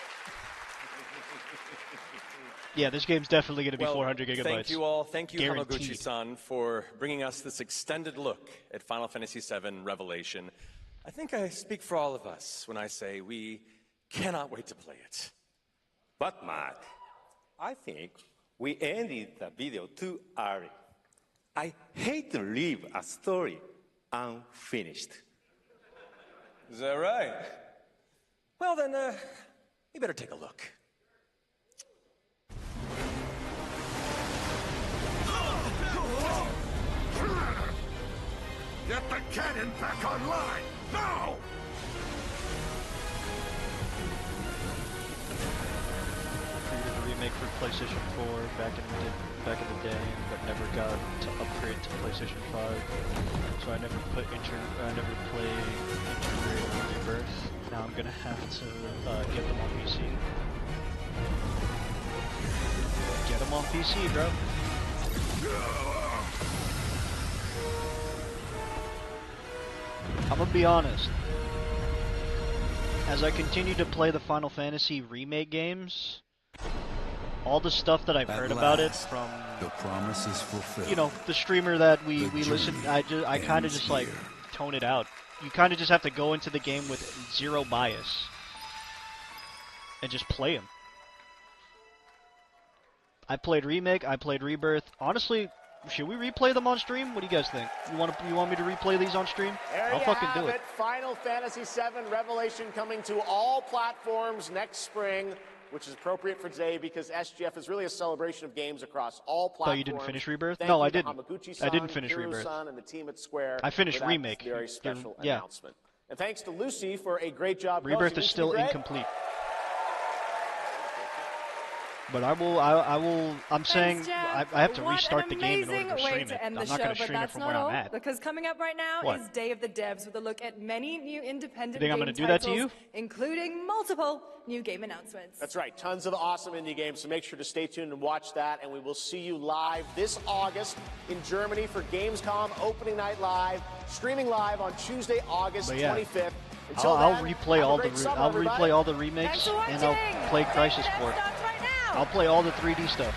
Yeah, this game's definitely going to be 400 gigabytes. Thank you all. Thank you, Guaranteed. Hamaguchi-san, for bringing us this extended look at Final Fantasy VII Revelation. I think I speak for all of us when I say we cannot wait to play it. But, Mark, I think we ended the video too early. I hate to leave a story unfinished. Is that right? Well, then, we better take a look. Get the cannon back online, now! Created a remake for PlayStation 4 back in the day, but never got to upgrade to PlayStation 5. So I never played Rebirth. Now I'm gonna have to get them on PC. Get them on PC, bro. I'm gonna be honest. As I continue to play the Final Fantasy remake games, all the stuff that I've heard about it from the promise is fulfilled. You know, the streamer that we listen, I kind of just like tone it out. You kind of just have to go into the game with zero bias and just play them. I played Remake, I played Rebirth. Honestly, should we replay them on stream? What do you guys think? You want me to replay these on stream? There I'll you fucking have do it. Final Fantasy VII Revelation coming to all platforms next spring, which is appropriate for today because SGF is really a celebration of games across all platforms. Thought you didn't finish Rebirth? Thank No, you I to didn't. Hamaguchi-san, I didn't finish Rebirth. Kiro-san, and the team at Square. I finished for that Remake. Very special Yeah. announcement. And thanks to Lucy for a great job. Rebirth posting. is still Lucy, incomplete. But I'm saying I have to restart the game in order to stream it. I'm not going to stream it from where I'm at. Because coming up right now What? is Day of the Devs with a look at many new independent You think I'm game gonna do that to titles, you? including multiple new game announcements. That's right. Tons of awesome indie games, so make sure to stay tuned and watch that. And we will see you live this August in Germany for Gamescom Opening Night Live, streaming live on Tuesday, August But yeah, 25th. I'll replay all the remakes, and I'll play Crisis Core. I'll play all the 3D stuff.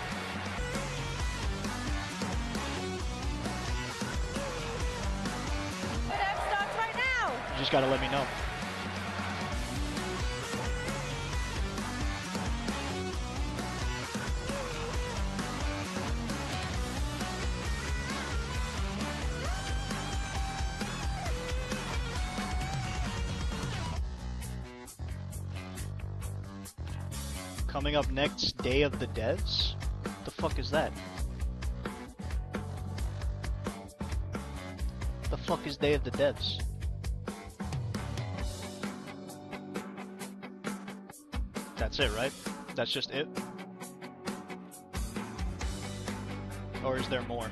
The dev starts right now. You just gotta let me know. Coming up next, Day of the Devs? What the fuck is that? The fuck is Day of the Devs? That's it, right? That's just it? Or is there more?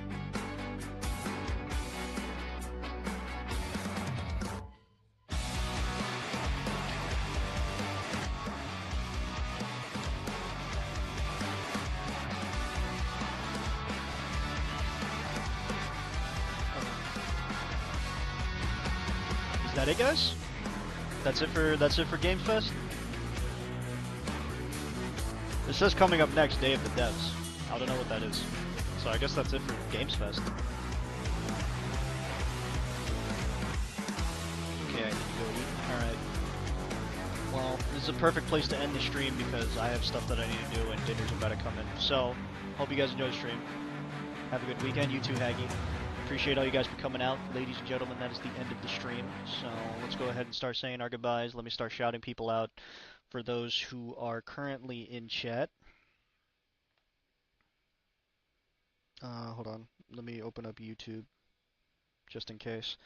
Is that it, guys? That's it for Game Fest? It says coming up next, Day of the Devs. I don't know what that is. So I guess that's it for Games Fest. Okay, I need to go eat. Alright. Well, this is a perfect place to end the stream because I have stuff that I need to do and dinner's about to come in. So, hope you guys enjoy the stream. Have a good weekend, you too, Haggy. Appreciate all you guys for coming out. Ladies and gentlemen, that is the end of the stream. So let's go ahead and start saying our goodbyes. Let me start shouting people out for those who are currently in chat. Hold on. Let me open up YouTube just in case.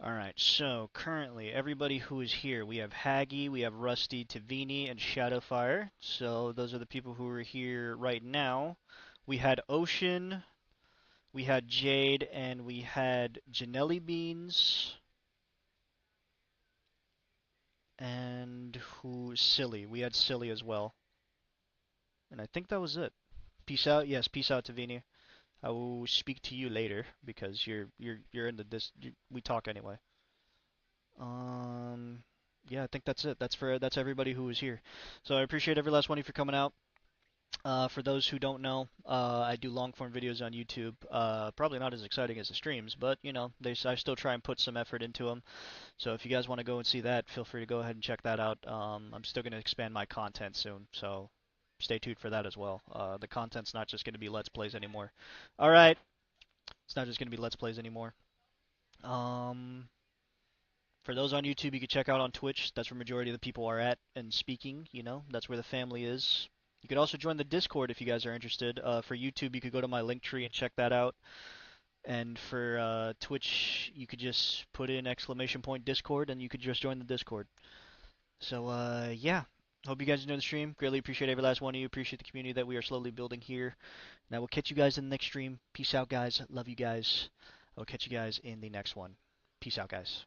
Alright, so currently everybody who is here, we have Haggy, we have Rusty, Tavini, and Shadowfire. So those are the people who are here right now. We had Ocean, we had Jade, and we had Janelli Beans. And who? Silly. We had Silly as well. And I think that was it. Peace out. Yes, peace out, Tavini. I will speak to you later because you're in the we talk anyway. Yeah, I think that's it. That's everybody who was here. So I appreciate every last one of you for coming out. For those who don't know, I do long form videos on YouTube. Probably not as exciting as the streams, but you know, I still try and put some effort into them. So if you guys want to go and see that, feel free to go ahead and check that out. I'm still going to expand my content soon, so stay tuned for that as well. The content's not just going to be Let's Plays anymore. All right, it's not just going to be Let's Plays anymore. For those on YouTube, you can check out on Twitch. That's where majority of the people are at and speaking. You know, that's where the family is. You could also join the Discord if you guys are interested. For YouTube, you could go to my link tree and check that out. And for Twitch, you could just put in !Discord and you could just join the Discord. So yeah, hope you guys enjoyed the stream. Greatly appreciate every last one of you. Appreciate the community that we are slowly building here. And I will catch you guys in the next stream. Peace out, guys. Love you guys. I will catch you guys in the next one. Peace out, guys.